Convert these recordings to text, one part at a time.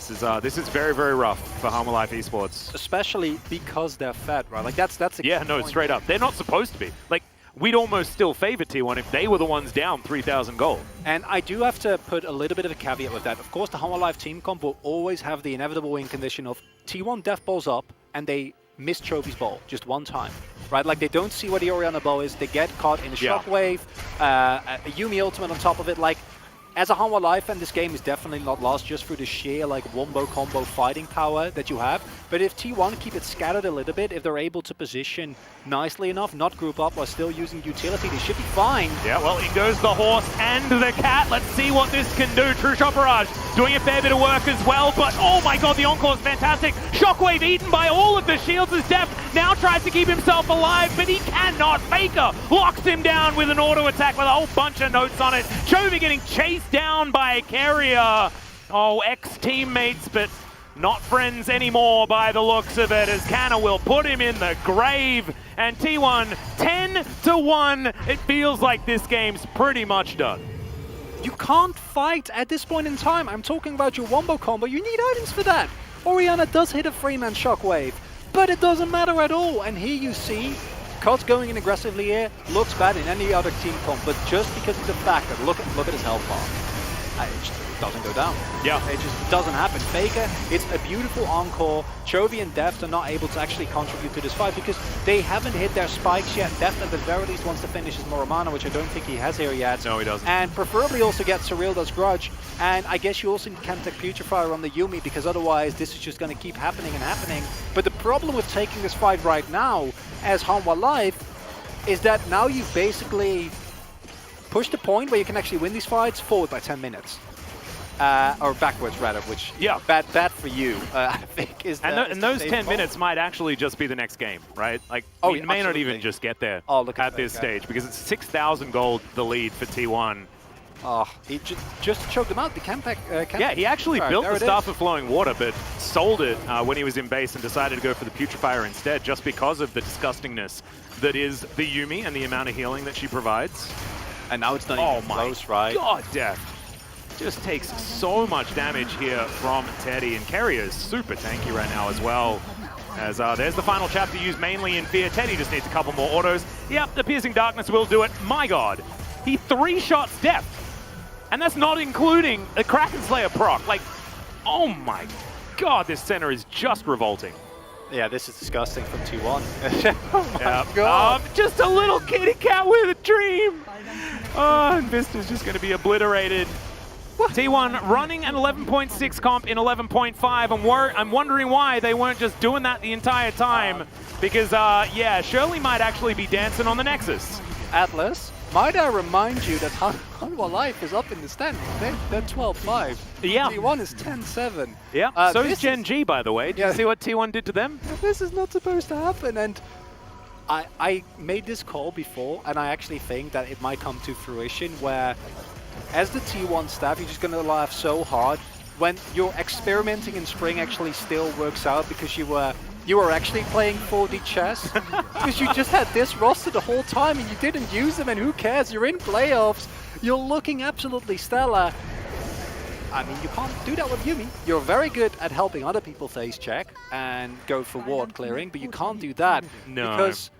This is very, very rough for Hanwha Life Esports. Especially because they're fed, right? Like that's a yeah, no, straight up. They're not supposed to be. Like, we'd almost still favor T1 if they were the ones down 3,000 gold. And I do have to put a little bit of a caveat with that. Of course, the Hanwha Life team comp will always have the inevitable win condition of T1 death balls up and they miss Chovy's ball just one time, right? Like they don't see where the Orianna bow is, they get caught in a shockwave, a Yuumi ultimate on top of it. Like, as a Hanwha Life, and this game is definitely not lost just through the sheer like wombo combo fighting power that you have. But if T1 keep it scattered a little bit, if they're able to position nicely enough, not group up while still using utility, they should be fine. Yeah, well, in goes the horse and the cat. Let's see what this can do. True Shot Barrage doing a fair bit of work as well, but oh my god, the Encore is fantastic. Shockwave eaten by all of the shields as Deft now tries to keep himself alive, but he cannot. Faker locks him down with an auto attack with a whole bunch of notes on it. Chovy getting chased down by Carrier. Oh, ex-teammates, but not friends anymore by the looks of it, as Canna will put him in the grave. And T1, 10-1. It feels like this game's pretty much done. You can't fight at this point in time. I'm talking about your wombo combo. You need items for that. Orianna does hit a 3-man shockwave, but it doesn't matter at all. And here you see Cos going in aggressively here looks bad in any other team comp, but just because of the fact that look at his health bar. It just doesn't go down. Yeah. It just doesn't happen. Faker, it's a beautiful encore. Chovy and Deft are not able to actually contribute to this fight because they haven't hit their spikes yet. Deft at the very least wants to finish his Moramana, which I don't think he has here yet. No, he doesn't. And preferably also get Surreal's Grudge. And I guess you also can take Putrefier on the Yuumi because otherwise this is just going to keep happening and happening. But the problem with taking this fight right now as Hanwha Life is that now you've basically push the point where you can actually win these fights forward by 10 minutes. Or backwards, rather, which bad for you, I think. And those 10 minutes might actually just be the next game, right? Like, we may not even just get there at this stage, because it's 6,000 gold the lead for T1. Oh, he just choked him out. The Campac. Yeah, he actually built the Staff of Flowing Water, but sold it when he was in base and decided to go for the Putrefier instead, just because of the disgustingness that is the Yuumi and the amount of healing that she provides. And now it's not even close, right? God, Deft just takes so much damage here from Teddy, and Carrier is super tanky right now as well. As there's the final chapter used mainly in Fear. Teddy just needs a couple more autos. Yep, the Piercing Darkness will do it. My god, he 3-shots Deft, and that's not including a Kraken Slayer proc. Like, oh my god, this center is just revolting. Yeah, this is disgusting from T1. Oh my god. Just a little kitty cat with a dream. Oh, and Vista's just going to be obliterated. What? T1 running an 11.6 comp in 11.5. I'm wondering why they weren't just doing that the entire time. Because, yeah, Shirley might actually be dancing on the Nexus. Atlas, might I remind you that Hanwha Life is up in the standings. They're 12-5. Yeah. T1 is 10-7. Yeah, so is Gen G, by the way. Did you see what T1 did to them? This is not supposed to happen, and I made this call before, and I actually think that it might come to fruition where, as the T1 staff, you're just going to laugh so hard when you're experimenting in spring actually still works out because you were actually playing 4D chess because you just had this roster the whole time and you didn't use them, and who cares? You're in playoffs. You're looking absolutely stellar. I mean, you can't do that with Yuumi. You're very good at helping other people face check and go for ward clearing, but you can't do that because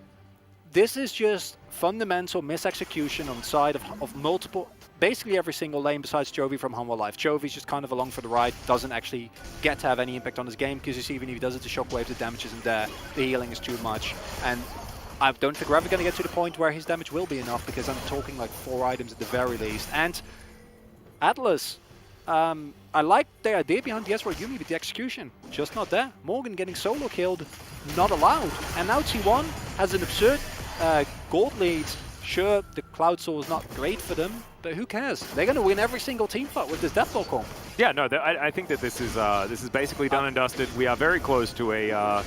this is just fundamental misexecution on the side of multiple, basically every single lane besides Chovy from Hanwha Life. Chovy's just kind of along for the ride, doesn't actually get to have any impact on his game because you see even if he does it to shockwave, the damage isn't there, the healing is too much. And I don't think we're ever going to get to the point where his damage will be enough because I'm talking like 4 items at the very least. And Atlas, I like the idea behind the S4 Yuumi, but the execution, just not there. Morgan getting solo killed, not allowed. And now T1 has an absurd gold lead. Sure, the Cloud Soul is not great for them, but who cares? They're going to win every single team fight with this Deathball comp. Yeah, no, I think that this is basically done and dusted. We are very close to a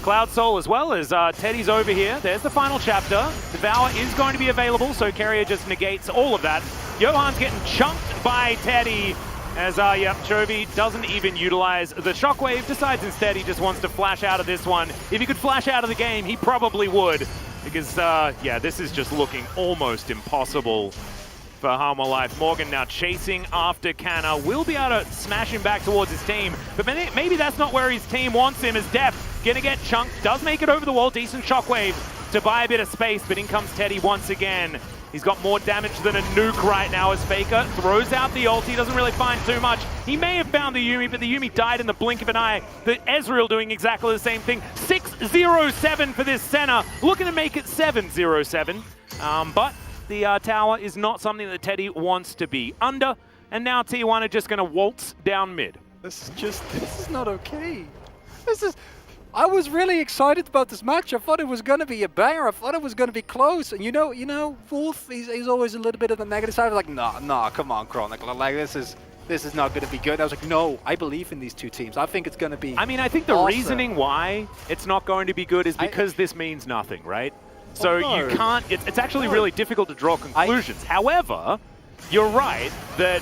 Cloud Soul as well as Teddy's over here. There's the final chapter. Devour is going to be available, so Carrier just negates all of that. Johan's getting chunked by Teddy as, Chovy doesn't even utilize the Shockwave, decides instead he just wants to flash out of this one. If he could flash out of the game, he probably would, because, yeah, this is just looking almost impossible. for Harmer Life. Morgan now chasing after Canna. Will be able to smash him back towards his team, but maybe that's not where his team wants him, as Def gonna get chunked. Does make it over the wall. Decent shockwave to buy a bit of space, but in comes Teddy once again. He's got more damage than a nuke right now as Faker throws out the ult. He doesn't really find too much. He may have found the Yuumi, but the Yuumi died in the blink of an eye. The Ezreal doing exactly the same thing. 6-0-7 for this Senna. Looking to make it 7-0-7. But the tower is not something that Teddy wants to be under. And now T1 are just going to waltz down mid. This is not okay. I was really excited about this match. I thought it was going to be a banger. I thought it was going to be close. And you know, Wolf, he's always a little bit of the negative side. I was like, nah, come on, Chronicle. Like, this is not going to be good. I was like, no, I believe in these two teams. I think it's going to be I mean, I think the awesome. reasoning why it's not going to be good is because this means nothing, right? So you can't, it's actually really difficult to draw conclusions. However, you're right that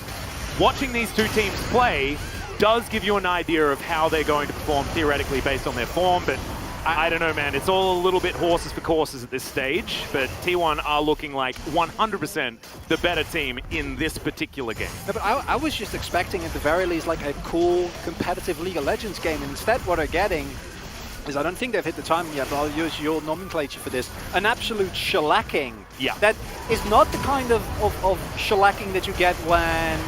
watching these two teams play does give you an idea of how they're going to perform theoretically based on their form, but I don't know, man. It's all a little bit horses for courses at this stage, but T1 are looking like 100% the better team in this particular game. No, but I was just expecting at the very least like a cool competitive League of Legends game, and instead what they're getting is, I don't think they've hit the timing yet, but I'll use your nomenclature for this, an absolute shellacking. Yeah. That is not the kind of shellacking that you get when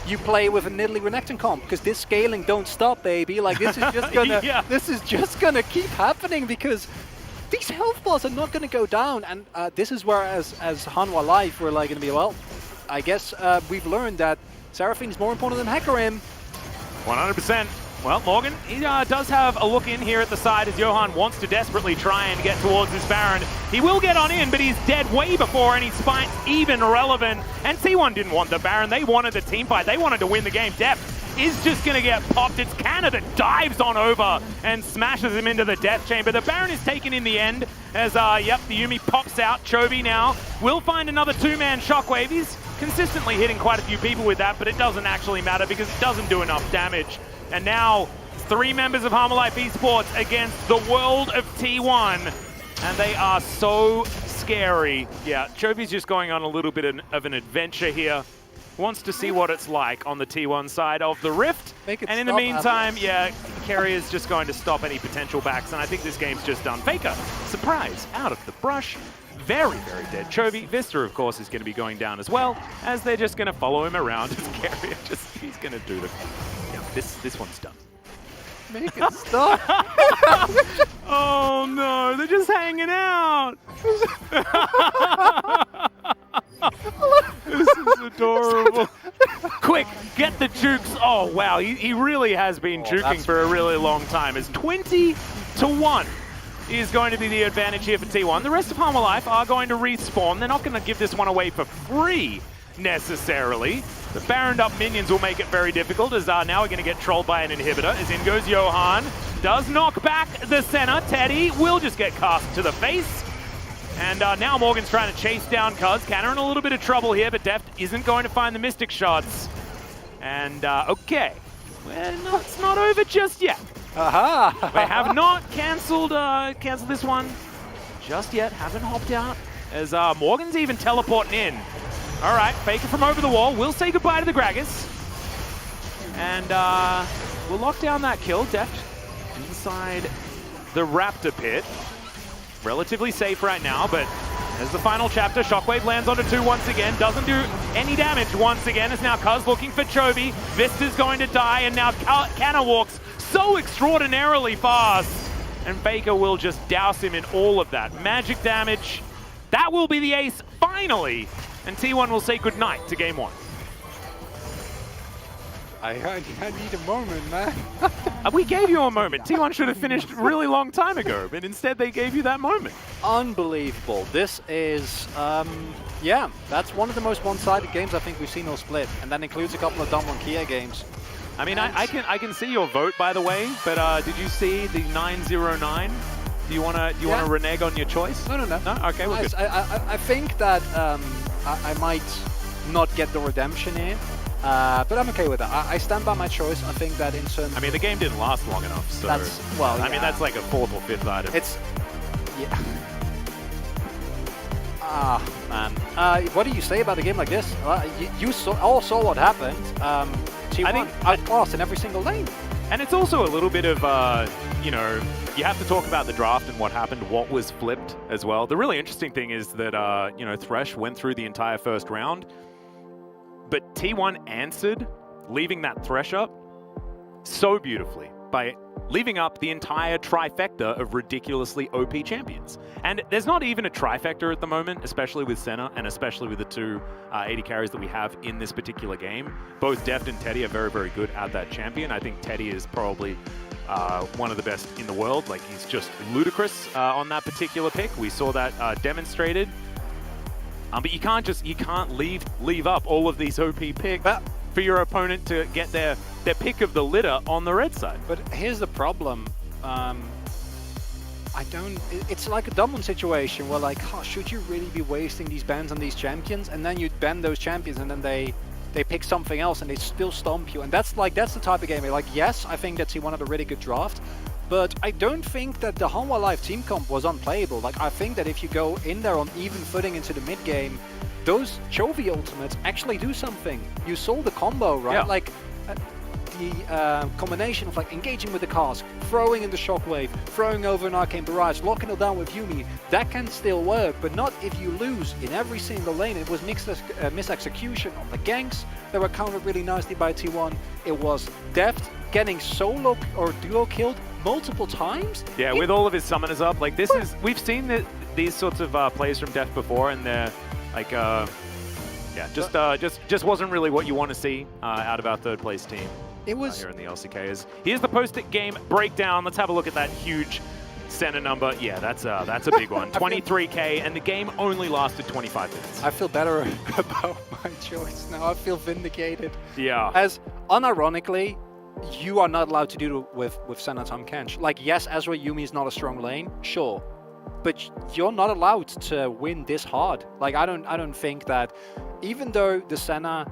you play with a Nidalee Renekton comp, because this scaling don't stop, baby. Like, this is just gonna this is just gonna keep happening, because these health bars are not gonna go down. And this is where as Hanwha Life we're like gonna be, well, I guess we've learned that Seraphine is more important than Hecarim. 100%. Well, Morgan, he does have a look in here at the side as Johan wants to desperately try and get towards this Baron. He will get on in, but he's dead way before any spite's even relevant. And T1 didn't want the Baron. They wanted the team fight. They wanted to win the game. Def is just going to get popped. It's Canna that dives on over and smashes him into the death chamber. The Baron is taken in the end as, the Yuumi pops out. Chovy now will find another two-man shockwave. He's consistently hitting quite a few people with that, but it doesn't actually matter because it doesn't do enough damage. And now, three members of Harmer Life Esports against the world of T1. And they are so scary. Yeah, Chovy's just going on a little bit of an adventure here. Wants to see what it's like on the T1 side of the Rift. And in the meantime, Kerry is just going to stop any potential backs. And I think this game's just done. Faker, surprise, out of the brush. Very, very dead. Chovy, Vista, of course, is going to be going down as well, as they're just going to follow him around as Kerry he's going to do the... This one's done. Make it stop. Oh no, they're just hanging out. This is adorable. Quick, get the jukes. Oh wow, he really has been juking for a really long time. It's 20-1 is going to be the advantage here for T1. The rest of Harmer Life are going to respawn. They're not going to give this one away for free necessarily. The Baroned up minions will make it very difficult, as now we're going to get trolled by an inhibitor. As in goes Johan. Does knock back the Senna. Teddy will just get cast to the face. And now Morgan's trying to chase down Cuz. Canna in a little bit of trouble here, but Deft isn't going to find the Mystic shots. And okay. Well, it's not over just yet. Aha! They have not cancelled this one just yet. Haven't hopped out. As Morgan's even teleporting in. All right, Faker from over the wall. We'll say goodbye to the Gragas. And we'll lock down that kill. Deft inside the Raptor pit. Relatively safe right now, but as the final chapter, Shockwave lands onto 2 once again. Doesn't do any damage once again. As now Cuz looking for Chovy. Vista's going to die, and now Canna walks so extraordinarily fast. And Faker will just douse him in all of that magic damage. That will be the ace, finally. And T1 will say goodnight to game 1. I need a moment, man. We gave you a moment. T1 should have finished a really long time ago, but instead they gave you that moment. Unbelievable. This is, yeah, that's one of the most one-sided games I think we've seen all split. And that includes a couple of Damwon Kia games. I mean, I can see your vote, by the way, but did you see the 909? Do you want to renege on your choice? No. No? Okay, we're good. I think that I might not get the redemption here, but I'm okay with that. I stand by my choice. I think that in terms... I mean, the game didn't last long enough, so... That's, well, I mean, that's like a 4th or 5th item. It's... Yeah. Man. What do you say about a game like this? You all saw what happened. T1 outclassed in every single lane. And it's also a little bit of, you know, you have to talk about the draft and what happened, what was flipped as well. The really interesting thing is that, you know, Thresh went through the entire first round, but T1 answered, leaving that Thresh up so beautifully by leaving up the entire trifecta of ridiculously OP champions. And there's not even a trifecta at the moment, especially with Senna and especially with the two 80 carries that we have in this particular game. Both Deft and Teddy are very, very good at that champion. I think Teddy is probably one of the best in the world. Like, he's just ludicrous on that particular pick. We saw that demonstrated. But you can't leave up all of these OP picks for your opponent to get their pick of the litter on the red side. But here's the problem. It's like a Dublin situation where, like, should you really be wasting these bans on these champions? And then you ban those champions and then they pick something else and they still stomp you. And that's the type of game where, like, yes, I think that's one of the really good draft, but I don't think that the Hanwha Live team comp was unplayable. Like, I think that if you go in there on even footing into the mid game, those Chovy ultimates actually do something. You saw the combo, right? Yeah. Like, the combination of, like, engaging with the cast, throwing in the shockwave, throwing over an arcane barrage, locking it down with Yuumi, that can still work, but not if you lose in every single lane. It was mis-execution on the ganks that were countered really nicely by T1. It was Deft getting solo or duo killed multiple times. Yeah, with all of his summoners up, like, this is, we've seen these sorts of plays from Deft before, and they're like, yeah, just wasn't really what you want to see out of our third place team. It was here in the LCK. Here's the post-it game breakdown. Let's have a look at that huge center number. Yeah, that's a big one. 23K, and the game only lasted 25 minutes. I feel better about my choice now. I feel vindicated. Yeah. As unironically, you are not allowed to do it with Senna Tahm Kench. Like, yes, Ezreal Yuumi is not a strong lane, sure, but you're not allowed to win this hard. Like, I don't think that, even though the Senna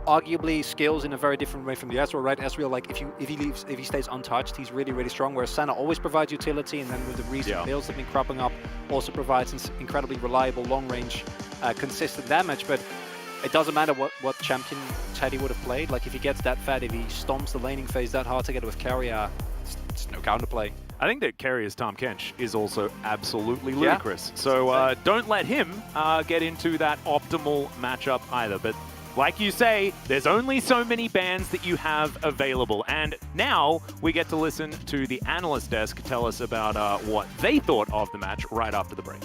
arguably scales in a very different way from the Ezreal, right? Ezreal, like, if he stays untouched, he's really, really strong, whereas Senna always provides utility, and then with the recent builds that have been cropping up, also provides an incredibly reliable long-range, consistent damage. But it doesn't matter what champion Teddy would have played. Like, if he gets that fat, if he stomps the laning phase that hard together with carrier, it's no counterplay. I think that carrier's Tahm Kench is also absolutely ludicrous. So don't let him get into that optimal matchup either. But like you say, there's only so many bans that you have available. And now we get to listen to the analyst desk tell us about what they thought of the match right after the break.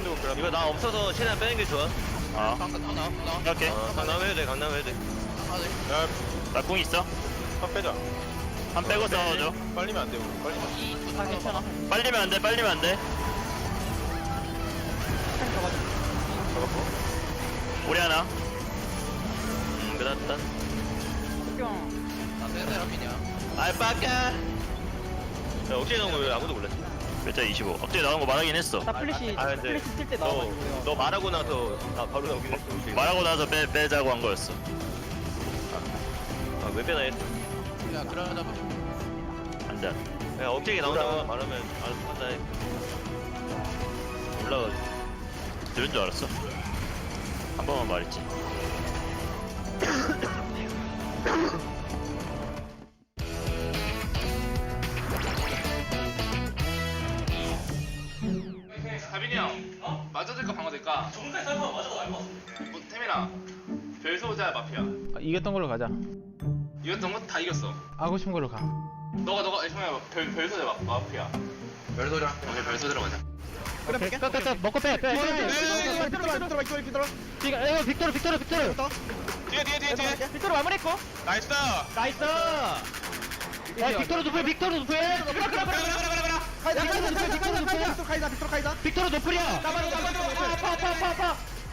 들고 그럼. 이거 나 없어서 최대한 빼는 게 좋아. 아. 오케이. 강남 해도 돼, 강남 해도 돼. 야, 나궁 있어? 한 빼자. 한 빼고 싸워줘. 빨리면 안 돼, 우리. 빨리면. 아 괜찮아. 빨리면 안 돼, 빨리면 안 돼. 잡았고. 우리 하나. 끝났다. 알파카. 야, 억지에 나온 거 왜 아무도 몰랐지? 몇자 25. 엎드려 나온 거 말하긴 했어. 나 플래시 근데 플래시 쓸 때 나와가지고요. 너 말하고 나서 바로 나오긴 했어. 억지에. 말하고 나서 빼자고 한 거였어. 왜 빼나 했어. 안 돼. 야, 억지에 나온다고 말하면 알아서 한다 해. 올라가. 들은 줄 알았어. 한 번만 말했지. 가빈이 형, 맞아줄까 방어될까? 정말 설마 맞아도 알것 뭐, 태민아, 별소자 마피아. 이겼던 걸로 가자. 이겼던 거 다 이겼어. 하고 싶은 걸로 가. 너가 형이야, 별소자 마피아. 별소자. 오케이, 별소자로 가자. 그래 빼 먹고 빼. 빅토르. 뒤에. 빅토르 마무리했고. 나이스. 나이스. 야 빅토르 노플. 빅토르 노플이야.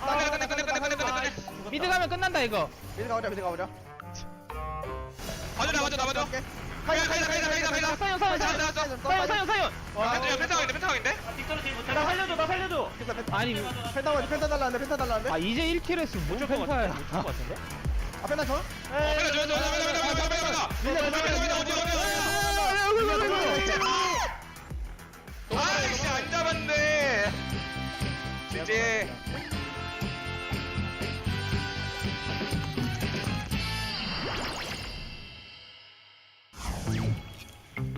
파. 미드 가면 끝난다 이거. 맞아. 가이다. 사연. 펜타강인데? 나 살려줘. 아니 펜타 달라는데? 아 이제 1킬 했으면 무조건 펜타야. 못할 것 같은데? 펜타 줘? 아이씨, 안 잡았네. 이제.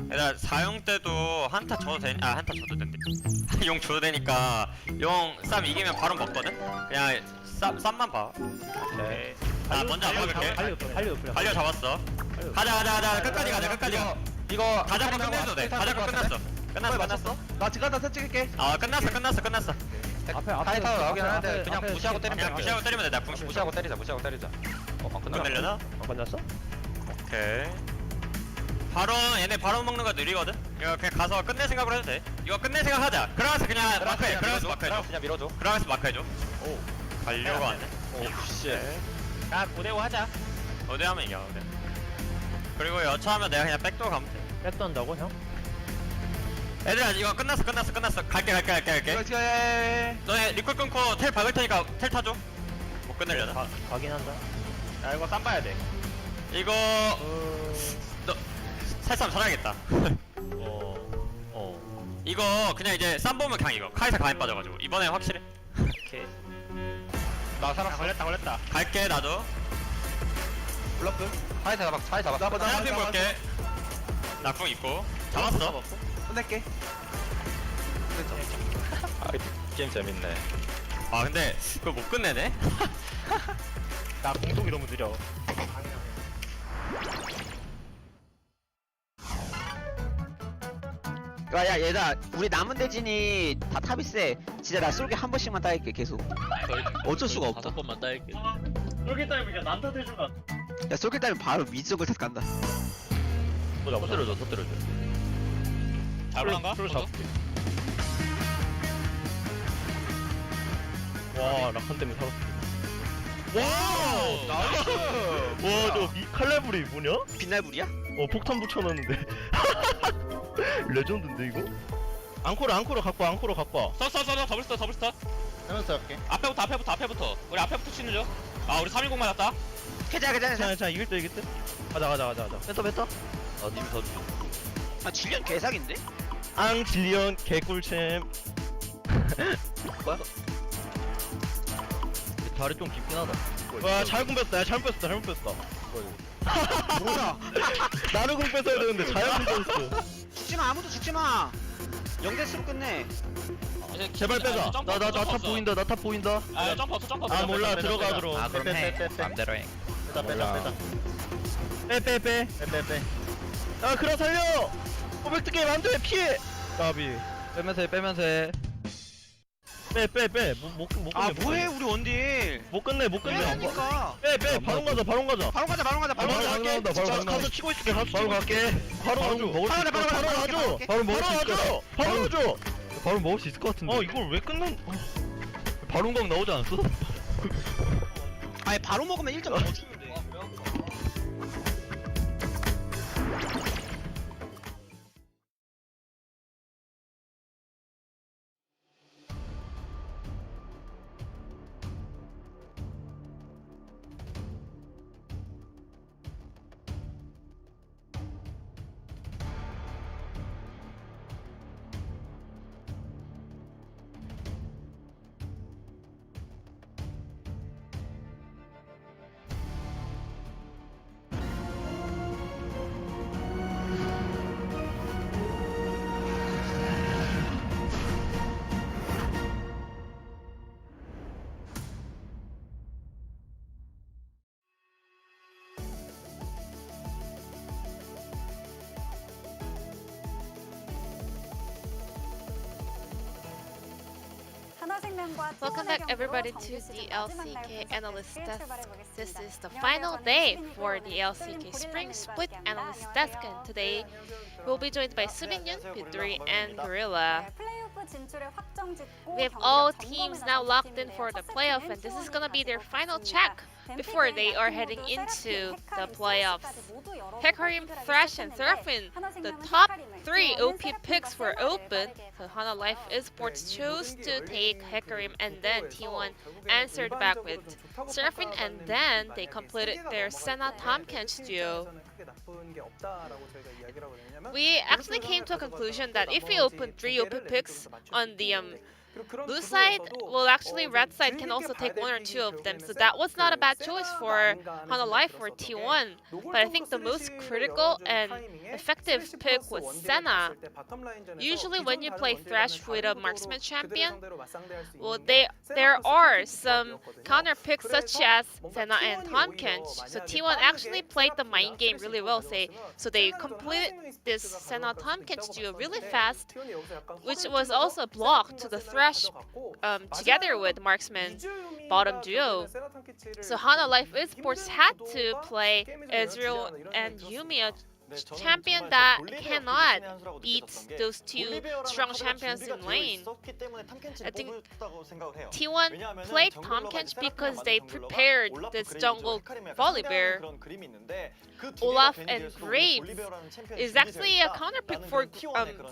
일단 4용 때도 한타 줘도 한타 줘도 된대. 용 줘도 되니까 용 쌈 이기면 바로 먹거든? 그냥 쌈만 봐. 오케이. 나 먼저 안 먹을게. 달려 잡았어. 가자. 끝까지 가자. 이거 다 잡고 끝내도 돼. 다 잡고 끝났어. 끝났어. 나 지금 다 찍을게. 아, 끝났어. 앞에 나오긴 하는데 그냥 무시하고 때리면 돼. 나 무시하고 때리자. 끝내려나? 끝났어? 오케이. 얘네 바로 먹는 거 느리거든? 이거 그냥 가서 끝낼 생각으로 해도 돼. 이거 끝낼 생각 하자. 그러면서 그냥 마크해. 그러면서 마크해줘. 그냥 밀어줘. 그러면서 마크해줘. 오. 가려고 안 해. 오 씨. 야, 5대5 하자. 5대5 하면 이겨, 5대. 그리고 여차하면 내가 그냥 백도어 가면 돼. 백도 한다고 형? 얘들아, 이거 끝났어. 갈게. 너네 리콜 끊고 텔 박을 테니까 텔 타줘. 못 끝내려나? 가긴 한다. 야, 이거 쌈 봐야 돼. 이거, 너, 살쌈 잘하겠다. 이거 그냥 이제 쌈 보면 그냥 이거. 카이사 가인 빠져가지고. 이번엔 확실해. 오케이. 나 살았어. 걸렸다. 갈게, 나도. 블러프. 차이 잡아. 테라핀 볼게. 낙궁 있고. 잡았어. 끝낼게. 게임 재밌네. 아, 근데 그걸 못 끝내네? 나 공속이 너무 느려. 야 얘들아 우리 남은 대진이 다 탑이 세. 진짜 나 쏠게 한 번씩만 따일게 계속. 어쩔 수가 없다. 5번만 따일게. 그렇게 따위면 그냥 난타 대준 거 야 쏠게 따면 바로 미적을 탓 간다. 터뜨려줘. 잘 올란가? 와 라칸 때문에 살았어. 와우! 나이스! 와, 저 칼레블이 뭐냐? 빛날불이야? 폭탄 붙여놨는데. 레전드인데, 이거? 앙코로 갖고 와. 써. 더블스타. 하면서 할게. 앞에부터. 우리 앞에부터 치는 줘. 아, 우리 310 맞았다. 괜찮아. 자, 이길 때. 가자. 뺐다. 님이 더 주죠. 아 질련 개사기인데? 질리언, 개꿀챔. 뭐야? 다리 좀 깊긴 하다. 와, 잘못 뺐어. 뭐야? 나를 공 뺏어야 되는데 잘못 뺐어. 죽지마 아무도 죽지마. 0대4로 끝내. 제발 빼자. 나 탑 보인다. 아, 점프 없어. 아, 몰라. 들어가, 그럼. 아 그럼 해. 맘대로 해. 빼. 야, 그라 살려! 포백트 게임 안 돼! 피해! 까비. 빼면서 해. 못 아 끝내. 뭐해 우리 원딜. 못 끝내. 그러니까. 빼. 바로 가자. 바로 가자. 바로 가자. 바로 갈게. 가서 치고 있을게. 바로 갈게. 바로 먹을 수 있을 것 같아. 바로 먹을 수 있을 것 같아. 바로 먹을 수 있을 것 같은데. 이걸 왜 끝난? 바론각 나오지 않았어? 아니 바로 먹으면 1점 더 주면 돼. Welcome back everybody to the LCK Analyst Desk. This is the final day for the LCK Spring Split Analyst Desk, and today we'll be joined by Sumingyun, P3, and Gorilla. We have all teams now locked in for the playoff, and this is gonna be their final check before they are heading into the playoffs. Hecarim, Thresh, and Seraphine, the top 3 OP picks were open. So Hana Life Esports chose to take Hecarim, and then T1 answered back with Seraphine, and then they completed their Senna Tomkench duo. We actually came to a conclusion that if we open 3 OP picks on the blue side, well actually red side can also take 1 or 2 of them, so that was not a bad choice for Hana Life or T1. But I think the most critical and effective pick was Senna. Usually when you play Thresh with a marksman champion, well there are some counter picks such as Senna and Tomkench, so T1 actually played the mind game really well, so they completed this Senna Tomkench duo really fast, which was also a block to the Thresh together with Marksman bottom duo. So Hana Life Esports had to play Ezreal and Yumi, a champion that cannot beat those 2 strong champions in lane. I think T1 played Tomkench because they prepared this jungle Volibear. Olaf and Graves is actually a counterpick for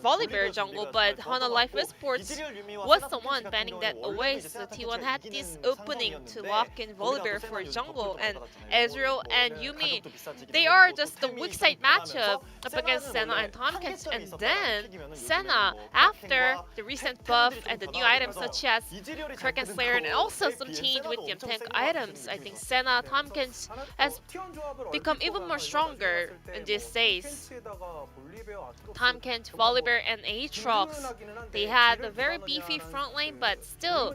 Volibear jungle, but Hana Life Esports was the one banning that away, so T1 had this opening to lock in Volibear for jungle, and Ezreal and Yumi, they are just the weak side matchup up against Senna and Tomkench, and then Senna, after the recent buff and the new items such as Kraken Slayer and also some change with the tank items, I think Senna Tomkench has become even more stronger in these days. Tomkench, Volibear, and Aatrox, they had a very beefy front lane, but still,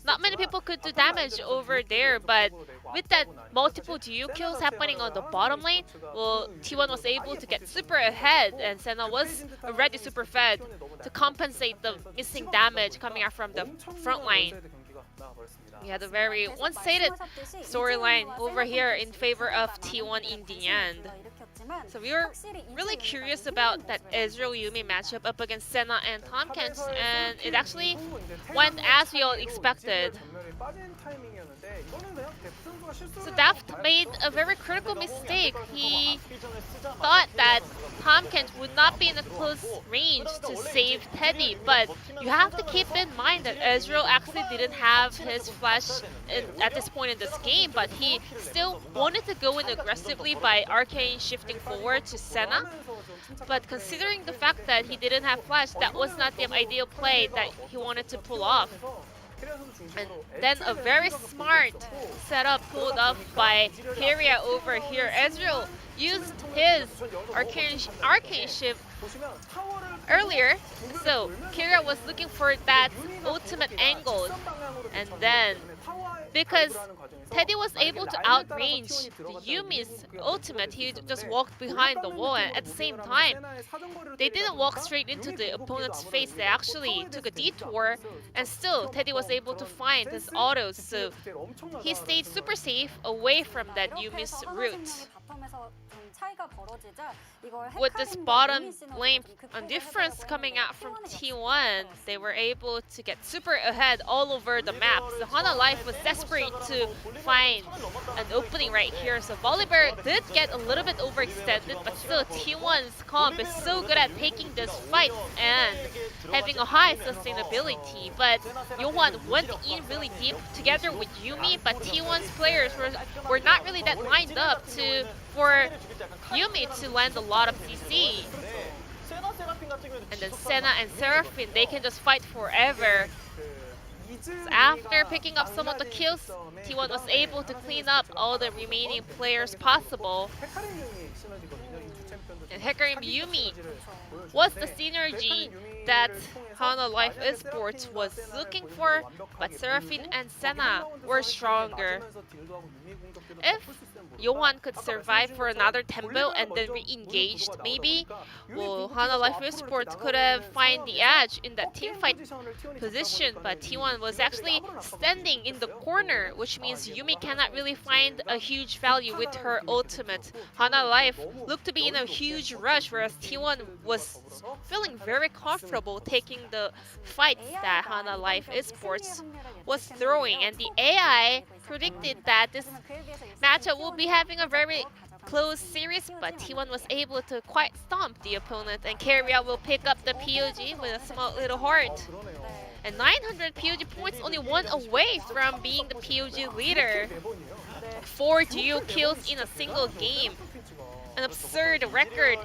not many people could do damage over there. But with that multiple duo kills happening on the bottom lane, well, T1 was able to get super ahead, and Senna was already super fed to compensate the missing damage coming out from the front line. We had a very one-sided storyline over here in favor of T1 in the end. So we were really curious about that Ezreal Yumi matchup up against Senna and Tomkench, and it actually went as we all expected. So Daft made a very critical mistake. He thought that Tomkench would not be in a close range to save Teddy, but you have to keep in mind that Ezreal actually didn't have his flash at this point in this game, but he still wanted to go in aggressively by Arcane shifting forward to Senna. But considering the fact that he didn't have flash, that was not the ideal play that he wanted to pull off. And then a very smart setup pulled off by Keria over here. Ezreal used his arcane shift earlier, so Keria was looking for that ultimate angle, and then because Teddy was able to outrange Yumi's ultimate. He just walked behind the wall, and at the same time, they didn't walk straight into the opponent's face. They actually took a detour, and still Teddy was able to find his autos. So he stayed super safe away from that Yumi's route. With this bottom lane difference coming out from T1, they were able to get super ahead all over the map. So Hana Life was desperate to find an opening right here. So Volibear did get a little bit overextended, but still T1's comp is so good at taking this fight and having a high sustainability. But Johan went in really deep together with Yumi, but T1's players were not really that lined up for Yumi to land a lot of CC. And then Senna and Seraphine, they can just fight forever. So after picking up some of the kills, T1 was able to clean up all the remaining players possible. And Hecarim Yumi was the synergy that Hana Life Esports was looking for, but Seraphine and Senna were stronger. If Johan could survive for another tempo and then re-engaged, maybe, well, Hana Life Esports could have found the edge in that teamfight position, but T1 was actually standing in the corner, which means Yumi cannot really find a huge value with her ultimate. Hana Life looked to be in a huge rush, whereas T1 was feeling very comfortable taking the fights that Hana Life Esports was throwing, and the AI predicted that this matchup will be having a very close series, but T1 was able to quite stomp the opponent, and Keria will pick up the POG with a small little heart. And 900 POG points, only one away from being the POG leader. 4 duo kills in a single game. An absurd record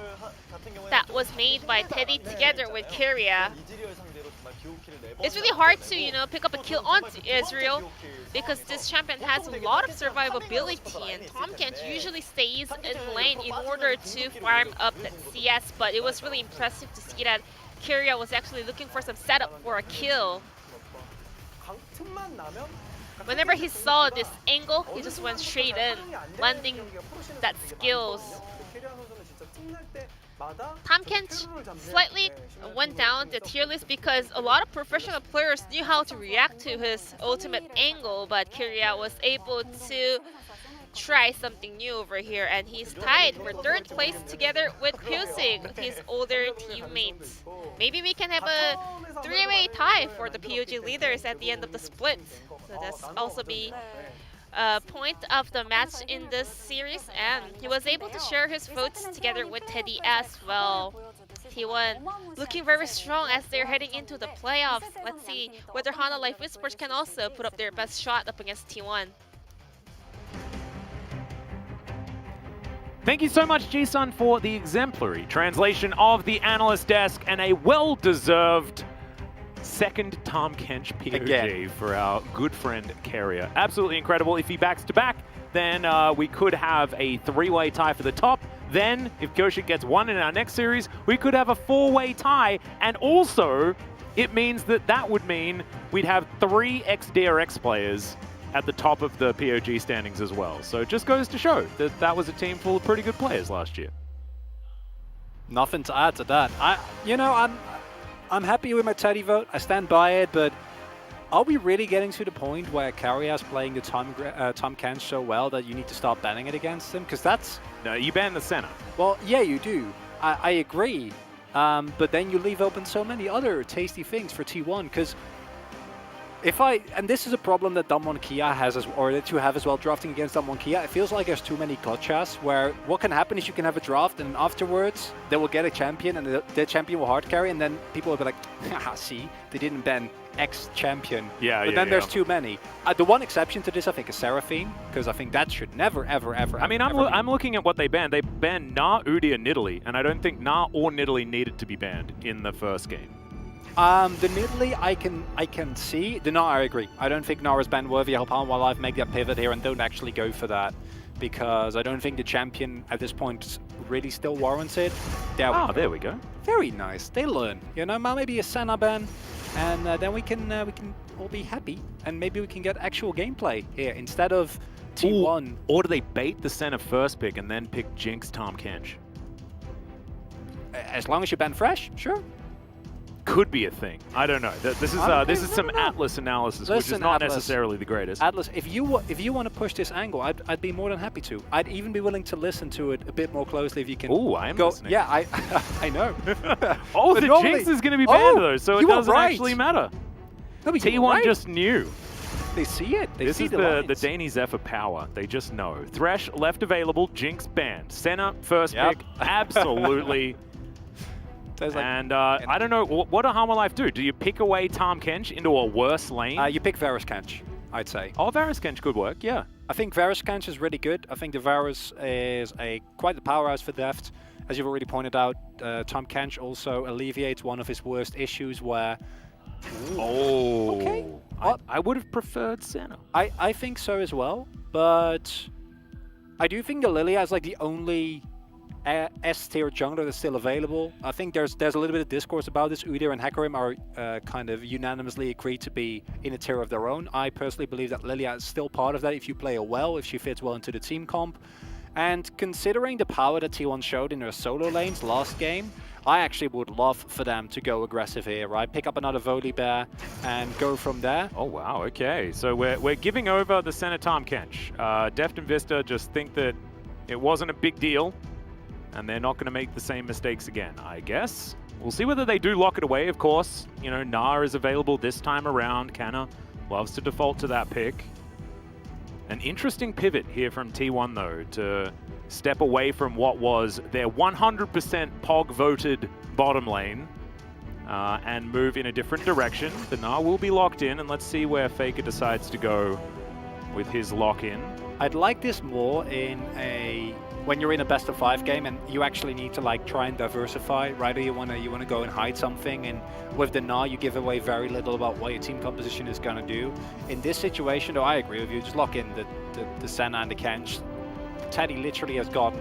that was made by Teddy together with Keria. It's really hard to, you know, pick up a kill on Israel because this champion has a lot of survivability, and Tahm Kench usually stays in lane in order to farm up that CS, but it was really impressive to see that Keria was actually looking for some setup for a kill. Whenever he saw this angle, he just went straight in, landing that skills. Tahm Kench slightly went down the tier list because a lot of professional players knew how to react to his ultimate angle, but Keria was able to try something new over here, and he's tied for 3rd place together with Pusig, his older teammate. Maybe we can have a 3-way tie for the POG leaders at the end of the split. So that's also be point of the match in this series, and he was able to share his votes together with Teddy as well. T1 looking very strong as they're heading into the playoffs. Let's see whether Hana Life Esports can also put up their best shot up against T1. Thank you so much, Jisun, for the exemplary translation of the analyst desk and a well-deserved second Tahm Kench POG again for our good friend Keria. Absolutely incredible. If he backs to back, then we could have a 3-way tie for the top. Then, if Kyoshik gets 1 in our next series, we could have a 4-way tie. And also, it means that would mean we'd have 3 ex-DRX players at the top of the POG standings as well. So it just goes to show that that was a team full of pretty good players last year. Nothing to add to that. I'm happy with my Teddy vote. I stand by it, but are we really getting to the point where Keria's playing the Tahm Kench so well that you need to start banning it against him? Because that's... No, you ban the center. Well, yeah, you do. I agree. But then you leave open so many other tasty things for T1, because and this is a problem that Damwon Kia has, or the two have as well, drafting against Damwon Kia. It feels like there's too many gotchas where what can happen is you can have a draft and afterwards they will get a champion and the champion will hard carry, and then people will be like, haha, see, they didn't ban X champion. Yeah, but then there's too many. The one exception to this, I think, is Seraphine, because I think that should never, ever, ever. I mean, I'm looking at what they banned. They banned Gnar, Udi, and Nidalee, and I don't think Gnar or Nidalee needed to be banned in the first game. The Nidalee I can see. The Gnar, I agree. I don't think Gnar is ban worthy. I hope Wildlife make that pivot here and don't actually go for that, because I don't think the champion at this point really still warrants it. There we go. Very nice. They learn. You know, maybe a Senna ban, and then we can all be happy, and maybe we can get actual gameplay here instead of T1. Or do they bait the Senna first pick and then pick Jinx Tahm Kench? As long as you ban fresh, sure. Could be a thing. I don't know. This is some Atlas analysis, which is Listen, not Atlas. necessarily the greatest. Atlas, if you want to push this angle, I'd be more than happy to. I'd even be willing to listen to it a bit more closely if you can. Ooh, I am go. listening. Yeah, I know. Oh, But the normally- Jinx is going to be banned though, so it you were doesn't right. actually matter. No, but you T1 were right. just knew. They see it. They This see is the the lines. Dany Zephyr power. They just know. Thresh left available, Jinx banned. Senna first Yep. pick, absolutely. There's like, And I don't know, what do Harmer Life do? Do you pick away Tahm Kench into a worse lane? you pick Varus Kench, I'd say. Oh, Varus Kench could work, yeah. I think Varus Kench is really good. I think the Varus is quite the powerhouse for Deft. As you've already pointed out, Tahm Kench also alleviates one of his worst issues where... Oh, Okay. I would have preferred Senna. I think so as well, but I do think the Lilia is like the only S-tier jungler that's still available. I think there's a little bit of discourse about this. Udyr and Hecarim are kind of unanimously agreed to be in a tier of their own. I personally believe that Lilia is still part of that if you play her well, if she fits well into the team comp. And considering the power that T1 showed in their solo lanes last game, I actually would love for them to go aggressive here, right? Pick up another Volibear and go from there. Oh, wow, okay. So we're giving over the Senna Tahm Kench. Deft and Vista just think that it wasn't a big deal, and they're not going to make the same mistakes again, I guess. We'll see whether they do lock it away, of course. You know, Nar is available this time around. Canna loves to default to that pick. An interesting pivot here from T1, though, to step away from what was their 100% POG-voted bottom lane and move in a different direction. The Nar will be locked in, and let's see where Faker decides to go with his lock-in. I'd like this more when you're in a best of 5 game and you actually need to like try and diversify, right? Or you wanna go and hide something, and with the Gnar you give away very little about what your team composition is gonna do. In this situation, though, I agree with you. Just lock in the Senna and the Kench. Teddy literally has gotten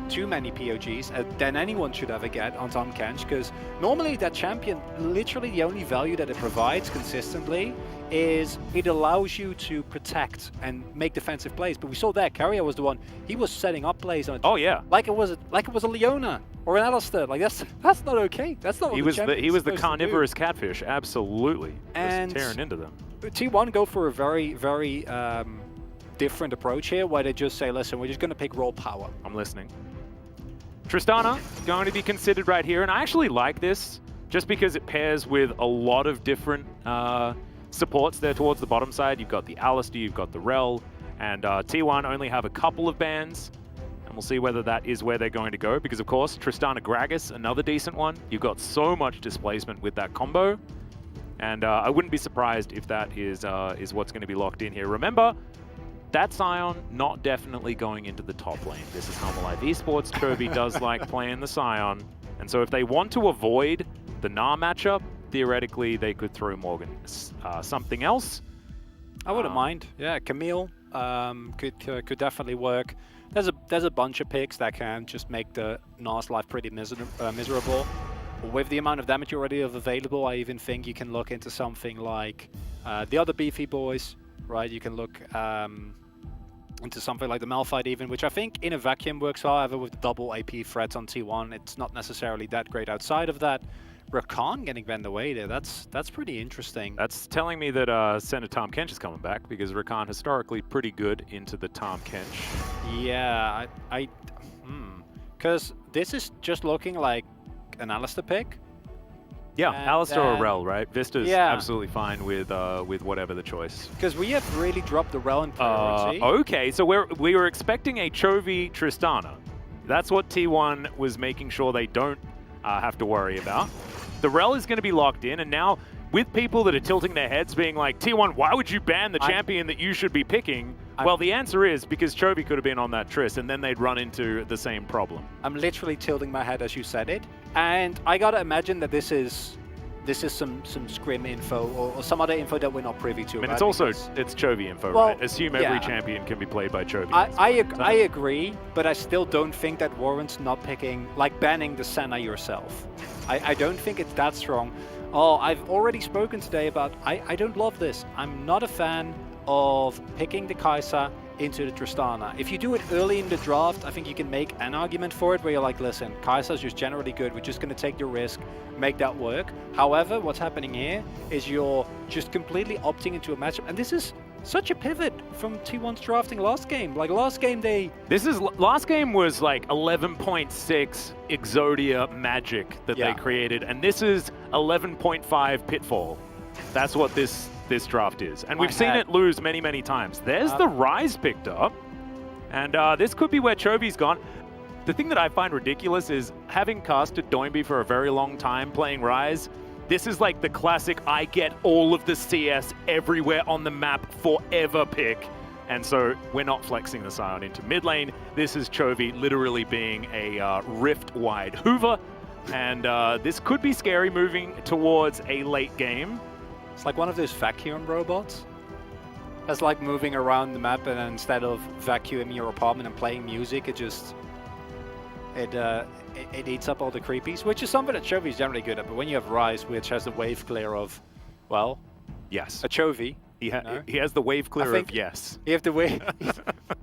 too many POGs than anyone should ever get on Tahm Kench, because normally that champion, literally the only value that it provides consistently is it allows you to protect and make defensive plays. But we saw there, Carrier was the one, he was setting up plays on it. Oh yeah, like it was a Leona or an Alistair. Like that's not okay. That's not what he was the carnivorous catfish. Absolutely, and just tearing into them. T1 go for a very different approach here, where they just say, listen, we're just going to pick raw power. I'm listening. Tristana going to be considered right here, and I actually like this just because it pairs with a lot of different supports there towards the bottom side. You've got the Alistair, you've got the Rel, and T1 only have a couple of bans, and we'll see whether that is where they're going to go, because of course Tristana Gragas, another decent one. You've got so much displacement with that combo, and I wouldn't be surprised if that is what's going to be locked in here. Remember, that Scion not definitely going into the top lane. This is Harmer Life Esports. Chovy does like playing the Scion, and so if they want to avoid the Gnar matchup, theoretically they could throw Morgan something else. I wouldn't mind. Yeah, Camille could definitely work. There's a bunch of picks that can just make the Gnar's life pretty miserable. With the amount of damage you already have available, I even think you can look into something like the other beefy boys, right? You can look into something like the Malphite even, which I think in a vacuum works, however, with double AP threats on T1. It's not necessarily that great outside of that. Rakan getting banned away there, that's pretty interesting. That's telling me that Senna Tahm Kench is coming back, because Rakan historically pretty good into the Tahm Kench. Yeah, because this is just looking like an Alistair pick. Yeah, And Alistair or then- Rel, right? Vista's Yeah. absolutely fine with whatever the choice. Because we have really dropped the Rel in priority. Okay, so we were expecting a Chovy Tristana. That's what T1 was making sure they don't have to worry about. The Rel is going to be locked in, and now with people that are tilting their heads being like, T1, why would you ban the champion that you should be picking? Well, the answer is because Chovy could have been on that Triss, and then they'd run into the same problem. I'm literally tilting my head as you said it, and I gotta imagine that this is some scrim info or some other info that we're not privy to. I mean, right? it's also, Because it's Chovy info, Well, right? Assume every yeah. champion can be played by Chovy. I agree, but I still don't think that warrants not picking, like banning the Senna yourself. I don't think it's that strong. Oh, I've already spoken today about, I don't love this. I'm not a fan of picking the Kai'Sa into the Tristana. If you do it early in the draft, I think you can make an argument for it where you're like, listen, Kai'Sa's just generally good. We're just going to take the risk, make that work. However, what's happening here is you're just completely opting into a matchup. And this is such a pivot from T1's drafting last game. Like last game, last game was like 11.6 Exodia magic that they created, and this is 11.5 Pitfall. That's what this draft is, and we've seen it lose many, many times. There's the Rise picked up, and this could be where Chovy's gone. The thing that I find ridiculous is having casted Doinby for a very long time playing Rise. This is like the classic I get all of the CS everywhere on the map forever pick. And so we're not flexing the Sion into mid lane. This is Chovy literally being a rift-wide Hoover. And this could be scary moving towards a late game. It's like one of those vacuum robots. That's like moving around the map, and then instead of vacuuming your apartment and playing music, it just... It eats up all the creepies, which is something that Chovy is generally good at. But when you have Rise, which has the wave clear of, well, yes, a Chovy, he has the wave clear of yes. You have the wave.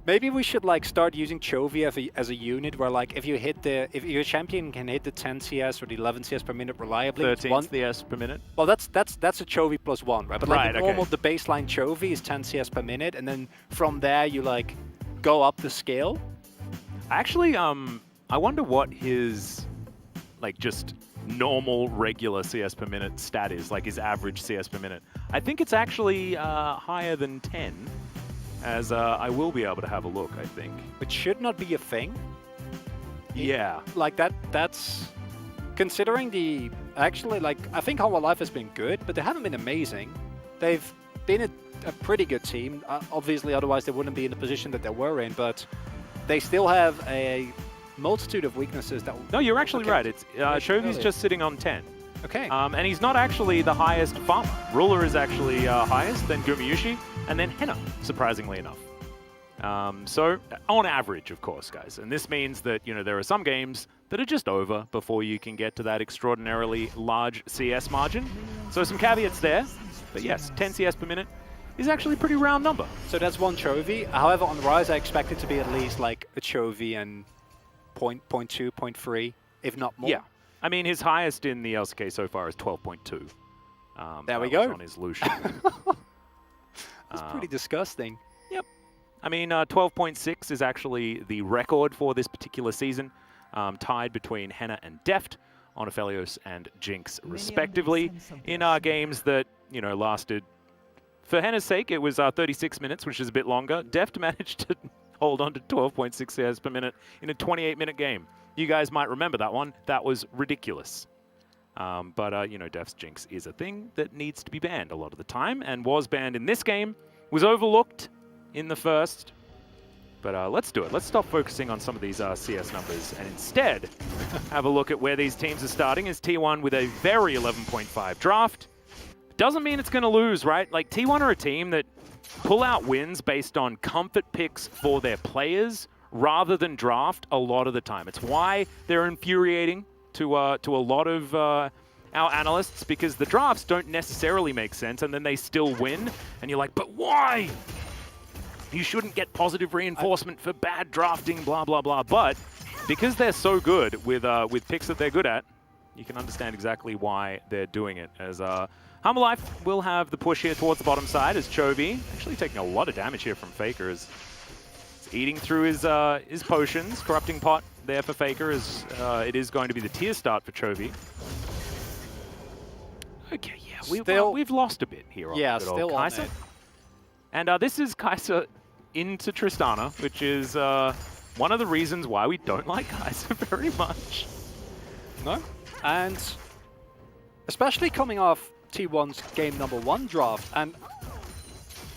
Maybe we should like start using Chovy as a unit where like if your champion can hit the 10 CS or the 11 CS per minute reliably, 13 CS per minute. Well, that's a Chovy +1, right? But like the baseline Chovy is 10 CS per minute, and then from there you like go up the scale. Actually, I wonder what his, like, just normal, regular CS per minute stat is, like his average CS per minute. I think it's actually higher than 10, as I will be able to have a look, I think. Which should not be a thing. Yeah. Like, that's... Considering the... Actually, like, I think Hollow Life has been good, but they haven't been amazing. They've been a pretty good team. Obviously, otherwise they wouldn't be in the position that they were in, but they still have a multitude of weaknesses that... No, you're actually right. It's Chovy's just sitting on 10. Okay. And he's not actually the highest farmer. Ruler is actually highest, then Gumayushi, and then Henna, surprisingly enough. So, on average, of course, guys. And this means that, you know, there are some games that are just over before you can get to that extraordinarily large CS margin. So some caveats there. But yes, 10 CS per minute is actually a pretty round number. So that's one Chovy. However, on Rise, I expect it to be at least like a Chovy and 0.2, 0.3, if not more. Yeah. I mean, his highest in the LCK so far is 12.2. There we go. On his Lucian. That's pretty disgusting. Yep. I mean, 12.6 is actually the record for this particular season, tied between Henna and Deft on Aphelios and Jinx, respectively, in our games that, you know, lasted... For Henna's sake, it was 36 minutes, which is a bit longer. Deft managed to hold on to 12.6 CS per minute in a 28-minute game. You guys might remember that one. That was ridiculous. But, you know, Deft's Jinx is a thing that needs to be banned a lot of the time, and was banned in this game, was overlooked in the first. But let's do it. Let's stop focusing on some of these CS numbers and instead have a look at where these teams are starting as T1 with a very 11.5 draft. Doesn't mean it's going to lose, right? Like, T1 are a team that pull out wins based on comfort picks for their players rather than draft a lot of the time. It's why they're infuriating to a lot of our analysts, because the drafts don't necessarily make sense and then they still win. And you're like, but why? You shouldn't get positive reinforcement for bad drafting, blah, blah, blah. But because they're so good with picks that they're good at, you can understand exactly why they're doing it. As Humble Life will have the push here towards the bottom side as Chovy, actually taking a lot of damage here from Faker, as he's eating through his potions. Corrupting Pot there for Faker, as it is going to be the tier start for Chovy. Okay, yeah, we've lost a bit here on still on it. And this is Kai'Sa into Tristana, which is one of the reasons why we don't like Kai'Sa very much. No, and especially coming off T1's game #1 draft, and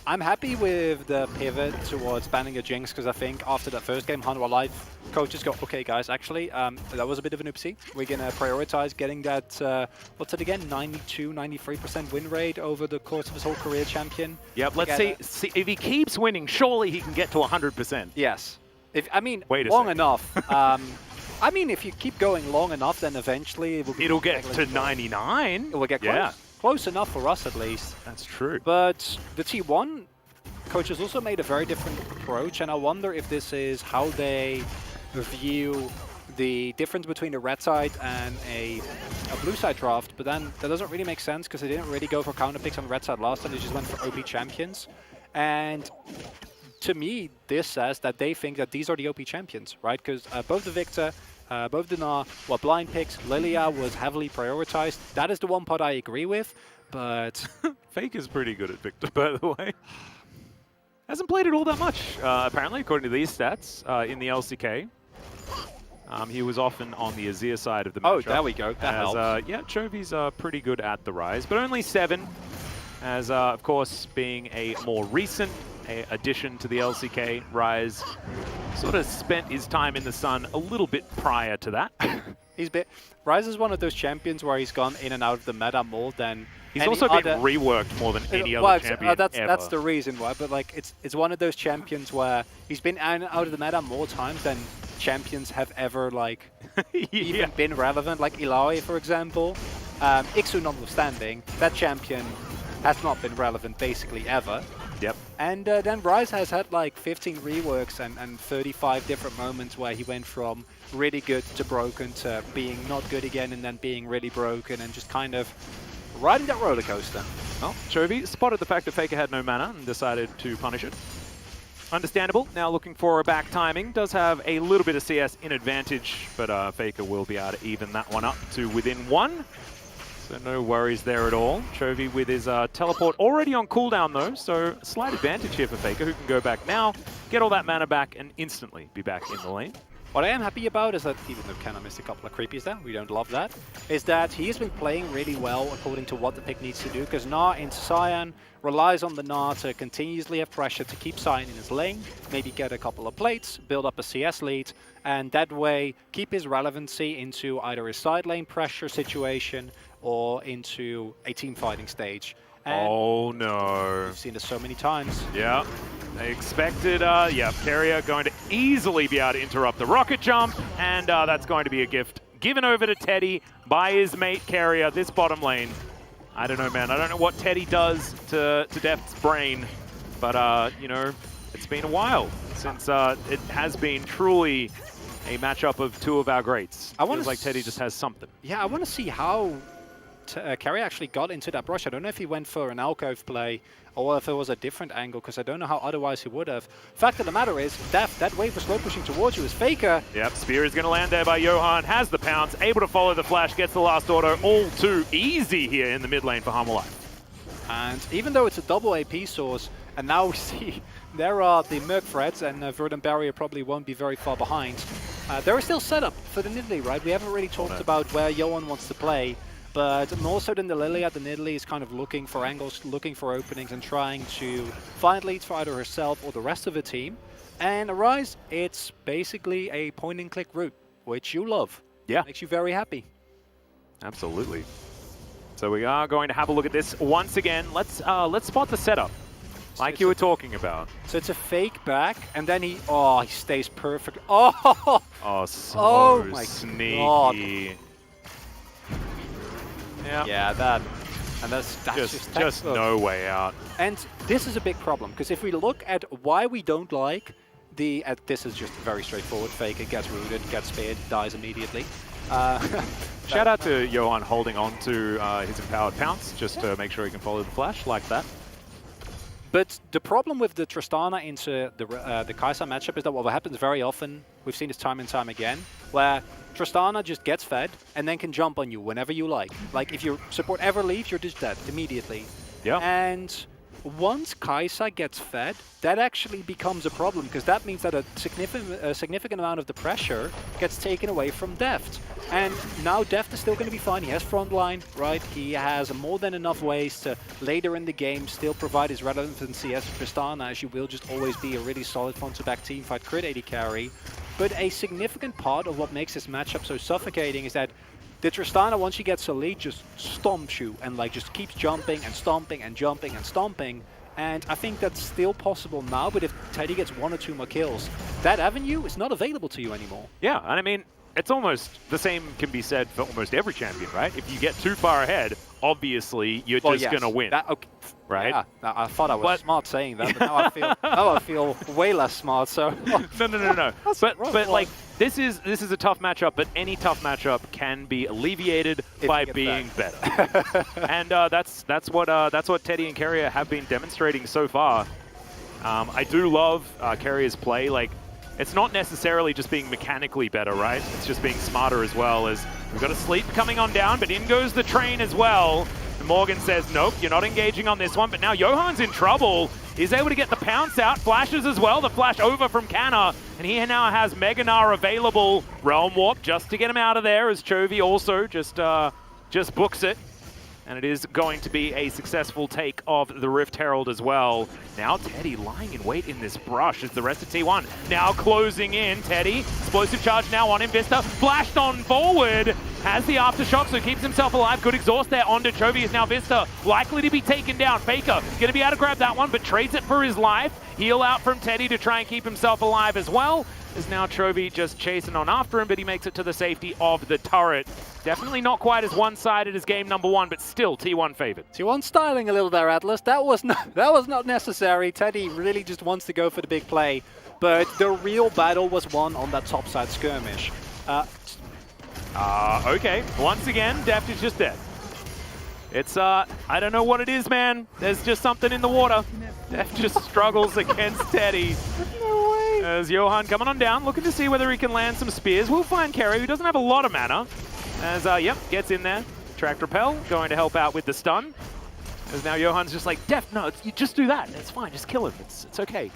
I'm happy with the pivot towards banning a Jinx, because I think after that first game, Hanwha Life coaches go, okay guys, actually, that was a bit of an oopsie. We're going to prioritize getting that, what's it again, 92, 93% win rate over the course of his whole career, champion. Yep, let's see if he keeps winning, surely he can get to 100%. Yes. I mean, long enough. I mean, if you keep going long enough, then eventually it'll get to 99. It will get close. Yeah. Close enough for us, at least. That's true. But the T1 coaches also made a very different approach, and I wonder if this is how they view the difference between a red side and a blue side draft. But then that doesn't really make sense because they didn't really go for counter picks on the red side last time. They just went for OP champions. And to me, this says that they think that these are the OP champions, right? Because both the Victor, both the Gnar were blind picks. Lilia was heavily prioritized. That is the one part I agree with, but... Fake is pretty good at Victor, by the way. Hasn't played it all that much, apparently, according to these stats in the LCK. He was often on the Azir side of the matchup. Oh, there we go. That helps. Yeah, Chovy's pretty good at the Rise, but only 7, as of course being a more recent addition to the LCK. Rise sort of spent his time in the sun a little bit prior to that. Rise is one of those champions where he's gone in and out of the meta more than he's also been reworked more than any other champion that's the reason why, but like it's one of those champions where he's been in and out of the meta more times than champions have ever like even been relevant. Like Ilaoi, for example, Ixu notwithstanding, that champion has not been relevant basically ever. Yep. And then Rise has had like 15 reworks and 35 different moments where he went from really good to broken to being not good again and then being really broken and just kind of riding that roller coaster. Well, Chovy spotted the fact that Faker had no mana and decided to punish it. Understandable. Now looking for a back timing. Does have a little bit of CS in advantage, but Faker will be able to even that one up to within 1. So no worries there at all. Chovy with his teleport already on cooldown though, so slight advantage here for Faker, who can go back now, get all that mana back, and instantly be back in the lane. What I am happy about is that, even though Kenna missed a couple of creepies there, we don't love that, is that he has been playing really well according to what the pick needs to do, because Gnar into Cyan relies on the Gnar to continuously have pressure to keep Cyan in his lane, maybe get a couple of plates, build up a CS lead, and that way keep his relevancy into either a side lane pressure situation or into a team fighting stage. And oh no. we've seen this so many times. Yeah. They expected, Keria going to easily be able to interrupt the rocket jump, and that's going to be a gift given over to Teddy by his mate Keria, this bottom lane. I don't know, man. I don't know what Teddy does to Deft's brain, but, you know, it's been a while since it has been truly a matchup of 2 of our greats. Feels like Teddy just has something. Yeah, I want to see how Keria actually got into that brush. I don't know if he went for an alcove play or if it was a different angle, because I don't know how otherwise he would have. Fact of the matter is, that wave was slow pushing towards you as Faker. Yep, Spear is going to land there by Johan, has the pounce, able to follow the flash, gets the last auto, all too easy here in the mid lane for Hammerlife. And even though it's a double AP source, and now we see there are the Merc threats, and Verdant Barrier probably won't be very far behind. There is still setup for the Nidalee, right? We haven't really talked about where Johan wants to play. But more so than the Lilia, the Nidalee is kind of looking for angles, looking for openings, and trying to find leads for either herself or the rest of the team. And Arise, it's basically a point-and-click route, which you love. Yeah. Makes you very happy. Absolutely. So we are going to have a look at this once again. Let's spot the setup, like you were talking about. So it's a fake back, and then he stays perfect. Oh! Oh, so oh my sneaky. God. Yeah, that's just no way out. And this is a big problem, because if we look at why we don't like the... this is just very straightforward. Faker gets rooted, gets speared, dies immediately. Shout out to Johan holding on to his empowered pounce, just to make sure he can follow the flash like that. But the problem with the Tristana into the Kai'Sa matchup is that what happens very often, we've seen this time and time again, where Tristana just gets fed and then can jump on you whenever you like. Like, if your support ever leaves, you're just dead immediately. Yeah. And once Kai'Sa gets fed, that actually becomes a problem, because that means that a significant amount of the pressure gets taken away from Deft. And now Deft is still going to be fine. He has frontline, right? He has more than enough ways to later in the game still provide his relevancy as Tristana, as you will just always be a really solid front-to-back teamfight crit AD carry. But a significant part of what makes this matchup so suffocating is that the Tristana, once she gets a lead, just stomps you and like just keeps jumping and stomping and jumping and stomping. And I think that's still possible now, but if Teddy gets 1 or 2 more kills, that avenue is not available to you anymore. Yeah, and I mean, it's almost the same can be said for almost every champion, right? If you get too far ahead, obviously you're just going to win, Okay. right? Yeah, I thought I was smart saying that, but now I feel way less smart. So No. but like this is a tough matchup, but any tough matchup can be alleviated by being better. And that's what Teddy and Carrier have been demonstrating so far. I do love Carrier's play. Like, it's not necessarily just being mechanically better, right? It's just being smarter as well. As we've got a sleep coming on down, but in goes the train as well. And Morgan says, nope, you're not engaging on this one. But now Johan's in trouble. He's able to get the pounce out. Flashes as well. The flash over from Canna. And he now has Mega Gnar available. Realm Warp just to get him out of there, as Chovy also just books it. And it is going to be a successful take of the Rift Herald as well. Now Teddy lying in wait in this brush as the rest of T1 now closing in. Teddy, explosive charge now on him. Vista flashed on forward. Has the aftershock, so keeps himself alive. Good exhaust there onto Chovy as now Vista likely to be taken down. Faker going to be able to grab that one, but trades it for his life. Heal out from Teddy to try and keep himself alive as well. Is now Chovy just chasing on after him, but he makes it to the safety of the turret. Definitely not quite as one-sided as game number one, but still T1 favored. T1 styling a little there, Atlas. That was not necessary. Teddy really just wants to go for the big play, but the real battle was won on that topside skirmish. Okay, once again, Deft is just dead. It's, I don't know what it is, man. There's just something in the water. Deft just struggles against Teddy. No way. As Johan coming on down, looking to see whether he can land some spears. We'll find Carry, who doesn't have a lot of mana. As, yep, gets in there. Track Repel, going to help out with the stun. As now Johan's just like, Deft, no, you just do that. It's fine, just kill him. It's okay.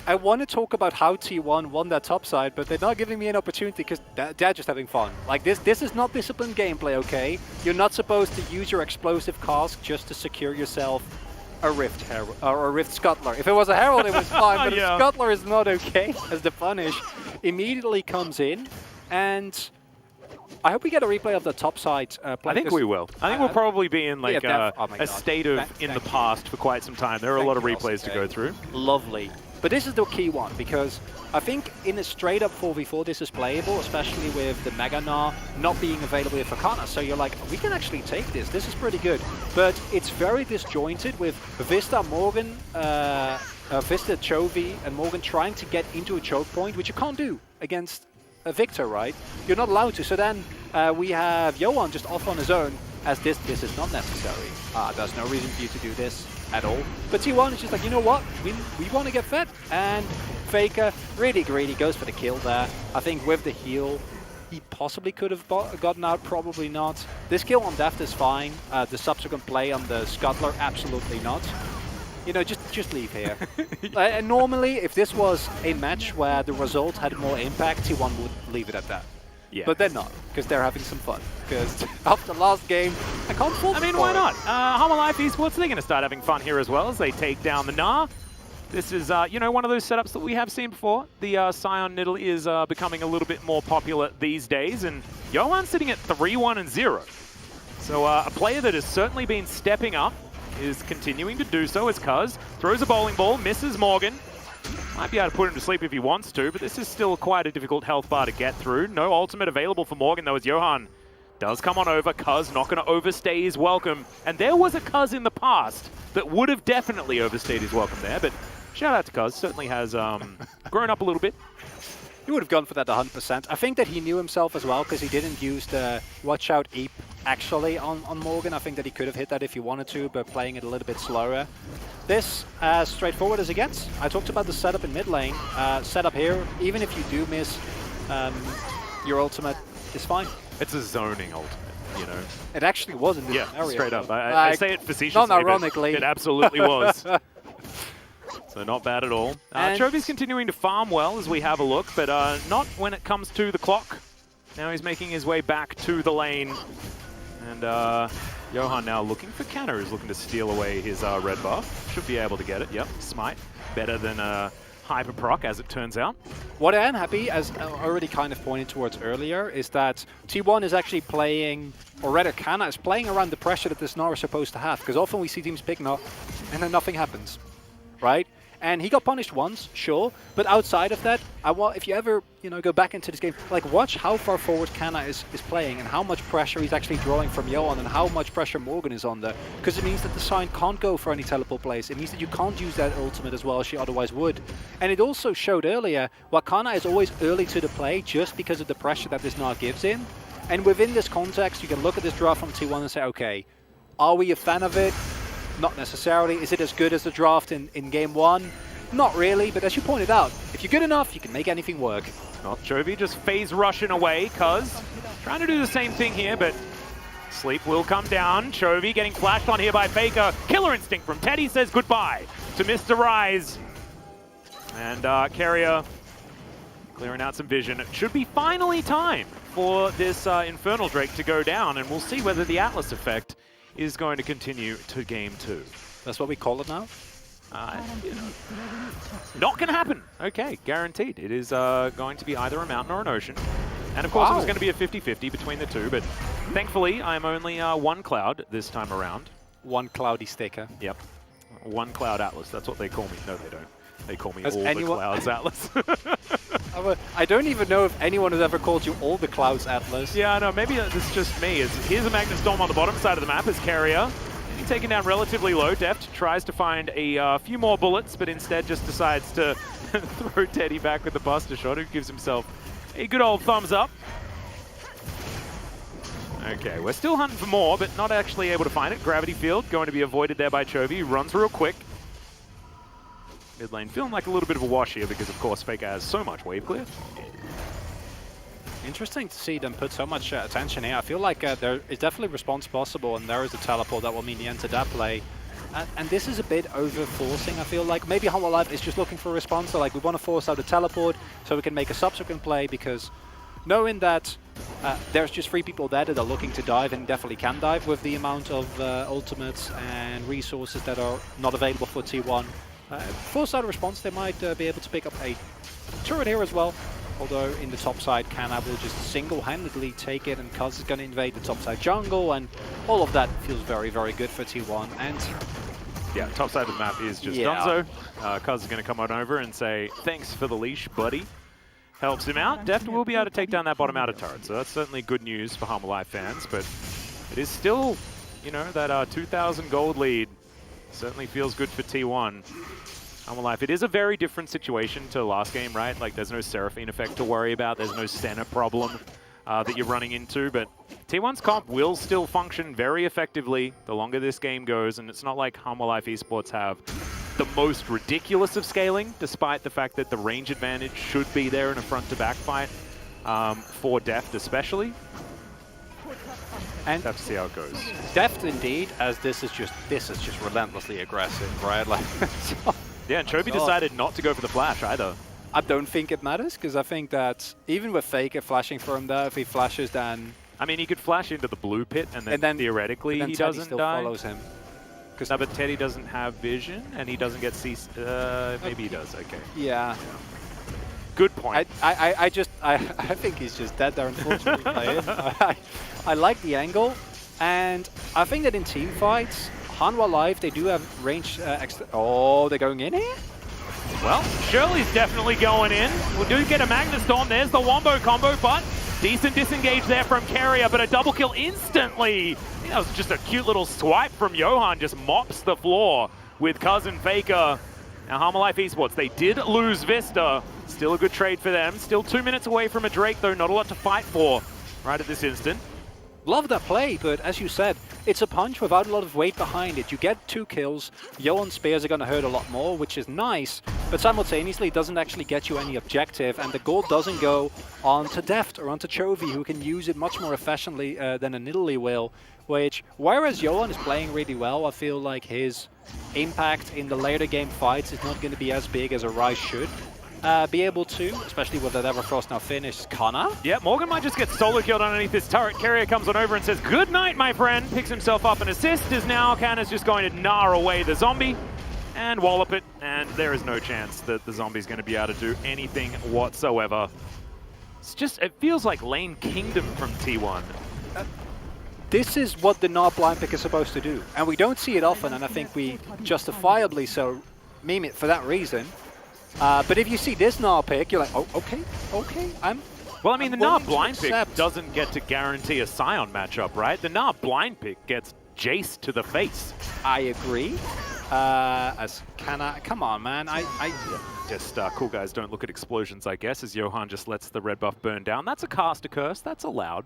I want to talk about how T1 won that top side, but they're not giving me an opportunity because they're just having fun. Like, this is not disciplined gameplay, okay? You're not supposed to use your explosive cask just to secure yourself a Rift Herald or a Rift Scuttler. If it was a Herald, it was fine, but Yeah. a Scuttler is not okay, as the punish immediately comes in. And I hope we get a replay of the top side play. I think we will. I think we'll probably be in like oh my a God. state of in the past for quite some time. There are a lot of replays to go through. Lovely. But this is the key one, because I think in a straight-up 4v4 this is playable, especially with the Mega Gnar not being available for Kana. So you're like, we can actually take this. This is pretty good. But it's very disjointed with Vista, Morgan, Vista, Chovy, and Morgan trying to get into a choke point, which you can't do against a Victor, right? You're not allowed to. So then we have Johan just off on his own, as this is not necessary. There's no reason for you to do this at all. But T1 is just like, you know what? We want to get fed. And Faker, really greedy, goes for the kill there. I think with the heal, he possibly could have gotten out, probably not. This kill on Deft is fine. The subsequent play on the Scuttler, absolutely not. You know, just leave here. Normally, if this was a match where the result had more impact, T1 would leave it at that. Yeah. But they're not, because they're having some fun. Because after last game, I can't fault I mean, for why it. not? Homolife Esports, they're going to start having fun here as well as they take down the Gnar. This is, you know, one of those setups that we have seen before. The Scion Niddle is becoming a little bit more popular these days, and Johan's sitting at 3-1-0. So a player that has certainly been stepping up is continuing to do so as Cuz throws a bowling ball, misses Morgan. Might be able to put him to sleep if he wants to, but this is still quite a difficult health bar to get through. No ultimate available for Morgan, though, as Johan does come on over. Cuz not going to overstay his welcome. And there was a Cuz in the past that would have definitely overstayed his welcome there, but shout out to Cuz. Certainly has grown up a little bit. He would have gone for that 100%. I think that he knew himself as well, because he didn't use the Watch Out Eep actually on Morgan. I think that he could have hit that if he wanted to, but playing it a little bit slower. This, as straightforward as it gets. I talked about the setup in mid lane. Setup here, even if you do miss your ultimate, is fine. It's a zoning ultimate, you know. It actually was in this Yeah, scenario. straight up. I say it facetiously, non-ironically. but it absolutely was. So not bad at all. Chovy's continuing to farm well as we have a look, but not when it comes to the clock. Now he's making his way back to the lane. And Johan now looking for Canna, who's looking to steal away his red buff. Should be able to get it, yep. Smite, better than Hyper Proc, as it turns out. What I am happy, as I already kind of pointed towards earlier, is that T1 is actually playing, or rather Canna is playing around the pressure that this Gnar is supposed to have. Because often we see teams pick Gnar, and then nothing happens, right? And he got punished once, sure, but outside of that, if you ever go back into this game, like watch how far forward Kana is playing and how much pressure he's actually drawing from Johan and how much pressure Morgan is on there. Because it means that the Sign can't go for any teleport plays. It means that you can't use that ultimate as well as you otherwise would. And it also showed earlier why Kana is always early to the play just because of the pressure that this Gnar gives him. And within this context, you can look at this draft from T1 and say, okay, are we a fan of it? Not necessarily. Is it as good as the draft in Game 1? Not really, but as you pointed out, if you're good enough, you can make anything work. Well, Chovy just phase rushing away, Cuz trying to do the same thing here, but sleep will come down. Chovy getting flashed on here by Faker. Killer Instinct from Teddy says goodbye to Mr. Rise. And Carrier clearing out some vision. It should be finally time for this Infernal Drake to go down, and we'll see whether the Atlas effect is going to continue to Game 2. That's what we call it now? Not going to happen. Okay, guaranteed. It is going to be either a mountain or an ocean. And of course, it was going to be a 50-50 between the two, but thankfully, I'm only one cloud this time around. One cloudy sticker. Yep. One cloud Atlas. That's what they call me. No, they don't. They call me all the clouds Atlas. I don't even know if anyone has ever called you all the clouds Atlas. Yeah, I know. Maybe this is just me. Here's a Magnus Storm on the bottom side of the map as Carrier. Taken down relatively low. Deft tries to find a few more bullets, but instead just decides to throw Teddy back with the Buster Shot, who gives himself a good old thumbs up. Okay, we're still hunting for more, but not actually able to find it. Gravity Field going to be avoided there by Chovy, who runs real quick. Mid lane feeling like a little bit of a wash here because, of course, Faker has so much wave clear. Interesting to see them put so much attention here. I feel like there is definitely response possible, and there is a teleport that will mean the end to that play. And this is a bit over-forcing, I feel like. Maybe Humble Life is just looking for a response, so like we want to force out a teleport so we can make a subsequent play, because knowing that there's just 3 people there that are looking to dive and definitely can dive with the amount of ultimates and resources that are not available for T1. Force out a response, they might be able to pick up a turret here as well. Although in the top side, Kana will just single-handedly take it, and Cuz is going to invade the top side jungle, and all of that feels very, very good for T1. And yeah, top side of the map is just Dunzo. Cuz is going to come on over and say, thanks for the leash, buddy. Helps him out. Deft will be able to take down that bottom outer turret, so that's certainly good news for Humble Life fans, but it is still, that 2,000 gold lead certainly feels good for T1. Humble Life, it is a very different situation to last game, right? Like, there's no Seraphine effect to worry about. There's no Senna problem that you're running into. But T1's comp will still function very effectively the longer this game goes. And it's not like Humble Life esports have the most ridiculous of scaling, despite the fact that the range advantage should be there in a front-to-back fight for Deft especially. And have to see how it goes. Deft indeed, as this is just relentlessly aggressive, right? Like. Yeah, and Chovy decided not to go for the flash either. I don't think it matters, because I think that even with Faker flashing for him there, if he flashes, then... I mean, he could flash into the blue pit, and then theoretically he doesn't still die. Follows him. No, but Teddy doesn't have vision, and he doesn't get maybe he does, okay. Yeah. Good point. I think he's just dead there, unfortunately. I like the angle, and I think that in team fights, Hanwha Live, they do have range oh, they're going in here? Well, Shirley's definitely going in. We do get a Magnus Storm. There's the Wombo combo, but decent disengage there from Carrier, but a double kill instantly. That was just a cute little swipe from Johan, just mops the floor with Cousin Faker. Now, Humble Life Esports, they did lose Vista. Still a good trade for them. Still 2 minutes away from a Drake, though. Not a lot to fight for right at this instant. Love that play, but as you said, it's a punch without a lot of weight behind it. You get 2 kills, Johan's spears are going to hurt a lot more, which is nice, but simultaneously it doesn't actually get you any objective, and the gold doesn't go onto Deft or onto Chovy, who can use it much more efficiently than a Nidalee will, which, whereas Johan is playing really well, I feel like his impact in the later game fights is not going to be as big as a Ryze should. Be able to, especially with that Everfrost now finished. Kana? Yeah, Morgan might just get solo killed underneath this turret. Carrier comes on over and says, good night, my friend. Picks himself up an assist, as now Kana's just going to gnar away the zombie and wallop it, and there is no chance that the zombie's going to be able to do anything whatsoever. It's just, it feels like lane kingdom from T1. This is what the Gnar blind pick is supposed to do, and we don't see it often, and I think we justifiably so meme it for that reason. But if you see this Gnar pick, you're like, oh, okay, Well, I mean, the willing Gnar to blind pick accept. doesn't get to guarantee a Scion matchup, right? The Gnar blind pick gets Jace to the face. I agree. Come on, man. Just cool guys don't look at explosions, I guess, as Johan just lets the red buff burn down. That's a caster curse. That's allowed.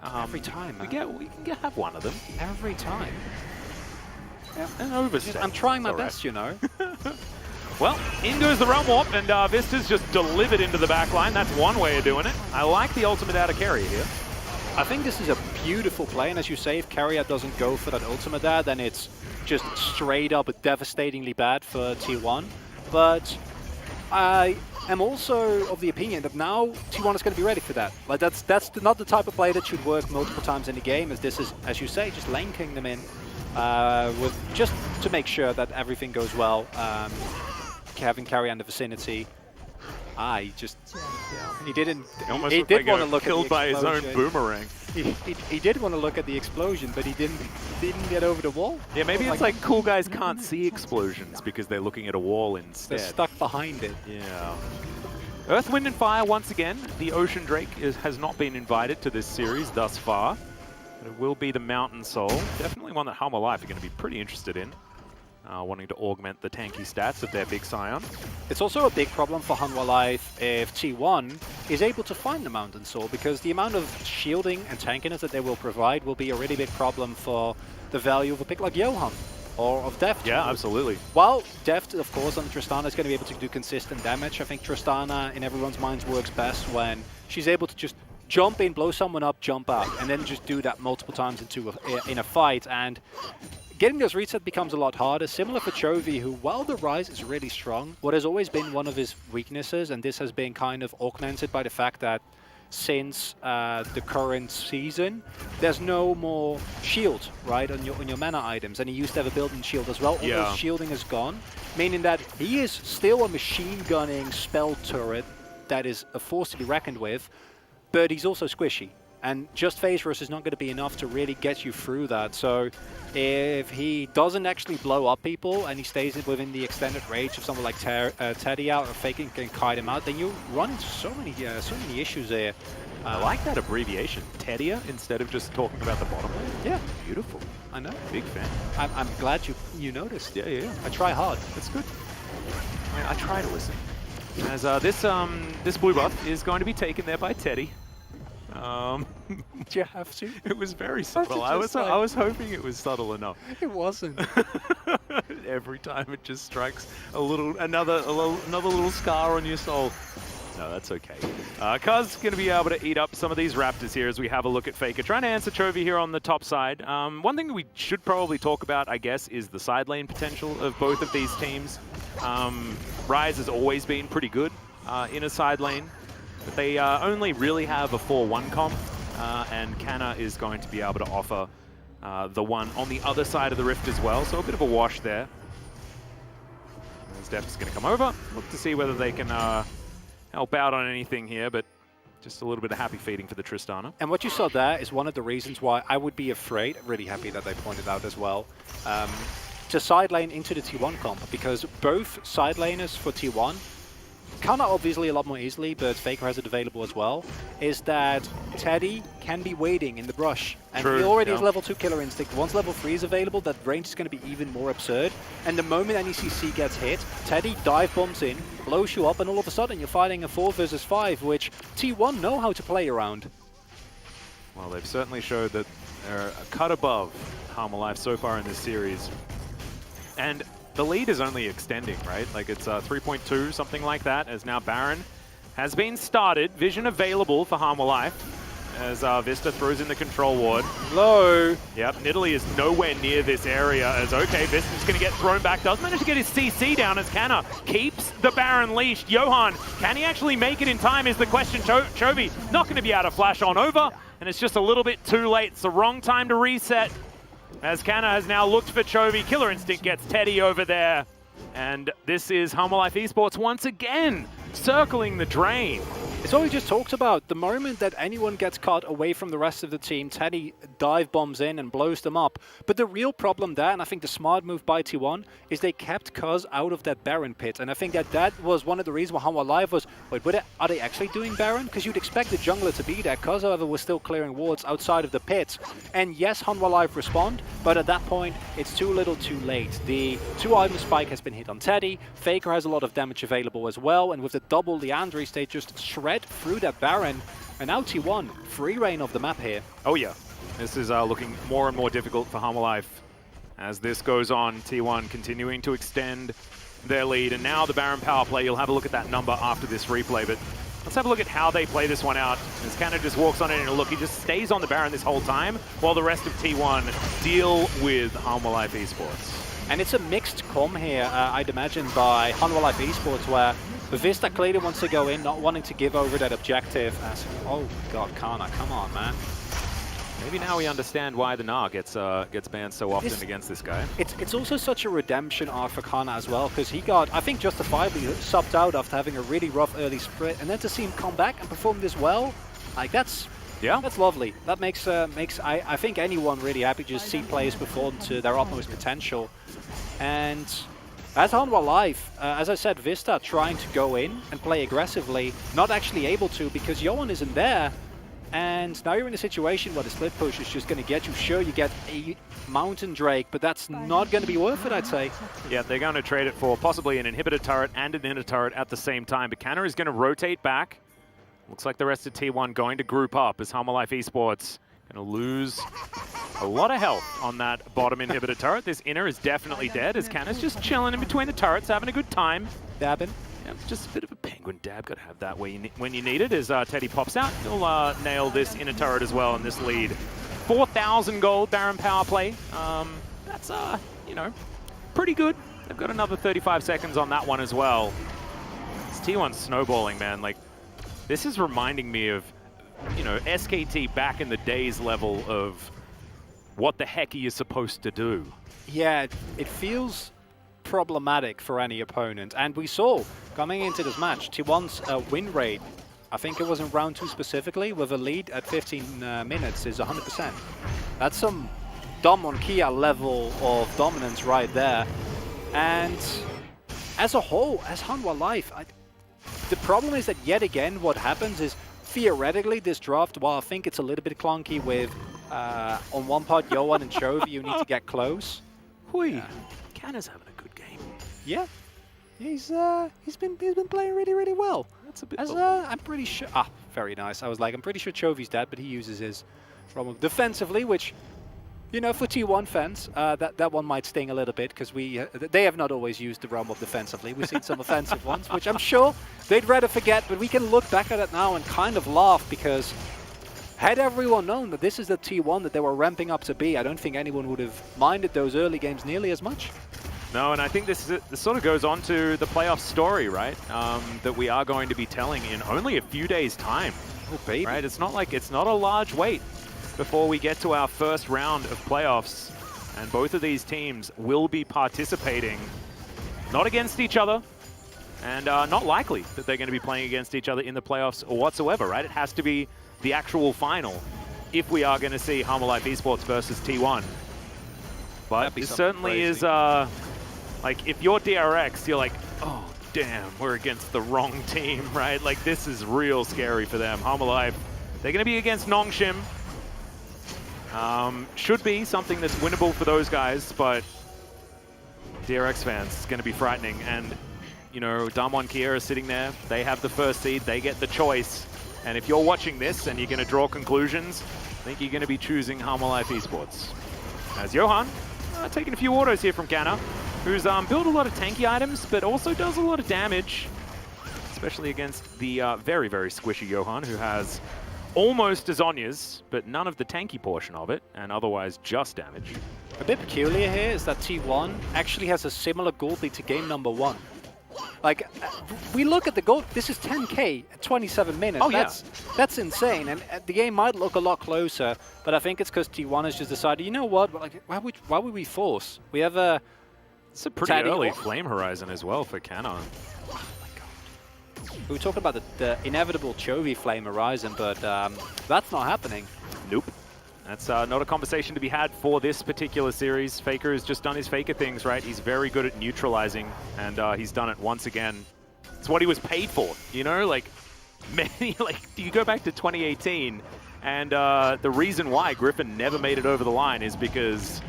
Every time, man. We can have one of them. Every time. Yeah, an overstep. I'm trying my It's all best, you know. Well, in goes the Realm Warp, and Vista's just delivered into the back line. That's one way of doing it. I like the ultimate out of carry here. I think this is a beautiful play, and as you say, if Carrier doesn't go for that ultimate there, then it's just straight up devastatingly bad for T1. But I am also of the opinion that now T1 is going to be ready for that. Like that's not the type of play that should work multiple times in the game, as this is, as you say, just lane king them in with just to make sure that everything goes well. Having Carrier in the vicinity. He didn't. He did want to look at the killed by his own explosion. boomerang. He did want to look at the explosion, but he didn't get over the wall. Yeah, maybe it's like cool guys can't see explosions because they're looking at a wall instead. They're stuck behind it. Yeah. Earth, Wind, and Fire once again. The Ocean Drake has not been invited to this series thus far. But it will be the Mountain Soul. Definitely one that Hummer Life are going to be pretty interested in. Wanting to augment the tanky stats of their big Scion. It's also a big problem for Hanwha Life if T1 is able to find the Mountain Soul, because the amount of shielding and tankiness that they will provide will be a really big problem for the value of a pick like Johan or of Deft. Yeah, absolutely. While Deft, of course, on Tristana is going to be able to do consistent damage, I think Tristana, in everyone's minds, works best when she's able to just jump in, blow someone up, jump out, and then just do that multiple times in a fight. And getting those resets becomes a lot harder. Similar for Chovy, who, while the Rise is really strong, what has always been one of his weaknesses, and this has been kind of augmented by the fact that since the current season, there's no more shield, right, on your mana items, and he used to have a built-in shield as well. All those shielding is gone, meaning that he is still a machine-gunning spell turret that is a force to be reckoned with, but he's also squishy. And just phase rush is not going to be enough to really get you through that. So if he doesn't actually blow up people and he stays within the extended range of someone like Teddy out or Faking can kite him out, then you run into so many issues there. I like that abbreviation, Tedia, instead of just talking about the bottom lane. Yeah, Beautiful. I know. Big fan. I'm glad you noticed. Yeah. I try hard. That's good. I try to listen. As this blue buff is going to be taken there by Teddy. Do you have to? It was very subtle. I was hoping it was subtle enough. It wasn't. Every time it just strikes another little scar on your soul. No, that's okay. Kuz going to be able to eat up some of these Raptors here as we have a look at Faker. Trying to answer Chovy here on the top side. One thing that we should probably talk about, I guess, is the side lane potential of both of these teams. Rise has always been pretty good in a side lane. But they only really have a 4-1 comp, and Canna is going to be able to offer the one on the other side of the rift as well, so a bit of a wash there. As Def is going to come over, look to see whether they can help out on anything here, but just a little bit of happy feeding for the Tristana. And what you saw there is one of the reasons why I would be afraid, really happy that they pointed out as well, to side lane into the T1 comp, because both side laners for T1, Canna obviously a lot more easily, but Faker has it available as well, is that Teddy can be waiting in the brush. And he already has level 2 Killer Instinct. Once level 3 is available, that range is going to be even more absurd. And the moment any CC gets hit, Teddy dive bombs in, blows you up, and all of a sudden you're fighting a 4 versus 5, which T1 know how to play around. Well, they've certainly showed that they're a cut above Harma Life so far in this series. And the lead is only extending, right? Like it's 3.2, something like that, as now Baron has been started. Vision available for Harma Life as Vista throws in the control ward. Low. Yep, Nidalee is nowhere near this area as, okay, Vista's going to get thrown back. Does manage to get his CC down as Canna keeps the Baron leashed. Johan, can he actually make it in time is the question. Chovy not going to be able to flash on over, and it's just a little bit too late. It's the wrong time to reset. As Canna has now looked for Chovy. Killer Instinct gets Teddy over there. And this is Harma Life Esports once again circling the drain. It's what we just talked about. The moment that anyone gets caught away from the rest of the team, Teddy dive bombs in and blows them up. But the real problem there, and I think the smart move by T1, is they kept Cuz out of that Baron pit. And I think that was one of the reasons why Hanwha Live was, wait, are they actually doing Baron? Because you'd expect the jungler to be there. Cuz, however, was still clearing wards outside of the pit. And yes, Hanwha Live respond, but at that point, it's too little too late. The 2-item spike has been hit on Teddy. Faker has a lot of damage available as well. And with the double Leandris, they just shred through that Baron, and now T1 free reign of the map here. Oh yeah, this is looking more and more difficult for Hanwha Life as this goes on. T1 continuing to extend their lead, and now the Baron power play. You'll have a look at that number after this replay, but let's have a look at how they play this one out. As Canna just walks on in and look, he just stays on the Baron this whole time while the rest of T1 deal with Hanwha Life Esports. And it's a mixed comm here, I'd imagine, by Hanwha Life Esports, where Vista clearly wants to go in, not wanting to give over that objective. As, oh god, Kana, come on, man. Maybe now we understand why the Gnar gets banned so often against this guy. It's also such a redemption arc for Kana as well, because he got, I think, justifiably subbed out after having a really rough early sprint, and then to see him come back and perform this well, like that's lovely. That makes I think anyone really happy to just see players perform to their utmost potential. And as Hanwha Life, as I said, Vista trying to go in and play aggressively, not actually able to because Johan isn't there. And now you're in a situation where the split push is just going to get you. Sure, you get a Mountain Drake, but that's not going to be worth it, I'd say. Yeah, they're going to trade it for possibly an inhibitor turret and an inner turret at the same time. But Canna is going to rotate back. Looks like the rest of T1 going to group up as Hanwha Life Esports going to lose a lot of health on that bottom inhibitor turret. This inner is definitely dead as Canna's just chilling in between the turrets, having a good time. Dabbing. Yeah, just a bit of a penguin dab. Got to have that when you need it. As Teddy pops out, he'll nail this inner turret as well in this lead. 4,000 gold Baron power play. That's, you know, pretty good. They've got another 35 seconds on that one as well. It's T1 snowballing, man. Like, this is reminding me of, you know, SKT back in the days level of what the heck are you supposed to do? Yeah, it feels problematic for any opponent. And we saw, coming into this match, T1's win rate, I think it was in round 2 specifically, with a lead at 15 minutes is 100%. That's some Dom on Kia level of dominance right there. And as a whole, as Hanwha Life, the problem is that yet again what happens is theoretically this draft, while I think it's a little bit clunky with on one part Johan and Chovy, you need to get close. Hui, Canna's having a good game. Yeah, he's been playing really well. That's a bit. I'm pretty sure. Ah, very nice. I was like, I'm pretty sure Chovy's dead, but he uses his from defensively, which, you know, for T1 fans, that one might sting a little bit because they have not always used the realm of defensively. We've seen some offensive ones, which I'm sure they'd rather forget. But we can look back at it now and kind of laugh because had everyone known that this is the T1 that they were ramping up to be, I don't think anyone would have minded those early games nearly as much. No, and I think this sort of goes on to the playoff story, right? That we are going to be telling in only a few days' time. Oh, baby. Right? It's not like it's not a large wait before we get to our first round of playoffs, and both of these teams will be participating, not against each other, and not likely that they're going to be playing against each other in the playoffs or whatsoever, right? It has to be the actual final if we are going to see Hanwha Life Esports versus T1. But this certainly is, like, if you're DRX, you're like, oh, damn, we're against the wrong team, right? Like, this is real scary for them. Hanwha Life, they're going to be against Nongshim. Should be something that's winnable for those guys, but DRX fans, it's going to be frightening. And, you know, Damwon Kia are sitting there. They have the first seed. They get the choice. And if you're watching this and you're going to draw conclusions, I think you're going to be choosing Hanwha Life Esports. As Johan, taking a few autos here from Canna, who's built a lot of tanky items, but also does a lot of damage, especially against the very, very squishy Johan, who has almost as Zonya's, but none of the tanky portion of it, and otherwise just damage. A bit peculiar here is that T1 actually has a similar gold lead to game number 1. Like, we look at the gold, this is 10k at 27 minutes. Oh, yeah. That's insane, and the game might look a lot closer, but I think it's because T1 has just decided, you know what, like, why would we force? We have a... It's a pretty early Flame Horizon as well for Canna. Oh my god. We were talking about the inevitable Chovy Flame Horizon, but that's not happening. Nope. That's not a conversation to be had for this particular series. Faker has just done his Faker things, right? He's very good at neutralizing, and he's done it once again. It's what he was paid for, you know? Like, you go back to 2018, and the reason why Griffin never made it over the line is because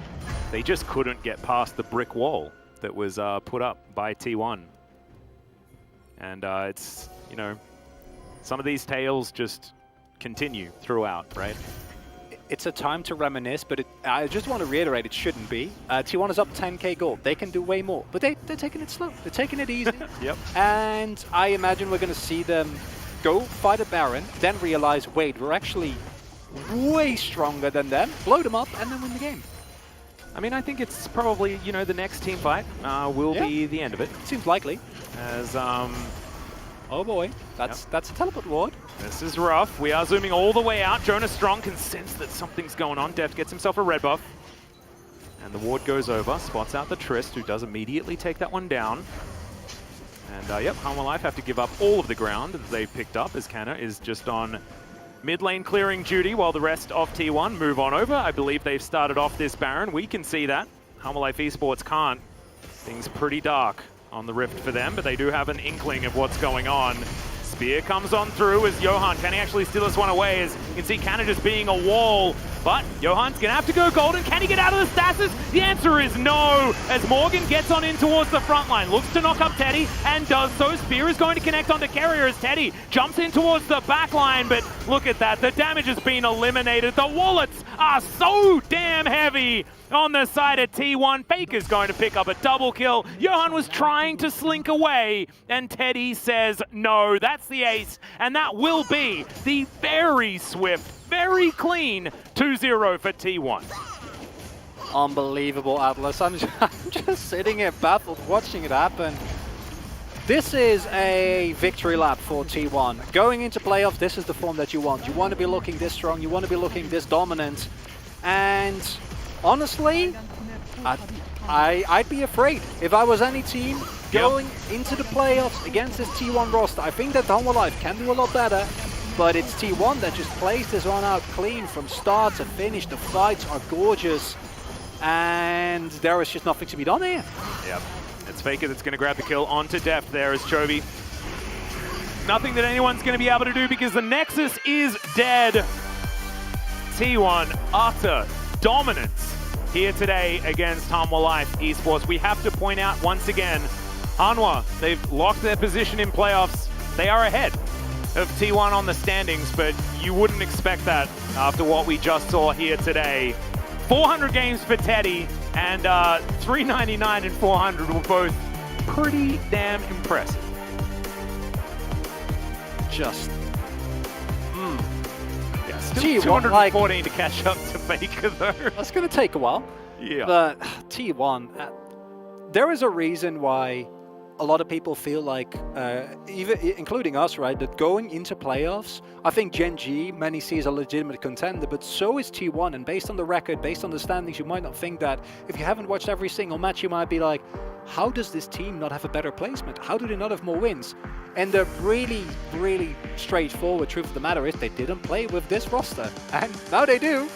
they just couldn't get past the brick wall that was put up by T1. And it's, you know, some of these tales just continue throughout, right? It's a time to reminisce, but I just want to reiterate, it shouldn't be. T1 is up 10k gold. They can do way more, but they're taking it slow. They're taking it easy. Yep. And I imagine we're going to see them go fight a Baron, then realize, wait, we're actually way stronger than them, blow them up, and then win the game. I mean, I think it's probably, you know, the next team fight will be the end of it. Seems likely. As, oh boy, that's a teleport ward. This is rough. We are zooming all the way out. Jonas Strong can sense that something's going on. Deft gets himself a red buff. And the ward goes over, spots out the Trist, who does immediately take that one down. And yep, Hanwha Life have to give up all of the ground that they picked up, as Canna is just on mid lane clearing duty while the rest of T1 move on over. I believe they've started off this Baron. We can see that. Hanwha Life Esports can't. Things pretty dark on the Rift for them, but they do have an inkling of what's going on. Spear comes on through as Johan, can he actually steal this one away? As you can see, Canna just being a wall, but Johan's gonna have to go golden. Can he get out of the stasis? The answer is no, as Morgan gets on in towards the front line, looks to knock up Teddy, and does so. Spear is going to connect onto Carrier as Teddy jumps in towards the back line, but look at that, the damage has been eliminated. The wallets are so damn heavy on the side of T1. Faker's going to pick up a double kill. Johan was trying to slink away, and Teddy says no. That's the ace, and that will be the very swift, very clean 2-0 for T1. Unbelievable, Atlas. I'm just sitting here baffled watching it happen. This is a victory lap for T1. Going into playoffs, this is the form that you want. You want to be looking this strong, you want to be looking this dominant, and honestly, I'd be afraid if I was any team going into the playoffs against this T1 roster. I think that Hanwha Life can do a lot better, but it's T1 that just plays this one out clean from start to finish. The fights are gorgeous, and there is just nothing to be done here. Yep, it's Faker that's going to grab the kill onto Deft there as Chovy. Nothing that anyone's going to be able to do because the Nexus is dead. T1 utter dominance here today against Hanwha Life Esports. We have to point out once again, Hanwha, they've locked their position in playoffs. They are ahead of T1 on the standings, but you wouldn't expect that after what we just saw here today. 400 games for Teddy, and 399 and 400 were both pretty damn impressive. Just Still 214 to catch up to Faker though. That's going to take a while. Yeah. But T1, there is a reason why a lot of people feel like, even including us, right, that going into playoffs, I think Gen G many see as a legitimate contender, but so is T1. And based on the record, based on the standings, you might not think that. If you haven't watched every single match, you might be like, how does this team not have a better placement? How do they not have more wins? And the really, really straightforward truth of the matter is they didn't play with this roster. And now they do.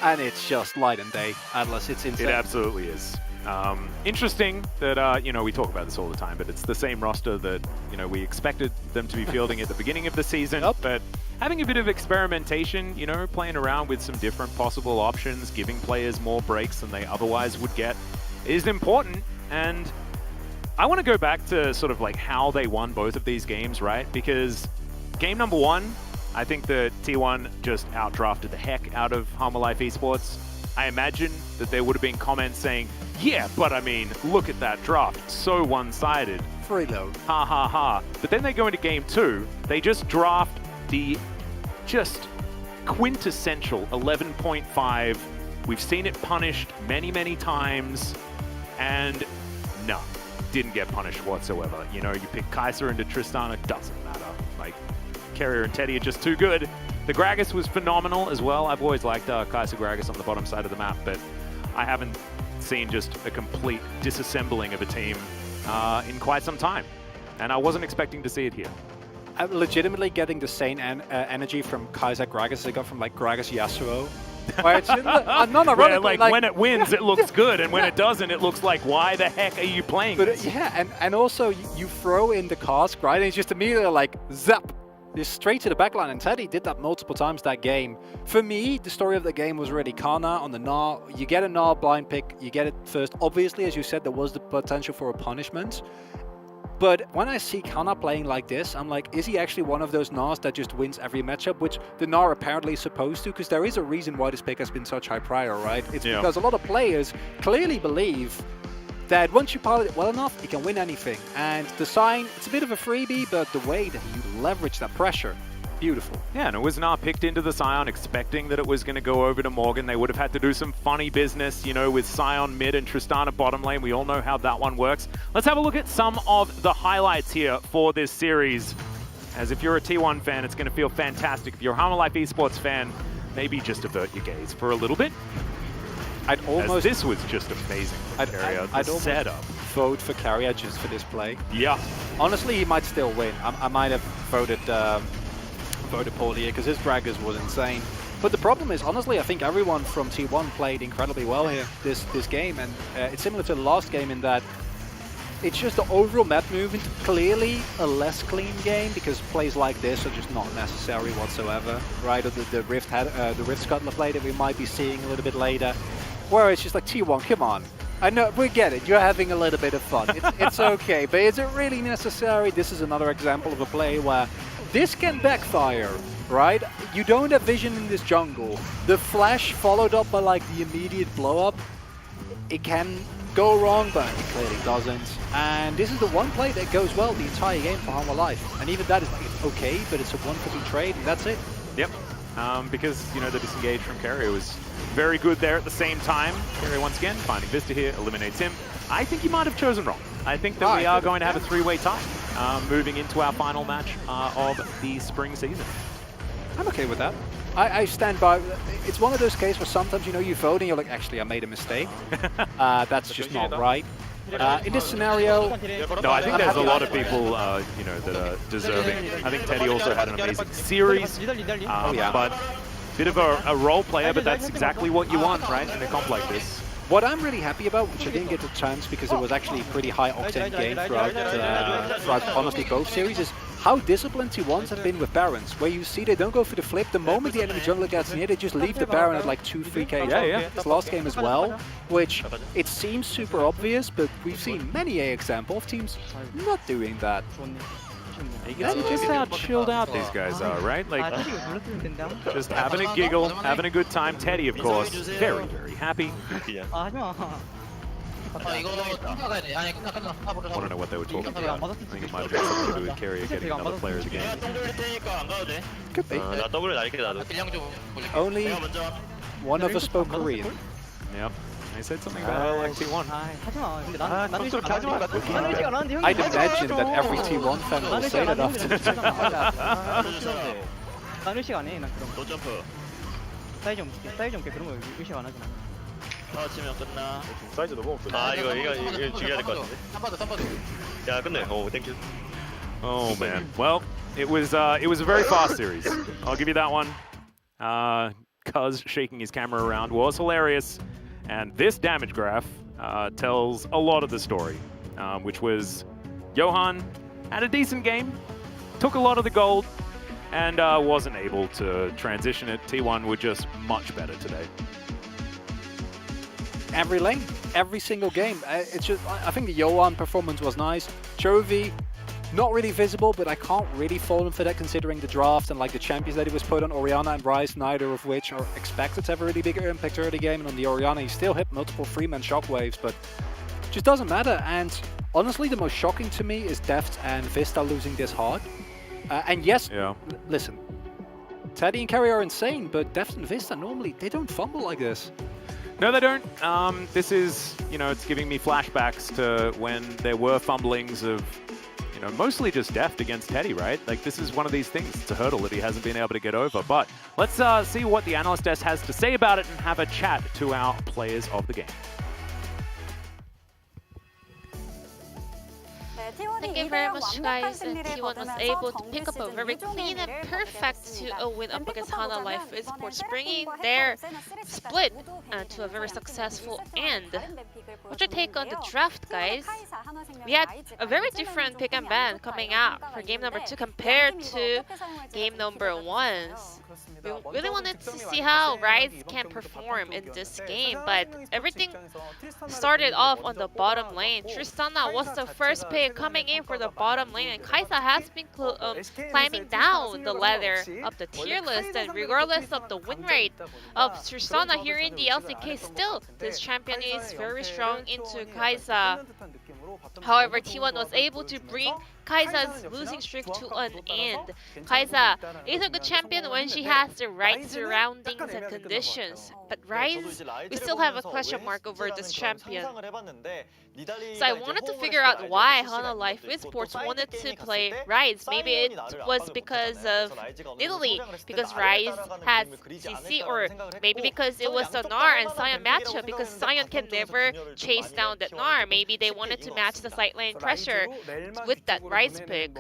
And it's just light and day, Atlas. It's insane. It absolutely is. Interesting that, you know, we talk about this all the time, but it's the same roster that, you know, we expected them to be fielding at the beginning of the season. Yep. But having a bit of experimentation, you know, playing around with some different possible options, giving players more breaks than they otherwise would get is important. And I want to go back to sort of like how they won both of these games, right? Because game number one, I think that T1 just outdrafted the heck out of Hanwha Life Esports. I imagine that there would have been comments saying, yeah, but I mean, look at that draft. It's so one-sided. Freeload. Ha ha ha. But then they go into game two, they just draft the just quintessential 11.5. We've seen it punished many, many times, and no, didn't get punished whatsoever. You know, you pick Kai'Sa into Tristan, it doesn't matter. Like, Carrier and Teddy are just too good. The Gragas was phenomenal as well. I've always liked Kai'Sa Gragas on the bottom side of the map, but I haven't seen just a complete disassembling of a team in quite some time. And I wasn't expecting to see it here. I'm legitimately getting the same energy from Kaiser Gragas as I got from like Gragas Yasuo. Where it's where, like when it wins, it looks good, and when it doesn't, it looks like, why the heck are you playing this? Yeah, and also you throw in the cask, right? And it's just immediately like zap, just straight to the backline. And Teddy did that multiple times that game. For me, the story of the game was really Kana on the Gnar. You get a Gnar blind pick, you get it first. Obviously, as you said, there was the potential for a punishment. But when I see Kana playing like this, I'm like, is he actually one of those Gnars that just wins every matchup, which the Gnar apparently is supposed to? Because there is a reason why this pick has been such high prior, right? It's because a lot of players clearly believe that once you pilot it well enough, you can win anything. And the sign, it's a bit of a freebie, but the way that you leverage that pressure, beautiful. Yeah, and it was Gnar picked into the Sion, expecting that it was going to go over to Morgan. They would have had to do some funny business, you know, with Sion mid and Tristana bottom lane. We all know how that one works. Let's have a look at some of the highlights here for this series. As if you're a T1 fan, it's going to feel fantastic. If you're a Hammer Life Esports fan, maybe just avert your gaze for a little bit. I'd almost... this was just amazing. I'd almost setup. Vote for Carrier just for this play. Yeah. Honestly, he might still win. I might have voted poorly here because his Gragas was insane. But the problem is, honestly, I think everyone from T1 played incredibly well here this game, and it's similar to the last game in that it's just the overall map movement, clearly a less clean game because plays like this are just not necessary whatsoever, right? Or the Rift Scuttler play that we might be seeing a little bit later, where it's just like, T1, come on. I know, we get it, you're having a little bit of fun. It's okay, but is it really necessary? This is another example of a play where this can backfire, right? You don't have vision in this jungle. The flash followed up by like the immediate blow up, it can go wrong, but it clearly doesn't. And this is the one play that goes well the entire game for Hammer Life. And even that is like, it's okay, but it's a one-for-two trade, and that's it. Yep. Because, you know, the disengage from Carrier was very good there at the same time. Carrier once again finding Vista here, eliminates him. I think he might have chosen wrong. I think that we are going to have a three-way tie moving into our final match of the spring season. I'm okay with that. I stand by. It's one of those cases where sometimes, you know, you vote and you're like, actually, I made a mistake. That's just not right. In this scenario... No, I think there's a lot of people, you know, that are deserving. I think Teddy also had an amazing series, but bit of a role player, but that's exactly what you want, right, in a comp like this. What I'm really happy about, which I didn't get the chance because it was actually a pretty high octane game throughout honestly both series, is how disciplined T1s have been with Barons, where you see they don't go for the flip. The moment the enemy jungler gets near, they just leave the Baron at like 2-3k. Yeah. This last game as well, which it seems super obvious, but we've seen many examples of teams not doing that. You can see just how chilled out these guys are, right? Like, just having a giggle, having a good time. Teddy, of course, very, very happy. I don't know what they were talking about. I think it might have been something to do with Carrier getting another player of the game. Could be. Only one of us spoke Korean. Yep. They said something about like T1. I'd imagine that every T1 fan will say that after. 사이즈 너무 없어. 이거 죽여야 될 것 같은데. 야, 끝내. 땡큐. Oh man. Well, it was a very fast series. I'll give you that one. Cuz shaking his camera around was hilarious. And this damage graph tells a lot of the story, which was Johan had a decent game, took a lot of the gold, and wasn't able to transition it. T1 were just much better today. Every lane, every single game. It's just, I think the Johan performance was nice. Chovy, not really visible, but I can't really fault him for that considering the draft and like the champions that he was put on. Orianna and Bryce, neither of which are expected to have a really big impact early game. And on the Orianna, he still hit multiple three-man shockwaves, but it just doesn't matter. And honestly, the most shocking to me is Deft and Vista losing this hard. And yes, listen, Teddy and Carrier are insane, but Deft and Vista normally, they don't fumble like this. No, they don't. This is, you know, it's giving me flashbacks to when there were fumblings of, you know, mostly just Deft against Teddy, right? Like, this is one of these things. It's a hurdle that he hasn't been able to get over. But let's see what the analyst desk has to say about it and have a chat to our players of the game. Thank you very much, guys. And T1 was able to pick up a very clean and perfect 2-0 win up against Hana Life Esports, bringing their split to a very successful end. What's your take on the draft, guys? We had a very different pick and ban coming out for game number 2 compared to game number 1. We really wanted to see how Rise can perform in this game, but everything started off on the bottom lane. Tristana was the first pick coming in for the bottom lane, and Kaisa has been climbing down the ladder of the tier list, and regardless of the win rate of Tristana here in the LCK, still this champion is very strong into Kaisa. However, T1 was able to bring Kaisa's losing streak to an end. Kaisa is a good champion when she has the right surroundings and conditions. But Rise, we still have a question mark over this champion. So I wanted to figure out why Hana Life Esports wanted to play Rise. Maybe it was because of Italy, because Rise has CC, or maybe because it was the Gnar and Sion matchup, because Sion can never chase down that Gnar. Maybe they wanted to match the side lane pressure with that Rise pick.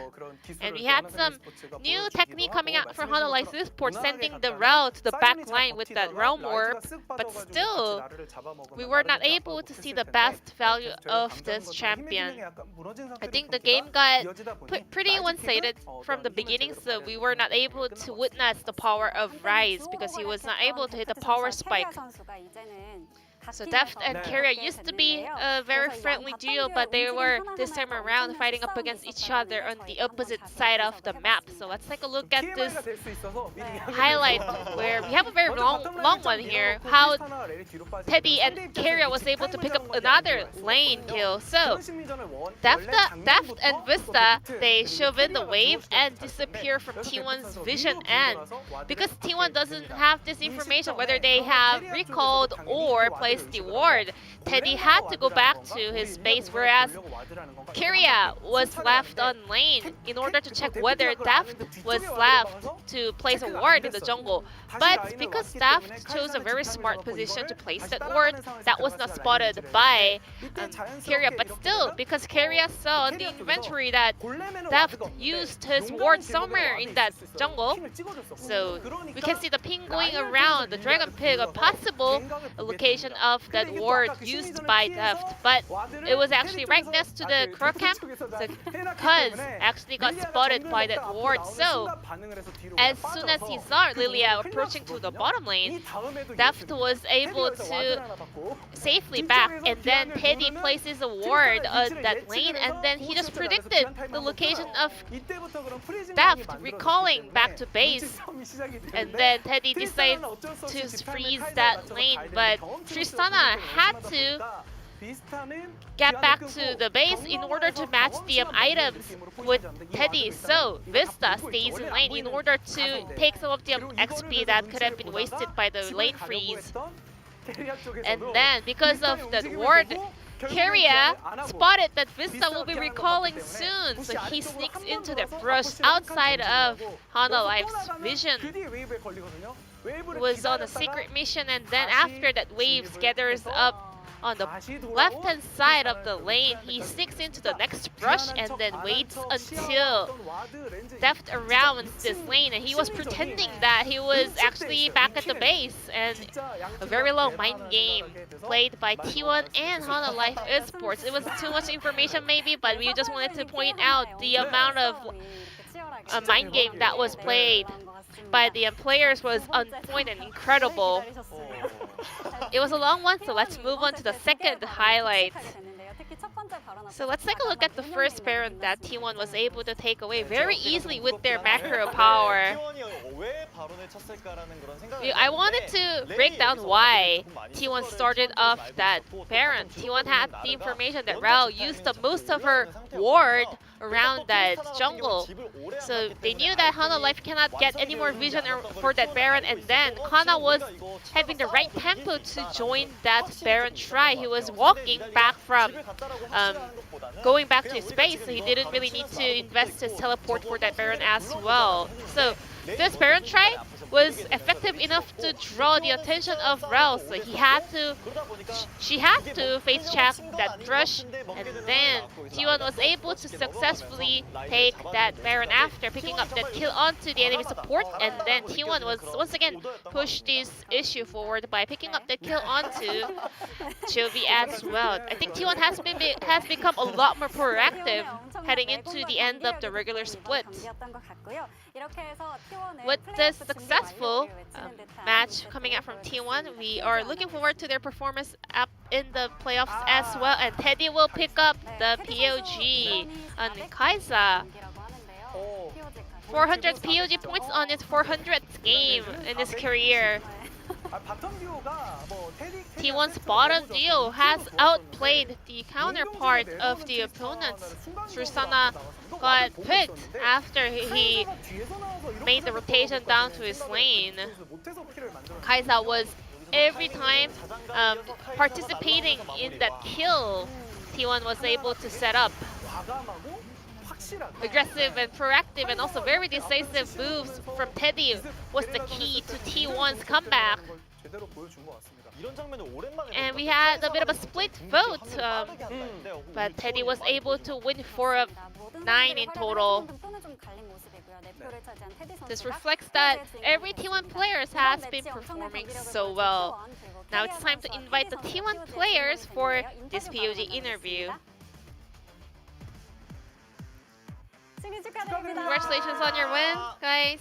And we had some new technique coming out for Hana Life Esports, sending the Rell to the back line with that Realm Orb, but still, we were not able to see the best value of this champion. I think the game got pretty one-sided from the beginning, so we were not able to witness the power of Rise because he was not able to hit the power spike. So Deft and Keria used to be a very friendly duo, but they were this time around fighting up against each other on the opposite side of the map. So let's take a look at this highlight where we have a very long one here. How Teddy and Keria was able to pick up another lane kill. So Deft and Vista, they shove in the wave and disappear from T1's vision, and because T1 doesn't have this information whether they have recalled or placed the ward, Teddy had to go back to his base, whereas Keria was left on lane in order to check whether Daft was left to place a ward in the jungle. But because Daft chose a very smart position to place that ward, that was not spotted by Keria. But still, because Keria saw on the inventory that Daft used his ward somewhere in that jungle, so we can see the ping going around the Dragon Pig, a possible location of that ward used by Deft, but it was actually right next to the Crow camp, so Cuz actually got spotted by that ward. So as soon as he saw Lilia approaching to the bottom lane, Deft was able to safely back, and then Teddy places a ward on that lane, and then he just predicted the location of Deft recalling back to base, and then Teddy decided to freeze that lane, but Tristana had to get back to the base in order to match the items with Teddy. So Vista stays in lane in order to take some of the XP that could have been wasted by the lane freeze. And then because of the ward, Keria spotted that Vista will be recalling soon, so he sneaks into the brush outside of Hana Life's vision. Was on a secret mission, and then after that Waves gathers up on the left-hand side of the lane, he sneaks into the next brush and then waits until Deft arounds this lane, and he was pretending that he was actually back at the base, and a very low mind game played by T1 and Hana Life Esports. It was too much information maybe, but we just wanted to point out the amount of mind game that was played by the players was on point and incredible. It was a long one, so let's move on to the second highlight. So let's take a look at the first Baron that T1 was able to take away very easily with their macro power. I wanted to break down why T1 started off that Baron. T1 had the information that Rao used the most of her ward around that jungle. So they knew that Hana Life cannot get any more vision for that Baron, and then Hana was having the right tempo to join that Baron try. He was walking back from going back to his base, so he didn't really need to invest his teleport for that Baron as well. So this Baron try was effective enough to draw the attention of Rel. So she had to face check that Thrush, and then T1 was able to successfully take that Baron after picking up that kill onto the enemy support, and then T1 was once again pushed this issue forward by picking up the kill onto Chovy as well. I think T1 has become a lot more proactive heading into the end of the regular split. With this successful match coming out from T1, we are looking forward to their performance up in the playoffs as well. And Teddy will pick up the POG on KaiSa. 400 POG points on his 400th game in his career. T1's bottom duo has outplayed the counterpart of the opponents. Tristana got picked after he made the rotation down to his lane. KaiSa was every time participating in that kill T1 was able to set up. Aggressive and proactive and also very decisive moves from Teddy was the key to T1's comeback. And we had a bit of a split vote, but Teddy was able to win 4 of 9 in total. This reflects that every T1 player has been performing so well. Now it's time to invite the T1 players for this POG interview. Congratulations on your win, guys.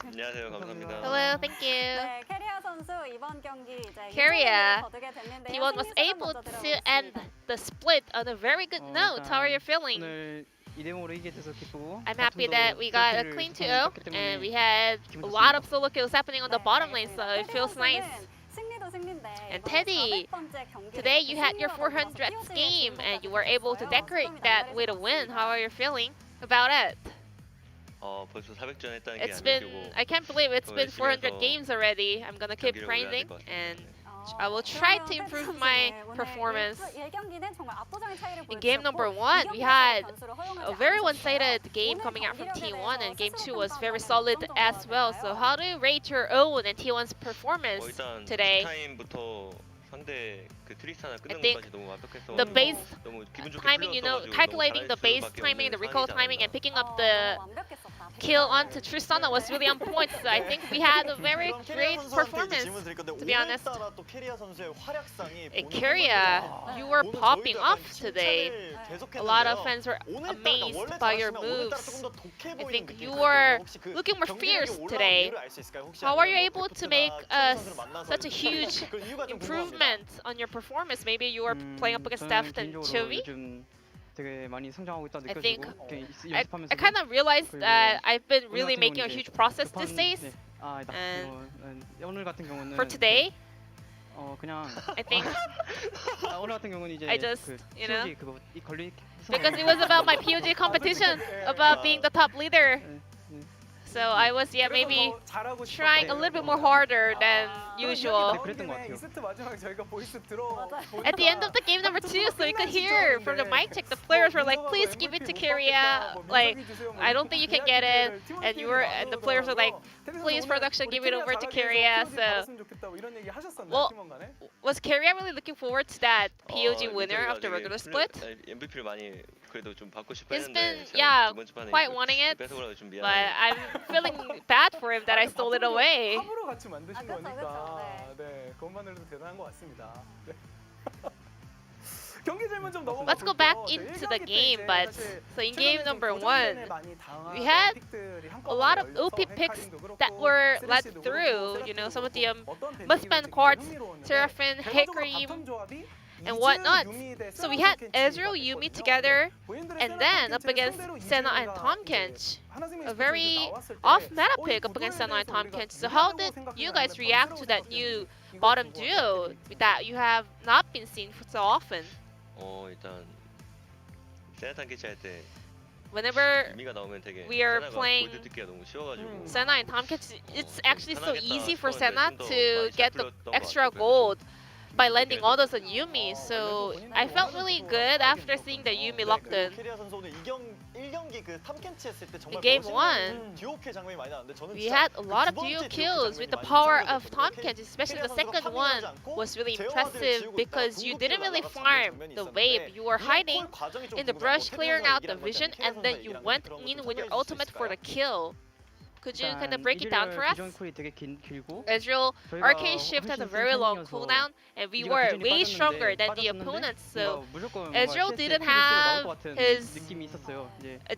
안녕하세요. 감사합니다. Hello, thank you. Keria, T1 was able to end the split on a very good note. How are you feeling? I'm happy that we got a clean 2-0 and we had a lot of solo kills happening on the bottom lane, so it feels nice. And Teddy, today you had your 400th game and you were able to decorate that with a win. How are you feeling about it? 벌써 400전 했다는 게 It's been, 아니고 I can't believe it's been 400 games already. I'm gonna keep 경기를 grinding 올려야 될 것 and I will try to improve my performance. In game number 1, we had a very one-sided game coming out from T1, and game 2 was very solid as well. So how do you rate your own and T1's performance 일단 today? 타임부터 상대 그 트리스타나 끝난 I think 것까지 너무 완벽했어. The base 너무 기분 좋게 timing, you know, 풀렸어가지고 calculating 너무 the base 잘할 수밖에 timing, the 없는 recall 상황이지 timing, 않았나. and picking up the kill onto Tristana was really on point. So I think we had a very great performance, to be honest. And Keria, you were popping off today. A lot of fans were amazed by your moves. I think you were looking more fierce today. How are you able to make such a huge improvement on your performance? Maybe you were playing up against Steph and Chovy? I think I kind of realized that I've been really making a huge process these days. And for today, I think I just, you know, because it was about my POG competition, about being the top leader. So I was, yeah, maybe trying a little bit more harder than usual. At the end of the game number 2, so you could hear from the mic check, the players were like, please give it to Keria. Like, I don't think you can get it. And the players were like, please production, give it over to Keria. So, well, was Keria really looking forward to that POG winner of the regular split? MVP를 많이 그래도 좀 받고 싶어 He's 했는데 been, 제가 yeah, 두 번째 판에 quite wanting it, 뺏어가지고 좀 but 미안해요. I'm feeling bad for him that I stole it away. 합으로 같이 만드신 거니까 네, 그것만으로도 대단한 것 같습니다. 네. 경기 질문 좀 넘어가 Let's go back into the game, but so in game number 1, we had a lot of OP picks that were led through. You know, some of the must-ban cards, Seraphine, Hecarim, and whatnot. So we had Ezreal, Yuumi together, and then up against Senna and Tahm Kench. A very off-meta pick up against Senna and Tahm Kench. So how did you guys react to that new bottom duo that you have not been seen for so often? 일단 세나탄 캐치 할때 Whenever 유미가 나오면 되게 we are 세나가 playing 골드 뜯기가 너무 쉬워가지고 Senna and Tahm Kench, it's actually so easy for Senna to get the extra gold. by landing autos on Yumi. So I felt really good after seeing the Yumi locked in. In game 1, we had a lot of duo kills with the power of Tomcat, especially the second one was really impressive because you didn't really farm the wave. You were hiding in the brush, clearing out the vision, and then you went in with your ultimate for the kill. Could you kind of break it down for us? Ezreal Arcane Shift has a very long cooldown, and we were way stronger than the opponents. So Ezreal didn't have his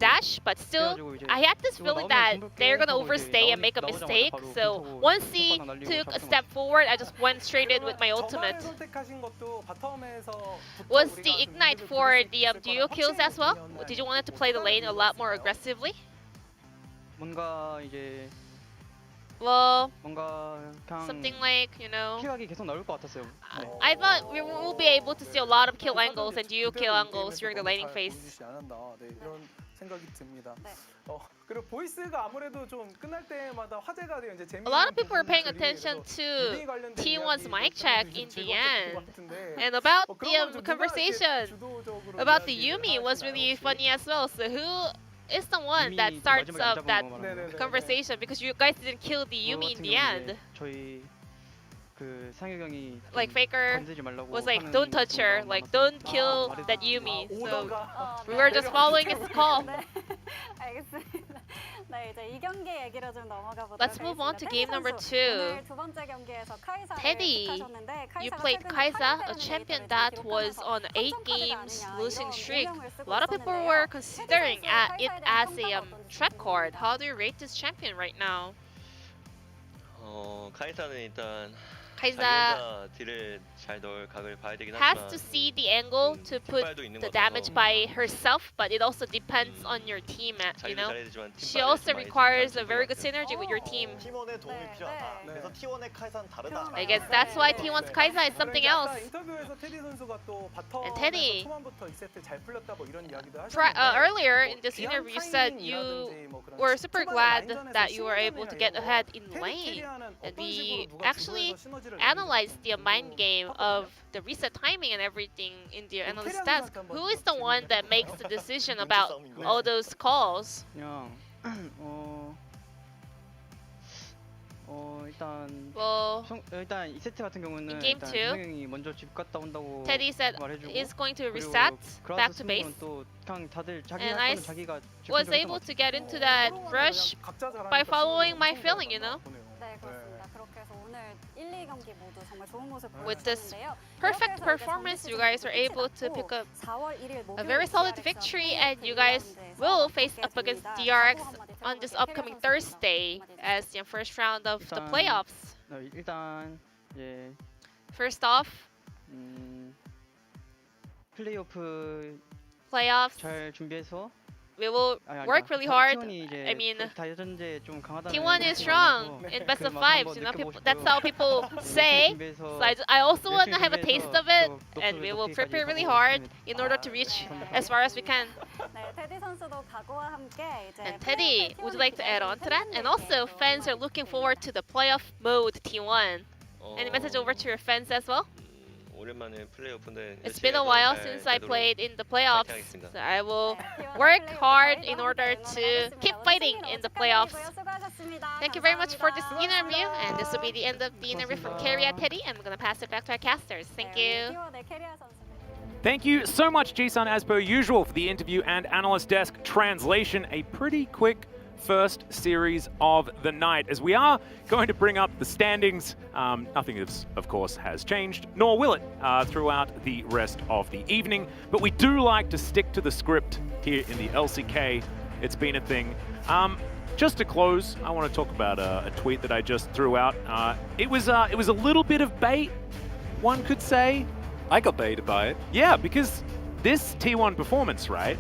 dash, but still, I had this feeling that they're gonna overstay and make a mistake. So once he took a step forward, I just went straight in with my ultimate. Was the ignite for the duo kills as well? Did you want to play the lane a lot more aggressively? 뭔가 이제 Well, 뭔가 그냥 something like, you know, 킬각이 계속 나올 것 같았어요. I thought we will be able to see a lot of kill angles and duo kill angles during the laning phase. 이런 생각이 듭니다. 그리고 보이스가 아무래도 좀 끝날 때마다 화제가 돼요. 이제 A lot of people were paying attention to T1's mic check in the end. And about the conversation about the Yumi was really funny as well. So who is the one that starts up that conversation, because you guys didn't kill the Yumi in the end. 저희 그 상혁 형이 Like Faker 건드리지 말라고 was like, don't touch her, like don't kill that Yumi. So we were just following his call. 알겠습니다. 네, 이제 이 경기 얘기로 좀 넘어가 보도록 Let's move on to game number 2. 오늘 두 번째 경기에서 카이사를 Teddy, 택하셨는데 you 카이사가 played 최근 Kai'Sa, a 파이널 champion 리그를 that 기록하면서 was on 8 삼성 games 카드가 losing 아니냐, streak. 이런 A 유형을 lot of 쓰고 people 있었는데요. were considering 테디 선수의 it 카이사에 as 대한 a 평가가 어떤지 threat card. 궁금합니다. How do you rate this champion right now? 카이사는 일단 Kai'Sa 자기가 딜을 잘 넣을 각을 봐야 되긴 has 하지만 to see the angle to put 뒷발도 있는 the 것 damage 같아서 by herself, but it also depends on your team, you 자기도 know? 잘해야 되지만 She 팀빨을 also 좀 많이 requires a 주는 very 것 good 같아요. synergy with your team. 팀원의 도움이 필요하다. 그래서 T1의 카이사는 다르다. I guess that's why T1's Kai'Sa is something else. 인터뷰에서 테디 선수가 또 And Teddy, 바텀에서 초반부터 2세트 잘 풀렸다 뭐 이런 이야기도 하셨는데 earlier in this interview, you said you were super glad that you were able to get ahead in lane. And we actually analyzed the mind game of the reset timing and everything in the analyst desk. Who is the one that makes the decision about all those calls? 그냥 일단 Well, 일단 이 세트 같은 경우는 in game 일단 2, 유성 형이 먼저 집 갔다 온다고 Teddy said 말해주고 he's going to 그리고 reset 그라우스 back to base. 승부는 또 그냥 다들 자기 And 할 I 거는 자기가 was 직관적으로 able 했던 to get into that rush by following my feeling, you know? 네, 그렇습니다. 그렇게 해서 오늘 1, 2경기 모두 정말 좋은 모습 With this 보여주셨는데요. perfect performance, you guys were able to pick up a very solid victory, and you guys will face up against DRX on this upcoming Thursday as the first round of the playoffs. 일단 이제 First off, 플레이오프 playoffs, 잘 준비해서 we will work really hard. I mean, T1 is strong in best of fives, you know, people, that's how people say. So I also want to have a taste of it, and we will prepare really hard in order to reach as far as we can. And Teddy, would you like to add on to that? And also, fans are looking forward to the playoff mode T1. Any message over to your fans as well? 오랜만에 플레이오프인데 It's been a while since I played in the playoffs, so I will work hard in order to keep fighting in the playoffs. Thank you very much for this interview, and this will be the end of the interview from Carrie and Teddy, and I'm going to pass it back to our casters. Thank you. Thank you so much, Jisun, as per usual, for the interview and analyst desk translation. A pretty quick first series of the night, as we are going to bring up the standings. Nothing, of course, has changed, nor will it throughout the rest of the evening. But we do like to stick to the script here in the LCK. It's been a thing. Just to close, I want to talk about a tweet that I just threw out. It was a little bit of bait, one could say. I got baited by it. Yeah, because this T1 performance, right?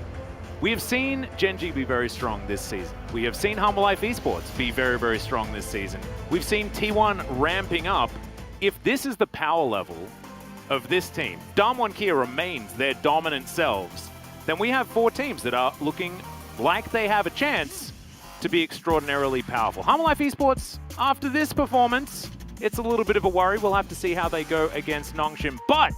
We have seen Genji be very strong this season. We have seen Humble Life Esports be very, very strong this season. We've seen T1 ramping up. If this is the power level of this team, Damwon Kia remains their dominant selves, then we have 4 teams that are looking like they have a chance to be extraordinarily powerful. Humble Life Esports, after this performance, it's a little bit of a worry. We'll have to see how they go against Nongshim. But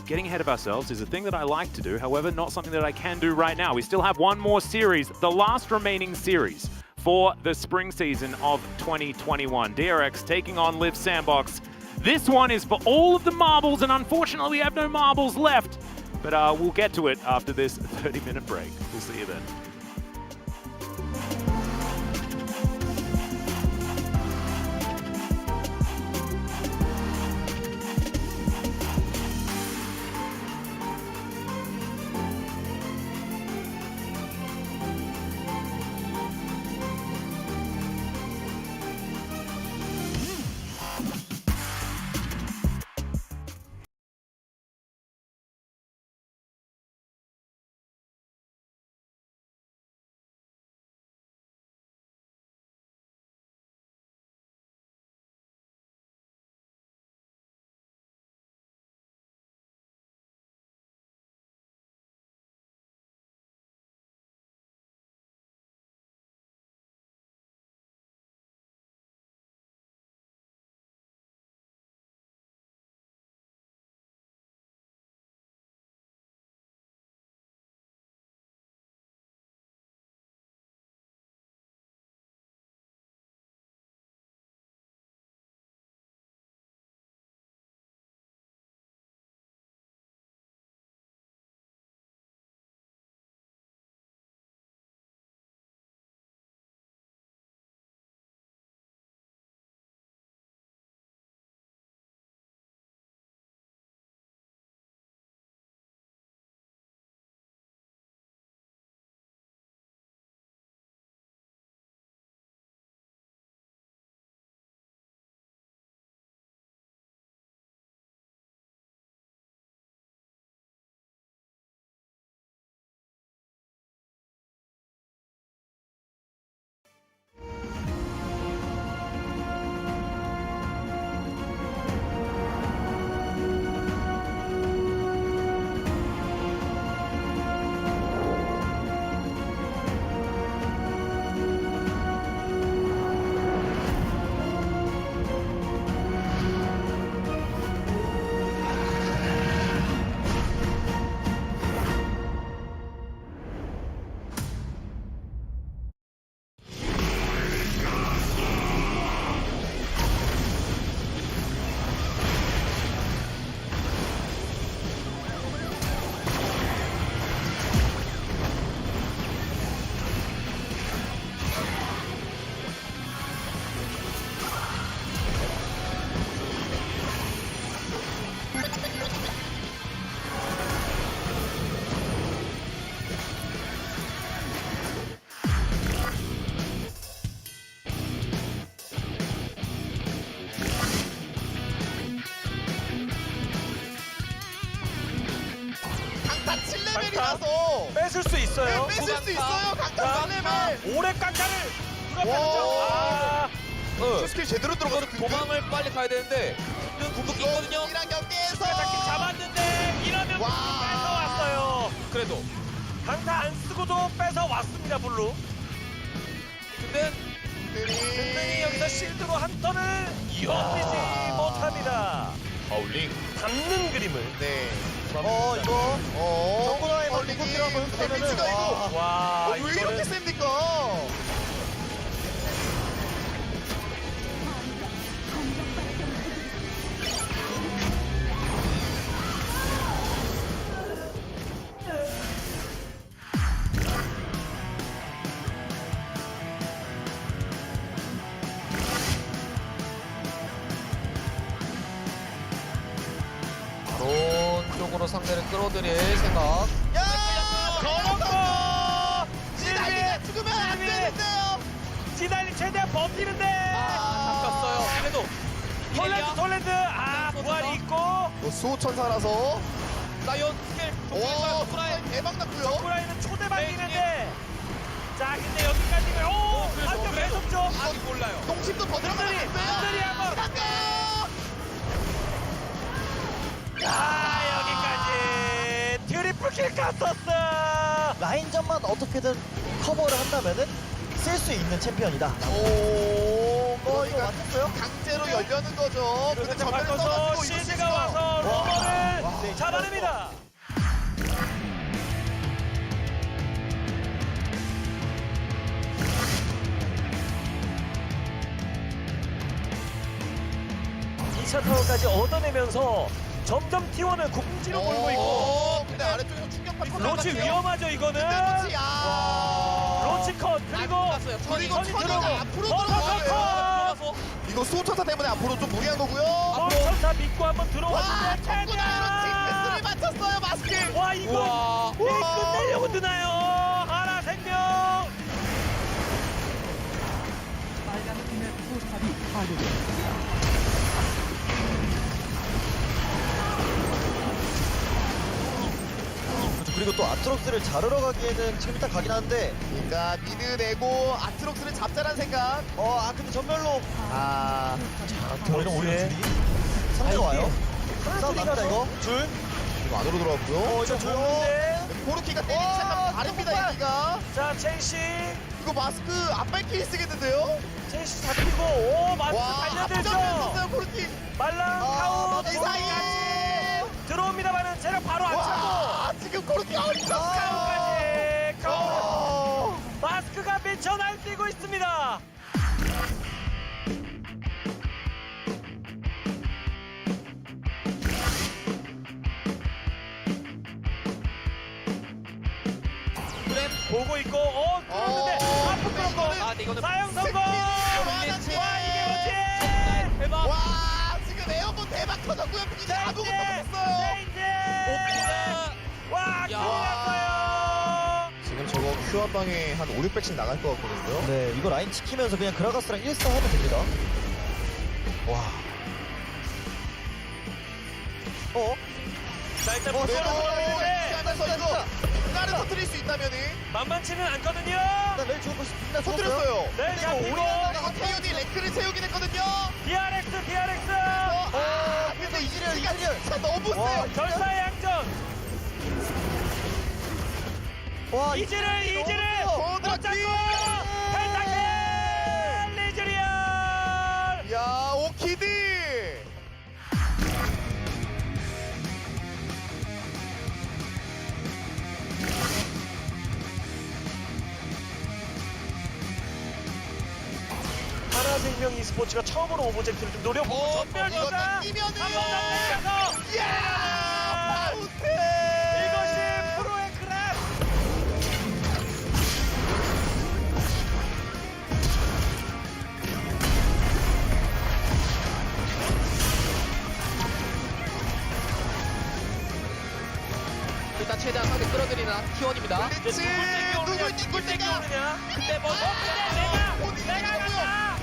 getting ahead of ourselves is a thing that I like to do, however, not something that I can do right now. We still have one more series, the last remaining series for the spring season of 2021. DRX taking on Live Sandbox. This one is for all of the marbles, and unfortunately we have no marbles left. But we'll get to it after this 30-minute break. We'll see you then. 뺏을 수 있어요. 뺏을 수 있어요. 강타 4레벨. 오래 깡타를 누가 뺏죠? 스킬 제대로 들어가서 도망을 빨리 가야 되는데 궁극기 있거든요. 이랑 경기에서 잡았는데 이러면 뺏어왔어요. 그래도 강타 안 쓰고도 뺏어왔습니다. 블루. 근데 든든히 여기서 실드로 한 턴을 이어지지 못합니다. 파울링 담는 그림을. 네. 이거 정권화의 궁극기라고 데미지가 이거 와, 왜 이렇게 셉니까? 쪽으로 상대를 끌어들일 생각. 저런 지달리가 죽으면 안 되는데요. 지달리 최대한 버티는데 잡혔어요. 그래도 톨랜드 부활이 있고 수호천사라서 라이온 스킬 와 대박 났고요. 정구라이는 초대박이는데 자 근데 여기까지는 완전 매섭죠. 아직 몰라요. 똥심도 더 들어가면 안 돼요. 한들이 한번 여기까지 트리플킬 갔었어. 라인전만 어떻게든 커버를 한다면은 쓸 수 있는 챔피언이다. 오 이거 맞췄어요? 강제로 열려는 거죠. 근데 전면에 써가지고 시즈가 와서 로버를 잡아냅니다. 타워까지 얻어내면서 점점 T1을 궁지로 몰고 있고. 근데 아래쪽에서 충격받고 로치 위험하죠 이거는. 로치 컷 그리고 그리고 천이가 앞으로 들어가요. 이거 수호천사 때문에 앞으로 좀 무리한 거고요. 수호천사 믿고 한번 들어왔는데 를 맞췄어요 마스크. 와 이거 끝내려고 드나요? 하나 생명. 빨간 팀의 포스탑이 파괴되었습니다. 그리고 또 아트록스를 자르러 가기에는 지금 일단 가긴 한데 그러니까 미드 내고 아트록스를 잡자란 생각. 근데 전멸로 자 오히려 줄이 상대가 와요. 싸움 납니다 이거. 줄 이거 안으로 들어갔고요. 이거 좋은데 고르키가 때리기 시작하면 다릅니다 여기가. 자 첼시 이거 마스크 앞발키리 쓰겠는데요? 첼시 잡히고 오 마스크 달려들죠. 앞전면 고르키 말랑 카우 이 사이에 들어옵니다만은 체력 바로 안 차고 지금 고르키 어리죠. 카우까지 카우 마스크가 미쳐 날뛰고 있습니다. 보고 있고 끌었는데 아프 끌었고 이거는 사형 성공. 와 이게 뭐지? 대박. 와 지금 에어본 대박 터졌고요. 비지 아무것도 못했어요. 와 큰일 났어요. 지금 저거 Q 한 방에 한 5, 600씩 나갈 것 같거든요. 네, 이거 라인 지키면서 그냥 그라가스랑 1사 하면 됩니다. 와. 자 일단 그래도 보스는 하면서 이거 나를 터뜨릴 수 있다면은 만만치는 않거든요. 내 죽고 싶습니다. 터뜨렸어요. 네, 근데 자, 이거 그리고 오리아나가 태윤이 랭크를 세우긴 했거든요. DRX. 근데 이즈리얼 진짜 너무 세요. 결사의 양전. 와, 이즈를 못 잡고 펜타킬 리즈리얼. 야 오키드. 하나생명 e스포츠가 처음으로 오브젝트를 좀 노려보고 전멸 이거 조사 땡기면은 한번 더 땡겨서 야 파운틴. 이것이 프로의 클래스. 일단 최대한 상대 끌어들이는 T1입니다. 그렇지. 누굴 이길 때가. 근데 뭐 내가 간다.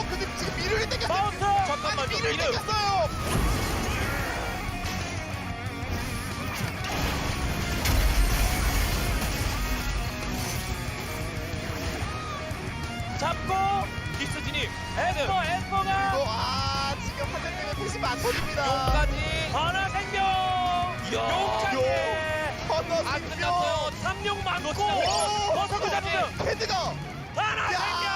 근데 지금 미르를 땡겼어요. 마운트. 잠깐만요. 미르를 땡겼어요. 잡고 디스 진입. 에스퍼가 이거 지금 화장되면 패시브 안 터집니다. 용까지. 하나생명. 용까지. 안 끝났어요. 3용 맞고 오! 버섯을 잡으면 헤드가. 하나생명.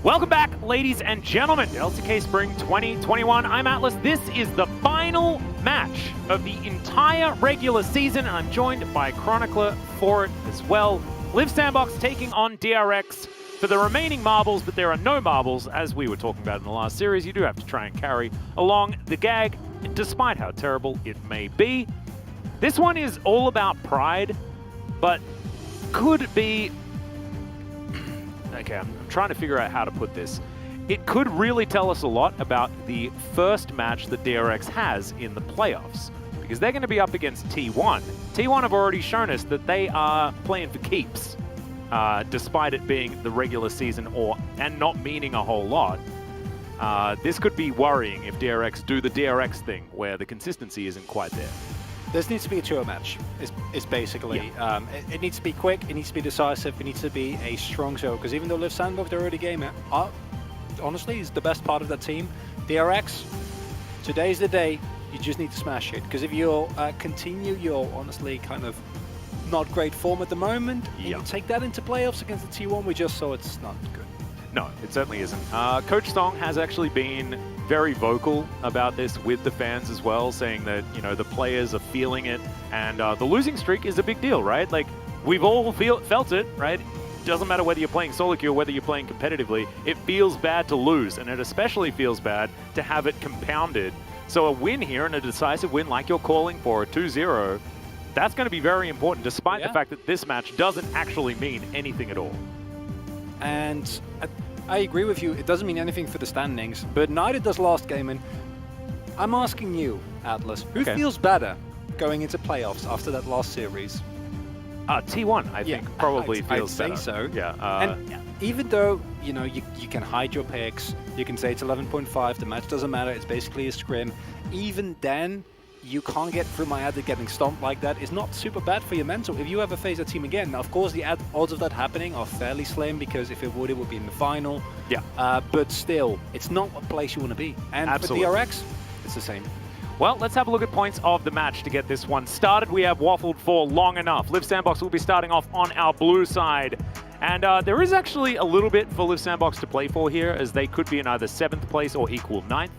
Welcome back, ladies and gentlemen, to LCK Spring 2021. I'm Atlas. This is the final match of the entire regular season, and I'm joined by Chronicler for it as well. Live Sandbox taking on DRX for the remaining marbles, but there are no marbles, as we were talking about in the last series. You do have to try and carry along the gag, despite how terrible it may be. This one is all about pride, but could be... Okay, I'm trying to figure out how to put this. It could really tell us a lot about the first match that DRX has in the playoffs, because they're going to be up against T1. T1 have already shown us that they are playing for keeps, despite it being the regular season and not meaning a whole lot. This could be worrying if DRX do the DRX thing, where the consistency isn't quite there. This needs to be a 2-0 match, is basically. Yeah. It needs to be quick, it needs to be decisive, it needs to be a strong show, because even though Liv Sandbox, their early game, honestly, is the best part of that team. DRX, today's the day, you just need to smash it, because if you continue your, honestly, kind of not great form at the moment, and you take that into playoffs against the T1, we just saw it's not good. No, it certainly isn't. Coach Song has actually been very vocal about this with the fans as well, saying that, you know, the players are feeling it, and the losing streak is a big deal, right? Like, we've all felt it, right? Doesn't matter whether you're playing solo queue or whether you're playing competitively, it feels bad to lose, and it especially feels bad to have it compounded. So a win here, and a decisive win like you're calling for, a 2-0, that's going to be very important, despite the fact that this match doesn't actually mean anything at all. And I agree with you, it doesn't mean anything for the standings, but neither does last game. And I'm asking you, Atlas, who feels better going into playoffs after that last series? T1, I think, probably feels better. I'd say so. Yeah. And even though, you know, you can hide your picks, you can say it's 11.5, the match doesn't matter, it's basically a scrim, even then, you can't get through my head that getting stomped like that is not super bad for your mental if you ever face a team again. Now, of course, the odds of that happening are fairly slim, because if it would be in the final. Yeah. But still, it's not a place you want to be. And Absolutely. For DRX, it's the same. Well, let's have a look at points of the match to get this one started. We have waffled for long enough. Liv Sandbox will be starting off on our blue side. And there is actually a little bit for Liv Sandbox to play for here, as they could be in either 7th place or equal 9th.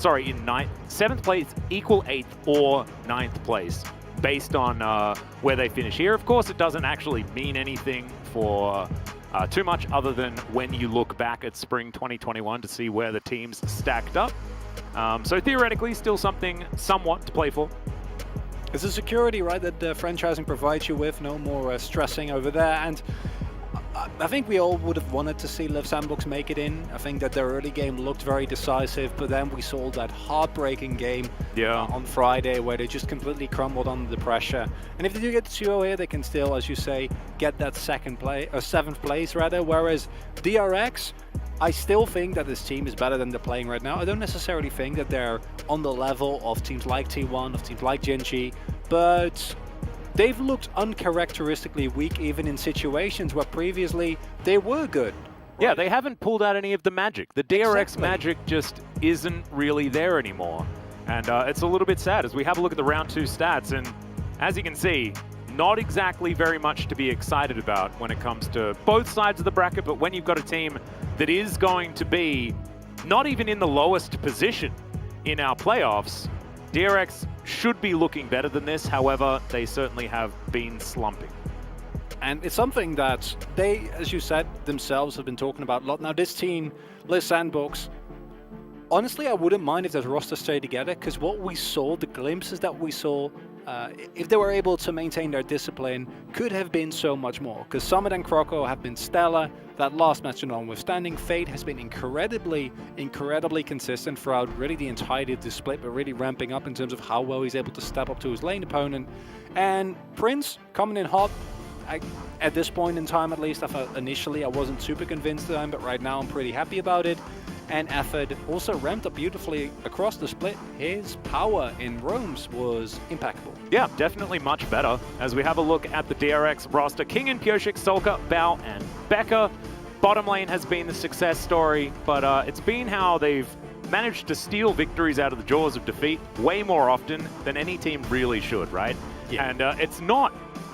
Sorry, in 9th, 7th place, equal 8th, or 9th place, based on where they finish here. Of course, it doesn't actually mean anything for too much other than when you look back at Spring 2021 to see where the teams stacked up. So theoretically, still something somewhat to play for. It's a security, right, that franchising provides you with, no more stressing over there. And I think we all would have wanted to see Liv Sandbox make it in. I think that their early game looked very decisive, but then we saw that heartbreaking game on Friday where they just completely crumbled under the pressure. And if they do get to 2-0 here, they can still, as you say, get that 7th place rather. Whereas DRX, I still think that this team is better than they're playing right now. I don't necessarily think that they're on the level of teams like T1, of teams like Gen.G, but they've looked uncharacteristically weak even in situations where previously they were good. Right? Yeah, they haven't pulled out any of the magic. The DRX magic just isn't really there anymore. And it's a little bit sad as we have a look at the round 2 stats. And as you can see, not exactly very much to be excited about when it comes to both sides of the bracket. But when you've got a team that is going to be not even in the lowest position in our playoffs, DRX should be looking better than this. However, they certainly have been slumping. And it's something that they, as you said, themselves have been talking about a lot. Now, this team, Liv Sandbox, honestly, I wouldn't mind if this roster stayed together, because what we saw, the glimpses that we saw, if they were able to maintain their discipline, could have been so much more. Because Summit and Croco have been stellar. That last match notwithstanding, Fate has been incredibly consistent throughout really the entirety of the split, but really ramping up in terms of how well he's able to step up to his lane opponent. And Prince coming in hot. At this point in time, at least, I thought initially I wasn't super convinced of him, but right now I'm pretty happy about it. And Efford also ramped up beautifully across the split. His power in roams was impeccable. Yeah, definitely much better. As we have a look at the DRX roster, King and Pioshik, Solka, Bao, and Becca. Bottom lane has been the success story, but it's been how they've managed to steal victories out of the jaws of defeat way more often than any team really should, right? Yeah. And it's not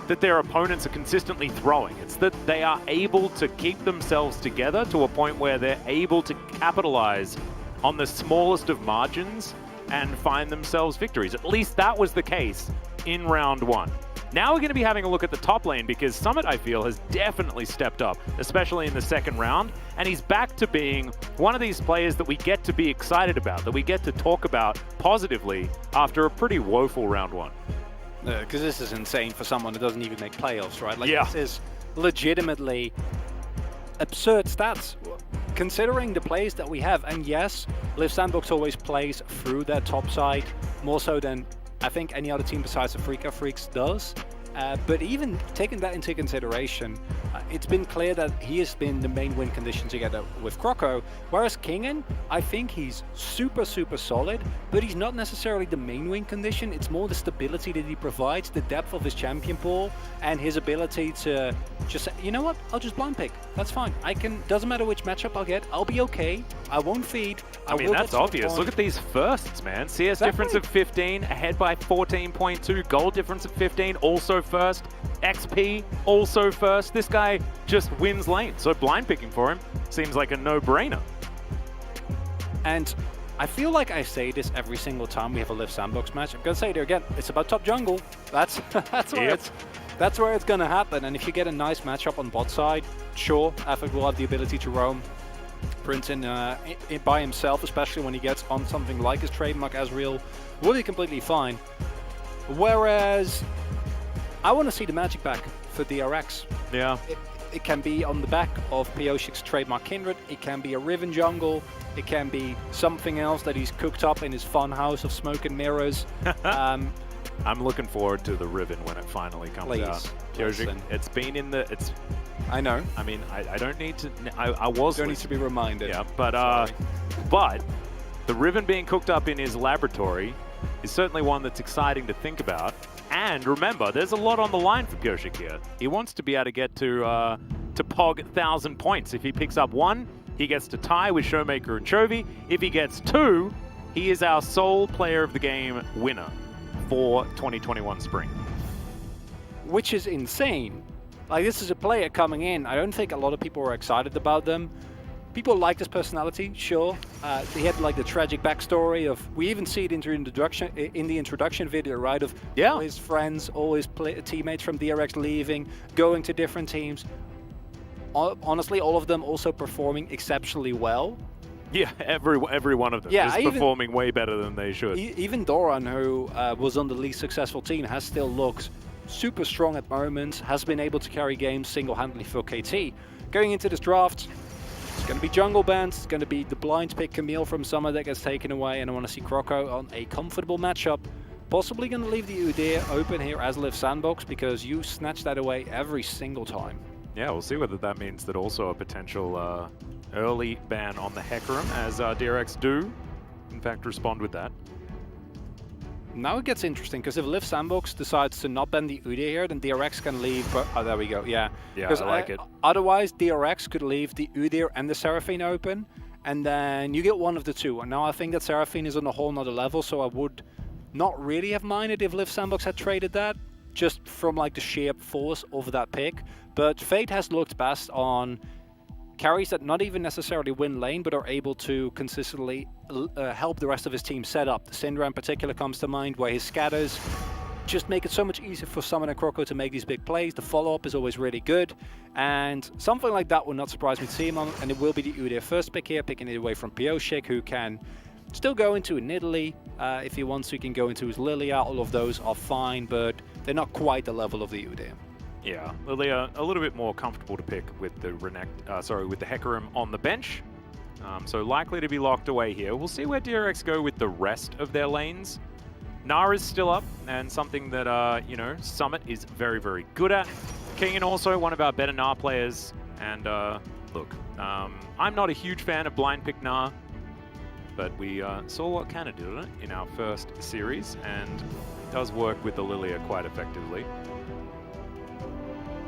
that their opponents are consistently throwing. It's that they are able to keep themselves together to a point where they're able to capitalize on the smallest of margins and find themselves victories. At least that was the case in round 1. Now we're going to be having a look at the top lane because Summit, I feel, has definitely stepped up, especially in the second round, and he's back to being one of these players that we get to be excited about, that we get to talk about positively after a pretty woeful round 1. Because this is insane for someone who doesn't even make playoffs, right? Like, yeah. This is legitimately absurd stats, considering the plays that we have. And yes, Liv Sandbox always plays through their top side, more so than I think any other team besides the Freaka Freaks does. But even taking that into consideration, it's been clear that he has been the main win condition together with Croco, whereas Kingen, I think he's super solid, but he's not necessarily the main win condition. It's more the stability that he provides, the depth of his champion pool, and his ability to just say, you know what, I'll just blind pick. That's fine. Doesn't matter which matchup I'll get, I'll be okay. I won't feed. I mean, that's obvious. Look at these firsts, man. CS difference of 15, ahead by 14.2, gold difference of 15, also first. XP, also first. This guy just wins lane, so blind picking for him seems like a no-brainer. And I feel like I say this every single time we have a Liv Sandbox match. I'm gonna say it again. It's about top jungle. That's where it's gonna happen. And if you get a nice matchup on bot side, sure, Affect will have the ability to roam Prince in by himself, especially when he gets on something like his trademark Azrael, will be completely fine. Whereas I want to see the magic back for DRX. Yeah. It can be on the back of Pioshik's trademark Kindred, it can be a Riven jungle, it can be something else that he's cooked up in his fun house of smoke and mirrors. I'm looking forward to the Riven when it finally comes out. Pioshik, it's been in the... I know. I mean, I don't need to... I was... Don't need to be reminded. Yeah, but the Riven being cooked up in his laboratory is certainly one that's exciting to think about. And remember, there's a lot on the line for Pioshik here. He wants to be able to get to POG 1,000 points. If he picks up 1, he gets to tie with Showmaker and Chovy. If he gets 2, he is our sole player of the game winner for 2021 spring. Which is insane. Like, this is a player coming in. I don't think a lot of people were excited about them. People like his personality, sure. He had like the tragic backstory of, we even see it in the introduction video, right? Of all his friends, all his teammates from DRX leaving, going to different teams. Honestly, all of them also performing exceptionally well. Yeah, every one of them is performing way better than they should. Even Doran, who was on the least successful team, has still looked super strong at moments, has been able to carry games single-handedly for KT. Going into this draft, it's going to be jungle bans, it's going to be the blind pick Camille from Summer that gets taken away, and I want to see Croco on a comfortable matchup. Possibly going to leave the Udyr open here as Liv Sandbox, because you snatch that away every single time. Yeah, we'll see whether that means that also a potential early ban on the Hecarim, as DRX do, in fact, respond with that. Now it gets interesting, because if Liv Sandbox decides to not ban the Udyr here, then DRX can leave. But, oh, there we go. Yeah. Yeah, I like it. Otherwise, DRX could leave the Udyr and the Seraphine open, and then you get one of the two. And now I think that Seraphine is on a whole nother level, so I would not really have minded if Liv Sandbox had traded that, just from like the sheer force of that pick. But Fate has looked best on carries that not even necessarily win lane, but are able to consistently help the rest of his team set up. The Syndra in particular comes to mind, where his scatters just make it so much easier for Summon and Croco to make these big plays. The follow-up is always really good, and something like that would not surprise me to see him on, and it will be the Udyr first pick here, picking it away from Pioshik, who can still go into a Nidalee. If he wants to, he can go into his Lilia. All of those are fine, but they're not quite the level of the Udyr. Yeah, Lilia a little bit more comfortable to pick with the with the Hecarim on the bench. So likely to be locked away here. We'll see where DRX go with the rest of their lanes. Nara's still up, and something that, you know, Summit is very, very good at. Kingen also one of our better Gnar players. And look, I'm not a huge fan of blind pick Gnar, but we saw what Canada did on it in our first series, and it does work with the Lilia quite effectively.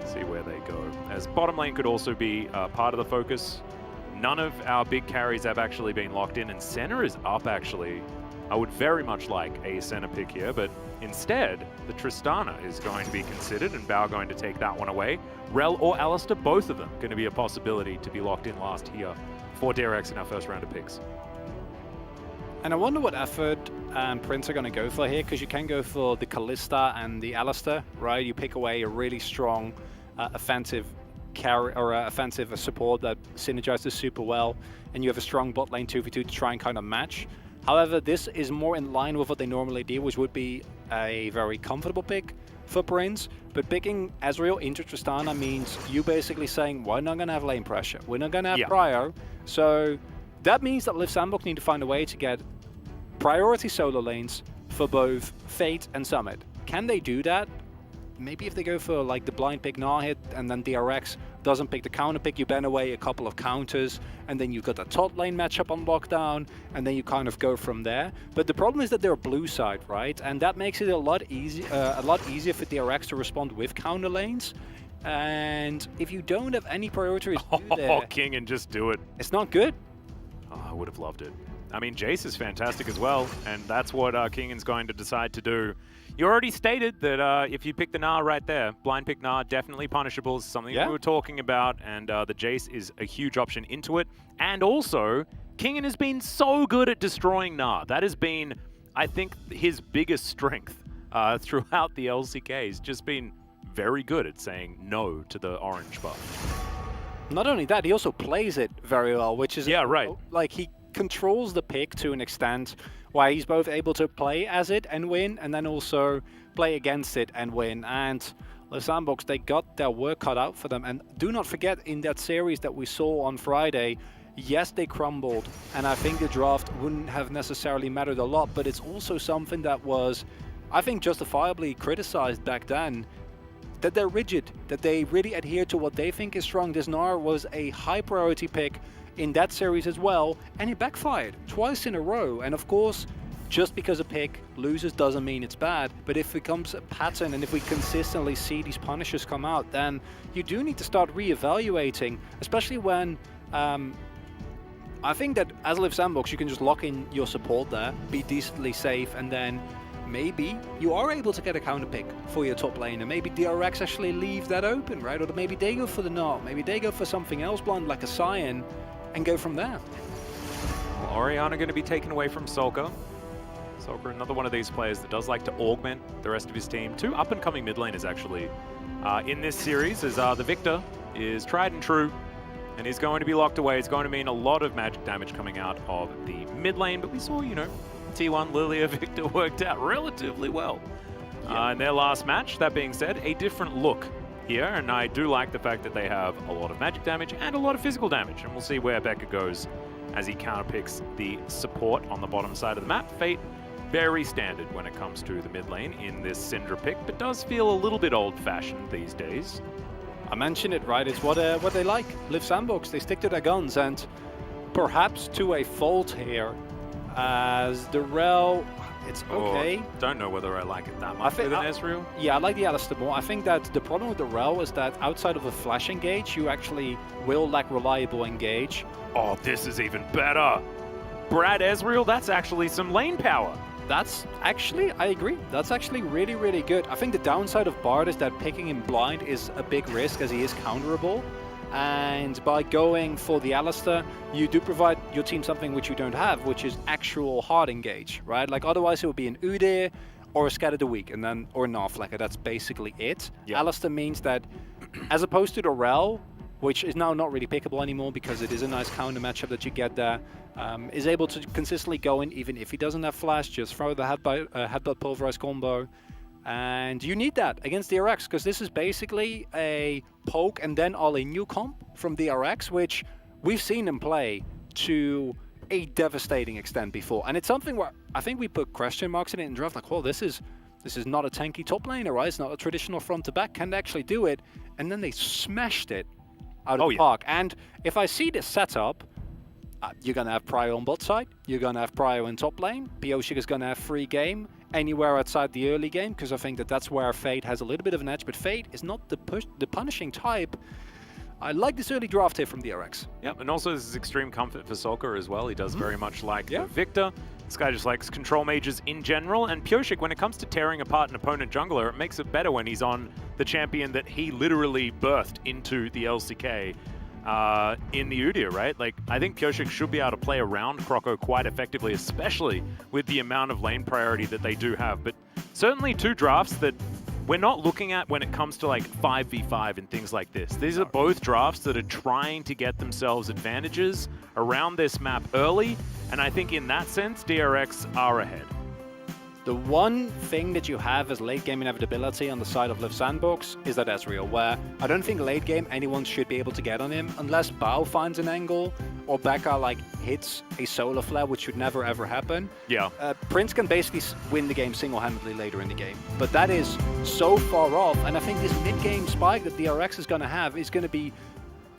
See where they go. As bottom lane could also be part of the focus. None of our big carries have actually been locked in, and Senna is up actually I would very much like a center pick here, but instead, the Tristana is going to be considered, and Bao going to take that one away. Rel or Alistair, both of them going to be a possibility to be locked in last here for DRX in our first round of picks. And I wonder what effort Prince are going to go for here, because you can go for the Kalista and the Alistair, right? You pick away a really strong offensive carry or offensive support that synergizes super well, and you have a strong bot lane 2v2 to try and kind of match. However, this is more in line with what they normally do, which would be a very comfortable pick for Prince. But picking Ezreal into Tristana means you basically saying, we're not going to have lane pressure, we're not going to have prio. So that means that Liv Sandbox need to find a way to get priority solo lanes for both Fate and Summit. Can they do that? Maybe if they go for like the blind pick Gnar hit and then DRX doesn't pick the counter pick, you ban away a couple of counters, and then you've got a top lane matchup on lockdown, and then you kind of go from there. But the problem is that they're blue side, right? And that makes it a lot easier for DRX to respond with counter lanes. And if you don't have any priorities there, King and just do it. It's not good. Oh, I would have loved it. I mean, Jace is fantastic as well, and that's what Kingan's going to decide to do. You already stated that if you pick the Gnar right there, blind pick Gnar, definitely punishable, something we were talking about, and the Jace is a huge option into it. And also, Kingan has been so good at destroying Gnar. That has been, I think, his biggest strength throughout the LCK. He's just been very good at saying no to the orange buff. Not only that, he also plays it very well, which is like he controls the pick to an extent where he's both able to play as it and win, and then also play against it and win. And the Sandbox, they got their work cut out for them. And do not forget, in that series that we saw on Friday, yes, they crumbled, and I think the draft wouldn't have necessarily mattered a lot, but it's also something that was, I think, justifiably criticized back then, that they're rigid, that they really adhere to what they think is strong. This Gnar was a high priority pick in that series as well, and it backfired twice in a row. And of course, just because a pick loses doesn't mean it's bad, but if it becomes a pattern and if we consistently see these punishes come out, then you do need to start re-evaluating, especially when I think that as Liv Sandbox, you can just lock in your support there, be decently safe, and then maybe you are able to get a counter pick for your top lane, and maybe DRX actually leave that open, right? Or maybe they go for the Gnar, maybe they go for something else blind like a Cyan, and go from there. Well, Orianna going to be taken away from Solka. Solka, another one of these players that does like to augment the rest of his team. Two up-and-coming mid laners actually in this series, as the Victor is tried and true, and he's going to be locked away. It's going to mean a lot of magic damage coming out of the mid lane, but we saw, you know, T1 Lilia Victor worked out relatively well in their last match. That being said, a different look here, and I do like the fact that they have a lot of magic damage and a lot of physical damage, and we'll see where Becca goes as he counterpicks the support on the bottom side of the map. Fate, very standard when it comes to the mid lane in this Syndra pick, but does feel a little bit old-fashioned these days. I mentioned it, right? It's what they like. Liv Sandbox, they stick to their guns, and perhaps to a fault here, as the Rel, it's okay. Don't know whether I like it that much with an Ezreal. Yeah, I like the Alistair more. I think that the problem with the Rel is that outside of a flash engage, you actually will lack reliable engage. Oh, this is even better. Brad Ezreal, that's actually some lane power. That's actually, I agree, that's actually really, really good. I think the downside of Bard is that picking him blind is a big risk, as he is counterable. And by going for the Alistair, you do provide your team something which you don't have, which is actual hard engage, right? Like otherwise it would be an Udyr or a Scatter the Weak, and then or an Narflecker. That's basically it. Yep. Alistair means that, as opposed to the Rel, which is now not really pickable anymore because it is a nice counter matchup that you get there, is able to consistently go in even if he doesn't have flash, just throw the headbutt pulverize combo. And you need that against DRX, because this is basically a poke and then all a new comp from DRX, which we've seen him play to a devastating extent before. And it's something where I think we put question marks in it in draft, like, well, this is not a tanky top laner, right? It's not a traditional front to back. Can they actually do it? And then they smashed it out of the park. And if I see this setup, you're going to have Prio on bot side, you're going to have Prio in top lane, Pioshik is going to have free game anywhere outside the early game, because I think that that's where Fate has a little bit of an edge, but Fate is not the punishing type. I like this early draft here from DRX. Yep, and also this is extreme comfort for Sulker as well. He does very much like Victor. This guy just likes control mages in general, and Pioshik, when it comes to tearing apart an opponent jungler, it makes it better when he's on the champion that he literally birthed into the LCK in the Udyr, right? Like, I think Pioshik should be able to play around Croco quite effectively, especially with the amount of lane priority that they do have. But certainly two drafts that we're not looking at when it comes to like 5v5 and things like this. These are both drafts that are trying to get themselves advantages around this map early, and I think in that sense, DRX are ahead. The one thing that you have as late game inevitability on the side of Liv Sandbox is that Ezreal, where I don't think late game anyone should be able to get on him unless Bao finds an angle or Becca like hits a solar flare, which should never ever happen. Yeah. Prince can basically win the game single-handedly later in the game, but that is so far off, and I think this mid-game spike that DRX is going to have is going to be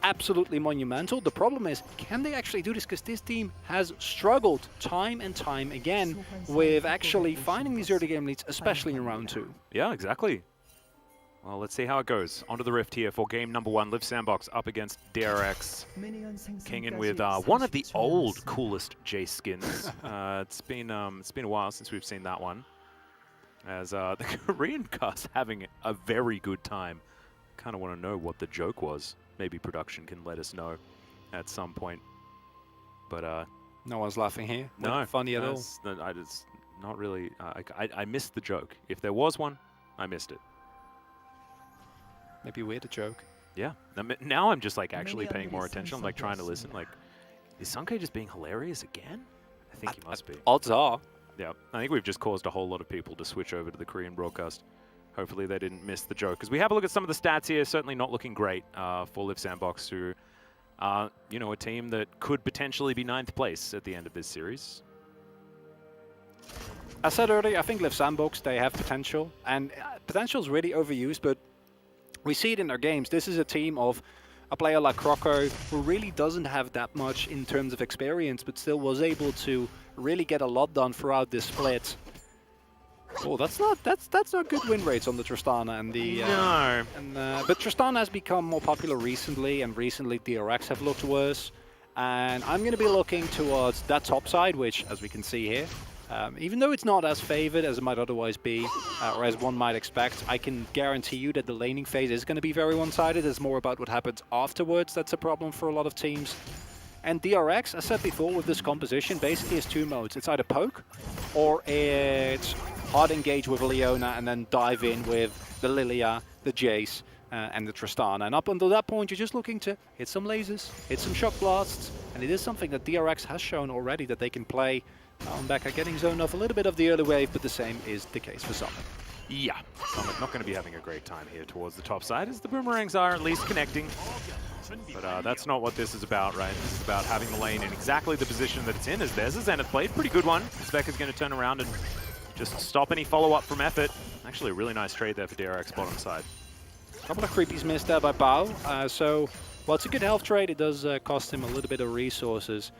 absolutely monumental. The problem is, can they actually do this? Because this team has struggled time and time again with actually finding these early game leads, especially in round 2. Yeah, exactly. Well, let's see how it goes. Onto the Rift here for game number 1. Liv Sandbox up against DRX. King in with one of the old coolest Jace skins. It's been a while since we've seen that one. As the Korean cast having a very good time. Kind of want to know what the joke was. Maybe production can let us know at some point. But no one's laughing here. No, not funny at all. It's not really. I missed the joke. If there was one, I missed it. Maybe we had a joke. Yeah. Now I'm just like actually paying more attention. I'm like trying to listen. Like, is Sunke just being hilarious again? I think he must be. Odds are. Yeah. I think we've just caused a whole lot of people to switch over to the Korean broadcast. Hopefully they didn't miss the joke. Because we have a look at some of the stats here, certainly not looking great for Liv Sandbox, who are, you know, a team that could potentially be 9th place at the end of this series. I said earlier, I think Liv Sandbox, they have potential. And potential is really overused, but we see it in their games. This is a team of a player like Croco, who really doesn't have that much in terms of experience, but still was able to really get a lot done throughout this split. Oh, that's not good win rates on the Tristana and the no. But Tristana has become more popular recently, and recently DRX have looked worse. And I'm going to be looking towards that top side, which, as we can see here, even though it's not as favored as it might otherwise be, or as one might expect, I can guarantee you that the laning phase is going to be very one-sided. It's more about what happens afterwards that's a problem for a lot of teams. And DRX, as I said before, with this composition, basically has 2 modes. It's either poke, or it's hard engage with Leona and then dive in with the Lilia, the Jace, and the Tristana. And up until that point, you're just looking to hit some lasers, hit some shock blasts, and it is something that DRX has shown already that they can play. Becca getting zoned off a little bit of the early wave, but the same is the case for Summit. Yeah, Summit not going to be having a great time here towards the top side, as the Boomerangs are at least connecting. But that's not what this is about, right? This is about having the lane in exactly the position that it's in, as there's a Zenith Blade. Pretty good one. Becca's going to turn around and just stop any follow-up from effort. Actually, a really nice trade there for DRX bottom side. A couple of creepies missed there by Bao. So, while it's a good health trade, it does cost him a little bit of resources.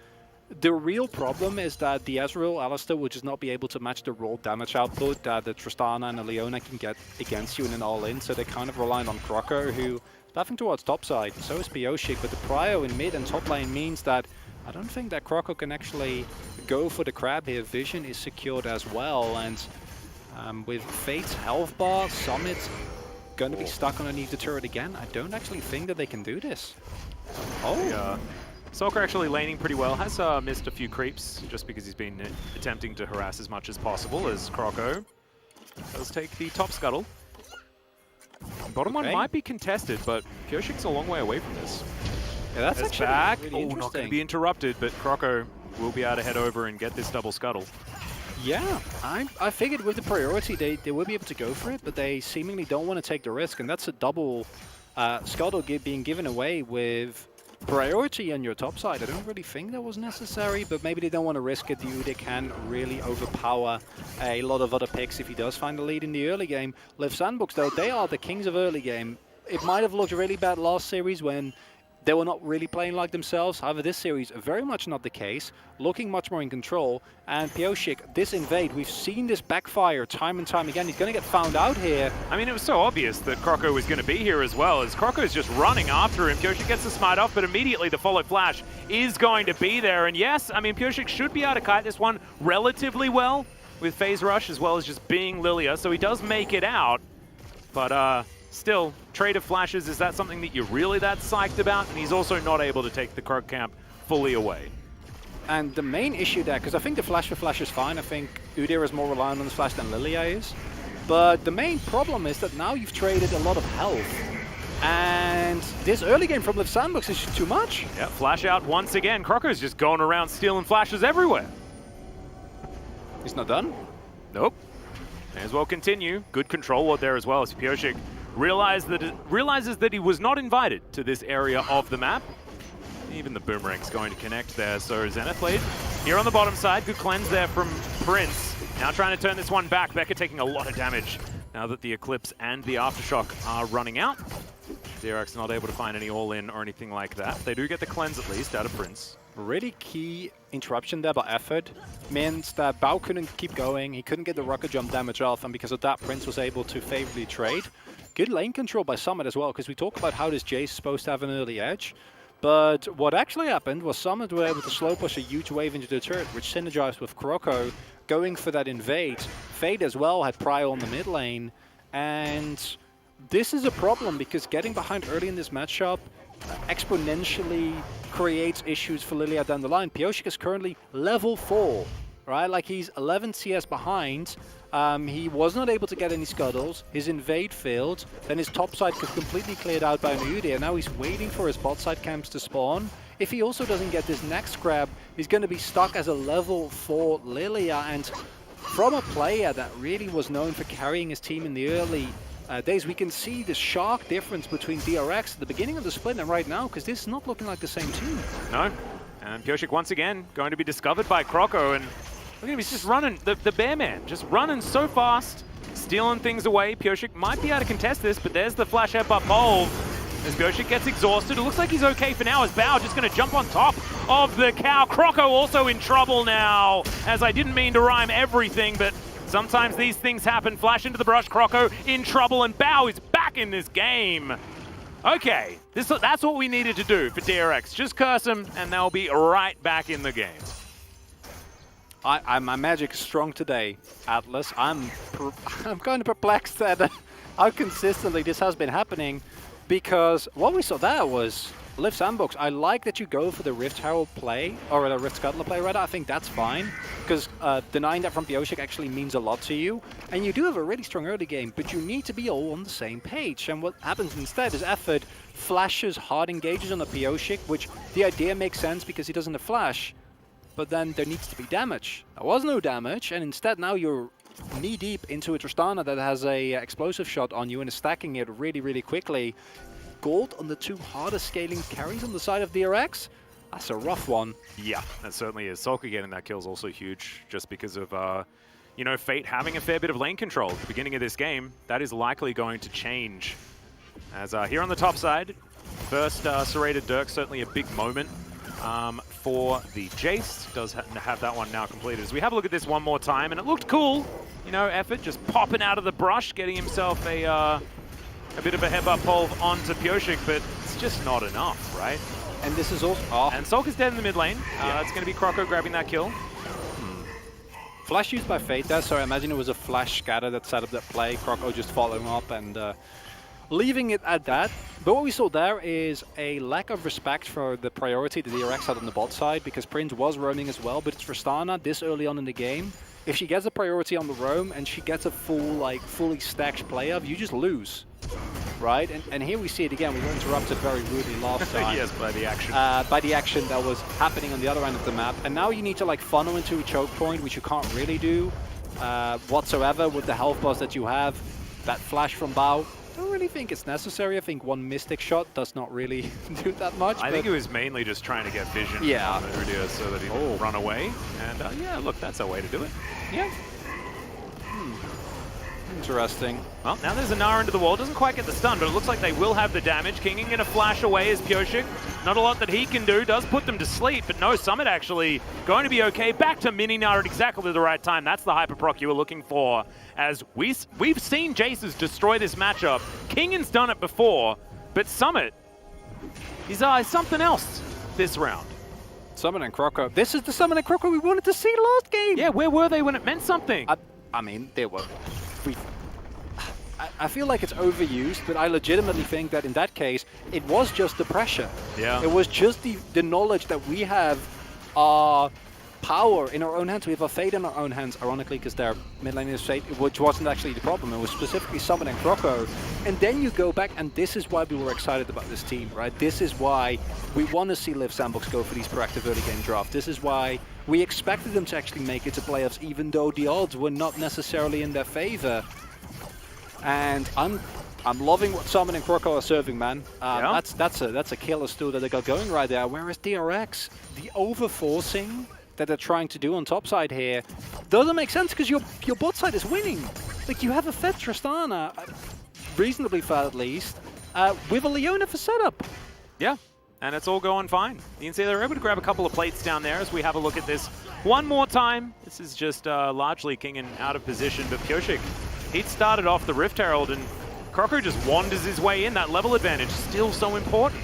The real problem is that the Ezreal Alistair will just not be able to match the raw damage output that the Tristana and the Leona can get against you in an all-in, so they're kind of relying on Croco, who is buffing towards top side. So is Pioshik, but the prio in mid and top lane means that I don't think that Croco can actually go for the crab here. Vision is secured as well, and with Fate's health bar, Summit going to be stuck underneath the turret again. I don't actually think that they can do this. Oh! Sulker actually laning pretty well, has missed a few creeps just because he's been attempting to harass as much as possible, as Croco does take the top scuttle. Bottom one might be contested, but Pioshik's a long way away from this. Yeah, that's actually back. really interesting. Not going to be interrupted, but Croco will be able to head over and get this double scuttle. Yeah, I figured with the priority they would be able to go for it, but they seemingly don't want to take the risk, and that's a double scuttle being given away with priority on your top side. I don't really think that was necessary, but maybe they don't want to risk it. They can really overpower a lot of other picks if he does find the lead in the early game. Liv Sandbox, though, they are the kings of early game. It might have looked really bad last series when they were not really playing like themselves. However, this series, very much not the case, looking much more in control. And Pyosik, this invade, we've seen this backfire time and time again. He's going to get found out here. I mean, it was so obvious that Croco was going to be here as well, as Croco's just running after him. Pyosik gets the smite off, but immediately the follow flash is going to be there. And yes, I mean, Pyosik should be able to kite this one relatively well with phase rush, as well as just being Lilia, so he does make it out. But still, trade of flashes, is that something that you're really that psyched about? And he's also not able to take the Krug camp fully away. And the main issue there, because I think the flash for flash is fine. I think Udyr is more reliant on the flash than Lilia is. But the main problem is that now you've traded a lot of health. And this early game from Liv Sandbox is too much. Yeah, flash out once again. Croco's just going around stealing flashes everywhere. He's not done? Nope. May as well continue. Good control there as well as Pyosik realizes that he was not invited to this area of the map. Even the boomerang's going to connect there, so Zenith Blade here on the bottom side. Good cleanse there from Prince. Now trying to turn this one back. Becca taking a lot of damage now that the Eclipse and the Aftershock are running out. DRX not able to find any all-in or anything like that. They do get the cleanse at least out of Prince. Really key interruption there by Effort means that Bao couldn't keep going. He couldn't get the rocket jump damage off, and because of that, Prince was able to favorably trade. Good lane control by Summit as well, because we talk about how this Jace is supposed to have an early edge. But what actually happened was Summit were able to slow push a huge wave into the turret, which synergized with Croco going for that invade. Fade as well had Prio on the mid lane, and this is a problem because getting behind early in this matchup exponentially creates issues for Lilia down the line. Pyosik is currently level 4, right? Like, he's 11 CS behind. He was not able to get any scuttles. His invade failed. Then his top side was completely cleared out by Udyr. Now he's waiting for his bot side camps to spawn. If he also doesn't get this next grab, he's going to be stuck as a level 4 Lilia. And from a player that really was known for carrying his team in the early days, we can see the stark difference between DRX at the beginning of the split and right now, because this is not looking like the same team. No. And Pyosik once again going to be discovered by Croco, and look at him, he's just running, the bear man, just running so fast, stealing things away. Pyosik might be able to contest this, but there's the flash headbutt pole. As Pyosik gets exhausted, it looks like he's okay for now, as Bao just going to jump on top of the cow. Croco also in trouble now, as I didn't mean to rhyme everything, but sometimes these things happen. Flash into the brush, Croco in trouble, and Bao is back in this game. Okay, that's what we needed to do for DRX. Just curse them, and they'll be right back in the game. My magic is strong today, Atlas. I'm kind of perplexed at how consistently this has been happening, because what we saw there was Liv Sandbox. I like that you go for the Rift Herald play, or the Rift Scuttler play rather. I think that's fine, because denying that from Pyosik actually means a lot to you. And you do have a really strong early game, but you need to be all on the same page. And what happens instead is Effort flashes hard engages on the Pyosik, which the idea makes sense because he doesn't have flash. But then there needs to be damage. There was no damage, and instead now you're knee-deep into a Tristana that has a explosive shot on you and is stacking it really, really quickly. Gold on the two hardest scaling carries on the side of DRX. That's a rough one. Yeah, that certainly is. Sulka getting that kill is also huge, just because of, you know, Fate having a fair bit of lane control at the beginning of this game. That is likely going to change. As here on the top side, first serrated Dirk, certainly a big moment for the Jace. Does have that one now completed. As we have a look at this one more time, and it looked cool. You know, Effort just popping out of the brush, getting himself a bit of a headbutt pole onto Pyosik, but it's just not enough, right? And this is also... Oh. And Sulka's dead in the mid lane. It's going to be Croco grabbing that kill. Flash used by Fate there, so I imagine it was a flash scatter that set up that play. Croco just following up and leaving it at that. But what we saw there is a lack of respect for the priority the DRX had on the bot side, because Prince was roaming as well, but it's Tristana this early on in the game. If she gets a priority on the roam and she gets a fully stacked play of, you just lose, right? And here we see it again. We were interrupted very rudely last time. Yes, by the action. By the action that was happening on the other end of the map. And now you need to like funnel into a choke point, which you can't really do whatsoever with the health bars that you have. That flash from Bao, I don't really think it's necessary. I think one Mystic shot does not really do that much. I think it was mainly just trying to get vision on Udyr so that he would run away. And yeah, look, that's a way to do it. Yeah. Interesting. Well, now there's a Nara into the wall. Doesn't quite get the stun, but it looks like they will have the damage. King going to flash away as Pioshik. Not a lot that he can do. Does put them to sleep, but no, Summit actually going to be okay. Back to Mini Nara at exactly the right time. That's the hyper proc you were looking for. As we've seen Jaces destroy this matchup. Kingan's done it before, but Summit is something else this round. Summit and Croco. This is the Summit and Croco we wanted to see last game. Yeah, where were they when it meant something? I mean, they were. I feel like it's overused, but I legitimately think that in that case, it was just the pressure. Yeah. It was just the knowledge that we have our power in our own hands. We have our fate in our own hands, ironically, because they're mid laners fate, which wasn't actually the problem. It was specifically Summit and Croco. And then you go back, and this is why we were excited about this team, right? This is why we want to see Liv Sandbox go for these proactive early game drafts. This is why we expected them to actually make it to playoffs, even though the odds were not necessarily in their favor. And I'm loving what Summon and Croco are serving, man. Yeah. That's a killer stew that they got going right there. Whereas DRX, the overforcing that they're trying to do on top side here doesn't make sense because your bot side is winning. Like, you have a fed Tristana, reasonably far at least, with a Leona for setup. Yeah, and it's all going fine. You can see they're able to grab a couple of plates down there as we have a look at this one more time. This is just largely King and out of position, but Pioshik, he'd started off the Rift Herald and Croco just wanders his way in. That level advantage still so important.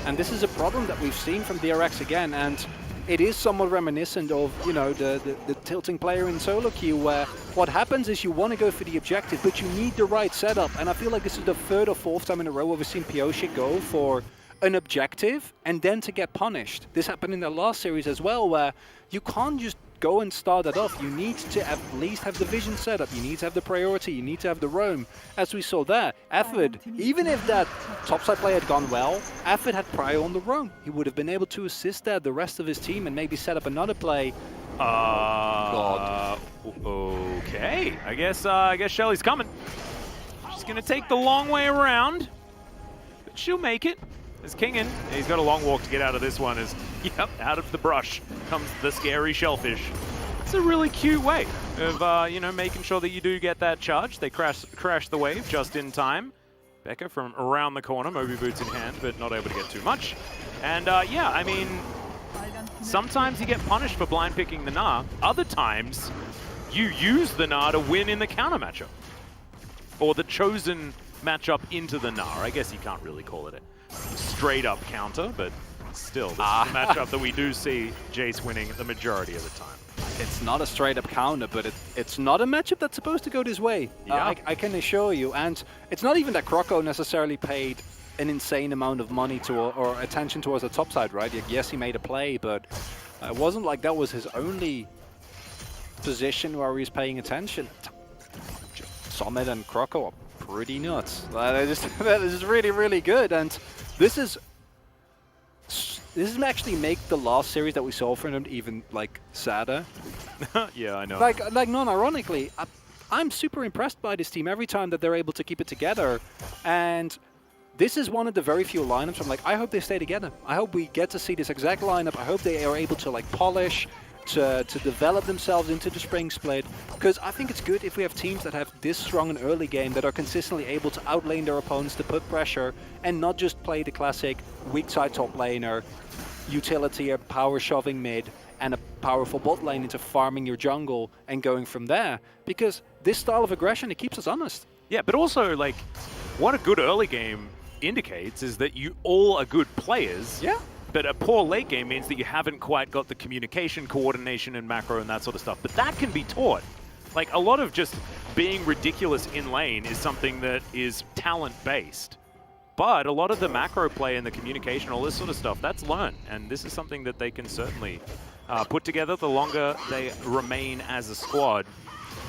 And this is a problem that we've seen from DRX again, and it is somewhat reminiscent of, you know, the tilting player in solo queue, where what happens is you want to go for the objective, but you need the right setup. And I feel like this is the third or fourth time in a row where we've seen Pioshik go for an objective and then to get punished. This happened in the last series as well, where you can't just go and start it off. You need to at least have the vision set up. You need to have the priority. You need to have the roam. As we saw there, Efford, even if that topside play had gone well, Efford had prior on the roam. He would have been able to assist there the rest of his team and maybe set up another play. God. Okay. I guess Shelly's coming. She's gonna take the long way around, but she'll make it. As Kingen, he's got a long walk to get out of this one. As, yep, out of the brush comes the scary shellfish. It's a really cute way of, you know, making sure that you do get that charge. They crash the wave just in time. Becca from around the corner, Moby boots in hand, but not able to get too much. And yeah, I mean, sometimes you get punished for blind picking the Gnar. Other times, you use the Gnar to win in the counter matchup. Or the chosen matchup into the Gnar. I guess you can't really call it a straight up counter, but still, this is a matchup that we do see Jace winning the majority of the time. It's not a straight up counter, but it's not a matchup that's supposed to go this way. Yeah. I can assure you. And it's not even that Croco necessarily paid an insane amount of money to or attention towards the top side, right? Yes, he made a play, but it wasn't like that was his only position where he's paying attention. Summit and Croco are pretty nuts. That is really, really good. And this is actually make the last series that we saw from him even like sadder. Yeah, I know. Like non-ironically, I'm super impressed by this team every time that they're able to keep it together. And this is one of the very few lineups I'm like, I hope they stay together. I hope we get to see this exact lineup. I hope they are able to like polish, to develop themselves into the spring split, because I think it's good if we have teams that have this strong an early game that are consistently able to outlane their opponents, to put pressure, and not just play the classic weak side top laner, utility or power shoving mid, and a powerful bot lane into farming your jungle and going from there. Because this style of aggression, it keeps us honest. Yeah, but also, like, what a good early game indicates is that you all are good players. Yeah. But a poor late game means that you haven't quite got the communication, coordination, and macro and that sort of stuff. But that can be taught. Like, a lot of just being ridiculous in lane is something that is talent-based. But a lot of the macro play and the communication, all this sort of stuff, that's learned. And this is something that they can certainly put together the longer they remain as a squad.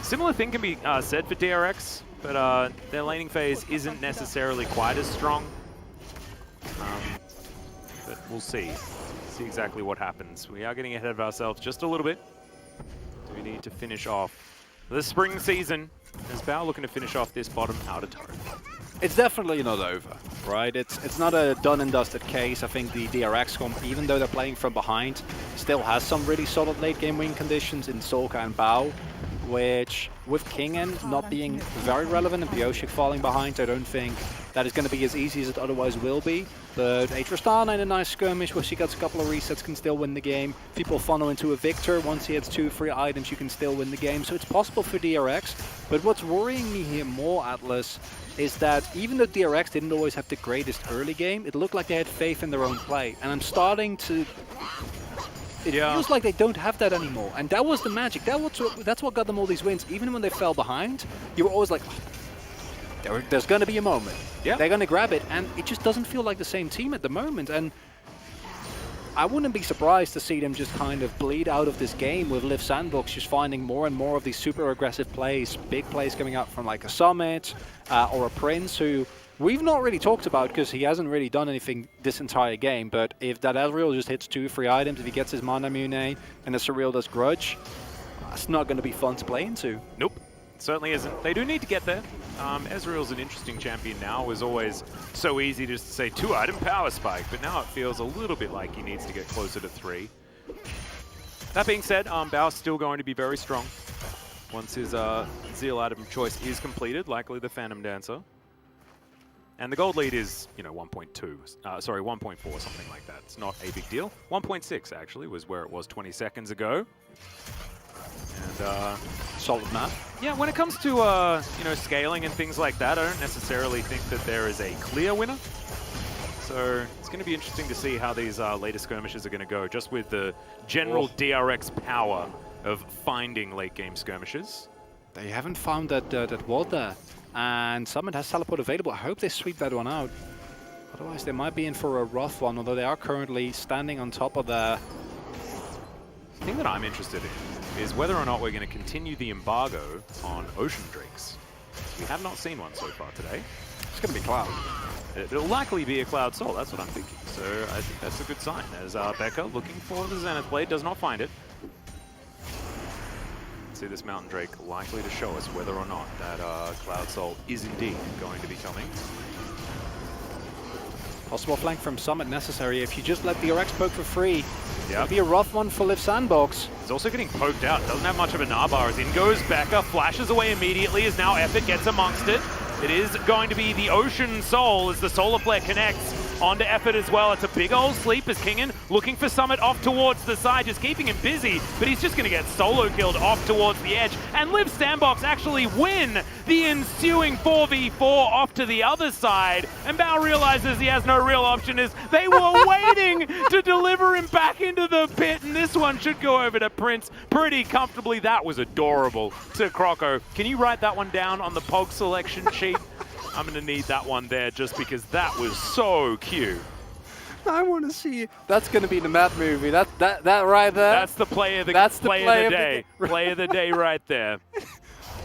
Similar thing can be said for DRX, but their laning phase isn't necessarily quite as strong. But we'll see exactly what happens. We are getting ahead of ourselves just a little bit. We need to finish off the spring season. As Bao looking to finish off this bottom outer turret. It's definitely not over, right? It's not a done and dusted case. I think the DRX comp, even though they're playing from behind, still has some really solid late game win conditions in Solka and Bao, which with Kingen not being very relevant and Pioshik falling behind, I don't think that is going to be as easy as it otherwise will be. But HLE in a nice skirmish where she gets a couple of resets, can still win the game. People funnel into a Victor. Once he hits 2 free items, you can still win the game. So it's possible for DRX. But what's worrying me here more, Atlas, is that even though DRX didn't always have the greatest early game, it looked like they had faith in their own play. And I'm starting to... It feels like they don't have that anymore. And that was the magic. That's what got them all these wins. Even when they fell behind, you were always like, oh, there's going to be a moment. Yeah. They're going to grab it. And it just doesn't feel like the same team at the moment. And I wouldn't be surprised to see them just kind of bleed out of this game with Liv Sandbox just finding more and more of these super aggressive plays, big plays coming out from like a Summit or a Prince, who we've not really talked about because he hasn't really done anything this entire game. But if that Ezreal just hits 2 free items, if he gets his Mana Mune and the Surreal does Grudge, it's not going to be fun to play into. Nope. Certainly isn't. They do need to get there. Ezreal's an interesting champion now. It was always so easy just to say 2-item power spike, but now it feels a little bit like he needs to get closer to 3. That being said, Bao's still going to be very strong once his Zeal item choice is completed, likely the Phantom Dancer. And the gold lead is, you know, 1.2, sorry, 1.4, something like that. It's not a big deal. 1.6 actually was where it was 20 seconds ago. And solid map. Yeah, when it comes to you know, scaling and things like that, I don't necessarily think that there is a clear winner. So it's going to be interesting to see how these later skirmishes are going to go, just with the general DRX power of finding late game skirmishes. They haven't found that ward there, and Summit has teleport available. I hope they sweep that one out. Otherwise, they might be in for a rough one. Although they are currently standing on top of the. The thing that I'm interested in is whether or not we're going to continue the embargo on Ocean Drakes. We have not seen one so far today. It's going to be Cloud. It'll likely be a Cloud Soul, that's what I'm thinking. So I think that's a good sign. As Becca looking for the Zenith Blade, does not find it. See this Mountain Drake likely to show us whether or not that Cloud Soul is indeed going to be coming. Possible flank from Summit necessary. If you just let DRX poke for free, it'll be a rough one for Liv Sandbox. He's also getting poked out. Doesn't have much of a Nahbar. As in goes Becca, flashes away immediately as now Effort gets amongst it. It is going to be the Ocean Soul as the Solar Flare connects onto Effort as well. It's a big old sleep as Kingen looking for Summit off towards the side, just keeping him busy, but he's just going to get solo killed off towards the edge. And Liv Sandbox actually win the ensuing 4v4 off to the other side. And Bao realizes he has no real option as they were waiting to deliver him back into the pit. And this one should go over to Prince pretty comfortably. That was adorable to Croco. Can you write that one down on the POG selection sheet? I'm going to need that one there just because that was so cute. I want to see it. That's going to be the map movie. That right there. That's the play of the play of the day. Play of the day right there.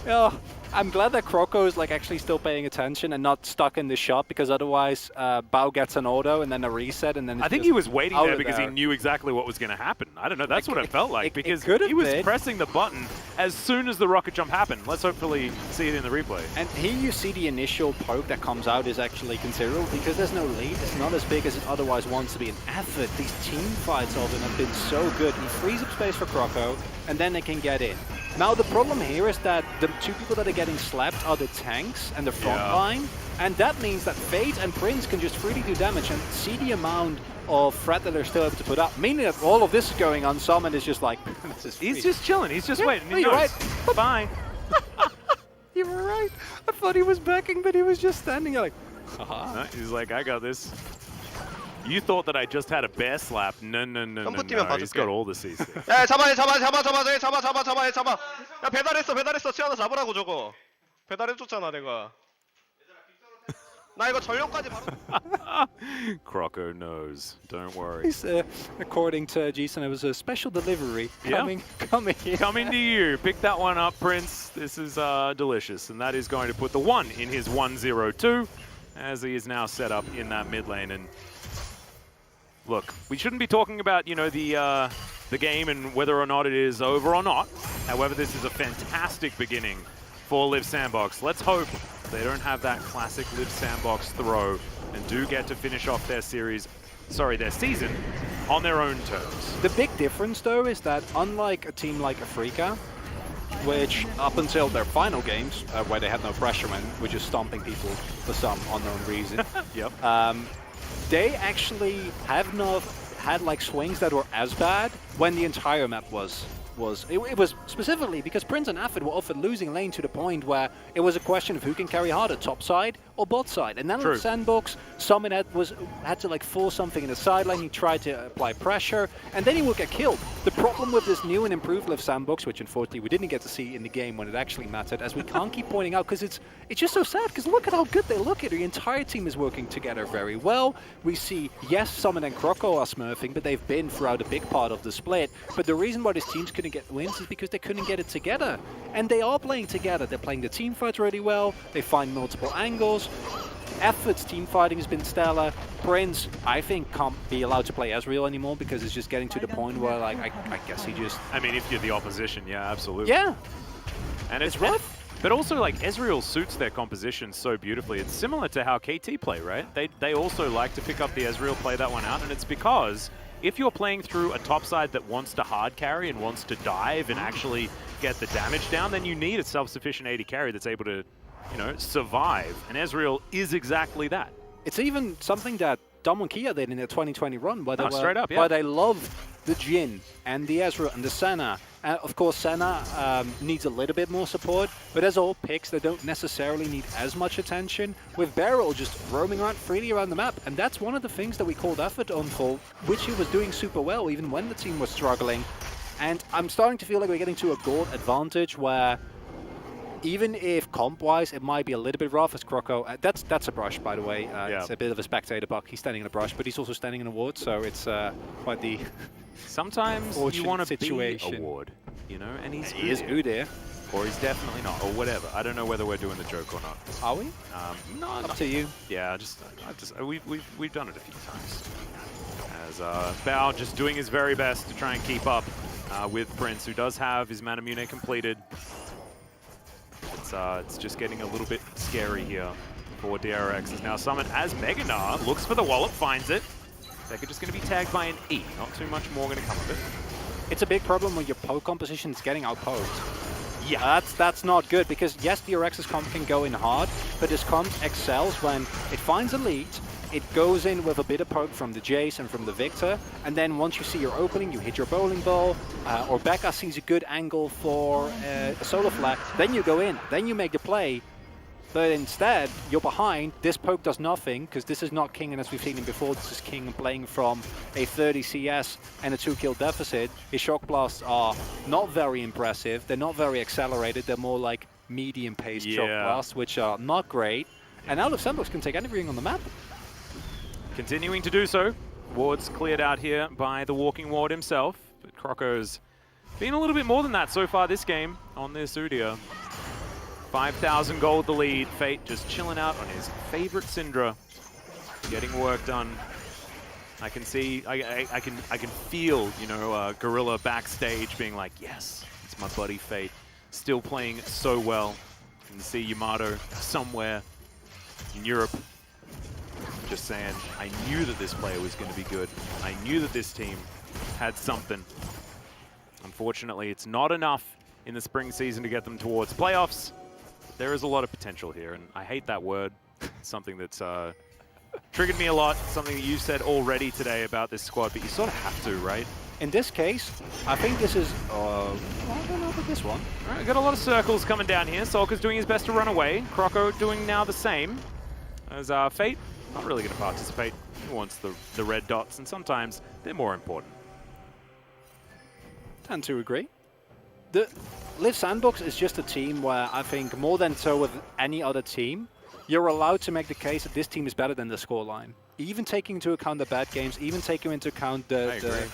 Oh, I'm glad that Croco is like actually still paying attention and not stuck in the shot, because otherwise Bao gets an auto and then a reset and then I think he was waiting there because he knew exactly what was going to happen. I don't know. That's what it felt like, because he was pressing the button as soon as the rocket jump happened. Let's hopefully see it in the replay. And here you see the initial poke that comes out is actually considerable because there's no lead. It's not as big as it otherwise wants to be. An Effort, these team fights of them have been so good. He frees up space for Croco and then they can get in. Now the problem here is that the two people that are getting slapped are the tanks and the front line, and that means that Fate and Prince can just freely do damage and see the amount of threat that they're still able to put up. Meaning that all of this is going on, Summon is just like, he's just chilling, he's just waiting. No, you're right. Bye. You were right. I thought he was backing, but he was just standing there like, no, he's like, I got this. You thought that I just had a bear slap. No. He's got all the CC. 야, 잡아. 야, 배달했어. 치아나 잡으라고 저거. 배달해줬잖아, 내가. 나 이거 전령까지 바로. Croco knows. Don't worry. He's, according to Jason, it was a special delivery coming to you. Pick that one up, Prince. This is delicious, and that is going to put the 1 in his 1-0-2 as he is now set up in that mid lane. And look, we shouldn't be talking about, you know, the game and whether or not it is over or not. However, this is a fantastic beginning for Liv Sandbox. Let's hope they don't have that classic Liv Sandbox throw and do get to finish off their season on their own terms. The big difference, though, is that unlike a team like Africa, which up until their final games, where they had no pressure and were just stomping people for some unknown reason, they actually have not had like swings that were as bad when the entire map was. It was specifically because Prince and Aphid were often losing lane to the point where it was a question of who can carry harder, top side or bot side. And then with Sandbox, Summon had to like force something in the side lane. He tried to apply pressure, and then he would get killed. The problem with this new and improved Live Sandbox, which unfortunately we didn't get to see in the game when it actually mattered, as we can't keep pointing out because it's just so sad. Because look at how good they look. The entire team is working together very well. We see, yes, Summon and Croco are smurfing, but they've been throughout a big part of the split. But the reason why these teams couldn't get wins is because they couldn't get it together. And they are playing together. They're playing the team fights really well. They find multiple angles. Effort's team fighting has been stellar. Prince, I think, can't be allowed to play Ezreal anymore because it's just getting to the point where, like, I guess he just... I mean, if you're the opposition, yeah, absolutely. Yeah. And it's rough. But also, like, Ezreal suits their composition so beautifully. It's similar to how KT play, right? They also like to pick up the Ezreal, play that one out, and it's because if you're playing through a top side that wants to hard carry and wants to dive and actually get the damage down, then you need a self-sufficient AD carry that's able to, you know, survive. And Ezreal is exactly that. It's even something that Damwon Kia did in their 2020 run, where they, straight up, where they loved the Jhin and the Ezreal and the Senna. Of course, Senna needs a little bit more support, but as all picks, they don't necessarily need as much attention, with Beryl just roaming around freely around the map. And that's one of the things that we called effort on for, which he was doing super well, even when the team was struggling. And I'm starting to feel like we're getting to a gold advantage where even if comp-wise it might be a little bit rough as Croco, that's a brush, by the way. It's a bit of a spectator buck. He's standing in a brush, but he's also standing in a ward, so it's quite the sometimes you want to be a ward, you know, and he is good here. Or he's definitely not, or whatever. I don't know whether we're doing the joke or not. Are we? No, up to you. Yeah, we've done it a few times. As Bao just doing his very best to try and keep up with Prince, who does have his Manamune completed. It's just getting a little bit scary here for DRX. Is now summoned as Meganar, looks for the wallop, finds it. They're just going to be tagged by an E. Not too much more going to come of it. It's a big problem when your poke composition is getting out-poked. Yeah, that's not good, because yes, DRX's comp can go in hard, but this comp excels when it finds a lead, it goes in with a bit of poke from the Jace and from the Victor, and then once you see your opening, you hit your bowling ball, or Becca sees a good angle for a solo flag, then you go in, then you make the play. But instead, you're behind, this poke does nothing, because this is not King, and as we've seen him before, this is King playing from a 30 CS and a 2-kill deficit. His shock blasts are not very impressive, they're not very accelerated, they're more like medium-paced shock blasts, which are not great. And now Live Sandbox can take anything on the map. Continuing to do so. Wards cleared out here by the Walking Ward himself, but Croco's been a little bit more than that so far this game on this Udyr. 5,000 gold the lead. Fate just chilling out on his favorite Syndra, getting work done. I can see, I can feel, you know, Gorilla backstage being like, yes, it's my buddy Fate, still playing so well. You can see Yamato somewhere in Europe just saying, I knew that this player was going to be good. I knew that this team had something. Unfortunately, it's not enough in the spring season to get them towards playoffs. There is a lot of potential here, and I hate that word. It's something that's triggered me a lot, something that you said already today about this squad, but you sort of have to, right? In this case, I think this is... I don't know about this one. All right, got a lot of circles coming down here. Solka's doing his best to run away. Croco doing now the same. As Fate, not really going to participate. He wants the red dots, and sometimes they're more important. Tend to agree. The Live Sandbox is just a team where I think more than so with any other team, you're allowed to make the case that this team is better than the scoreline. Even taking into account the bad games, even taking into account the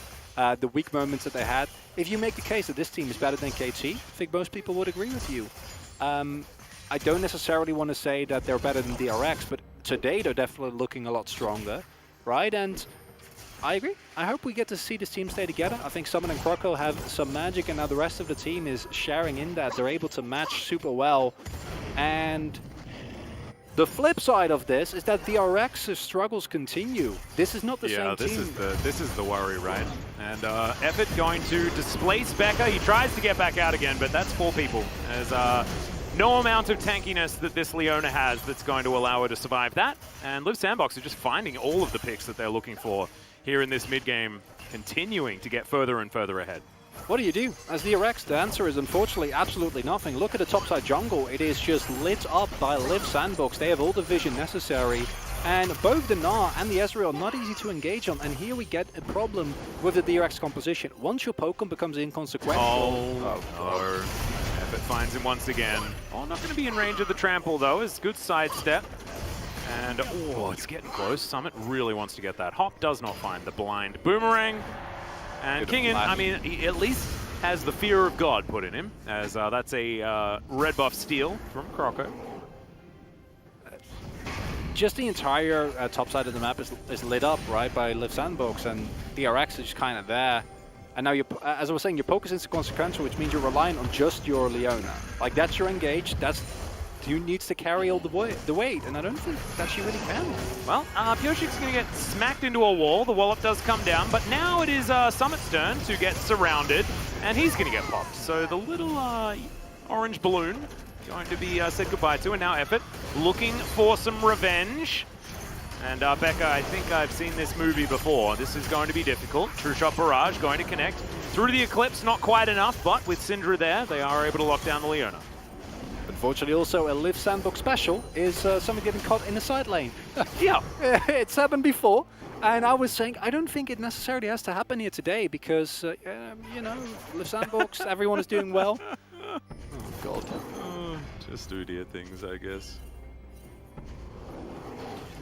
weak moments that they had. If you make the case that this team is better than KT, I think most people would agree with you. I don't necessarily want to say that they're better than DRX, but today they're definitely looking a lot stronger, right? And I agree. I hope we get to see this team stay together. I think Summon and Croco have some magic, and now the rest of the team is sharing in that. They're able to match super well. And The flip side of this is that DRX's struggles continue. This is not the same team. This is the worry, right? And Effort going to displace Becca. He tries to get back out again, but that's 4 people. There's no amount of tankiness that this Leona has that's going to allow her to survive that. And Liv Sandbox are just finding all of the picks that they're looking for here in this mid-game, continuing to get further and further ahead. What do you do? As DRX, the answer is unfortunately absolutely nothing. Look at the topside jungle. It is just lit up by Liv Sandbox. They have all the vision necessary. And both the Gnar and the Ezreal are not easy to engage on. And here we get a problem with the DRX composition. Once your Pokemon becomes inconsequential... Oh no. Effort finds him once again. Oh, not going to be in range of the trample though. It's good sidestep. And oh, it's getting close. Summit really wants to get that. Hop does not find the blind boomerang. And Kingen, I mean, he at least has the fear of God put in him, as that's a red buff steal from Croco. Just the entire top side of the map is lit up, right, by Liv Sandbox, and DRX is just kind of there. And now, as I was saying, your focus is consequential, which means you're relying on just your Leona. Like, that's your engage, that's who needs to carry all the weight, and I don't think that she really can. Well, Pioshik's going to get smacked into a wall. The wallop does come down, but now it is Summit's turn to get surrounded, and he's going to get popped. So the little orange balloon going to be said goodbye to, and now Effort looking for some revenge. And Becca, I think I've seen this movie before. This is going to be difficult. True Shot Barrage going to connect through the Eclipse, not quite enough, but with Syndra there, they are able to lock down the Leona. Unfortunately, also a Liv Sandbox special is someone getting caught in the side lane. Yeah. It's happened before, and I was saying I don't think it necessarily has to happen here today because, you know, Liv Sandbox, everyone is doing well. Oh, God. Just idiot things, I guess.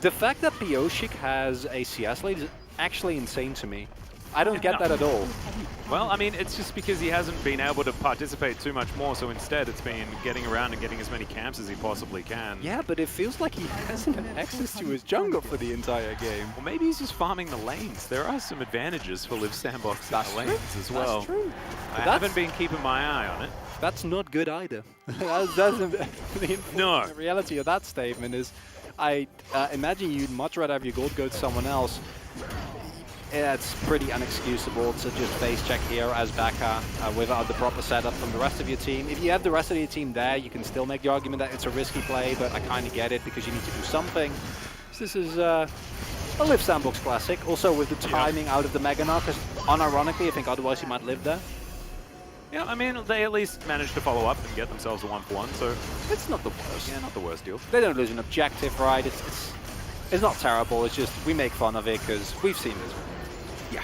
The fact that Pioshik has a CS lead is actually insane to me. I don't get that at all. Well, I mean, it's just because he hasn't been able to participate too much more, so instead it's been getting around and getting as many camps as he possibly can. Yeah, but it feels like he hasn't had access to his jungle for the entire game. Well, maybe he's just farming the lanes. There are some advantages for Liv Sandbox in the lanes as well. That's true. I haven't been keeping my eye on it. That's not good either. No. The reality of that statement is, I imagine you'd much rather have your gold go to someone else. It's pretty unexcusable to just face check here as Becca without the proper setup from the rest of your team. If you have the rest of your team there, you can still make the argument that it's a risky play, but I kind of get it because you need to do something. So this is a Liv Sandbox classic, also with the timing out of the Mega Gnar, because unironically, I think otherwise he might live there. Yeah, I mean, they at least managed to follow up and get themselves a 1-for-1, so it's not the worst. Yeah, not the worst deal. They don't lose an objective, right? It's not terrible, it's just we make fun of it because we've seen this. Yeah.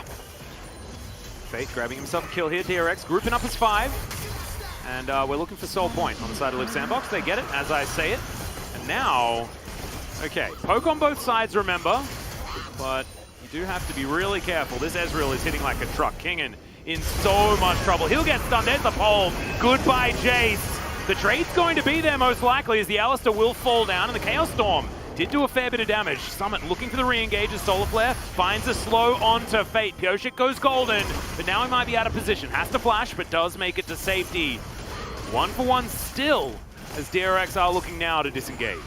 Fate grabbing himself a kill here. DRX grouping up as 5. And we're looking for Soul Point on the side of Liv Sandbox. They get it as I say it. And now, okay, poke on both sides, remember. But you do have to be really careful. This Ezreal is hitting like a truck. Kingen in so much trouble. He'll get stunned. There's the pole. Goodbye, Jace. The trade's going to be there most likely as the Alistair will fall down and the Chaos Storm did do a fair bit of damage. Summit looking for the re-engage as Solar Flare finds a slow onto Fate. Pioshik goes golden, but now he might be out of position. Has to flash, but does make it to safety. 1-for-1 still, as DRX are looking now to disengage.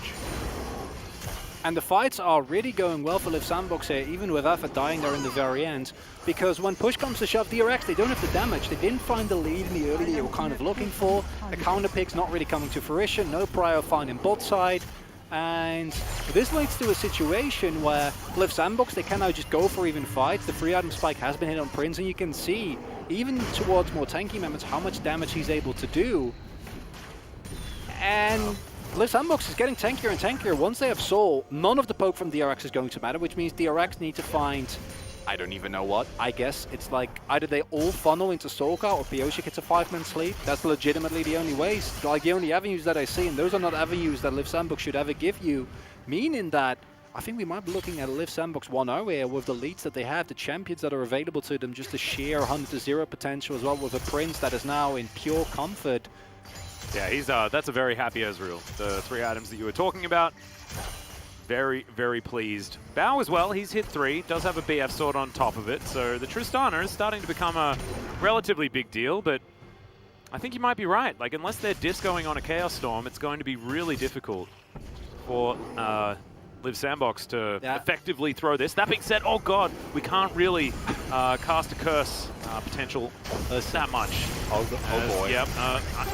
And the fights are really going well for Liv Sandbox here, even with Effort dying there in the very end. Because when push comes to shove, DRX, they don't have the damage. They didn't find the lead in the early they were kind of looking for. The counter pick's not really coming to fruition. No prior find in bot side. And this leads to a situation where Liv Sandbox, they can now just go for even fights. The free item spike has been hit on Prince, and you can see, even towards more tanky members, how much damage he's able to do. And Liv Sandbox is getting tankier and tankier. Once they have Soul, none of the poke from DRX is going to matter, which means DRX need to find, I don't even know what. I guess it's like either they all funnel into Soulka or Pioshik gets a 5-man sleep. That's legitimately the only ways, like the only avenues that I see, and those are not avenues that Liv Sandbox should ever give you. Meaning that I think we might be looking at a Liv Sandbox 1-0 here with the leads that they have, the champions that are available to them, just the sheer 100-0 potential as well, with a Prince that is now in pure comfort. Yeah, he's that's a very happy Ezreal. The 3 items that you were talking about. Very, very pleased. Bao as well, he's hit 3, does have a BF sword on top of it, so the Tristana is starting to become a relatively big deal, but I think you might be right. Like, unless they're discoing on a Chaos Storm, it's going to be really difficult for Live Sandbox to effectively throw this. That being said, oh god, we can't really cast a curse potential that much. Oh boy. Yep.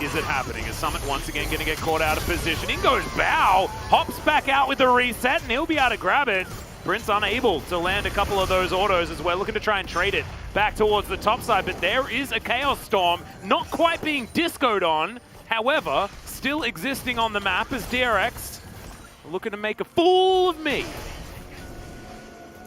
Is it happening? Is Summit once again going to get caught out of position? In goes Bao, hops back out with the reset, and he'll be able to grab it. Prince unable to land a couple of those autos as we're looking to try and trade it back towards the top side, but there is a Chaos Storm not quite being discoed on, however, still existing on the map as DRX looking to make a fool of me.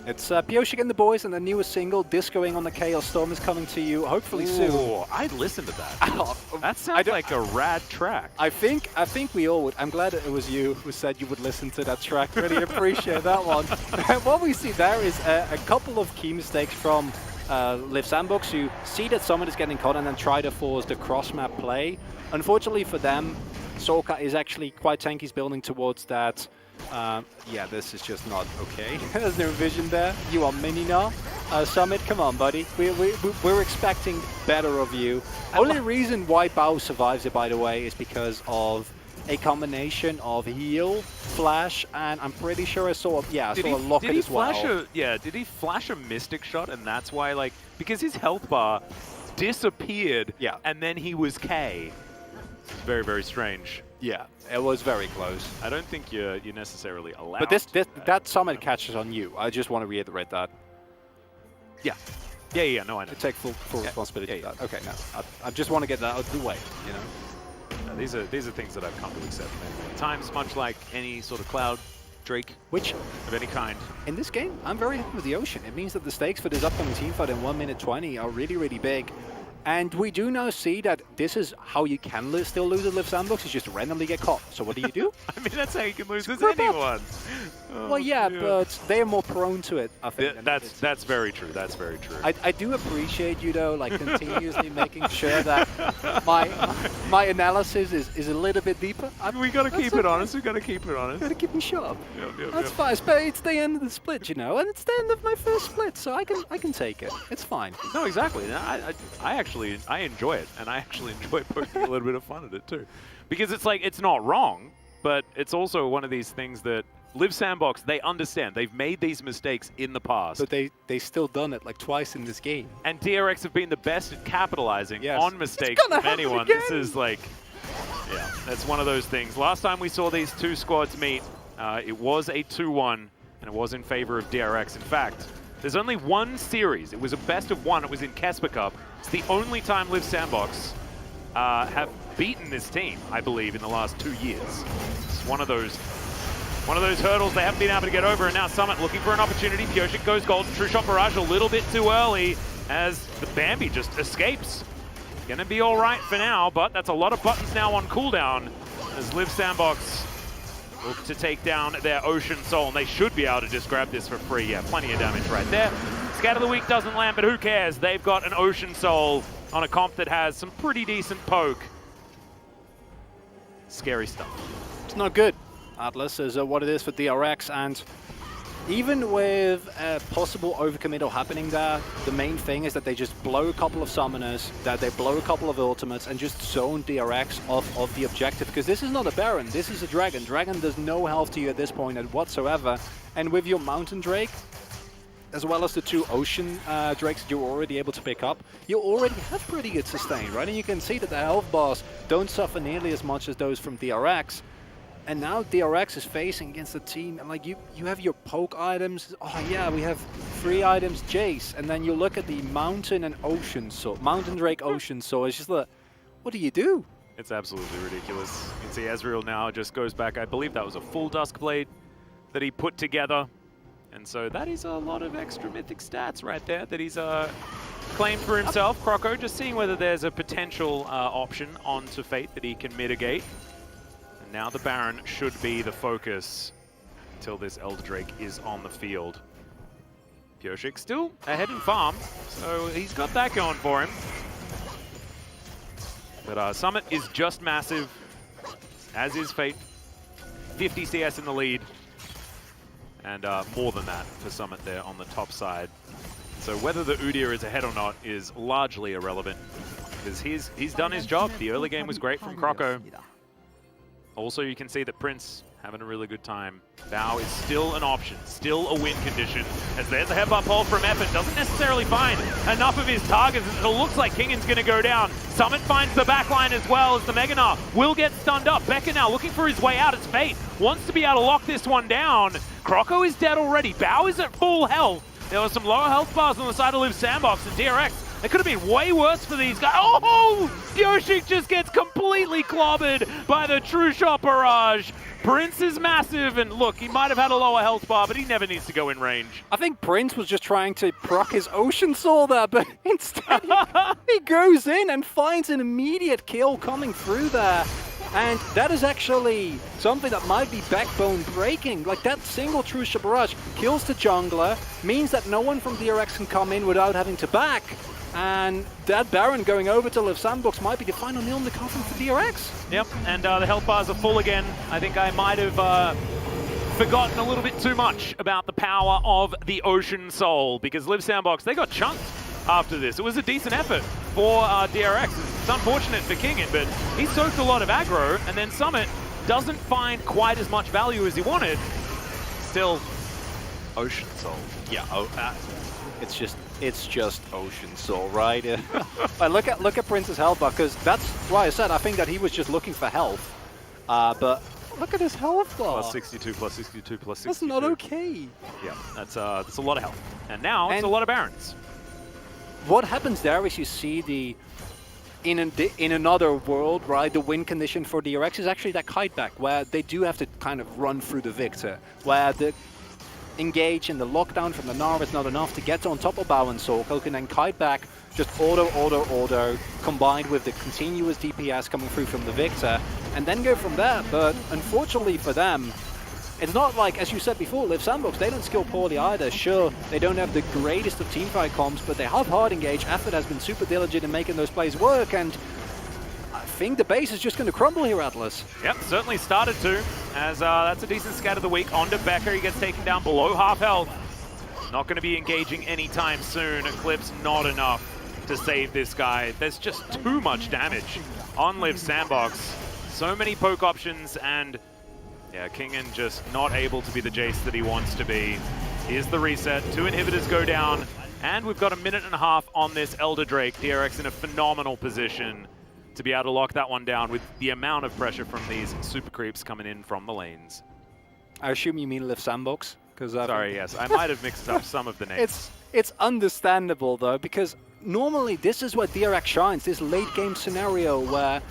It's Pioshik and the boys, and the newest single, Discoing on the Chaos Storm, is coming to you hopefully soon. I'd listen to that. That sounds like a rad track. I think we all would. I'm glad it was you who said you would listen to that track. Really appreciate that one. What we see there is a couple of key mistakes from Live Sandbox, who see that someone is getting caught and then try to force the cross-map play. Unfortunately for them, Sorka is actually quite tanky. He's building towards that. Yeah, this is just not okay. There's no vision there. You are mini now. Summit, come on, buddy. We're expecting better of you. Only reason why Bao survives it, by the way, is because of a combination of heal, flash, and I'm pretty sure I saw a locket as well. Did he flash a Mystic Shot, and that's why, like, because his health bar disappeared, and then he was K. It's very, very strange. Yeah, it was very close. I don't think you're necessarily allowed. But that Summit catches on you. I just want to reiterate that. Yeah, no, I know. I take full responsibility for that. Okay, no, I just want to get that out of the way, you know. These are things that I've come to accept at times, much like any sort of Cloud, Drake, of any kind. In this game, I'm very happy with the Ocean. It means that the stakes for this upcoming teamfight in 1 minute 20 are really, really big. And we do now see that this is how you can still lose at Live Sandbox, is just randomly get caught. So what do? I mean, that's how you can lose as anyone. Well, yeah, but they're more prone to it, I think. That's very true. That's very true. I do appreciate you, though, like continuously making sure that my analysis is a little bit deeper. We got to keep it honest. We got to keep it honest. Got to keep me sharp. Yep. That's fine. But it's the end of the split, you know, and it's the end of my first split, so I can take it. It's fine. No, exactly. I enjoy it, and I actually enjoy poking a little bit of fun at it too, because it's like, it's not wrong, but it's also one of these things that Live Sandbox, they understand. They've made these mistakes in the past. But they still done it like twice in this game. And DRX have been the best at capitalizing on mistakes of anyone. This is like, yeah, that's one of those things. Last time we saw these two squads meet, it was a 2-1, and it was in favor of DRX. In fact, there's only one series. It was a best of one. It was in Kesper Cup. It's the only time Live Sandbox have beaten this team, I believe, in the last 2 years. It's one of those hurdles they haven't been able to get over, and now Summit looking for an opportunity. Pioshik goes golden. True Shot Barrage a little bit too early as the Bambi just escapes. Gonna be all right for now, but that's a lot of buttons now on cooldown as Live Sandbox look to take down their Ocean Soul, and they should be able to just grab this for free. Yeah, plenty of damage right there. Scat of the Week doesn't land, but who cares? They've got an Ocean Soul on a comp that has some pretty decent poke. Scary stuff. It's not good. Atlas is what it is for DRX, and even with a possible overcommittal happening there, the main thing is that they just blow a couple of summoners, that they blow a couple of ultimates, and just zone DRX off of the objective. Because this is not a Baron, this is a Dragon. Dragon does no health to you at this point whatsoever. And with your Mountain Drake, as well as the two Ocean Drakes that you're already able to pick up, you already have pretty good sustain, right? And you can see that the health bars don't suffer nearly as much as those from DRX. And now DRX is facing against a team, and like you have your poke items. Oh yeah, we have 3 items, Jace, and then you look at the Mountain and Ocean Soul, Mountain Drake Ocean Soul. It's just like, what do you do? It's absolutely ridiculous. You can see Ezreal now just goes back. I believe that was a full Duskblade that he put together, and so that is a lot of extra mythic stats right there that he's claimed for himself. Croco just seeing whether there's a potential option onto Fate that he can mitigate. Now the Baron should be the focus until this Elder Drake is on the field. Pioshik still ahead in farm, so he's got that going for him. But Summit is just massive, as is Fate. 50 CS in the lead, and more than that for Summit there on the top side. So whether the Udyr is ahead or not is largely irrelevant, because he's done his job. The early game was great from Croco. Also, you can see that Prince having a really good time. Bao is still an option, still a win condition, as there's a headbutt pull from Effort. Doesn't necessarily find enough of his targets. It looks like Kingan's going to go down. Summit finds the backline as well, as the Meganar will get stunned up. Becca now looking for his way out. It's Fate. Wants to be able to lock this one down. Croco is dead already. Bao is at full health. There were some lower health bars on the side of Liv Sandbox, and DRX, it could have been way worse for these guys. Oh! Yoshik just gets completely clobbered by the True Shot Barrage. Prince is massive, and look, he might have had a lower health bar, but he never needs to go in range. I think Prince was just trying to proc his Ocean Soul there, but instead he goes in and finds an immediate kill coming through there. And that is actually something that might be backbone breaking. Like, that single True Shot Barrage kills the jungler, means that no one from DRX can come in without having to back. And that Baron going over to Liv Sandbox might be the final nail in the coffin for DRX. Yep, and the health bars are full again. I think I might have forgotten a little bit too much about the power of the Ocean Soul, because Liv Sandbox, they got chunked after this. It was a decent effort for DRX. It's unfortunate for Kingan, but he soaked a lot of aggro, and then Summit doesn't find quite as much value as he wanted. Still, Ocean Soul. Yeah, it's just Ocean Soul, right? look at Prince's health bar, because that's why I said I think that he was just looking for health. But look at his health bar. Plus 62, plus 62, plus 62. That's not okay. Yeah, that's a lot of health. And now it's a lot of Barons. What happens there is you see in another world, right, the win condition for DRX is actually that kite back, where they do have to kind of run through the Victor, where the engage in the lockdown from the Gnar is not enough to get on top of Bao and Sorko, can then kite back, just auto, combined with the continuous DPS coming through from the Victor, and then go from there. But unfortunately for them, it's not like, as you said before, Liv Sandbox, they don't skill poorly either. Sure, they don't have the greatest of teamfight comps, but they have hard engage. Effort has been super diligent in making those plays work, and I think the base is just going to crumble here, Atlas. Yep, certainly started to, as that's a decent scat of the week. Onto Becker, he gets taken down below half health. Not going to be engaging anytime soon. Eclipse not enough to save this guy. There's just too much damage on Liv Sandbox. So many poke options, and yeah, Kingan just not able to be the Jace that he wants to be. Here's the reset. 2 inhibitors go down, and we've got a minute and a half on this Elder Drake. DRX in a phenomenal position to be able to lock that one down with the amount of pressure from these super creeps coming in from the lanes. I assume you mean Liv Sandbox? Sorry, yes. I might have mixed up some of the names. It's understandable, though, because normally this is where DRX shines, this late game scenario where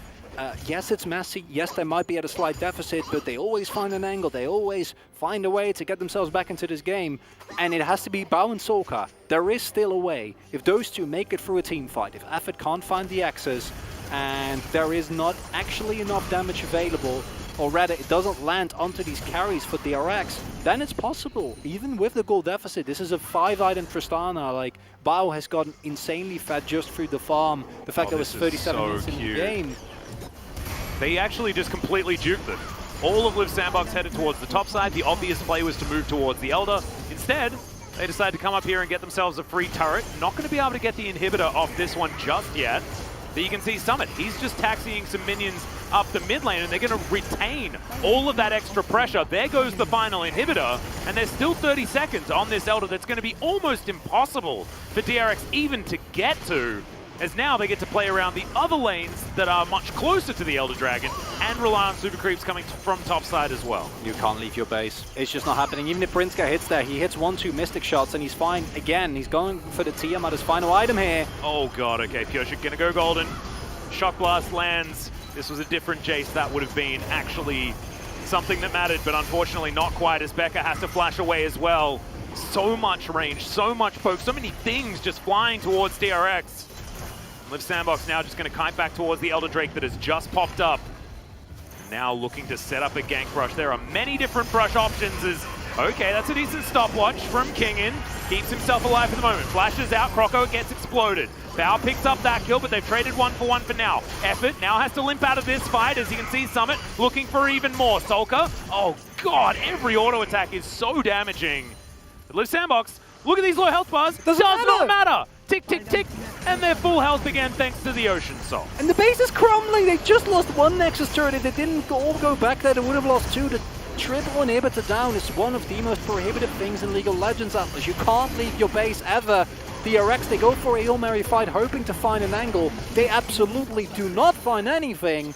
yes, it's messy, yes, they might be at a slight deficit, but they always find an angle, they always find a way to get themselves back into this game, and it has to be Bao and Sorka. There is still a way. If those two make it through a team fight, if Effort can't find the X's, and there is not actually enough damage available, or rather it doesn't land onto these carries for DRX, then it's possible. Even with the gold deficit, this is a 5-item Tristana. Like, Bao has gotten insanely fat just through the farm. The fact that it was 37 minutes in the game. They actually just completely duped them. All of Liv Sandbox headed towards the top side. The obvious play was to move towards the Elder. Instead, they decided to come up here and get themselves a free turret. Not going to be able to get the inhibitor off this one just yet. But you can see Summit, he's just taxiing some minions up the mid lane, and they're going to retain all of that extra pressure. There goes the final inhibitor, and there's still 30 seconds on this Elder that's going to be almost impossible for DRX even to get to, as now they get to play around the other lanes that are much closer to the Elder Dragon and rely on super creeps coming from top side as well. You can't leave your base. It's just not happening. Even if Brinska hits there, he hits 1-2 Mystic shots and he's fine again. He's going for the Tiamat as final item here. Oh god, okay, Pyoshik gonna go golden. Shock Blast lands. This was a different Jace. That would have been actually something that mattered, but unfortunately not quite, as Becca has to flash away as well. So much range, so much poke, so many things just flying towards DRX. Liv Sandbox now just going to kite back towards the Elder Drake that has just popped up. Now looking to set up a gank rush. There are many different brush options. Okay, that's a decent stopwatch from Kingan. Keeps himself alive for the moment. Flashes out, Croco gets exploded. Bao picks up that kill, but they've traded 1-for-1 for now. Effort now has to limp out of this fight, as you can see Summit looking for even more. Solka, oh god, every auto attack is so damaging. But Liv Sandbox, look at these low health bars. Does not matter. Tick, tick, tick, and they're full health again thanks to the Ocean Soul. And the base is crumbling. They just lost one Nexus turret. If they didn't all go back there, they would have lost 2. triple inhibitor down is one of the most prohibitive things in League of Legends, Atlas. You can't leave your base ever. DRX, they go for a Hail Mary fight, hoping to find an angle. They absolutely do not find anything.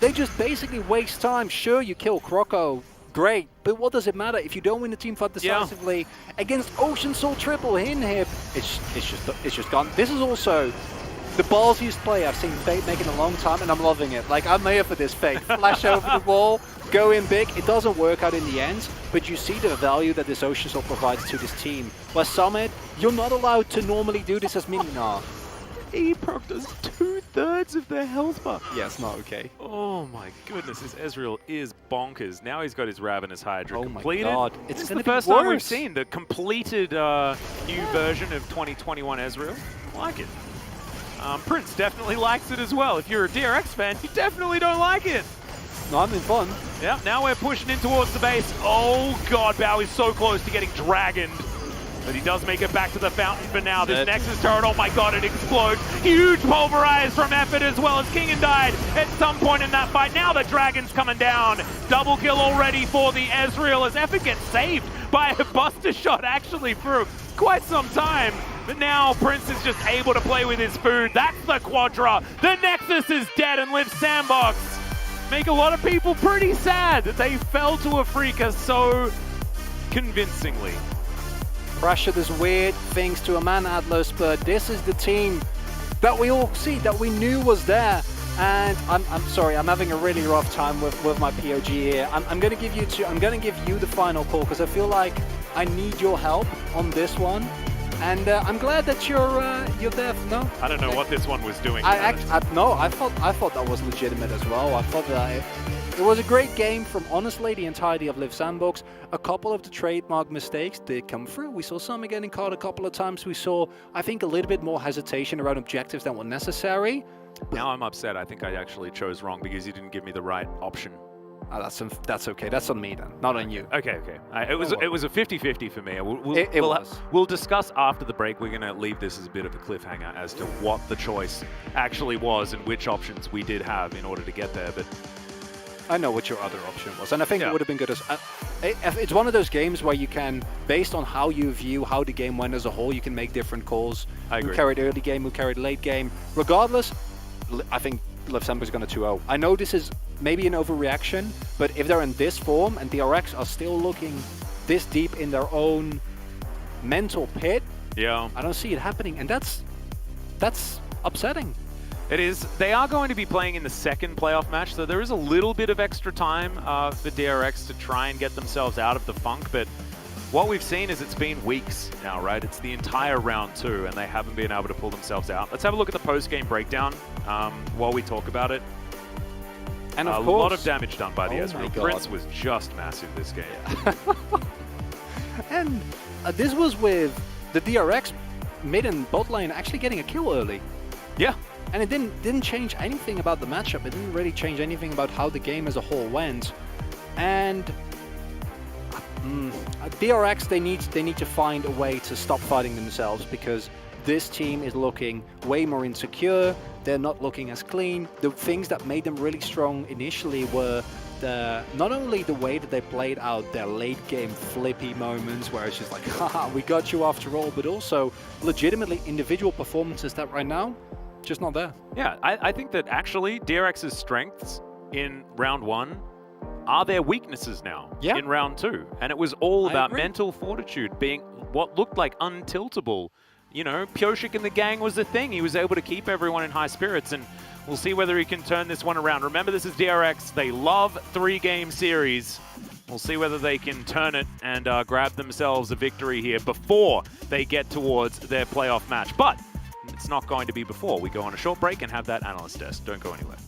They just basically waste time. Sure, you kill Croco, great, but what does it matter if you don't win the team fight decisively against Ocean Soul triple inhib? It's just gone. This is also the ballsiest play I've seen Fate make in a long time, and I'm loving it. Like, I'm here for this, Fate. Flash over the wall, go in big. It doesn't work out in the end, but you see the value that this Ocean Soul provides to this team. Where Summit, you're not allowed to normally do this as Mininar. He proc does 2/3 of their health bar. Yeah, it's not okay. Oh my goodness, this Ezreal is bonkers. Now he's got his Ravenous Hydra completed. My God. It's It's the going to be first time we've worse. seen the completed new version of 2021 Ezreal. I like it. Prince definitely likes it as well. If you're a DRX fan, you definitely don't like it. No, I'm in fun. Yeah, now we're pushing in towards the base. Oh God, Bao is so close to getting dragoned. But he does make it back to the fountain for now. This Nexus turret, oh my God, it explodes. Huge pulverize from Effort as well as Kingen died at some point in that fight. Now the dragon's coming down. Double kill already for the Ezreal as Effort gets saved by a buster shot actually for quite some time. But now Prince is just able to play with his food. That's the Quadra. The Nexus is dead and lives Sandbox. Make a lot of people pretty sad that they fell to a Freaka so convincingly. Pressure does weird things to a man, Atlas, but this is the team that we all see, that we knew was there. And I'm sorry, I'm having a really rough time with my POG here. I'm gonna give you the final call because I feel like I need your help on this one. And I'm glad that you're there. No, I don't know what this one was doing. I thought that was legitimate as well. I thought that it was a great game from honestly the entirety of Live Sandbox. A couple of the trademark mistakes did come through. We saw Summer getting caught a couple of times. We saw, I think, a little bit more hesitation around objectives than were necessary. Now I'm upset. I think I actually chose wrong because you didn't give me the right option. Oh, that's okay. That's on me then, not on you. Okay. It was a 50-50 for me. It was. We'll discuss after the break. We're going to leave this as a bit of a cliffhanger as to what the choice actually was and which options we did have in order to get there. But I know what your other option was, and I think it would have been good as... it's one of those games where you can, based on how you view how the game went as a whole, you can make different calls. I agree. Who carried early game, who carried late game. Regardless, I think Liv Sandbox is going to 2-0. I know this is maybe an overreaction, but if they're in this form and DRX are still looking this deep in their own mental pit, I don't see it happening, and that's upsetting. It is. They are going to be playing in the second playoff match, so there is a little bit of extra time for DRX to try and get themselves out of the funk, but what we've seen is it's been weeks now, right? It's the entire round 2, and they haven't been able to pull themselves out. Let's have a look at the post-game breakdown while we talk about it. And of a course, lot of damage done by the Ezreal. Prince was just massive this game. And this was with the DRX mid and bot lane actually getting a kill early. Yeah. And it didn't change anything about the matchup. It didn't really change anything about how the game as a whole went. And DRX, they need to find a way to stop fighting themselves because this team is looking way more insecure. They're not looking as clean. The things that made them really strong initially were not only the way that they played out their late game flippy moments where it's just like, haha, we got you after all, but also legitimately individual performances that right now, just not there. Yeah, I think that actually DRX's strengths in round 1 are their weaknesses now in round 2. And it was all about mental fortitude, being what looked like untiltable. You know, Pioshik and the gang was the thing. He was able to keep everyone in high spirits, and we'll see whether he can turn this one around. Remember, this is DRX. They love 3-game series. We'll see whether they can turn it and grab themselves a victory here before they get towards their playoff match. But it's not going to be before. We go on a short break and have that analyst desk. Don't go anywhere.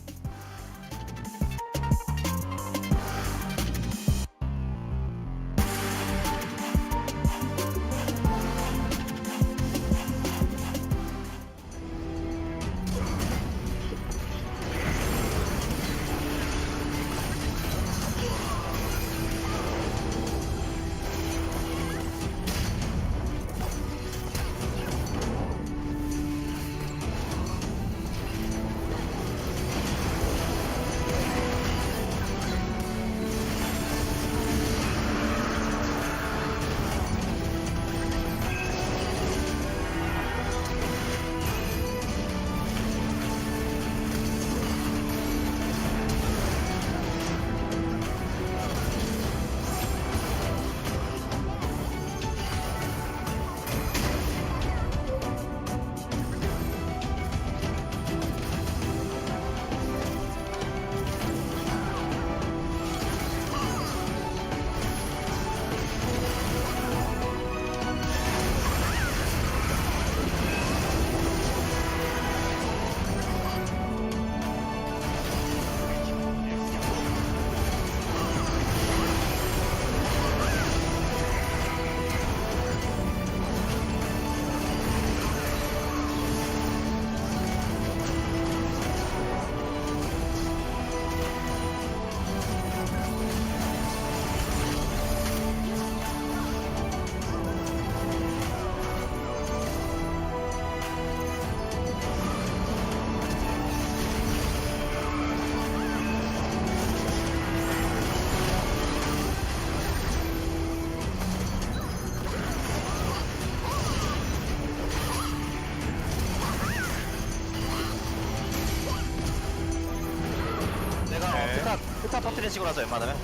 터트리는 식으로 하자 웬만하면.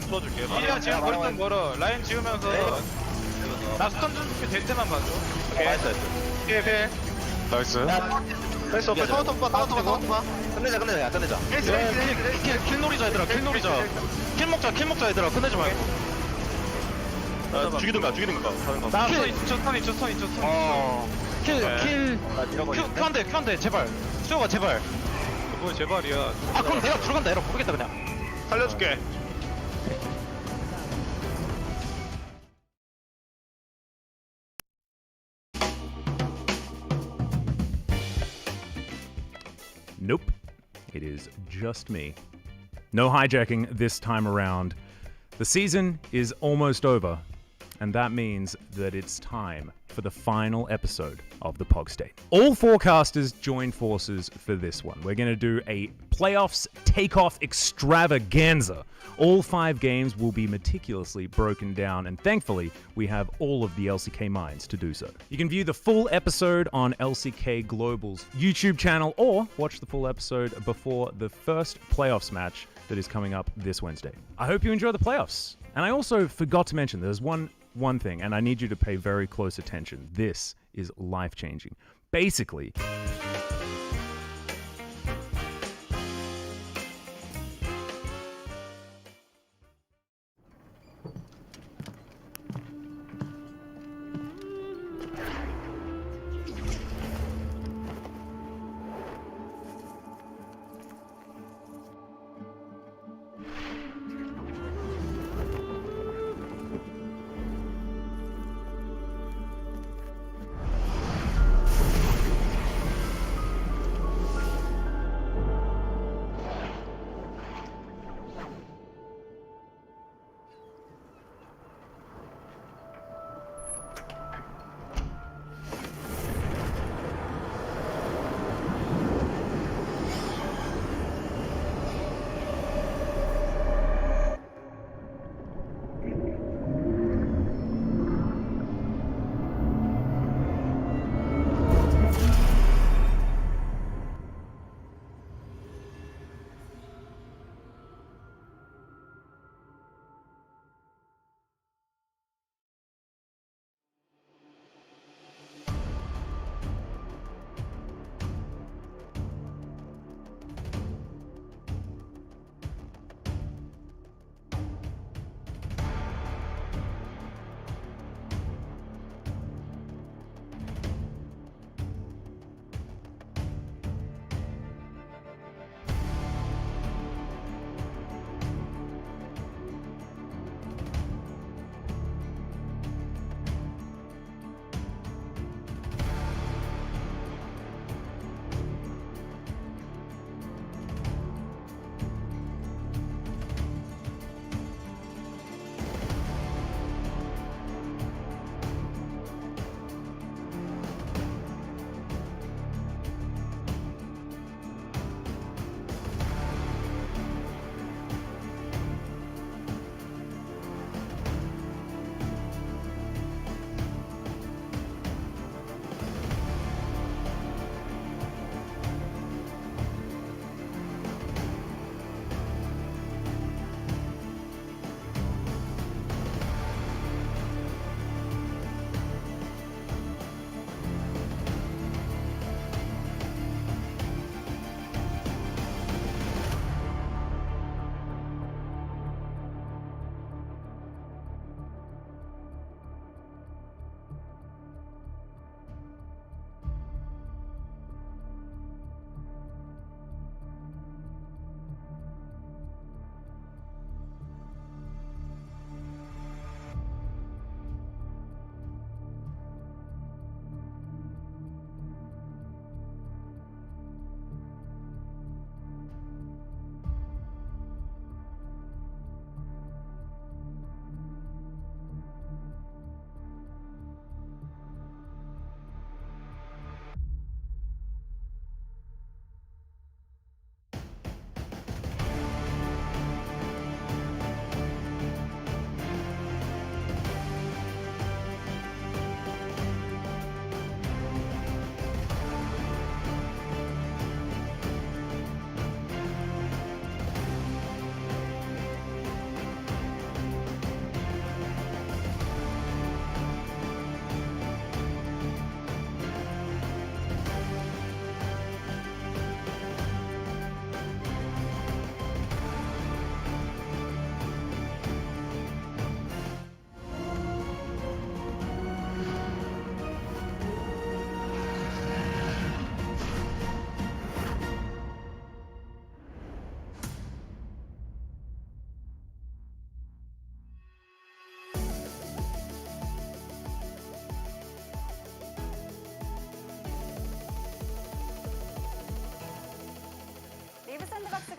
쏘줄게. 이리야 지금 머리통 멀어. 라인 지우면서 나 스턴 준비 될 때만 봐줘. 나이스. 필. 나이스. 뺐어. 타워 봐. 끝내자. 킬 노리자 얘들아. 킬 노리자. 킬 먹자 얘들아. 끝내지 말고. 죽이든가. 나 스턴이 저 큐한대 제발. 수호가 제발. 뭐 제발이야. 아 그럼 내가 들어간다. 에러 모르겠다 그냥. 살려줄게. Nope. It is just me. No hijacking this time around. The season is almost over, and that means that it's time for the final episode of the Pog State. All forecasters join forces for this one. We're going to do a playoffs takeoff extravaganza. All 5 games will be meticulously broken down, and thankfully, we have all of the LCK minds to do so. You can view the full episode on LCK Global's YouTube channel, or watch the full episode before the first playoffs match that is coming up this Wednesday. I hope you enjoy the playoffs. And I also forgot to mention, there's one thing, and I need you to pay very close attention. This is life-changing. Basically,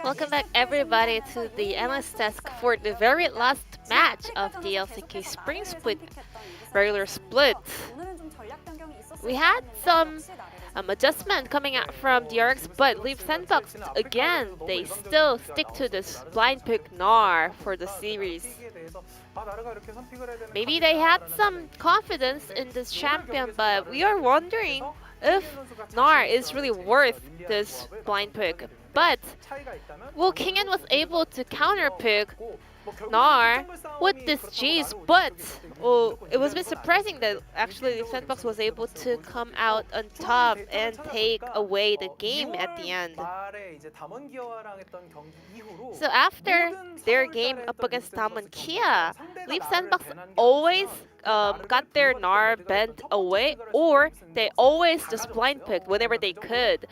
Welcome back everybody to the analyst desk for the very last match of the LCK Spring Split regular split. We had some adjustment coming out from DRX, but Leaf Sandbox again, they still stick to this blind pick Gnar for the series. Maybe they had some confidence in this champion, but we are wondering if Gnar is really worth this blind pick. But well, Kingen was able to counter pick Gnar with this G's, but it was a bit surprising that actually the Sandbox was able to come out on top and take away the game at the end. So after their game up against Damwon Kia, Leaf Sandbox always got their Gnar bent away, or they always just blind picked whenever they could.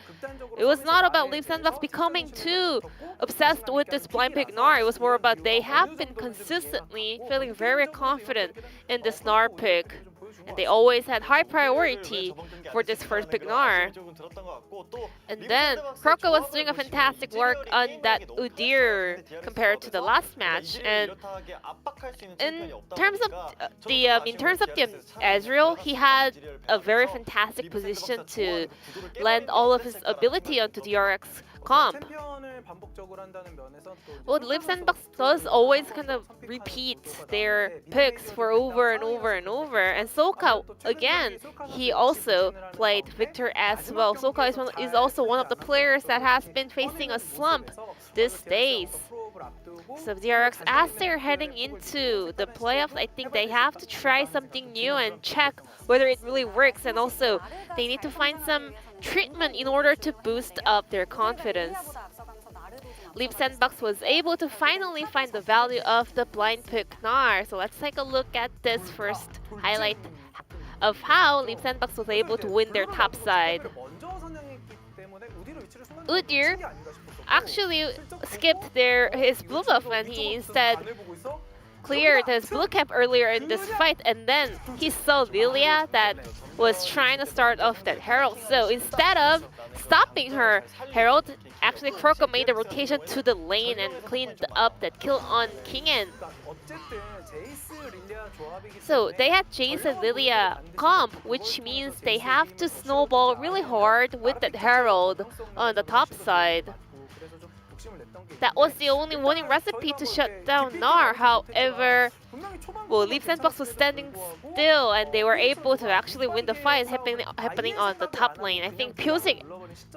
It was not about Leaf Sandbox becoming too obsessed with this blind pick Gnar. It was more about they have been consistently feeling very confident in this Gnar pick. And they always had high priority for this first pick Gnar. And then Kroko was doing a fantastic work on that Udyr compared to the last match. And in terms of the Ezreal, he had a very fantastic position to lend all of his ability onto DRX comp. Well, Leaf Sandbox does always kind of repeat their picks for over and over and over. And Soka, again, he also played Victor as well. Soka is also one of the players that has been facing a slump these days. So DRX, as they're heading into the playoffs, I think they have to try something new and check whether it really works. And also, they need to find some treatment in order to boost up their confidence. Leaf Sandbox was able to finally find the value of the blind pick Gnar. So let's take a look at this first highlight of how Leaf Sandbox was able to win their top side. Udyr actually skipped his blue buff and he instead cleared his blue camp earlier in this fight, and then he saw Lilia that was trying to start off that Herald. So instead of stopping her Herald, actually Kroko made a rotation to the lane and cleaned up that kill on Kingen. So they had Jace and Lilia comp, which means they have to snowball really hard with that Herald on the top side. That was the only winning recipe to shut down Gnar. However, well, Leaf Sandbox was standing still and they were able to actually win the fight happening on the top lane. I think Pyosik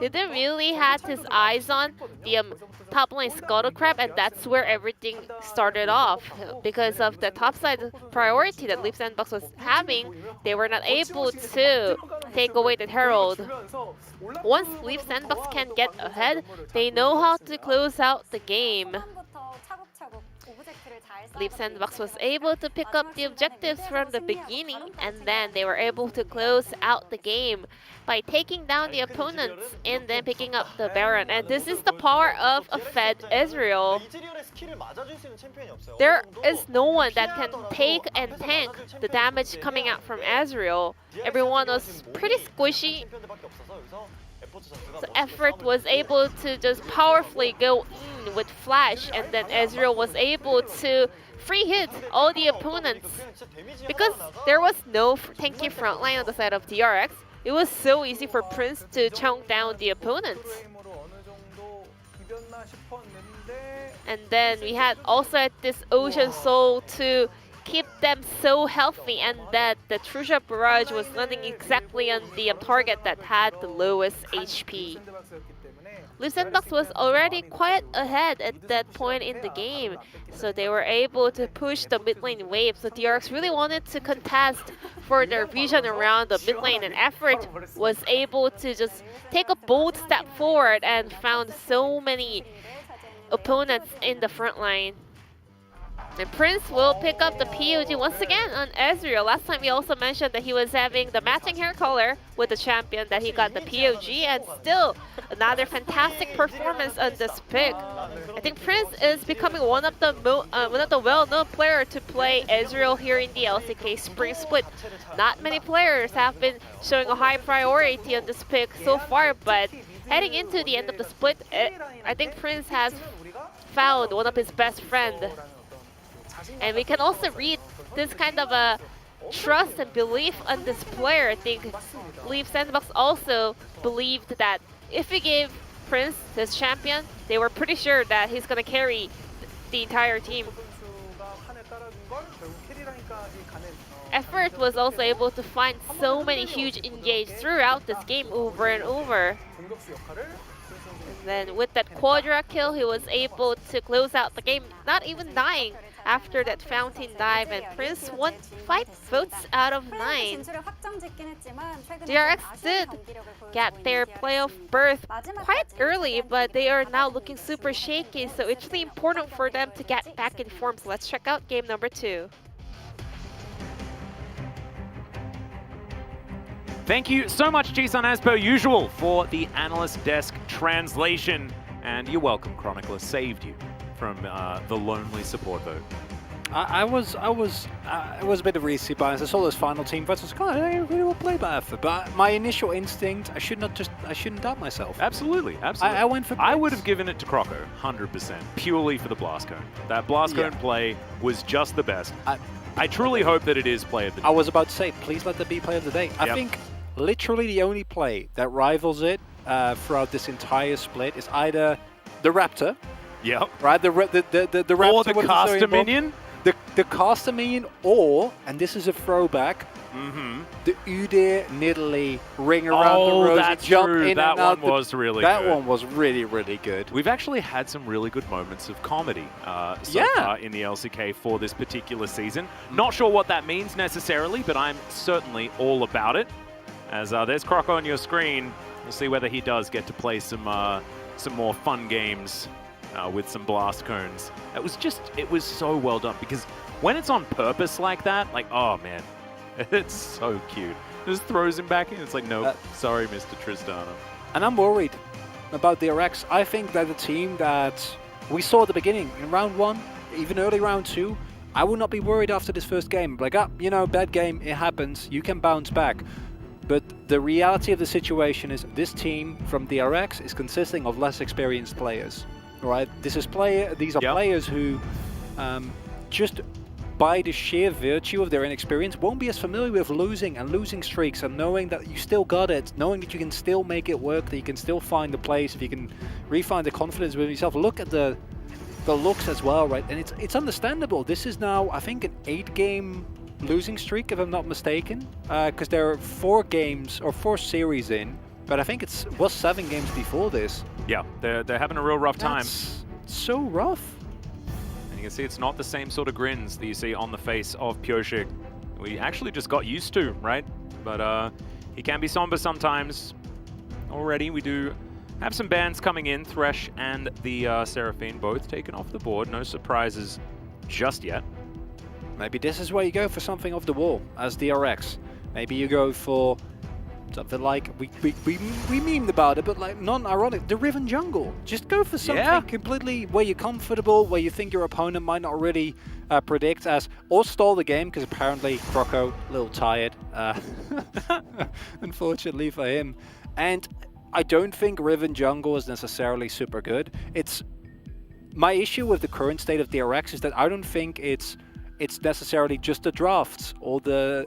didn't really have his eyes on the top lane Scuttle Crab, and that's where everything started off. Because of the top side priority that Leaf Sandbox was having, they were not able to take away the Herald. Once Leaf Sandbox can get ahead, they know how to close out the game. Leaf Sandbox was able to pick up the objectives from the beginning, and then they were able to close out the game by taking down the opponents and then picking up the Baron. And this is the power of a fed Ezreal. There is no one that can take and tank the damage coming out from Ezreal. Everyone was pretty squishy. So Effort was able to just powerfully go in with Flash, and then Ezreal was able to free hit all the opponents. Because there was no tanky frontline on the side of DRX, it was so easy for Prince to chunk down the opponents. And then we had also this Ocean Soul to keep them so healthy, and that the True Shot Barrage was landing exactly on the target that had the lowest HP. Leaf Sandbox was already quite ahead at that point in the game, so they were able to push the mid lane wave. So DRX really wanted to contest for their vision around the mid lane, and Effort was able to just take a bold step forward and found so many opponents in the front line. And Prince will pick up the POG once again on Ezreal. Last time we also mentioned that he was having the matching hair color with the champion, that he got the POG, and still another fantastic performance on this pick. I think Prince is becoming one of the well-known players to play Ezreal here in the LCK Spring Split. Not many players have been showing a high priority on this pick so far, but heading into the end of the split, I think Prince has found one of his best friends. And we can also read this kind of a trust and belief on this player. I think Leaf Sandbox also believed that if we gave Prince this champion, they were pretty sure that he's going to carry the entire team. Effort was also able to find so many huge engage throughout this game over and over. And then with that Quadra kill, he was able to close out the game, not even dying after that fountain dive, and Prince won 5 votes out of 9. DRX did get their playoff berth quite early, but they are now looking super shaky, so it's really important for them to get back in form. So let's check out game number 2. Thank you so much, Jisun, as per usual, for the analyst desk translation. And you're welcome, Chronicler. Saved you from the lonely support vote. I was a bit of recency bias. I saw those final team votes. I was kind of, I really will play by effort. But my initial instinct, I shouldn't doubt myself. Absolutely, absolutely. I went for Prince. I would have given it to Croco, 100%, purely for the Blast Cone. That Blast Cone play was just the best. I truly hope that it is play of the day. I was about to say, please let that be play of the day. I think literally the only play that rivals it throughout this entire split is either the Raptor. Yep. Right, the Raptor or the caster minion. The caster minion, or, and this is a throwback, the Udyr Nidalee ring around the rose and jump in that and out. One was really that good. one was really, really good. We've actually had some really good moments of comedy so far in the LCK for this particular season. Not sure what that means necessarily, but I'm certainly all about it. As there's Croco on your screen, we'll see whether he does get to play some more fun games with some blast cones. It was so well done, because when it's on purpose like that, like, oh man, it's so cute. Just throws him back in. It's like, no, sorry, Mr. Tristana. And I'm worried about DRX. I think that the team that we saw at the beginning in round 1, even early round 2, I would not be worried after this first game. Like, you know, bad game, it happens, you can bounce back. But the reality of the situation is this team from DRX is consisting of less experienced players. Right, these are players who just by the sheer virtue of their inexperience won't be as familiar with losing and losing streaks, and knowing that you still got it, knowing that you can still make it work, that you can still find the place, if you can refine the confidence within yourself. Look at the looks as well, right? And it's understandable. This is now, I think, an 8-game losing streak, if I'm not mistaken, because there are 4 games or 4 series in. But I think it was 7 games before this. Yeah, they're having a real rough time. That's so rough. And you can see it's not the same sort of grins that you see on the face of Pyoshik. We actually just got used to, right? But he can be somber sometimes. Already, we do have some bans coming in. Thresh and the Seraphine both taken off the board. No surprises just yet. Maybe this is where you go for something off the wall as DRX. Maybe you go for something like, we memed about it, but like non-ironic, the Riven Jungle. Just go for something completely where you're comfortable, where you think your opponent might not really predict as, or stall the game, because apparently Croco, a little tired, unfortunately for him. And I don't think Riven Jungle is necessarily super good. My issue with the current state of DRX is that I don't think it's necessarily just the drafts or the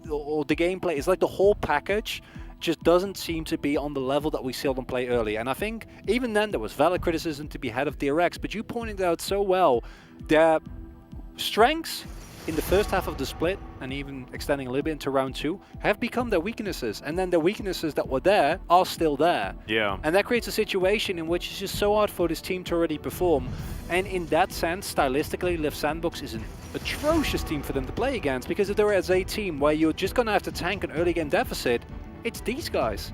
gameplay. It's like the whole package just doesn't seem to be on the level that we saw them play early. And I think even then there was valid criticism to be had of DRX, but you pointed out so well their strengths in the first half of the split, and even extending a little bit into round 2, have become their weaknesses. And then the weaknesses that were there are still there. Yeah. And that creates a situation in which it's just so hard for this team to already perform. And in that sense, stylistically, Liv Sandbox is an atrocious team for them to play against, because if there is a team where you're just going to have to tank an early game deficit, it's these guys.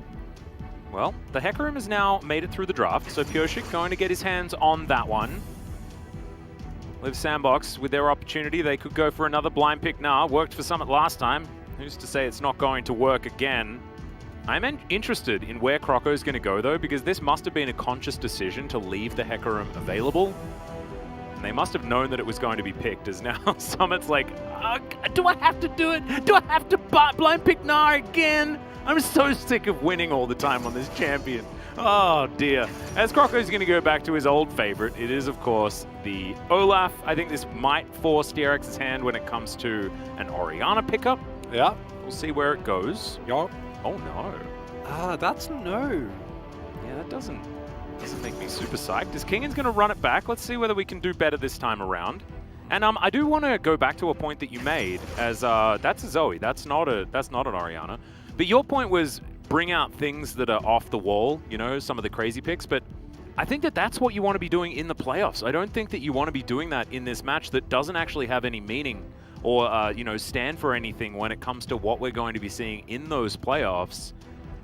Well, the Hecarim has now made it through the draft, so Pyoshik going to get his hands on that one. Live Sandbox, with their opportunity, they could go for another blind pick now. Worked for Summit last time. Who's to say it's not going to work again? I'm interested in where Croco's going to go, though, because this must have been a conscious decision to leave the Hecarim available. And they must have known that it was going to be picked, as now Summit's like, do I have to do it? Do I have to blind pick Gnar again? I'm so sick of winning all the time on this champion. Oh, dear. As Croco's going to go back to his old favorite, it is, of course, the Olaf. I think this might force DRX's hand when it comes to an Orianna pickup. Yeah. We'll see where it goes. Yeah. Oh, no. That's a no. Yeah, that doesn't make me super psyched. Is Kingan's going to run it back? Let's see whether we can do better this time around. And I do want to go back to a point that you made, as that's a Zoe. That's not an Orianna. But your point was bring out things that are off the wall, you know, some of the crazy picks. But I think that that's what you want to be doing in the playoffs. I don't think that you want to be doing that in this match that doesn't actually have any meaning or, you know, stand for anything when it comes to what we're going to be seeing in those playoffs.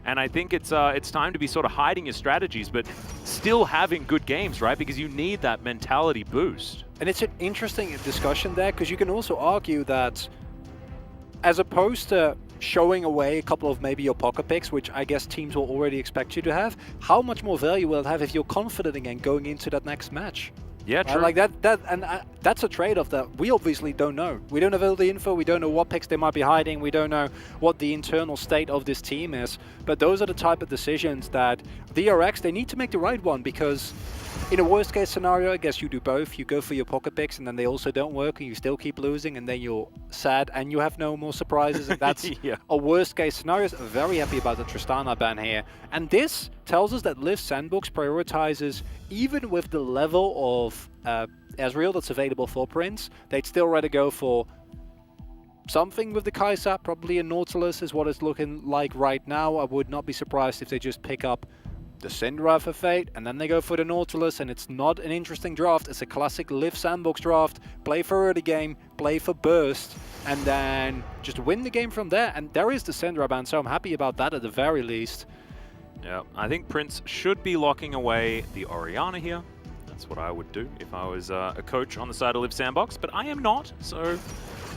And I think it's time to be sort of hiding your strategies, but still having good games, right? Because you need that mentality boost. And it's an interesting discussion there, because you can also argue that as opposed to showing away a couple of maybe your pocket picks, which I guess teams will already expect you to have, how much more value will it have if you're confident again going into that next match? Yeah, true. Like that's a trade-off that we obviously don't know. We don't have all the info. We don't know what picks they might be hiding. We don't know what the internal state of this team is. But those are the type of decisions that DRX, they need to make the right one, because in a worst-case scenario, I guess you do both. You go for your pocket picks, and then they also don't work, and you still keep losing, and then you're sad, and you have no more surprises. And that's yeah. a worst-case scenario. I'm very happy about the Tristana ban here. And this tells us that Live Sandbox prioritizes, even with the level of Ezreal that's available for Prince, they'd still rather go for something with the Kai'Sa. Probably a Nautilus is what it's looking like right now. I would not be surprised if they just pick up the Syndra for Fate, and then they go for the Nautilus, and it's not an interesting draft. It's a classic Live Sandbox draft. Play for early game, play for burst, and then just win the game from there. And there is the Syndra ban, so I'm happy about that at the very least. Yeah, I think Prince should be locking away the Orianna here. That's what I would do if I was a coach on the side of Live Sandbox, but I am not, so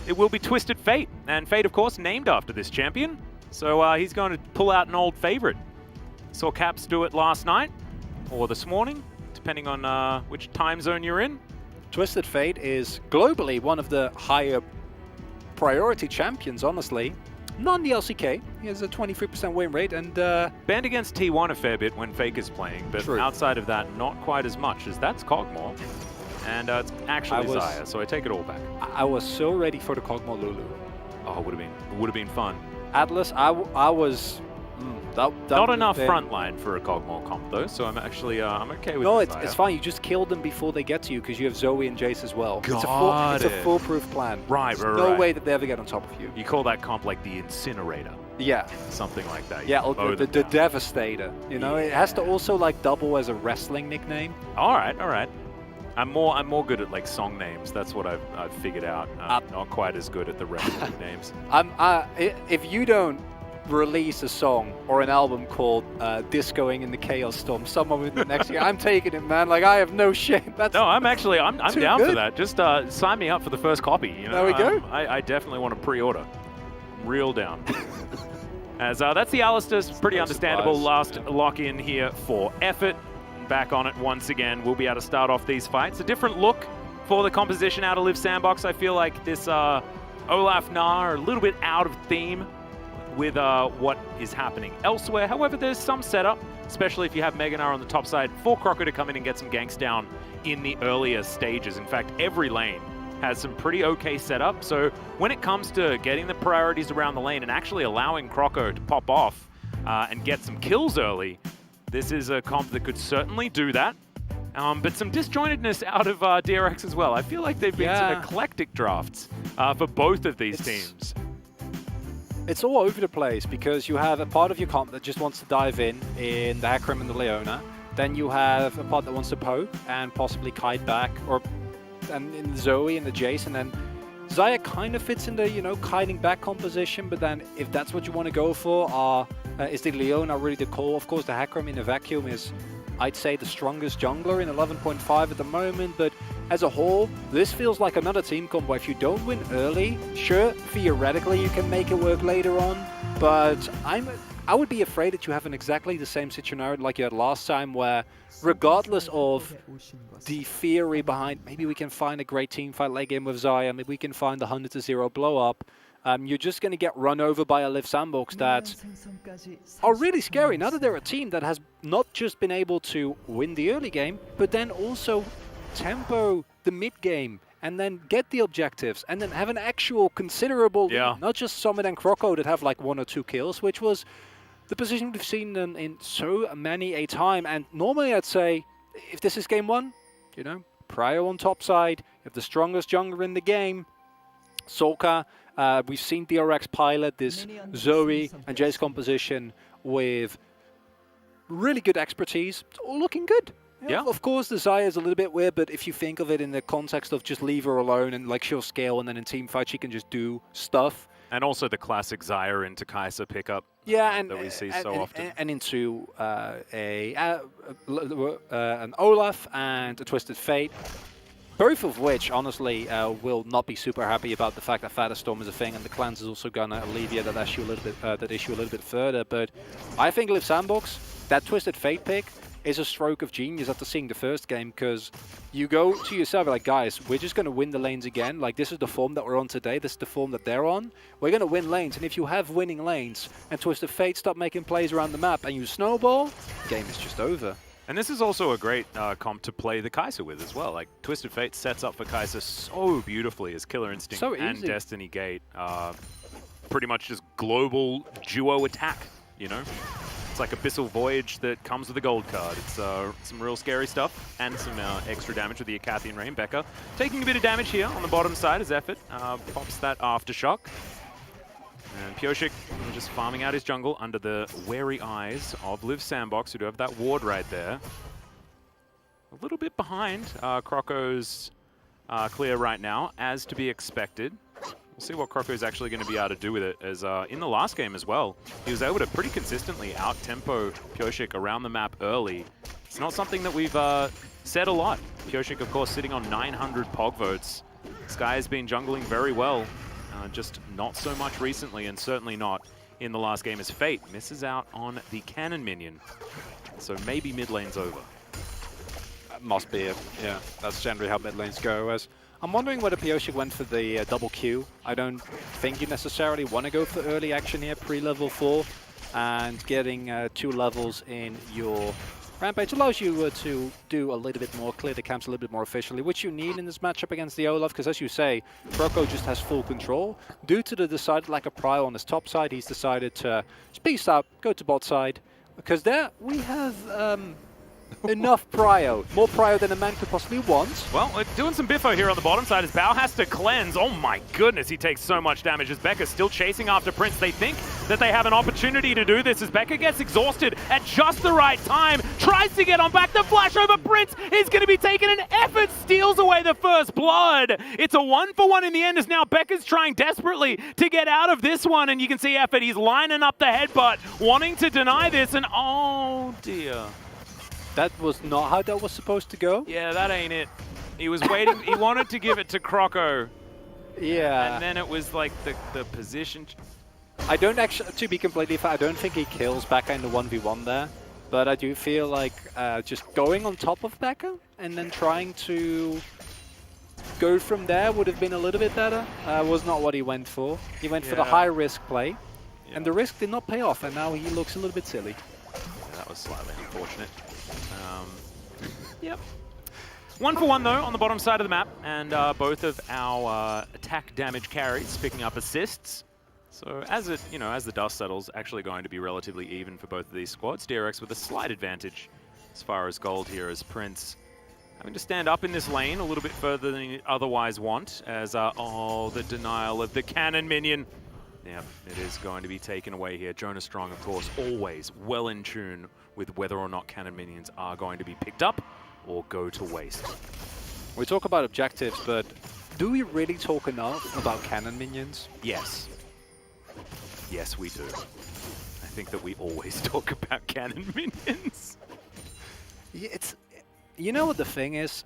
it will be Twisted Fate. And Fate, of course, named after this champion, so he's going to pull out an old favorite. Saw Caps do it last night, or this morning, depending on which time zone you're in. Twisted Fate is globally one of the higher priority champions, honestly. Not in the LCK. He has a 23% win rate, and banned against T1 a fair bit when Fake is playing, but outside of that, not quite as much, as that's Kog'Maw. And it's actually Xayah, so I take it all back. I was so ready for the Kog'Maw Lulu. Oh, it would have been fun. Atlas, I was... Not enough frontline for a Kog'Maw comp though, so I'm actually I'm okay with it. No, it's fine. You just kill them before they get to you, because you have Zoe and Jace as well. It's a foolproof plan. Right. No way that they ever get on top of you. You call that comp like the Incinerator. Yeah. Something like that. Yeah, or the Devastator. You know, it has to also like double as a wrestling nickname. All right. I'm more good at like song names. That's what I've figured out. Not quite as good at the wrestling names. If you don't release a song or an album called Discoing in the Chaos Storm somewhere within the next year, I'm taking it, man. Like, I have no shame. No, I'm down for that. Just sign me up for the first copy. You know? There we go. I definitely want to pre-order. Real down. As that's the Alistair's pretty understandable last lock-in here for Effort. Back on it once again. We'll be able to start off these fights. A different look for the composition out of Live Sandbox. I feel like this Olaf Gnar are a little bit out of theme with what is happening elsewhere. However, there's some setup, especially if you have Mega Gnar on the top side, for Croco to come in and get some ganks down in the earlier stages. In fact, every lane has some pretty okay setup. So when it comes to getting the priorities around the lane and actually allowing Croco to pop off and get some kills early, this is a comp that could certainly do that. But some disjointedness out of DRX as well. I feel like they've been some eclectic drafts for both of these teams. It's all over the place, because you have a part of your comp that just wants to dive in the Hecarim and the Leona. Then you have a part that wants to poke and possibly kite back, and in the Zoe and the Jace, and then Xayah kind of fits in the, you know, kiting back composition. But then if that's what you want to go for, is the Leona really the call? Of course, the Hecarim in a vacuum is, I'd say, the strongest jungler in 11.5 at the moment, but as a whole, this feels like another team combo. If you don't win early, sure, theoretically you can make it work later on, but I would be afraid that you have exactly the same scenario like you had last time, where regardless of the theory behind maybe we can find a great team fight late game with Xayah, maybe we can find the 100-0 blow up, you're just going to get run over by a Liv Sandbox that are really scary. Now that they're a team that has not just been able to win the early game, but then also tempo the mid game, and then get the objectives, and then have an actual considerable lead. Not just Summit and Croco that have like 1 or 2 kills, which was the position we've seen them in so many a time. And normally I'd say, if this is game 1, you know, Prio on top side, you have the strongest jungler in the game, Solka. We've seen DRX pilot this Zoe and Jace composition with really good expertise. It's all looking good. Yeah. Of course, the Xayah is a little bit weird, but if you think of it in the context of just leave her alone and like she'll scale, and then in team fight she can just do stuff. And also the classic Xayah into Kai'Sa pickup and that we see so often. And into an Olaf and a Twisted Fate. Both of which, honestly, will not be super happy about the fact that Fatter Storm is a thing, and the clans is also gonna alleviate that issue a little bit further. But I think Liv Sandbox, that Twisted Fate pick, is a stroke of genius after seeing the first game, because you go to yourself like, guys, we're just going to win the lanes again. Like, this is the form that we're on today. This is the form that they're on. We're going to win lanes. And if you have winning lanes and Twisted Fate stop making plays around the map and you snowball, the game is just over. And this is also a great comp to play the Kai'Sa with as well. Like, Twisted Fate sets up for Kai'Sa so beautifully as Killer Instinct and Destiny Gate. Pretty much just global duo attack, you know? It's like Abyssal Voyage that comes with a gold card. It's some real scary stuff, and some extra damage with the Acathian Rain. Becca taking a bit of damage here on the bottom side as Effort pops that Aftershock. And Pyosik just farming out his jungle under the wary eyes of Liv Sandbox, who do have that ward right there. A little bit behind Croco's clear right now, as to be expected. We'll see what Croco is actually going to be able to do with it, as in the last game as well, he was able to pretty consistently out-tempo Pyosik around the map early. It's not something that we've said a lot. Pyosik, of course, sitting on 900 POG votes. Sky has been jungling very well, just not so much recently, and certainly not in the last game, as Fate misses out on the cannon minion. So maybe mid lane's over. Must be it. Yeah, that's generally how mid lanes go. As I'm wondering whether Pyosik went for the double Q. I don't think you necessarily want to go for early action here, pre-level 4, and getting 2 levels in your Rampage allows you to do a little bit more, clear the camps a little bit more efficiently, which you need in this matchup against the Olaf, because as you say, Croco just has full control. Due to the decided lack of prio on his top side, he's decided to just peace out, go to bot side, because there we have enough prio. More prio than a man could possibly want. Well, we're doing some biffo here on the bottom side as Bao has to cleanse. Oh my goodness, he takes so much damage as Becca's still chasing after Prince. They think that they have an opportunity to do this as Becca gets exhausted at just the right time. Tries to get on back. The flash over Prince is going to be taken, and Effort steals away the first blood. It's a 1-for-1 in the end as now Becca's trying desperately to get out of this one, and you can see Effort, he's lining up the headbutt, wanting to deny this, and oh dear. That was not how that was supposed to go. Yeah, that ain't it. He was waiting. He wanted to give it to Croco. Yeah. And then it was like the position. I don't actually, to be completely fair, I don't think he kills Becca in the 1v1 there. But I do feel like just going on top of Becca and then trying to go from there would have been a little bit better. Was not what he went for. He went for the high risk play. Yeah. And the risk did not pay off, and now he looks a little bit silly. Yeah, that was slightly unfortunate. Yep. 1-for-1 though on the bottom side of the map, and both of our attack damage carries picking up assists. So as it, as the dust settles, actually going to be relatively even for both of these squads. DRX with a slight advantage as far as gold here, as Prince having to stand up in this lane a little bit further than he otherwise want, as the denial of the cannon minion. Yeah, it is going to be taken away here. Jonah Strong, of course, always well in tune with whether or not cannon minions are going to be picked up or go to waste. We talk about objectives, but do we really talk enough about cannon minions? Yes. Yes, we do. I think that we always talk about cannon minions. Yeah, you know what the thing is?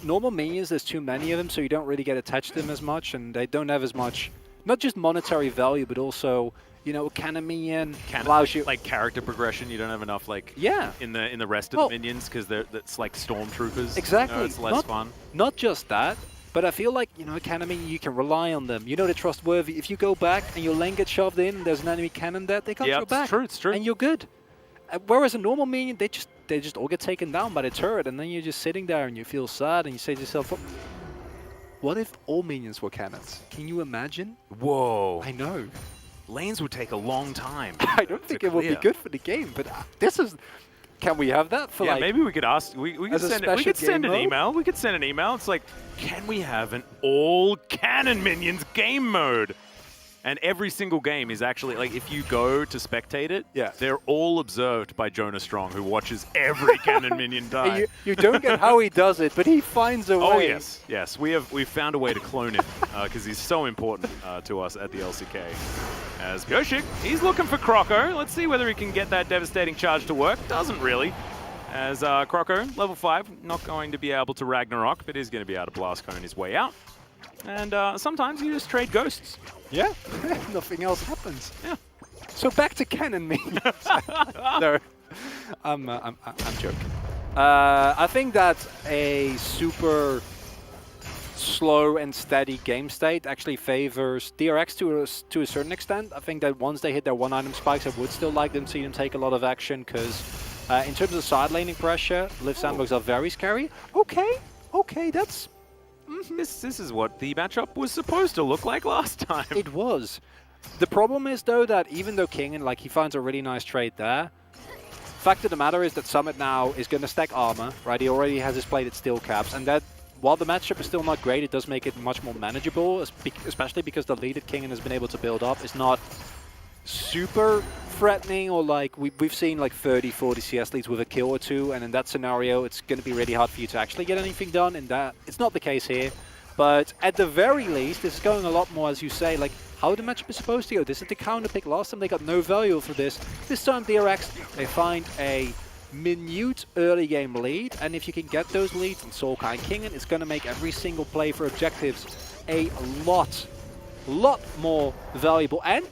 normal minions, there's too many of them, so you don't really get attached to them as much, and they don't have as much, not just monetary value, but also, you know, cannon minion allows you like character progression. You don't have enough like in the rest of the minions because that's like stormtroopers. Exactly. You know, it's less fun. Not just that, but I feel like, you know, cannon minion, you can rely on them. You know they're trustworthy. If you go back and your lane gets shoved in, there's an enemy cannon there, they can't go back. It's true. And you're good. Whereas a normal minion, they just all get taken down by the turret, and then you're just sitting there and you feel sad, and you say to yourself, what if all minions were cannons? Can you imagine? Whoa. I know. Lanes would take a long time. I don't think it would be good for the game, but this is... Can we have that for like... maybe we could ask... We could send an email. We could send an email. It's like, can we have an all cannon minions game mode? And every single game is actually, like, if you go to spectate it, they're all observed by Jonah Strong, who watches every cannon minion die. You don't get how he does it, but he finds a way. Oh, yes. We've found a way to clone him, because he's so important to us at the LCK. As Pyoshik, he's looking for Croco. Let's see whether he can get that devastating charge to work. Doesn't really. As Croco, level 5, not going to be able to Ragnarok, but is going to be able to blast cone his way out. And sometimes you just trade ghosts. Yeah, nothing else happens. Yeah. So back to cannon minions. No, I'm joking. I think that a super slow and steady game state actually favors DRX to a certain extent. I think that once they hit their one-item spikes, I would still like them to see them take a lot of action, because in terms of side laning pressure, Liv sandbox are very scary. Okay, that's... This is what the matchup was supposed to look like last time. It was. The problem is, though, that even though King, like, he finds a really nice trade there, fact of the matter is that Summit now is going to stack armor, right? He already has his plated steel caps, and that, while the matchup is still not great, it does make it much more manageable, especially because the lead that King has been able to build up is not super threatening, or like we've seen like 30-40 CS leads with a kill or two, and in that scenario it's going to be really hard for you to actually get anything done, and that it's not the case here. But at the very least, this is going a lot more, as you say, like how the matchup is supposed to go. This is the counter pick. Last time they got no value for this. This time DRX, they find a minute early game lead, and if you can get those leads on Sulkai and Kingen, it's going to make every single play for objectives a lot more valuable. And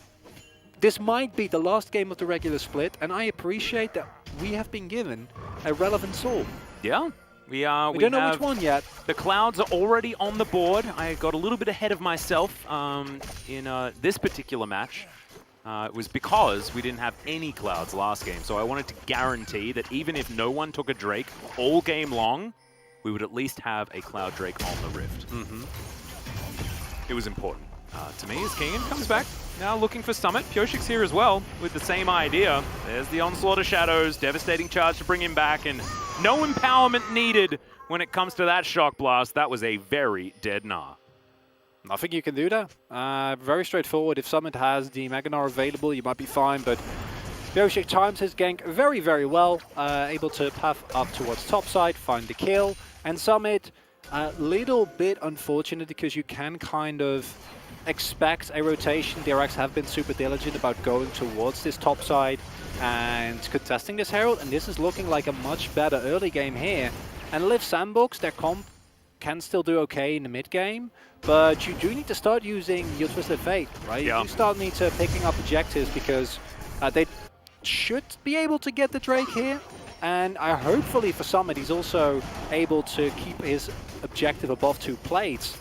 this might be the last game of the regular split, and I appreciate that we have been given a relevant soul. Yeah, we don't know which one yet. The clouds are already on the board. I got a little bit ahead of myself in this particular match. It was because we didn't have any clouds last game, so I wanted to guarantee that even if no one took a Drake all game long, we would at least have a Cloud Drake on the Rift. It was important to me as Kingen comes back. Now looking for Summit. Pyoshik's here as well with the same idea. There's the Onslaught of Shadows, devastating charge to bring him back, and no empowerment needed when it comes to that Shock Blast. That was a very dead Gnar. Nothing you can do there. Very straightforward. If Summit has the Mega Gnar available, you might be fine, but Pyoshik times his gank very, very well. Able to path up towards topside, find the kill, and Summit, a little bit unfortunate because you can kind of expect a rotation. DRX have been super diligent about going towards this top side and contesting this Herald, and this is looking like a much better early game here. And Liv Sandbox, their comp can still do okay in the mid game, but you do need to start using your Twisted Fate, right? Yeah. You start need to picking up objectives, because they should be able to get the Drake here, and hopefully for Summit he's also able to keep his objective above 2 plates.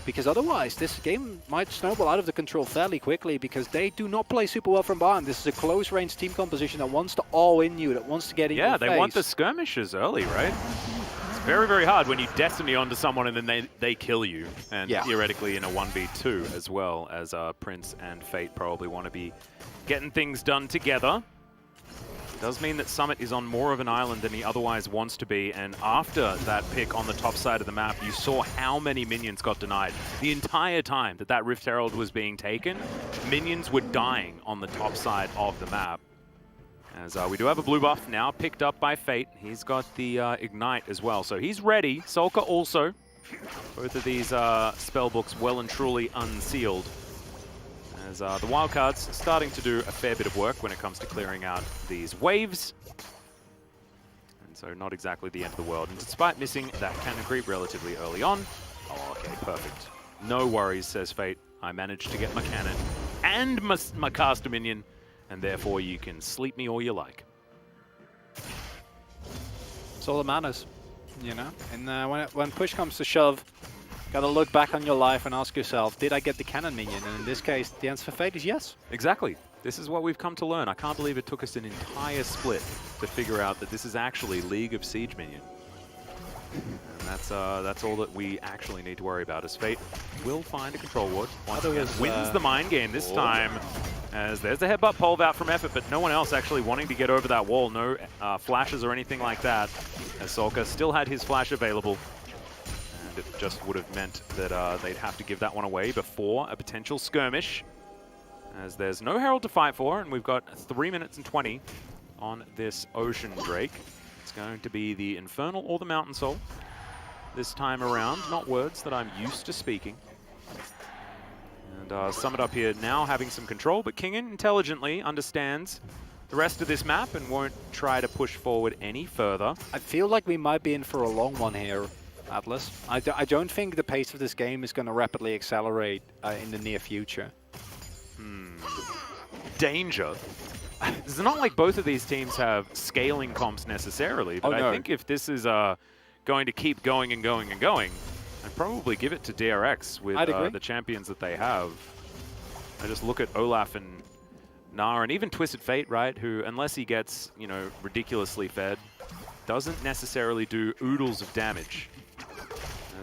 Because otherwise, this game might snowball out of the control fairly quickly, because they do not play super well from behind. This is a close-range team composition that wants to all-in you, that wants to get in your face. Yeah, they want the skirmishes early, right? It's very, very hard when you Destiny onto someone and then they kill you. And theoretically in a 1v2 as well, as Prince and Fate probably want to be getting things done together. Does mean that Summit is on more of an island than he otherwise wants to be, and after that pick on the top side of the map, you saw how many minions got denied. The entire time that that Rift Herald was being taken, minions were dying on the top side of the map. As we do have a blue buff now picked up by Fate. He's got the Ignite as well, so he's ready. Sulka also. Both of these spellbooks well and truly unsealed. As the Wildcards starting to do a fair bit of work when it comes to clearing out these waves. so not exactly the end of the world. And despite missing that cannon creep relatively early on, oh, okay, perfect. No worries, says Fate. I managed to get my cannon and my caster minion, and therefore you can sleep me all you like. It's all that matters, you know? And when push comes to shove, gotta look back on your life and ask yourself, did I get the cannon minion? And in this case, the answer for Fate is yes. Exactly. This is what we've come to learn. I can't believe it took us an entire split to figure out that this is actually League of Siege minion. And that's all that we actually need to worry about, as Fate will find a control ward. Once again, wins the mind game this time, as there's a headbutt pole out from Effort, but no one else actually wanting to get over that wall. No flashes or anything like that, as Solka still had his flash available. And it just would have meant that they'd have to give that one away before a potential skirmish, as there's no Herald to fight for, and we've got 3 minutes and 20 on this Ocean Drake. It's going to be the Infernal or the Mountain Soul this time around. Not words that I'm used to speaking. And Summit up here now having some control, but Kingen intelligently understands the rest of this map and won't try to push forward any further. I feel like we might be in for a long one here, Atlas. I don't think the pace of this game is going to rapidly accelerate in the near future. Danger. It's not like both of these teams have scaling comps necessarily, but I think if this is going to keep going and going and going, I'd probably give it to DRX with the champions that they have. I just look at Olaf and Nah, and even Twisted Fate, right, who, unless he gets, you know, ridiculously fed, doesn't necessarily do oodles of damage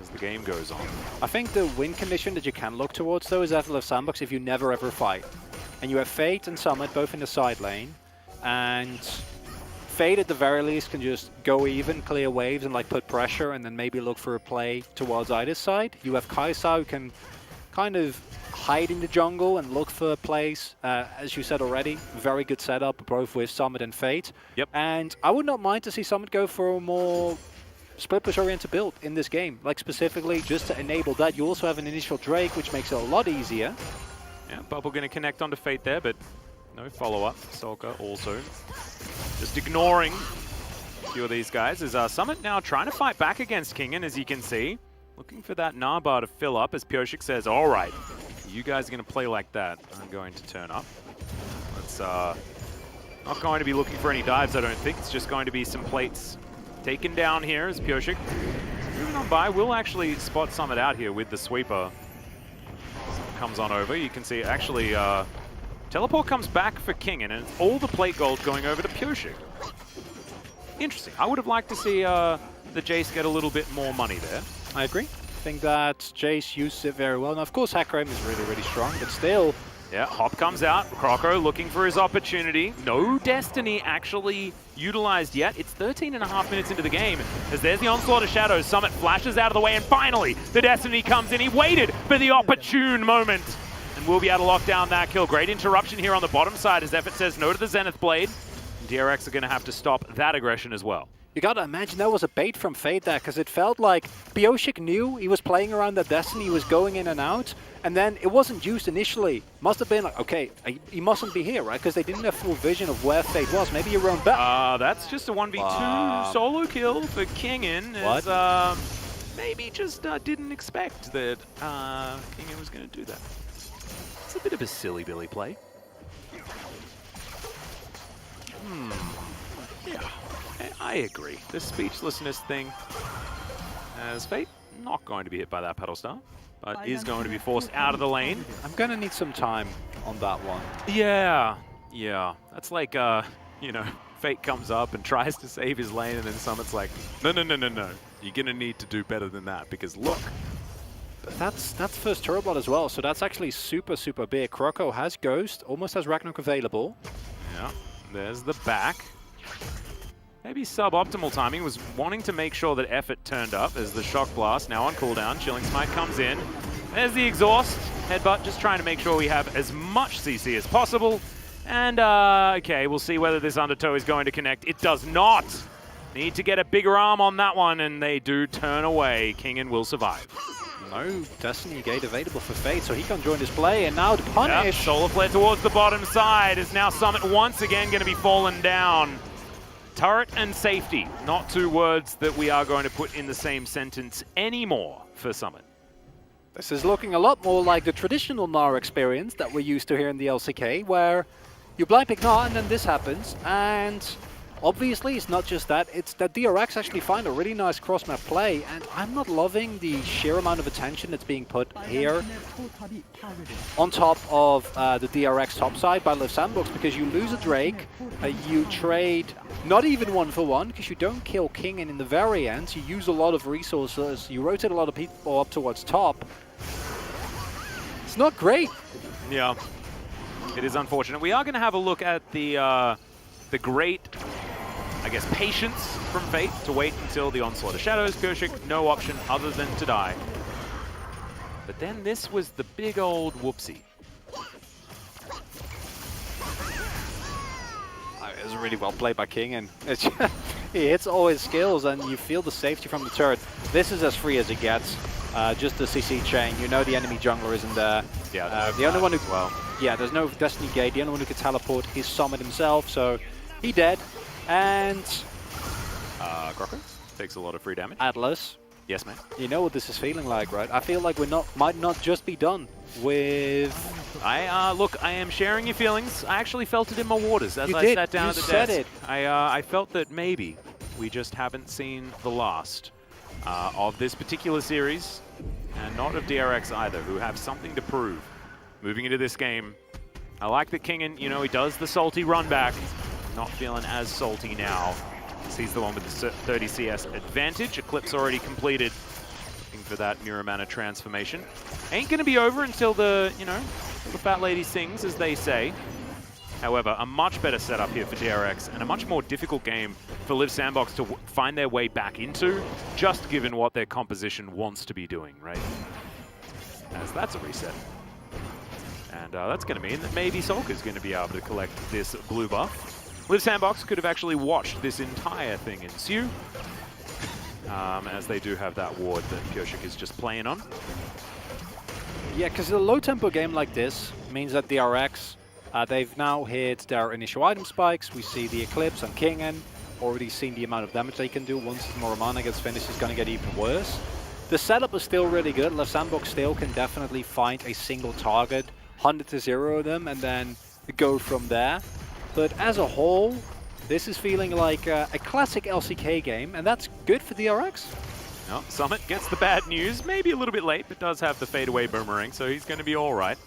as the game goes on. I think the win condition that you can look towards, though, is FLF Sandbox if you never ever fight. And you have Fate and Summit both in the side lane, and Fate at the very least can just go even, clear waves, and like put pressure, and then maybe look for a play towards either side. You have Kaisa who can kind of hide in the jungle and look for plays. As you said already, very good setup, both with Summit and Fate. Yep. And I would not mind to see Summit go for a more split push oriented build in this game. Like specifically just to enable that. You also have an initial Drake, which makes it a lot easier. Yeah, Bubble going to connect onto Fate there, but no follow-up. Solka also just ignoring a few of these guys. As Summit now trying to fight back against Kingen, as you can see. Looking for that Narbar to fill up, as Pioshik says, all right, you guys are going to play like that. I'm going to turn up. Let's not going to be looking for any dives, I don't think. It's just going to be some plates taken down here as Pioshik moving on by. Will actually spot Summit out here with the sweeper. Comes on over. You can see actually teleport comes back for Kingen, and it's all the plate gold going over to Pioshik. Interesting. I would have liked to see the Jace get a little bit more money there. I agree. I think that Jace used it very well. Now, of course, Hack Raim is really, really strong, but still... Yeah, Hop comes out. Croco looking for his opportunity. No Destiny actually utilized yet. It's 13.5 minutes into the game, as there's the onslaught of shadows. Summit flashes out of the way, and finally, the Destiny comes in. He waited for the opportune moment, and will be able to lock down that kill. Great interruption here on the bottom side, as Effort says no to the Zenith Blade. And DRX are going to have to stop that aggression as well. You gotta imagine that was a bait from Fate there, because it felt like Pioshik knew he was playing around that Destiny, he was going in and out, and then it wasn't used initially. Must have been like, okay, he mustn't be here, right? Because they didn't have full vision of where Fate was. Maybe your own bet. That's just a 1v2 solo kill for Kingen, as maybe just didn't expect that Kingen was going to do that. It's a bit of a silly Billy play. Yeah. I agree. The speechlessness thing, as Fate not going to be hit by that Pedal Star, but is going to be forced out of the lane. I'm going to need some time on that one. Yeah. That's like, you know, Fate comes up and tries to save his lane, and then Summit's like, no. You're going to need to do better than that, because look. But that's first turret blood as well, so that's actually super, super big. Croco has Ghost, almost has Ragnarok available. Yeah, there's the back. Maybe suboptimal timing, was wanting to make sure that Effort turned up as the Shock Blast now on cooldown. Chilling Smite comes in. There's the exhaust. Headbutt, just trying to make sure we have as much CC as possible. And, okay, we'll see whether this Undertow is going to connect. It does not. Need to get a bigger arm on that one, and they do turn away. Kingen will survive. No Destiny Gate available for Fate, so he can join this play, and now the punish. Yep, Solar Flare towards the bottom side is now Summit once again going to be fallen down. Turret and safety, not two words that we are going to put in the same sentence anymore for Summit. This is looking a lot more like the traditional Nara experience that we're used to here in the LCK, where you blind pick Nara and then this happens, and obviously it's not just that, it's that DRX actually find a really nice cross-map play, and I'm not loving the sheer amount of attention that's being put here on top of the DRX top side by Liv Sandbox, because you lose a Drake, you trade not even 1 for 1, because you don't kill King, and in the very end you use a lot of resources, you rotate a lot of people up towards top. It's not great. Yeah, it is unfortunate. We are going to have a look at the great, I guess, patience from Fate to wait until the Onslaught of Shadows. Kershik, no option other than to die. But then this was the big old whoopsie. It was really well played by King, and it's he hits all his skills, and you feel the safety from the turret. This is as free as it gets. Just the CC chain. You know the enemy jungler isn't there. Yeah, the only one who, well, yeah, there's no Destiny Gate. The only one who can teleport is Summit himself, so he dead. And Crocker takes a lot of free damage. Atlas. Yes, man. You know what this is feeling like, right? I feel like might not just be done with. Look, I am sharing your feelings. I actually felt it in my waters as I did. sat down You at the said desk. it. I felt that maybe we just haven't seen the last of this particular series, and not of DRX either, who have something to prove moving into this game. I like that Kingen, you know, he does the salty run back. Not feeling as salty now. He's the one with the 30 CS advantage. Eclipse already completed. Looking for that Mirror Mana transformation. Ain't gonna be over until the, you know, the fat lady sings, as they say. However, a much better setup here for DRX, and a much more difficult game for Liv Sandbox to find their way back into, just given what their composition wants to be doing, right? As that's a reset. And that's going to mean that maybe Solka's going to be able to collect this blue buff. Liv Sandbox could have actually watched this entire thing ensue, as they do have that ward that Kershik is just playing on. Yeah, because a low-tempo game like this means that DRX, they've now hit their initial item spikes. We see the Eclipse on Kingen. Already seen the amount of damage they can do. Once the Moramana gets finished, it's going to get even worse. The setup is still really good. Liv Sandbox still can definitely find a single target, 100 to 0 them, and then go from there. But as a whole, this is feeling like a classic LCK game, and that's good for DRX. No, Summit gets the bad news, maybe a little bit late, but does have the fadeaway boomerang, so he's going to be all right.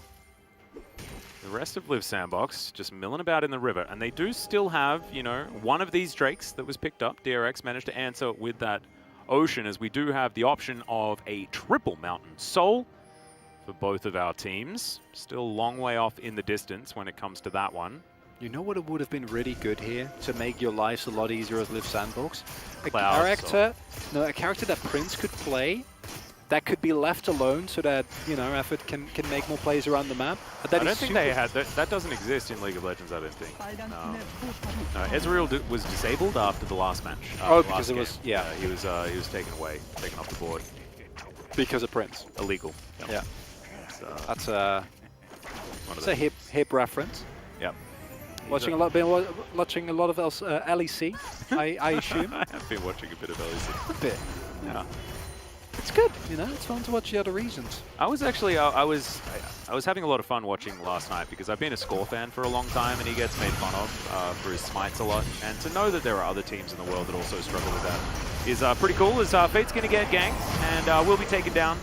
The rest of Liv Sandbox just milling about in the river, and they do still have, you know, one of these Drakes that was picked up. DRX managed to answer with that Ocean, as we do have the option of a triple Mountain Soul for both of our teams. Still a long way off in the distance when it comes to that one. You know what would have been really good here to make your lives a lot easier as Liv Sandbox? A character that Prince could play, that could be left alone so that, you know, Effort can make more plays around the map. I don't think they had that. That doesn't exist in League of Legends, I don't think. No, Ezreal was disabled after the last match. Because it was, yeah. He was taken off the board. Because of Prince. Illegal. Yeah. That's a hip reference. Yep. Watching a lot of LEC, I assume. I have been watching a bit of LEC. A bit. Yeah. It's good, you know. It's fun to watch the other regions. I was actually, I was having a lot of fun watching last night because I've been a Score fan for a long time, and he gets made fun of for his smites a lot. And to know that there are other teams in the world that also struggle with that is pretty cool. As Fate's going to get ganked and will be taken down.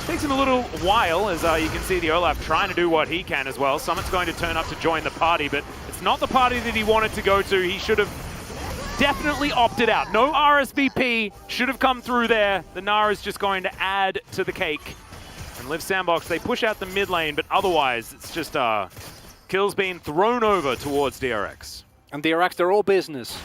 Takes him a little while, as you can see the Olaf trying to do what he can as well. Summit's going to turn up to join the party, but it's not the party that he wanted to go to. He should have definitely opted out. No RSVP should have come through there. The Nara is just going to add to the cake. And Liv Sandbox, they push out the mid lane, but otherwise it's just kills being thrown over towards DRX. And DRX, they're all business.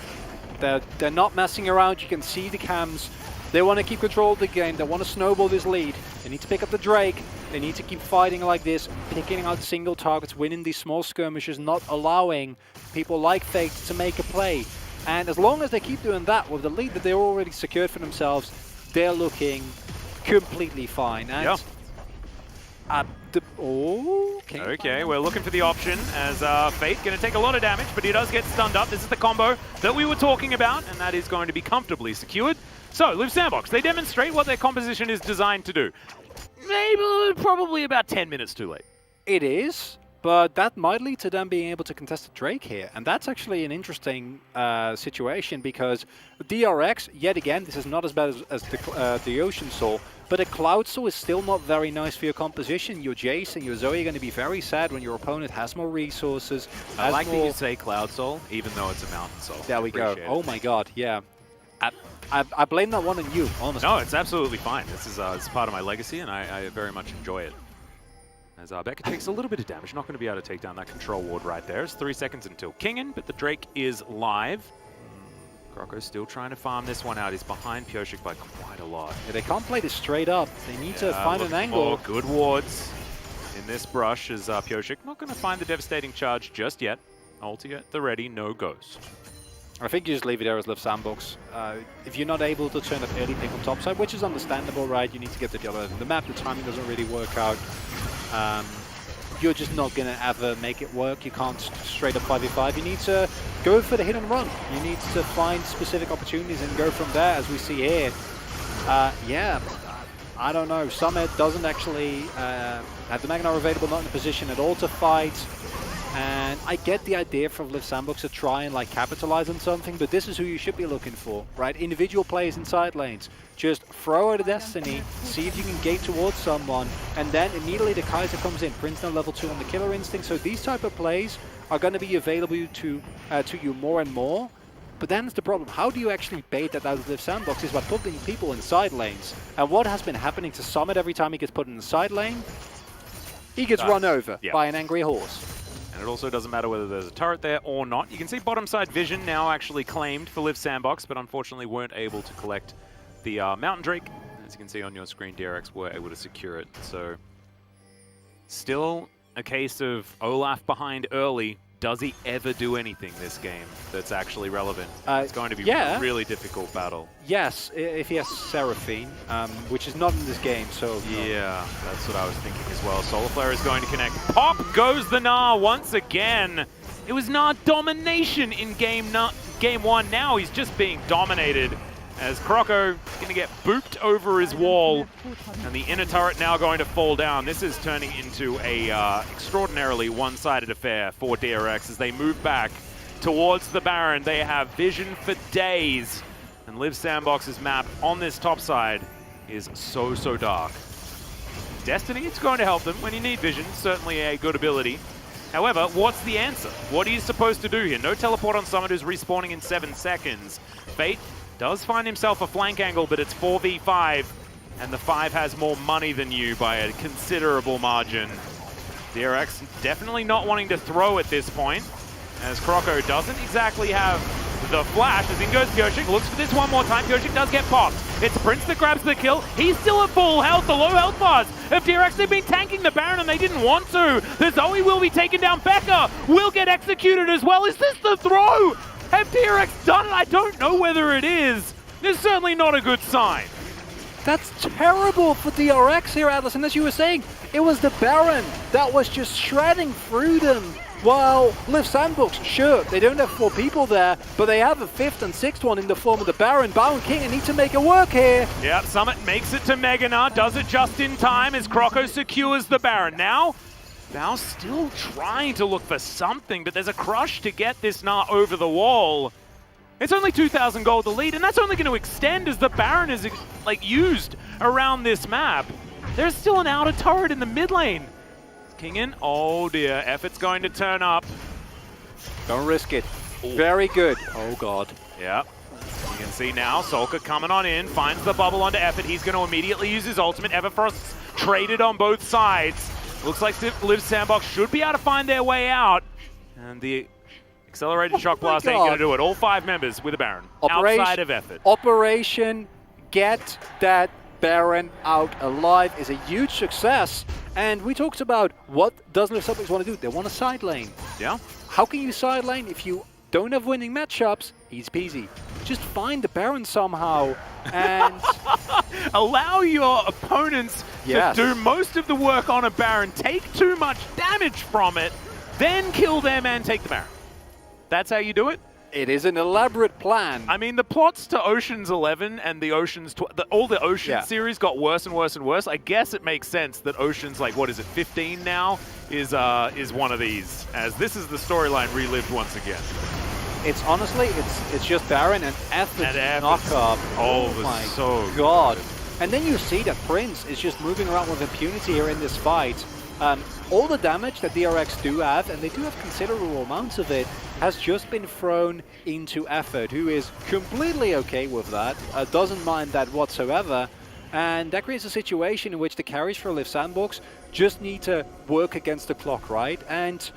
They're not messing around. You can see the cams. They want to keep control of the game. They want to snowball this lead. They need to pick up the Drake. They need to keep fighting like this, picking out single targets, winning these small skirmishes, not allowing people like Fate to make a play. And as long as they keep doing that with the lead that they're already secured for themselves, they're looking completely fine. And Okay, we're looking for the option as Fate going to take a lot of damage, but he does get stunned up. This is the combo that we were talking about, and that is going to be comfortably secured. So, Live Sandbox, they demonstrate what their composition is designed to do. Probably about 10 minutes too late. It is, but that might lead to them being able to contest the Drake here. And that's actually an interesting situation because DRX, yet again, this is not as bad as the Ocean Soul, but a Cloud Soul is still not very nice for your composition. Your Jace and your Zoe are going to be very sad when your opponent has more resources. I like that you say Cloud Soul, even though it's a Mountain Soul. There we go. Oh my god, yeah. I blame that one on you, honestly. No, it's absolutely fine. This is part of my legacy, and I very much enjoy it. As Becca takes a little bit of damage, not going to be able to take down that control ward right there. It's 3 seconds until Kingen, but the Drake is live. Croco's still trying to farm this one out. He's behind Pyosik by quite a lot. Yeah, they can't play this straight up. They need to find an angle. Good wards in this brush as Pyosik not going to find the devastating charge just yet. Ulti at the ready, no ghost. I think you just leave it there as Live Sandbox. If you're not able to turn up early pick on top side, which is understandable, right? You need to get to the other end of the map. The timing doesn't really work out. You're just not going to ever make it work. You can't straight up 5v5. You need to go for the hit and run. You need to find specific opportunities and go from there, as we see here. Yeah, I don't know. Summit doesn't actually have the Magnar available, not in a position at all to fight. And I get the idea from Live Sandbox to try and like capitalize on something, but this is who you should be looking for, right? Individual players in side lanes. Just throw out a Destiny, see if you can gate towards someone, and then immediately the Kaiser comes in. Prince now level 2 on the Killer Instinct, so these type of plays are going to be available to you more and more. But then it's the problem, how do you actually bait that out of Live Sandbox is by putting people in side lanes. And what has been happening to Summit every time he gets put in the side lane? He gets run over by an angry horse. And it also doesn't matter whether there's a turret there or not. You can see bottom side vision now actually claimed for Live Sandbox, but unfortunately weren't able to collect the Mountain Drake. As you can see on your screen, DRX were able to secure it. So still a case of Olaf behind early. Does he ever do anything this game that's actually relevant? It's going to be a really difficult battle. Yes, if he has Seraphine, which is not in this game, so... Yeah, that's what I was thinking as well. Solar Flare is going to connect. Pop goes the Gnar once again. It was Gnar domination in game 1. Now he's just being dominated as Croco going to get booped over his wall, and the inner turret now going to fall down. This is turning into a extraordinarily one-sided affair for DRX as they move back towards the Baron. They have vision for days, and Live Sandbox's map on this top side is so dark. Destiny, it's going to help them when you need vision, certainly a good ability. However, what's the answer? What are you supposed to do here? No teleport on Summit, who's respawning in 7 seconds. Fate does find himself a flank angle, but it's 4v5, and the 5 has more money than you by a considerable margin. DRX definitely not wanting to throw at this point, as Croco doesn't exactly have the flash. As in goes Pyosik, looks for this one more time. Pyosik does get popped. It's Prince that grabs the kill. He's still at full health. The low health bars of DRX, they've been tanking the Baron and they didn't want to. The Zoe will be taken down. Becca will get executed as well. Is this the throw? Have DRX done it? I don't know whether it is. It's certainly not a good sign. That's terrible for DRX here, Atlas. And as you were saying, it was the Baron that was just shredding through them. While Live Sandbox, sure, they don't have 4 people there, but they have a 5th and 6th one in the form of the Baron. Baron King need to make it work here. Yeah, Summit makes it to Mega Gnar, does it just in time as Croco secures the Baron. Now still trying to look for something, but there's a crush to get this Gnar over the wall. It's only 2,000 gold to lead, and that's only going to extend as the Baron is like used around this map. There's still an outer turret in the mid lane. Kingen, oh dear, Effort's going to turn up. Don't risk it. Ooh. Very good. Oh god. Yeah. You can see now, Solka coming on in, finds the bubble onto Effort. He's going to immediately use his ultimate. Everfrost's traded on both sides. Looks like Live Sandbox should be able to find their way out. And the accelerated shock blast ain't going to do it. All 5 members with a Baron outside of Effort. Operation Get That Baron Out Alive is a huge success. And we talked about what does Live Sandbox want to do. They want a side lane. Yeah. How can you side lane if you don't have winning matchups? Easy peasy. just find the Baron somehow and allow your opponents Yes. to do most of the work on a Baron, take too much damage from it, then kill them and take the Baron. That's how you do it? It is an elaborate plan. I mean, the plots to Ocean's 11 and the Ocean's... all the Ocean series got worse and worse and worse. I guess it makes sense that Ocean's, like, what is it, 15 now, is one of these, as this is the storyline relived once again. It's honestly, it's just Baron and Effort knock-up. Oh, my so god. And then you see that Prince is just moving around with impunity here in this fight. All the damage that DRX do have, and they do have considerable amounts of it, has just been thrown into Effort, who is completely okay with that, doesn't mind that whatsoever. And that creates a situation in which the carries for Liv Sandbox just need to work against the clock, right? And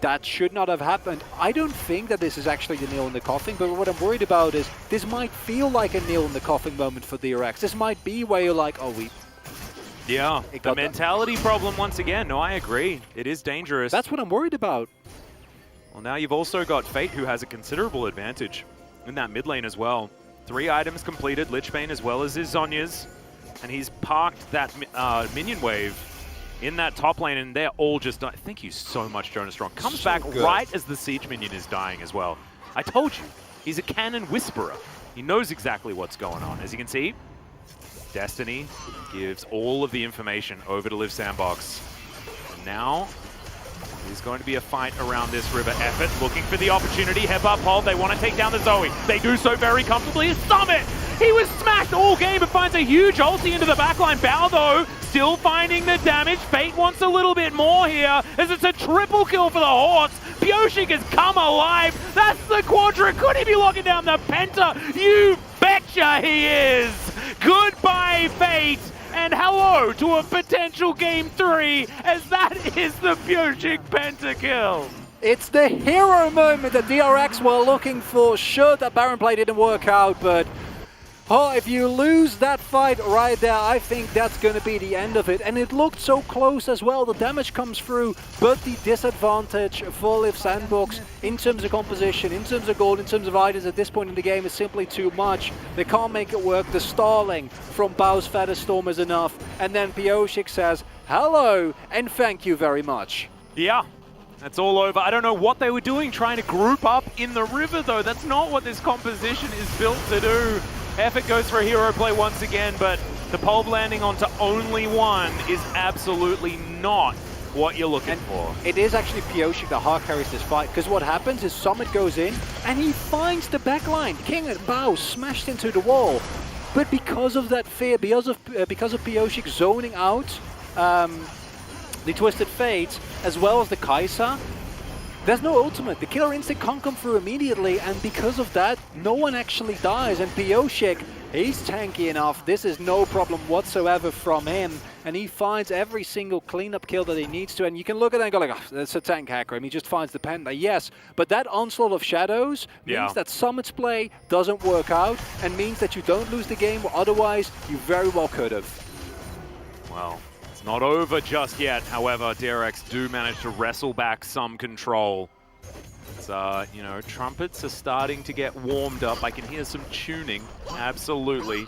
that should not have happened. I don't think that this is actually the nail in the coffin, but what I'm worried about is this might feel like a nail in the coffin moment for DRX. This might be where you're like, oh, yeah, the mentality problem once again. No, I agree. It is dangerous. That's what I'm worried about. Well, now you've also got Fate, who has a considerable advantage in that mid lane as well. 3 items completed, Lichbane as well as his Zhonya's, and he's parked that minion wave in that top lane, and they're all just... Thank you so much, Jonas Strong. Comes back right as the siege minion is dying as well. I told you, he's a cannon whisperer. He knows exactly what's going on. As you can see, Destiny gives all of the information over to Liv Sandbox. And now, there's going to be a fight around this river. Effort looking for the opportunity. Hep up hold. They want to take down the Zoe. They do so very comfortably. Summit! He was smashed all game and finds a huge ulti into the backline. Bao, though, still finding the damage. Fate wants a little bit more here, as it's a triple kill for the horse. Pioshik has come alive. That's the Quadra. Could he be locking down the Penta? You betcha he is. Goodbye, Fate. And hello to a potential Game 3, as that is the Pioshik pentakill. It's the hero moment that DRX were looking for. Sure, that Baron play didn't work out, but if you lose that fight right there, I think that's going to be the end of it. And it looked so close as well. The damage comes through, but the disadvantage for Liv Sandbox in terms of composition, in terms of gold, in terms of items at this point in the game is simply too much. They can't make it work. The stalling from Bao's Featherstorm is enough. And then Pioshik says, hello, and thank you very much. Yeah. That's all over. I don't know what they were doing, trying to group up in the river, though. That's not what this composition is built to do. Effort goes for a hero play once again, but the pole landing onto only one is absolutely not what you're looking for. It is actually Pioshik that hard carries this fight, because what happens is Summit goes in, and he finds the backline. King and Bao smashed into the wall. But because of that fear, because of Pioshik zoning out the Twisted Fate, as well as the Kai'Sa, there's no ultimate. The Killer Instinct can't come through immediately, and because of that, no one actually dies. And Pioshik, he's tanky enough. This is no problem whatsoever from him, and he finds every single cleanup kill that he needs to. And you can look at it and go like, oh, that's a tank hacker, and he just finds the penta. Yes, but that onslaught of shadows means that Summit's play doesn't work out, and means that you don't lose the game, or otherwise you very well could have. Well, it's not over just yet. However, DRX do manage to wrestle back some control. It's, you know, trumpets are starting to get warmed up. I can hear some tuning, absolutely,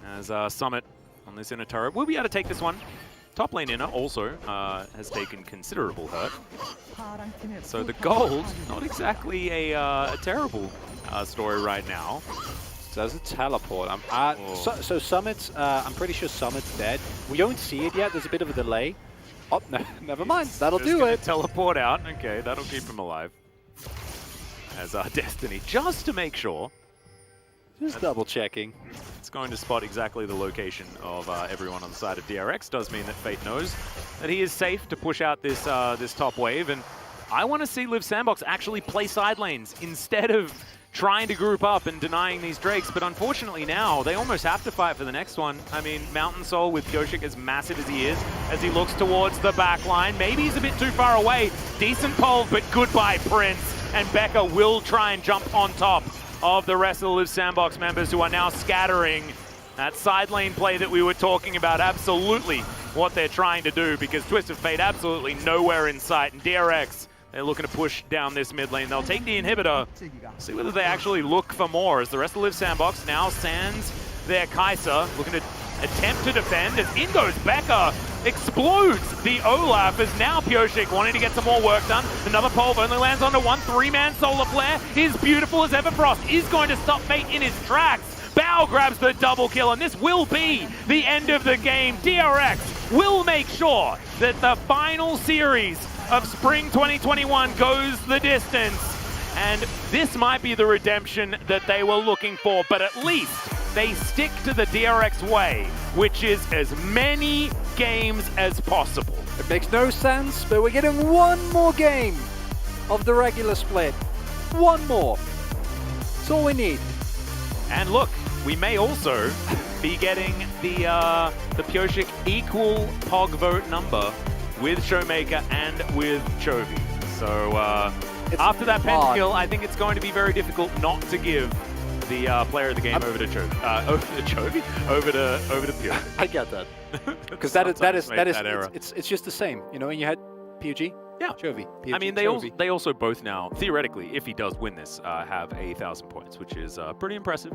as Summit on this inner turret will be able to take this one. Top lane inner also has taken considerable hurt. So the gold, not exactly a terrible story right now. Does it teleport? So Summit's, I'm pretty sure Summit's dead. We don't see it yet. There's a bit of a delay. Oh, no, never mind. That'll do it. Teleport out. Okay, that'll keep him alive. As Destiny, just to make sure. Just double checking. It's going to spot exactly the location of everyone on the side of DRX. Does mean that Fate knows that he is safe to push out this this top wave. And I want to see Liv Sandbox actually play side lanes instead of trying to group up and denying these Drakes, but unfortunately now, they almost have to fight for the next one. I mean, Mountain Soul with Pioshik as massive as he is, as he looks towards the back line. Maybe he's a bit too far away. Decent pole, but goodbye, Prince. And Becca will try and jump on top of the rest of the Liv Sandbox members, who are now scattering that side lane play that we were talking about. Absolutely what they're trying to do, because Twisted Fate absolutely nowhere in sight. And DRX They're looking to push down this mid lane. They'll take the inhibitor, see whether they actually look for more, as the rest of Live Sandbox now sands their Kai'Sa, looking to attempt to defend, as in goes Becca, explodes the Olaf, as now Pyosik wanting to get some more work done. Another Pulve only lands onto one, 3-man solar flare is beautiful, as Everfrost is going to stop Fate in his tracks. Bao grabs the double kill, and this will be the end of the game. DRX will make sure that the final series of Spring 2021 goes the distance. And this might be the redemption that they were looking for, but at least they stick to the DRX way, which is as many games as possible. It makes no sense, but we're getting one more game of the regular split. One more. That's all we need. And look, we may also be getting the Pyosik equal POG vote number with Showmaker and with Chovy. So after that pentakill, I think it's going to be very difficult not to give the player of the game over to Chovy. Over to Pyosik. I get that. Because that is it's just the same. You know, when you had PUG, yeah, Chovy. PUG, I mean, they also both now, theoretically, if he does win this, have 1,000 points, which is pretty impressive.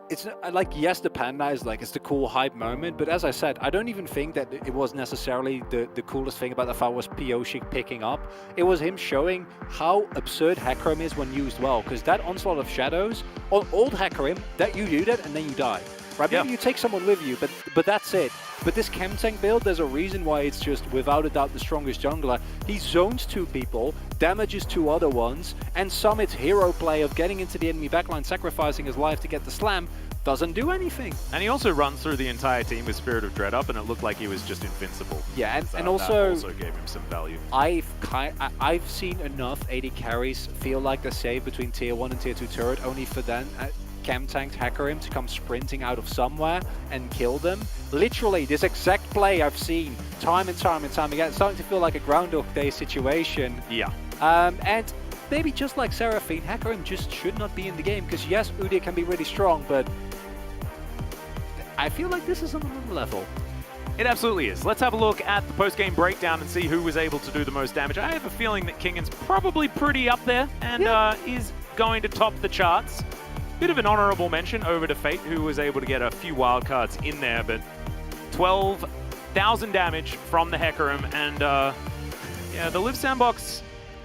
It's like, yes, the Panda is like, it's the cool hype moment, but as I said, I don't even think that it was necessarily the coolest thing about the fight was Pyosik picking up. It was him showing how absurd Hecarim is when used well, because that Onslaught of Shadows, on old Hecarim, that you do that and then you die. Right? Maybe you take someone with you, but that's it. But this Chem Tank build, there's a reason why it's just, without a doubt, the strongest jungler. He zones 2 people, damages 2 other ones, and Summit's hero play of getting into the enemy backline, sacrificing his life to get the slam, doesn't do anything. And he also runs through the entire team with Spirit of Dread up, and it looked like he was just invincible. Yeah, and that also gave him some value. I've seen enough AD carries feel like they're safe between tier 1 and tier 2 turret, only for then Chem tanked Hecarim to come sprinting out of somewhere and kill them. Literally, this exact play I've seen time and time and time again. It's starting to feel like a Groundhog Day situation. Yeah. And maybe just like Seraphine, Hecarim just should not be in the game, because yes, Udyr can be really strong, but I feel like this is on another level. It absolutely is. Let's have a look at the post-game breakdown and see who was able to do the most damage. I have a feeling that Kingan's probably pretty up there and is going to top the charts. Bit of an honorable mention over to Fate, who was able to get a few wildcards in there, but 12,000 damage from the Hecarim, and yeah, the Live Sandbox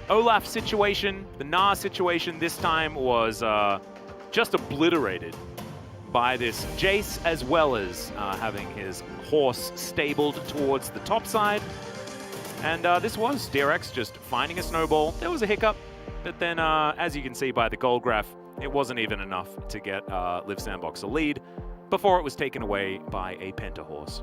Olaf situation, the Gnar situation this time was just obliterated by this Jace, as well as having his horse stabled towards the top side. And this was DRX just finding a snowball. There was a hiccup, but then as you can see by the gold graph, it wasn't even enough to get Live Sandbox a lead before it was taken away by a Penta horse.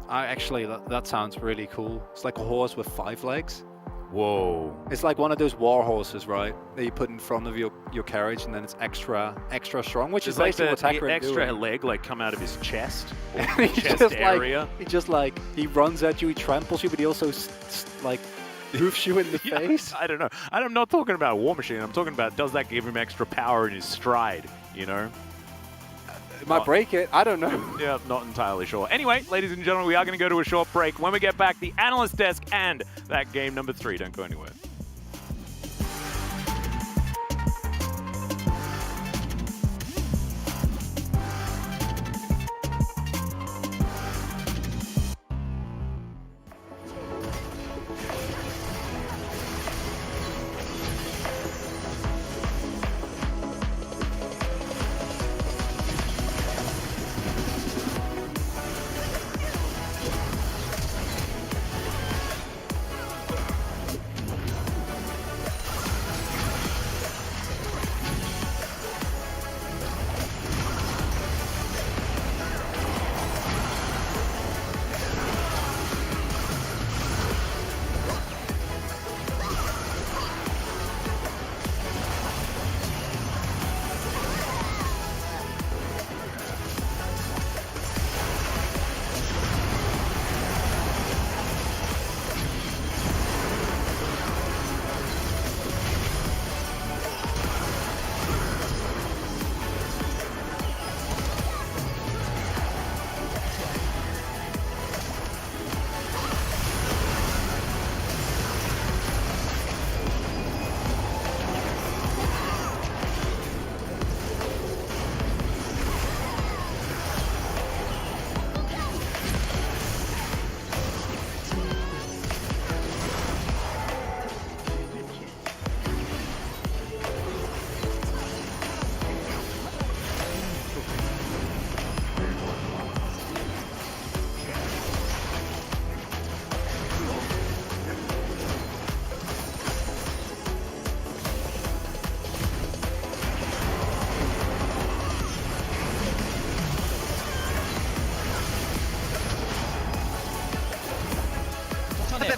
Actually, that sounds really cool. It's like a horse with 5 legs. Whoa. It's like one of those war horses, right? That you put in front of your carriage, and then it's extra strong, which is like basically what's Hecarim extra doing. leg like come out of his chest or he chest just area. He runs at you, he tramples you, but he also like roofs you in the face. I don't know. I'm not talking about War Machine. I'm talking about, does that give him extra power in his stride, you know? It might break it. I don't know. Yeah, not entirely sure. Anyway, ladies and gentlemen, we are going to go to a short break. When we get back, the analyst desk and that game number 3. Don't go anywhere.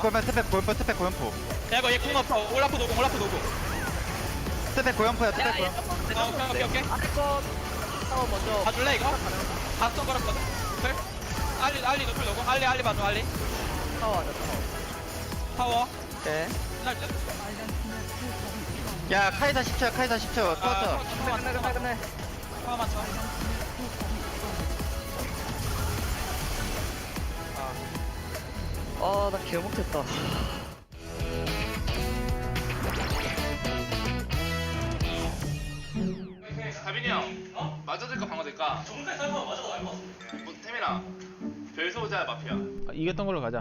스펙 고연포. 야 이거 얘궁 없어. 올라프 노고. 스펙 고연포야, 스펙 고연. 오케이. 타워 먼저. 봐줄래 이거? 각성 걸었거든. 노플. 알리 노플 노고. 알리 봐줘 알리. 타워 하자, 타워. 오케이. 끝날 듯. 야, 카이사 10초, 카이사 10초. 끝내. 타워 맞춰. 나 개 못했다. 다빈이 형 맞아들까 방어될까? 정말 설마 맞아도 알고. 뭐 태민아 별소자 마피아 이겼던 걸로 가자.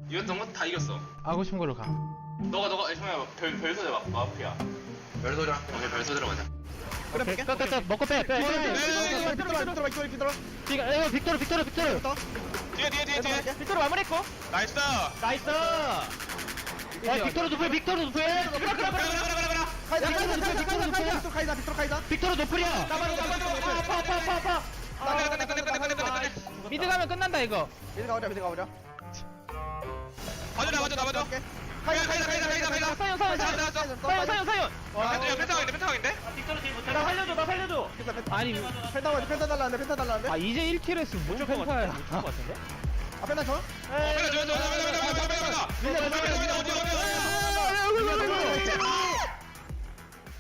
이겼던 거 다 이겼어. 하고 싶은 걸로 가. 너가 형아 별소자 마피아 별소자. 오케이 별소자로 가자. 그래, 끝. 먹고 빼. 빅토르. 뒤에. 빅토르 마무리했고. 나이스. 빅토르 노플. 그래. 빅토르 노플이야. 끝내. 미드 가면 끝난다 이거. 미드 가보자. 맞아. 가이다. 사연. 펜타왕인데? 나 살려줘. 아니, 펜타 달라는데. 아 이제 1킬 했으면 뭔 펜타야. 못할 것 같은데? 펜타 줘?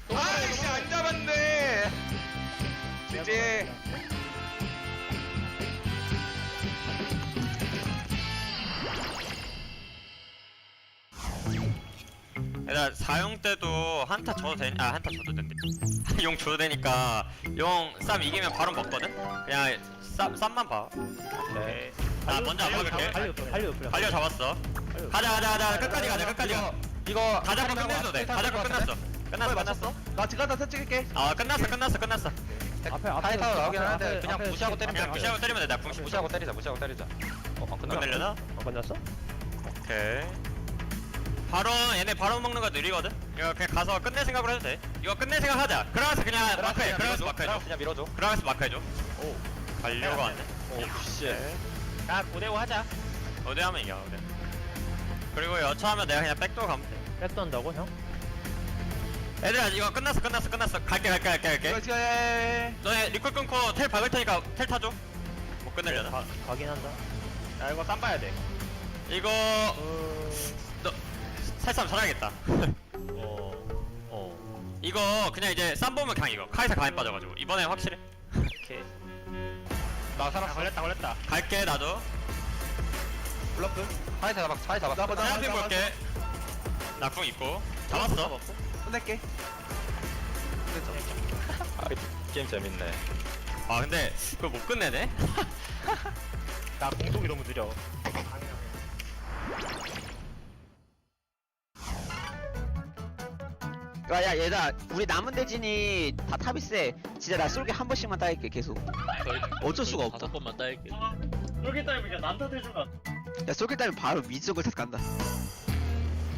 아이씨 안 잡았네. 이제 얘들아 4용 때도 한타 줘도 된대. 용 줘도 되니까 용 쌈 이기면 바로 먹거든? 그냥 쌈만 봐. 오케이. 나 먼저 안 막을게. 달려 잡았어. 가자. 끝까지 가자. 이거 다 잡고 끝내도 돼. 다 잡고 끝났어. 끝났어. 나 지금 다 찍을게. 끝났어. 앞에 타워 나오긴 하는데 그냥 무시하고 때리면 그냥 무시하고 때리면 돼. 나 궁시 무시하고 때리자. 끝내려나? 끝났어? 오케이. 얘네 바로 먹는 거 느리거든? 이거 그냥 가서 끝낼 생각으로 해도 돼. 이거 끝낼 생각 하자. 그러면서 그냥 마크해. 그냥 밀어줘. 그러면서 마크해줘. 오. 가려고 왔네. 오, 씨. 야 5대5 하자. 5대 하면 이겨. 그리고 여차하면 내가 그냥 백도어 가면 돼. 백도 한다고 형? 얘들아 이거 끝났어. 갈게. 너네 리콜 끊고 텔 박을 테니까 텔 타줘. 못 끝내려나? 가긴 한다. 야 이거 쌈 봐야 돼. 이거 너 살쌈 잘하겠다. 이거 그냥 이제 쌈 보면 그냥 이거 카이사 가인 빠져가지고 이번에 확실해. 오케이. 나 살았어. 걸렸다. 갈게 나도. 블러프. 차이 잡았어. 세라핀 볼게. 낙궁 있고 잡았어. 끝낼게. 게임 재밌네. 아 근데 그걸 못 끝내네. 나 공속이 너무 느려. 야 얘들아 우리 남은 대진이 다 탑이 세. 진짜 나 쏠게 한 번씩만 따일게 계속. 어쩔 수가 없다. 5번만 따일게. 여기 따위면 그냥 난타 대주가. 야 쏠게 따면 바로 위쪽을 다 간다.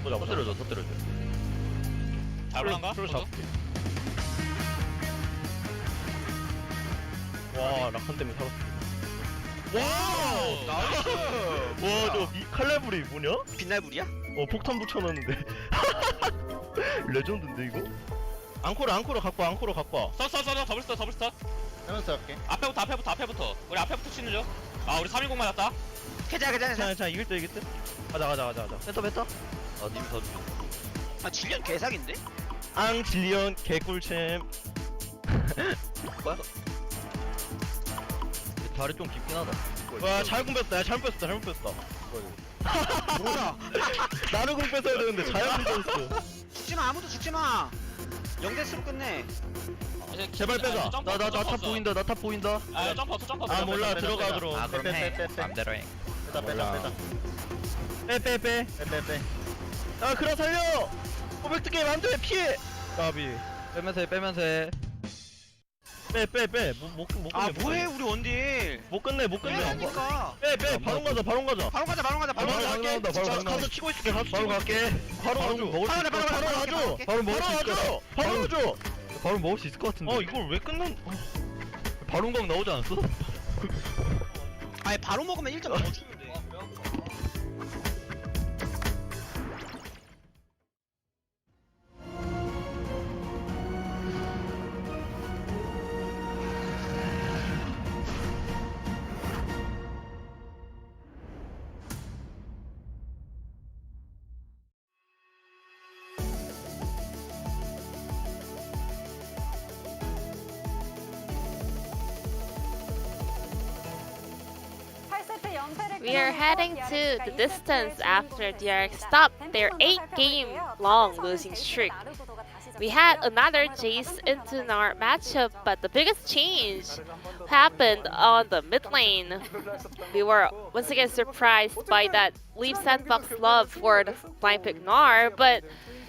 터뜨려줘. 잡을란가? 와 라칸 때문에 살았어. 나이스. 와저 칼날불이 뭐냐? 빛날불이야? 폭탄 붙여놨는데. 레전드인데 이거? 앙코로 갖고 와. 써 더블스터. 하면서 할게. 앞에부터. 우리 앞에부터 치는 중. 아 우리 310 맞았다. 괜찮아. 자 이길 때. 가자. 뺐다. 님이 더 주죠. 아 질련 개사기인데? 질리언 개꿀챔. 뭐야? 다리 좀 깊긴 하다. 와 잘못 뺐다. 뭐야? 나는 공 뺏어야 되는데 잘못 뺐어. 죽지마 아무도 죽지마. 0대스로 끝내. 제발 빼자. 나 탑 보인다. 아 점프 없어. 아 몰라 들어가. 아 그럼 해. 맘대로 해. 빼. 아 그라 살려. 포백트 게임 안돼 피해. 까비. 빼면서 해. 빼. 못 아 끝내. 뭐해 우리 원딜. 못 끝내. 빼라니까. 빼. 바로 가자. 바로 가자. 가서 치고 있을게. 바로 갈게. 바로 가줘. 바로 먹을 수 있을 것 같은데. 이걸 왜 끝난? 바론각 나오지 않았어? 아니 바로 먹으면 1점 더 주는데. We are heading to the distance after DRX stopped their 8-game-long losing streak. We had another Jace into our matchup, but the biggest change happened on the mid lane. We were once again surprised by that Leap Sandbox love for the blind pick Gnar, but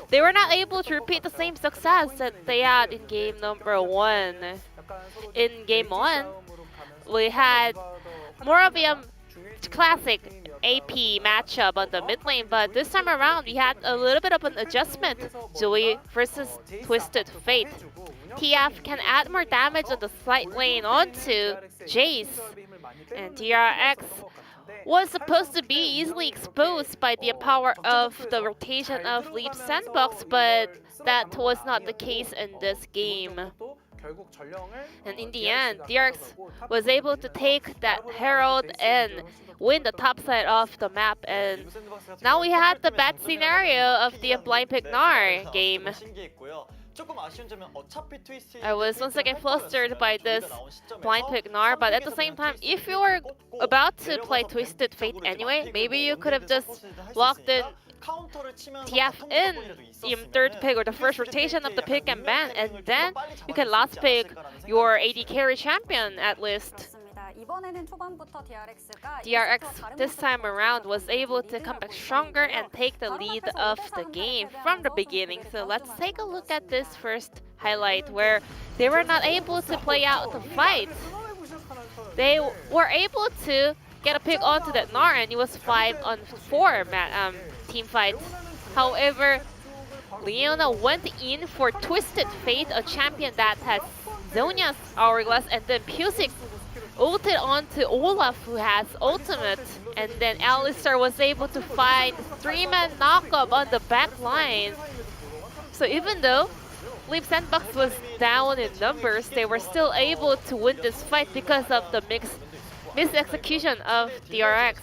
they were not able to repeat the same success that they had in game number 1. In game 1, we had more of a classic AP matchup on the mid lane, but this time around we had a little bit of an adjustment. Joey versus Twisted Fate. TF can add more damage on the side lane onto Jace, and DRX was supposed to be easily exposed by the power of the rotation of Leap Sandbox, but that was not the case in this game. And in the end, DRX was able to take that Herald and win the top side of the map, and now we had the bad scenario of the blind pick Gnar game. I was once again flustered by this blind pick Gnar, but at the same time, if you were about to play Twisted Fate anyway, maybe you could have just locked in TF in third pick or the first rotation of the pick and ban, and then you can last pick your AD carry champion at least. DRX this time around was able to come back stronger and take the lead of the game from the beginning. So let's take a look at this first highlight where they were not able to play out the fight. They were able to get a pick onto that Gnar, and it was 5-on-4 team fight. However, Leona went in for Twisted Fate, a champion that has Zhonya's Hourglass, and then Pusick ulted onto Olaf, who has ultimate, and then Alistar was able to find 3-man knockup on the back line. So even though Leap Sandbox was down in numbers, they were still able to win this fight because of the mis-execution of DRX.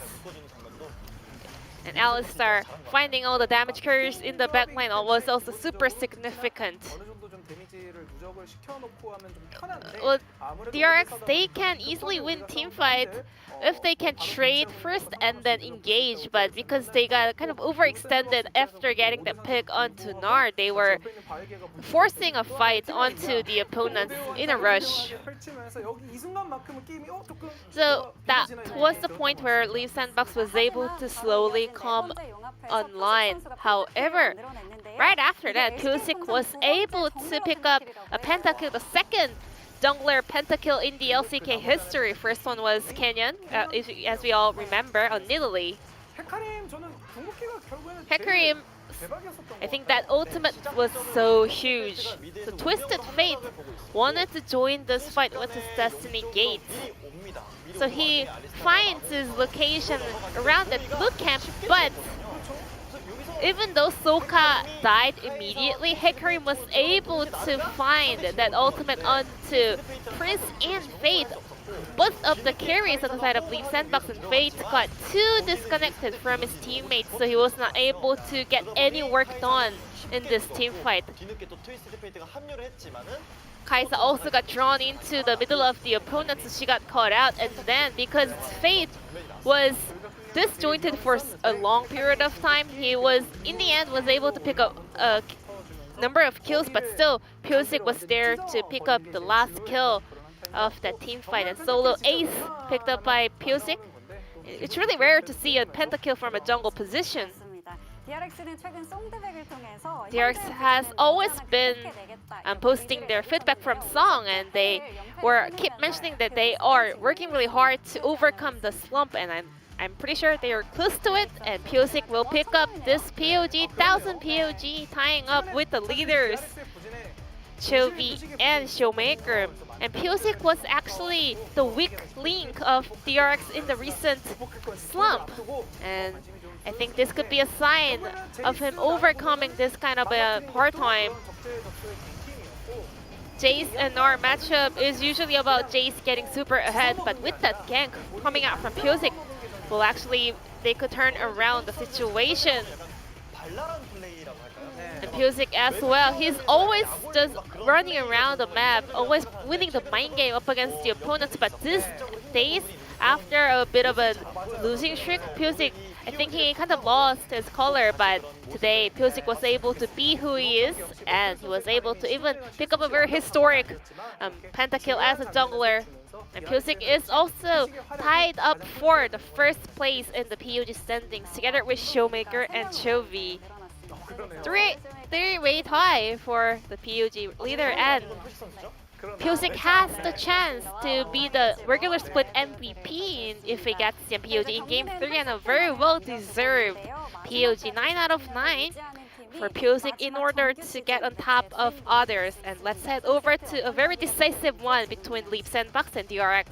And Alistar finding all the damage carriers in the backline was also super significant. Well, DRX, they can easily win teamfight if they can trade first and then engage, but because they got kind of overextended after getting the pick onto Gnar, they were forcing a fight onto the opponents in a rush. So that was the point where Leap Sandbox was able to slowly come online. However, right after that, Pusick was able to pick up a pentakill, the second jungler pentakill in the LCK history. First one was Canyon, as we all remember, on Nidalee. Hecarim, I think that ultimate was so huge. So Twisted Fate wanted to join this fight with his Destiny Gate. So he finds his location around the blue camp, but even though Soka died immediately, Hecarim was able to find that ultimate onto Prince and Fate. Both of the carries on the side of Leap Sandbox and Fate got too disconnected from his teammates, so he was not able to get any work done in this team fight. Kai'Sa also got drawn into the middle of the opponent, so she got caught out, and then because Fate was disjointed for a long period of time, he was, in the end, was able to pick up a number of kills, but still, Pusick was there to pick up the last kill of that team fight, and solo ace picked up by Pusick. It's really rare to see a pentakill from a jungle position. DRX has always been posting their feedback from Song, and they keep mentioning that they are working really hard to overcome the slump, and I'm pretty sure they are close to it, and Pusick will pick up this POG, 1000 POG, tying up with the leaders, Chovy and Showmaker. And Pusick was actually the weak link of DRX in the recent slump. And I think this could be a sign of him overcoming this kind of a hard time. Jace and Gnar matchup is usually about Jace getting super ahead, but with that gank coming out from Pusick, well, actually, they could turn around the situation. And Pusick as well, he's always just running around the map, always winning the mind game up against the opponents, but these days, after a bit of a losing streak, Pyosik, I think he kind of lost his color, but today Pyosik was able to be who he is, and he was able to even pick up a very historic pentakill as a jungler. And Pyosik is also tied up for the first place in the PUG standings, together with Showmaker and Chovy. Three-way tie for the PUG leader, and Pyosik has the chance to be the regular split MVP if he gets the PUG in Game 3, and a very well-deserved PUG 9 out of 9 for Pyosik in order to get on top of others. And let's head over to a very decisive one between Leap Sandbox and DRX.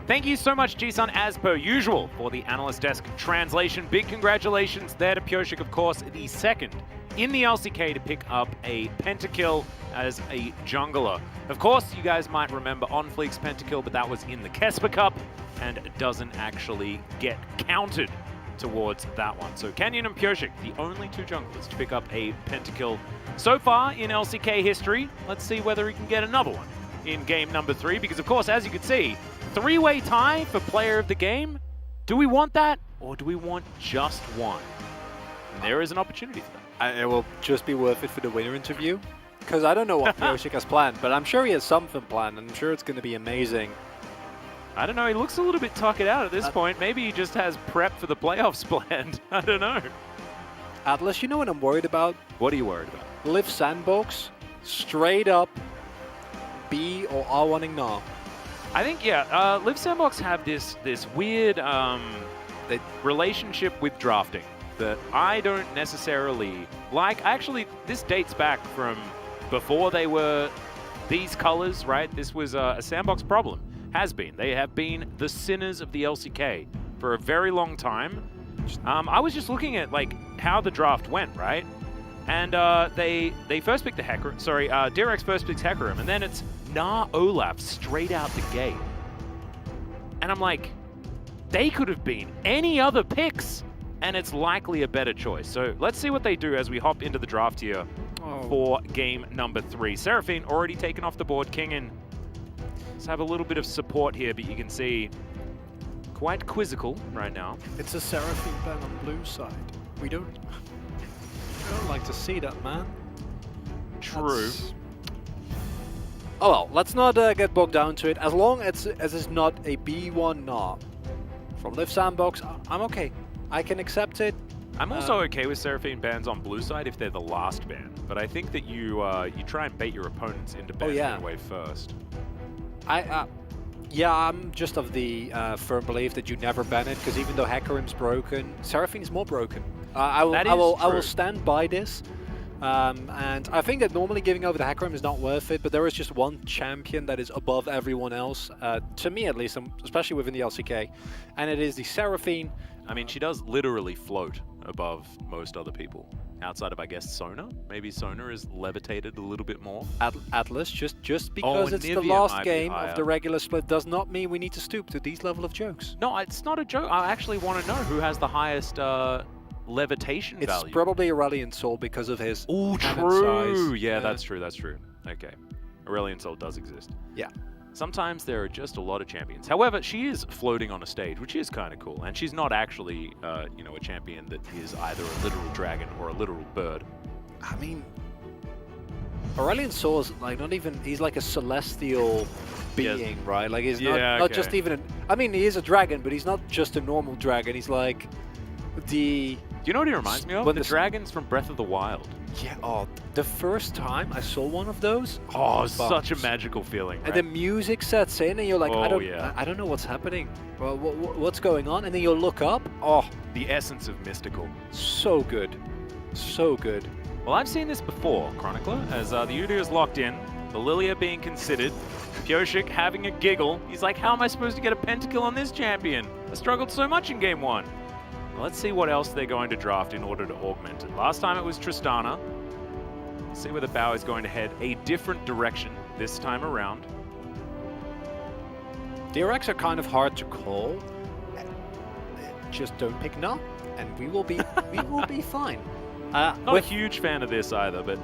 Thank you so much, Jisun, as per usual, for the Analyst Desk translation. Big congratulations there to Pyosik, of course, the second in the LCK to pick up a pentakill as a jungler. Of course, you guys might remember On Fleek's pentakill, but that was in the Kesper Cup and doesn't actually get counted towards that one. So Canyon and Pyosik, the only two junglers to pick up a pentakill so far in LCK history. Let's see whether he can get another one in game number 3, because of course, as you can see, three-way tie for player of the game. Do we want that, or do we want just one? And there is an opportunity for that. And it will just be worth it for the winner interview, because I don't know what Pyosik has planned, but I'm sure he has something planned, and I'm sure it's going to be amazing. I don't know, he looks a little bit tuckered out at this point. Maybe he just has prep for the playoffs planned. I don't know. Atlas, you know what I'm worried about? What are you worried about? Liv Sandbox, straight up B or R1ing now. I think, yeah, Liv Sandbox have this weird relationship with drafting that I don't necessarily like. Actually, this dates back from before they were these colors, right? This was a Sandbox problem. Has been. They have been the sinners of the LCK for a very long time. I was just looking at like how the draft went, right? And they first picked the Hecarim. Sorry, DRX first picks Hecarim, and then it's Nah Olaf straight out the gate. And I'm like, they could have been any other picks, and it's likely a better choice. So let's see what they do as we hop into the draft here for game number 3. Seraphine already taken off the board. Kingin. Let's have a little bit of support here, but you can see quite quizzical right now. It's a Seraphine ban on blue side. We don't like to see that, man. True. Oh well, let's not get bogged down to it. As long as it's not a B1 nah from Liv Sandbox, I'm okay. I can accept it. I'm also okay with Seraphine bans on blue side if they're the last ban, but I think that you try and bait your opponents into banning away first. Yeah, I'm just of the firm belief that you never ban it, because even though Hecarim's broken, Seraphine's more broken. I will stand by this. And I think that normally giving over the Hecarim is not worth it, but there is just one champion that is above everyone else, to me at least, especially within the LCK, and it is the Seraphine. I mean, she does literally float above most other people. Outside of, I guess, Sona. Maybe Sona is levitated a little bit more. Atlas, just because it's the last game of the regular split does not mean we need to stoop to these level of jokes. No, it's not a joke. I actually want to know who has the highest levitation value. It's probably Aurelion Sol because of his true. size. Yeah, that's true. Okay. Aurelion Sol does exist. Yeah. Sometimes there are just a lot of champions. However, she is floating on a stage, which is kind of cool. And she's not actually, a champion that is either a literal dragon or a literal bird. I mean, Aurelion Sol is like he's like a celestial being, right? Like he's not just even, he is a dragon, but he's not just a normal dragon. He's like Do you know what he reminds me of? The dragons from Breath of the Wild. Yeah, the first time I saw one of those. Oh, such a magical feeling, right? And the music sets in and you're like, I don't know what's happening. Well, what's going on? And then you'll look up. Oh, the essence of mystical. So good. So good. Well, I've seen this before, Chronicler, as the Udyr is locked in, the Lilia being considered, Pyosik having a giggle. He's like, how am I supposed to get a pentakill on this champion? I struggled so much in game 1. Let's see what else they're going to draft in order to augment it. Last time it was Tristana. Let's see whether Bao is going to head a different direction this time around. DRX are kind of hard to call. Just don't pick and we will be fine. Not a huge fan of this either, but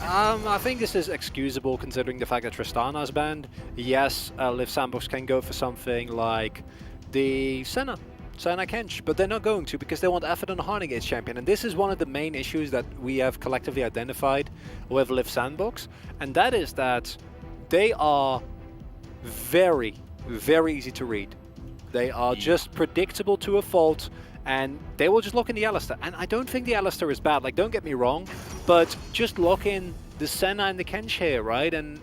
I think this is excusable considering the fact that Tristana's banned. Yes, Liv Sandbox can go for something like the Senna Kench, but they're not going to because they want effort on the Hard Engage champion. And this is one of the main issues that we have collectively identified with Liv Sandbox, and that is that they are very, very easy to read. They are just predictable to a fault, and they will just lock in the Alistar. And I don't think the Alistar is bad, like, don't get me wrong, but just lock in the Senna and the Kench here, right? And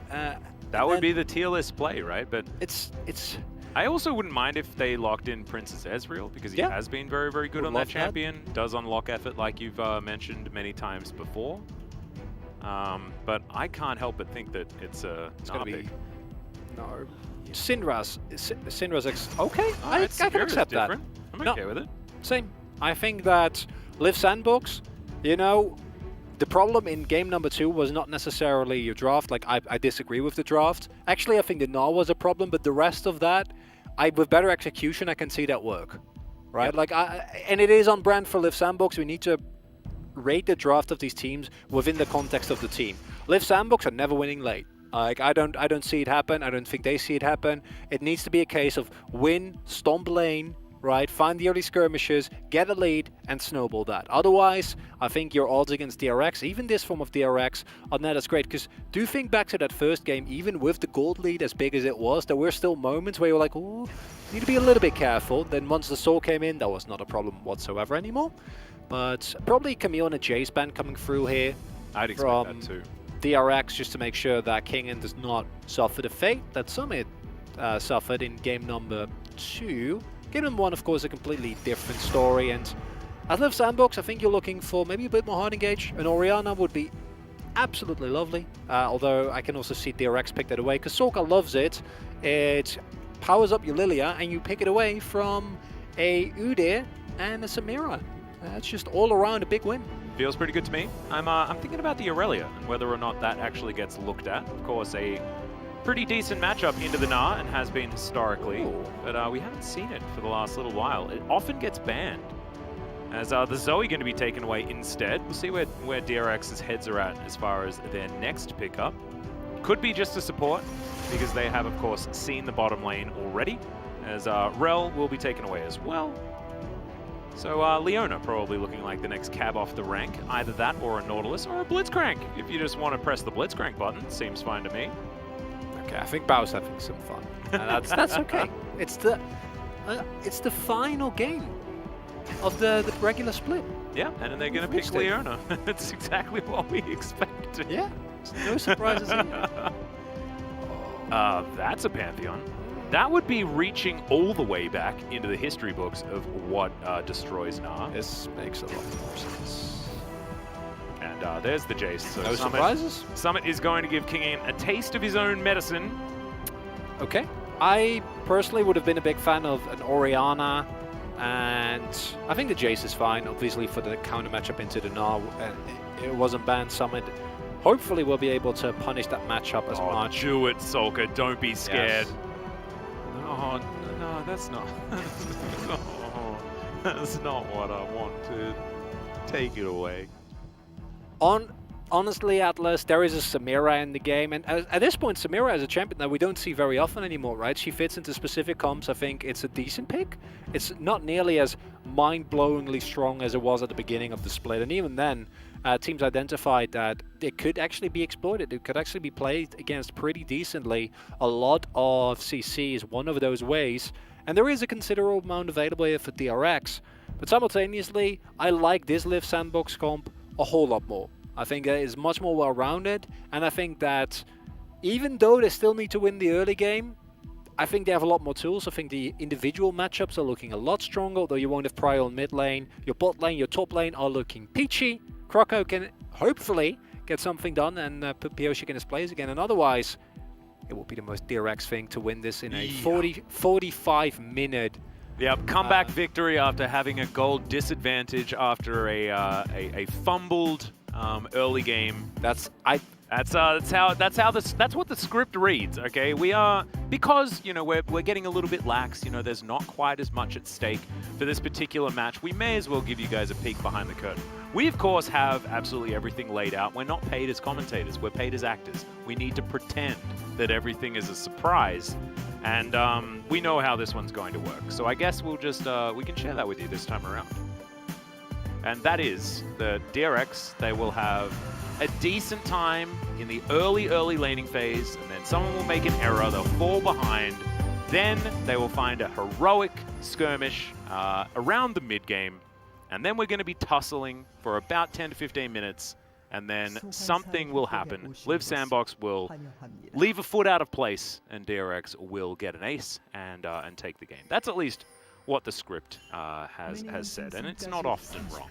that would be the tier list play, right? But it's. I also wouldn't mind if they locked in Princess Ezreal, because he has been very, very good on that champion. Does unlock effort, like you've mentioned many times before. But I can't help but think that it's a gonna be no. Syndra's okay. I can accept that. I'm okay with it. Same. I think that Liv Sandbox, you know, the problem in game number 2 was not necessarily your draft. Like, I disagree with the draft. Actually, I think the Gnar was a problem, but the rest of that, with better execution, I can see that work. Right? Yep. Like, and it is on brand for Liv Sandbox. We need to rate the draft of these teams within the context of the team. Liv Sandbox are never winning late. Like, I don't see it happen. I don't think they see it happen. It needs to be a case of win, stomp lane, right? Find the early skirmishes, get a lead, and snowball that. Otherwise, I think your odds against DRX, even this form of DRX, are not as great. Because do think back to that first game, even with the gold lead as big as it was, there were still moments where you were like, ooh, need to be a little bit careful. Then once the soul came in, that was not a problem whatsoever anymore. But probably Camille and a Jace ban coming through here. I'd expect that too. DRX, just to make sure that Kingen does not suffer the fate that Summit suffered in game number 2. Game number 1, of course, a completely different story. And as Liv Sandbox, I think you're looking for maybe a bit more hard engage. An Orianna would be absolutely lovely. Although I can also see DRX pick that away because Sorka loves it. It powers up your Lilia and you pick it away from a Udyr and a Samira. That's just all around a big win. Feels pretty good to me. I'm thinking about the Aurelia and whether or not that actually gets looked at. Of course, a pretty decent matchup into the Gnar and has been historically, but we haven't seen it for the last little while. It often gets banned. As the Zoe going to be taken away instead. We'll see where DRX's heads are at as far as their next pickup. Could be just a support because they have, of course, seen the bottom lane already. As Rel will be taken away as well. So Leona probably looking like the next cab off the rank. Either that or a Nautilus or a Blitzcrank. If you just want to press the Blitzcrank button, seems fine to me. Okay, I think Bao's having some fun. And that's okay. It's the final game of the regular split. Yeah, and then they're going to pick Leona. That's exactly what we expected. Yeah, no surprises here. That's a Pantheon. That would be reaching all the way back into the history books of what destroys Gnar. This makes a lot more sense. And there's the Jace. So no surprises? Summit is going to give King Ian a taste of his own medicine. Okay. I personally would have been a big fan of an Orianna, and I think the Jace is fine, obviously, for the counter matchup into the Gnar. It wasn't banned. Summit hopefully will be able to punish that matchup as much. Do it, Solka. Don't be scared. Yes. Oh, no, that's not. No, that's not what I wanted. Take it away. Honestly, Atlas, there is a Samira in the game, and at this point, Samira is a champion that we don't see very often anymore, right? She fits into specific comps. I think it's a decent pick. It's not nearly as mind-blowingly strong as it was at the beginning of the split, and even then, teams identified that it could actually be exploited. It could actually be played against pretty decently. A lot of CC is one of those ways, and there is a considerable amount available here for DRX, but simultaneously, I like this Liv Sandbox comp a whole lot more. I think it is much more well-rounded, and I think that even though they still need to win the early game, I think they have a lot more tools. I think the individual matchups are looking a lot stronger, although you won't have Prio on mid lane. Your bot lane, your top lane are looking peachy. Croco can hopefully get something done and put Pioshik in his place again, and otherwise, it will be the most DRX thing to win this in a 45-minute. Yep, comeback victory after having a gold disadvantage after a fumbled early game. That's what the script reads. Okay, we are, because you know we're getting a little bit lax. You know, there's not quite as much at stake for this particular match. We may as well give you guys a peek behind the curtain. We, of course, have absolutely everything laid out. We're not paid as commentators. We're paid as actors. We need to pretend that everything is a surprise. And we know how this one's going to work. So I guess we'll just, we can share that with you this time around. And that is the DRX. They will have a decent time in the early laning phase, and then someone will make an error. They'll fall behind. Then they will find a heroic skirmish around the mid game. And then we're going to be tussling for about 10 to 15 minutes, and then something will happen. Live Sandbox will leave a foot out of place, and DRX will get an ace and take the game. That's at least what the script has said, and it's not often wrong.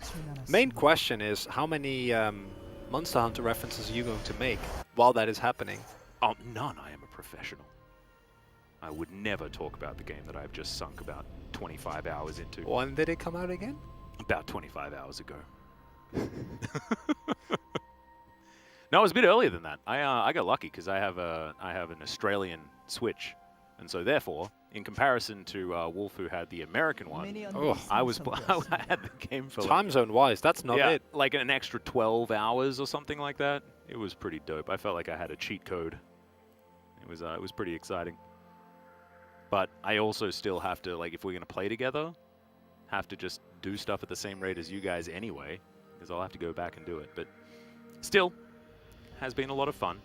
Main question is, how many Monster Hunter references are you going to make while that is happening? Oh, none. I am a professional. I would never talk about the game that I've just sunk about 25 hours into. When did it come out again? About 25 hours ago. No, it was a bit earlier than that. I got lucky because I have an Australian Switch, and so therefore, in comparison to Wolf, who had the American one, I had the game for time zone wise. That's not it. Like an extra 12 hours or something like that. It was pretty dope. I felt like I had a cheat code. It was pretty exciting. But I also still have to, like, if we're gonna play together, have to just do stuff at the same rate as you guys anyway, because I'll have to go back and do it. But still, has been a lot of fun.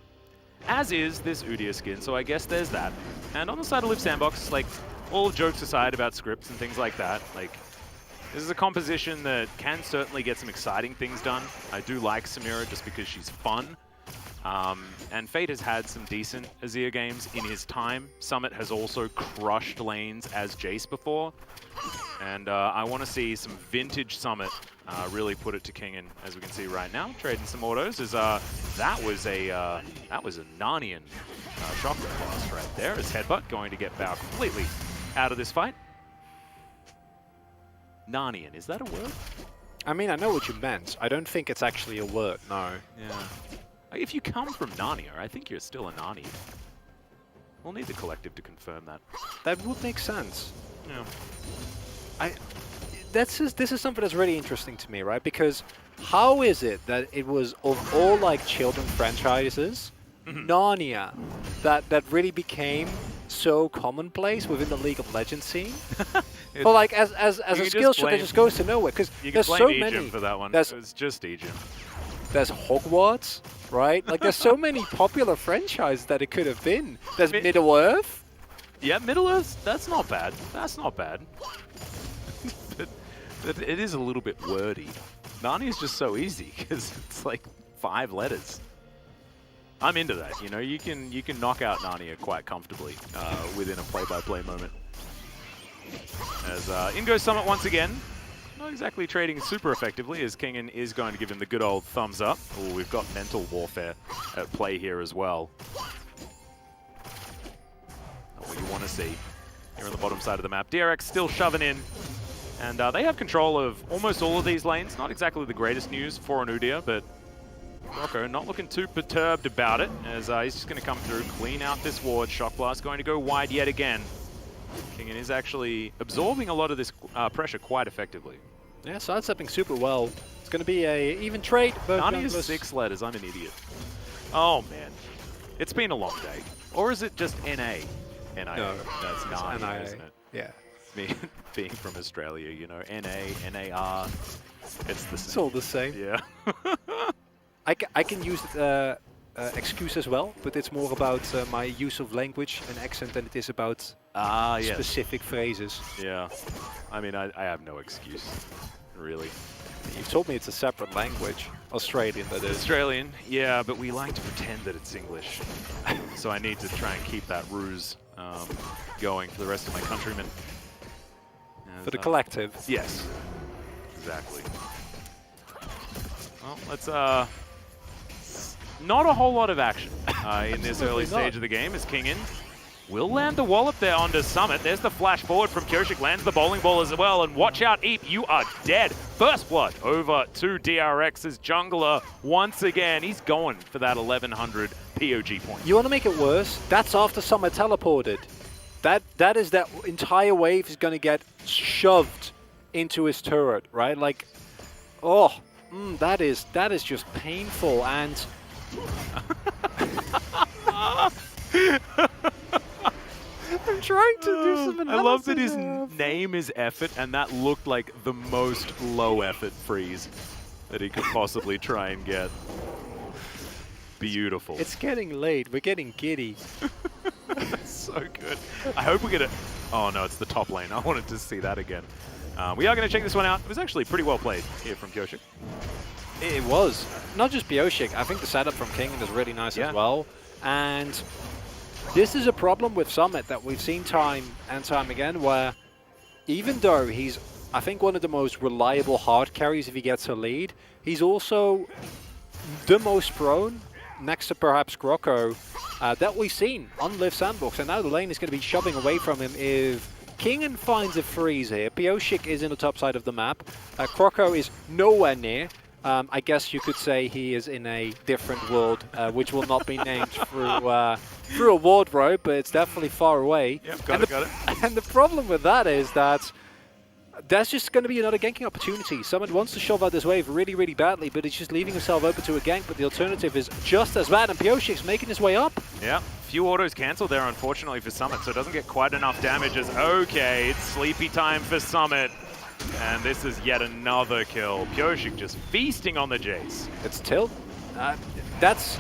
As is this Udyr skin, so I guess there's that. And on the side of Live Sandbox, like, all jokes aside about scripts and things like that, like, this is a composition that can certainly get some exciting things done. I do like Samira just because she's fun. And Fate has had some decent Azir games in his time. Summit has also crushed lanes as Jace before. And I want to see some vintage Summit really put it to King, and as we can see right now, trading some autos. That was a Narnian chocolate blast right there. As Headbutt going to get Bao completely out of this fight. Narnian, is that a word? I mean, I know what you meant. I don't think it's actually a word, no. Yeah. If you come from Narnia, I think you're still a Narni. We'll need the collective to confirm that. That would make sense. Yeah. This is something that's really interesting to me, right? Because how is it that it was, of all like children franchises, Narnia, that really became so commonplace within the League of Legends scene? But like as a skill shot that just goes to nowhere, because there's so many. For that one. It was just Egypt. There's Hogwarts, right? Like there's so many popular franchises that it could have been. There's Middle-earth. Yeah, Middle-earth, that's not bad. That's not bad. but it is a little bit wordy. Narnia is just so easy because it's like 5 letters. I'm into that, you know. You can knock out Narnia quite comfortably within a play-by-play moment. As in goes Summit once again. Not exactly trading super effectively, as Kingen is going to give him the good old thumbs up. Oh, we've got mental warfare at play here as well. Not what you want to see here on the bottom side of the map. DRX still shoving in, and they have control of almost all of these lanes. Not exactly the greatest news for an Udyr, but Rocco not looking too perturbed about it, as he's just going to come through, clean out this ward. Shock Blast going to go wide yet again. Kingen is actually absorbing a lot of this pressure quite effectively. Yeah, sidestepping super well. It's going to be a even trade. Nani is 6 letters. I'm an idiot. Oh, man. It's been a long day. Or is it just NA? NIA. No, that's Nani, NIA. isn't it? Yeah. Being from Australia, you know, NA, NAR. It's the same. It's all the same. Yeah. I can use excuse as well, but it's more about my use of language and accent than it is about specific phrases. Yeah. I mean, I have no excuse, really. You've told me it's a separate language. Australian, that is. Australian, yeah, but we like to pretend that it's English. So I need to try and keep that ruse going for the rest of my countrymen. For the collective. Yes. Exactly. Well, let's not a whole lot of action in this early stage of the game as Kingen will land the wallop there onto Summit. There's the flash forward from Kyoshik, lands the bowling ball as well, and watch out, Eep, you are dead. First blood over to DRX's jungler once again. He's going for that 1100 POG point. You want to make it worse? That's after Summit teleported. That is that entire wave is going to get shoved into his turret, right? Like, oh, That is just painful, and I'm trying to do some analysis. I love that his name is Effort, and that looked like the most low effort freeze that he could possibly try and get. Beautiful. It's getting late. We're getting giddy. So good. I hope we get it. Oh no, it's the top lane. I wanted to see that again. We are going to check this one out. It was actually pretty well played here from Pioshik. It was. Not just Pioshik. I think the setup from King is really nice as well. And this is a problem with Summit that we've seen time and time again, where even though he's, I think, one of the most reliable hard carries if he gets a lead, he's also the most prone, next to perhaps Grocko, that we've seen on Live Sandbox. And now the lane is going to be shoving away from him if Kingen finds a freeze here. Pioshik is in the top side of the map. Grocko is nowhere near. I guess you could say he is in a different world, which will not be named through a wardrobe, but it's definitely far away. Yep, got it. And the problem with that is that that's just going to be another ganking opportunity. Someone wants to shove out this wave really, really badly, but he's just leaving himself open to a gank, but the alternative is just as bad, and Pioshik's making his way up. Yeah, few autos cancelled there, unfortunately, for Summit, so it doesn't get quite enough damage as, okay, it's sleepy time for Summit. And this is yet another kill. Pioshik just feasting on the Jace. It's tilt. That's...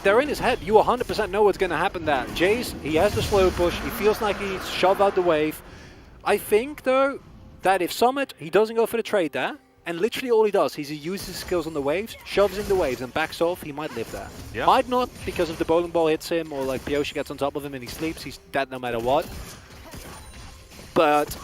They're in his head. You 100% know what's going to happen there. Jace, he has the slow push. He feels like he needs to shove out the wave. I think, though, that if Summit, he doesn't go for the trade there, and literally all he does is he uses his skills on the waves, shoves in the waves, and backs off, he might live there. Yep. Might not, because if the bowling ball hits him, or like Pioshik gets on top of him and he sleeps, he's dead no matter what. But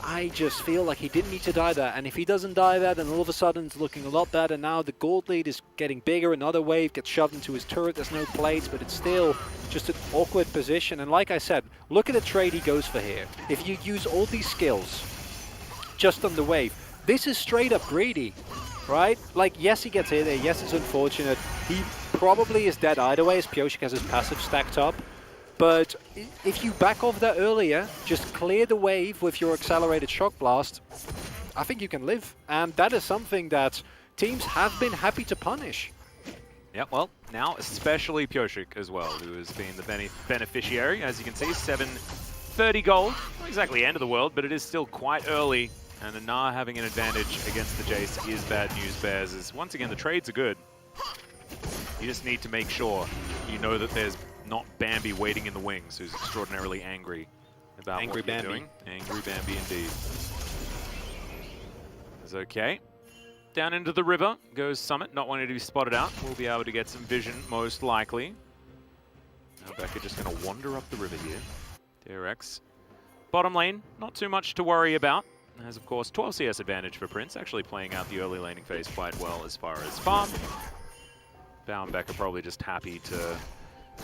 I just feel like he didn't need to die there, and if he doesn't die there, then all of a sudden it's looking a lot better. Now the gold lead is getting bigger, another wave gets shoved into his turret, there's no plates, but it's still just an awkward position. And like I said, look at the trade he goes for here. If you use all these skills just on the wave, this is straight up greedy, right? Like, yes, he gets hit there, yes, it's unfortunate. He probably is dead either way as Pioshik has his passive stacked up. But if you back off that earlier, just clear the wave with your accelerated shock blast, I think you can live. And that is something that teams have been happy to punish. Yeah, well, now especially Pioshik as well, who has been the beneficiary. As you can see, 730 gold. Not exactly the end of the world, but it is still quite early. And Anar having an advantage against the Jace is bad news, Bears. As once again, the trades are good. You just need to make sure you know that there's not Bambi waiting in the wings, who's extraordinarily angry about what you're doing. Angry Bambi indeed. It's okay. Down into the river goes Summit, not wanting to be spotted out. We'll be able to get some vision, most likely. Now Becca just going to wander up the river here. DRX. Bottom lane, not too much to worry about. Has, of course, 12 CS advantage for Prince, actually playing out the early laning phase quite well as far as farm. Bao and Becca probably just happy to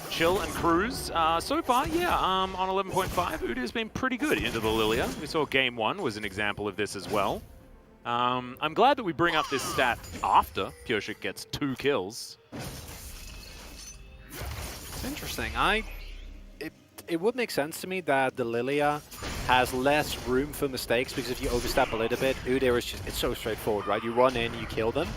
chill and cruise. So far, yeah, on 11.5, Udyr has been pretty good into the Lilia. We saw game 1 was an example of this as well. I'm glad that we bring up this stat after Pioshik gets 2 kills. It's interesting. It would make sense to me that the Lilia has less room for mistakes, because if you overstep a little bit, Udyr is just, it's so straightforward, right? You run in, you kill them.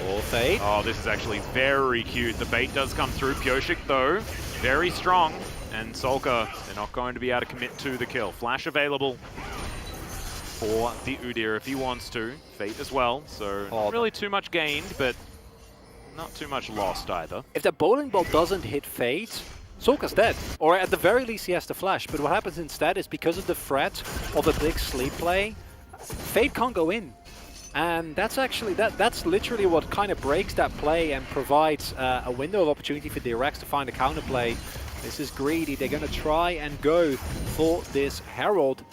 Or fade. Oh, this is actually very cute. The bait does come through. Pioshik, though, very strong. And Solka, they're not going to be able to commit to the kill. Flash available for the Udyr if he wants to. Fate as well, so not really too much gained, but not too much lost either. If the bowling ball doesn't hit Fate, Solka's dead. Or at the very least he has to flash. But what happens instead is, because of the threat of a big sleep play, Fate can't go in. And that's actually, that's literally what kind of breaks that play and provides a window of opportunity for DRX to find a counterplay. This is greedy. They're going to try and go for this Herald.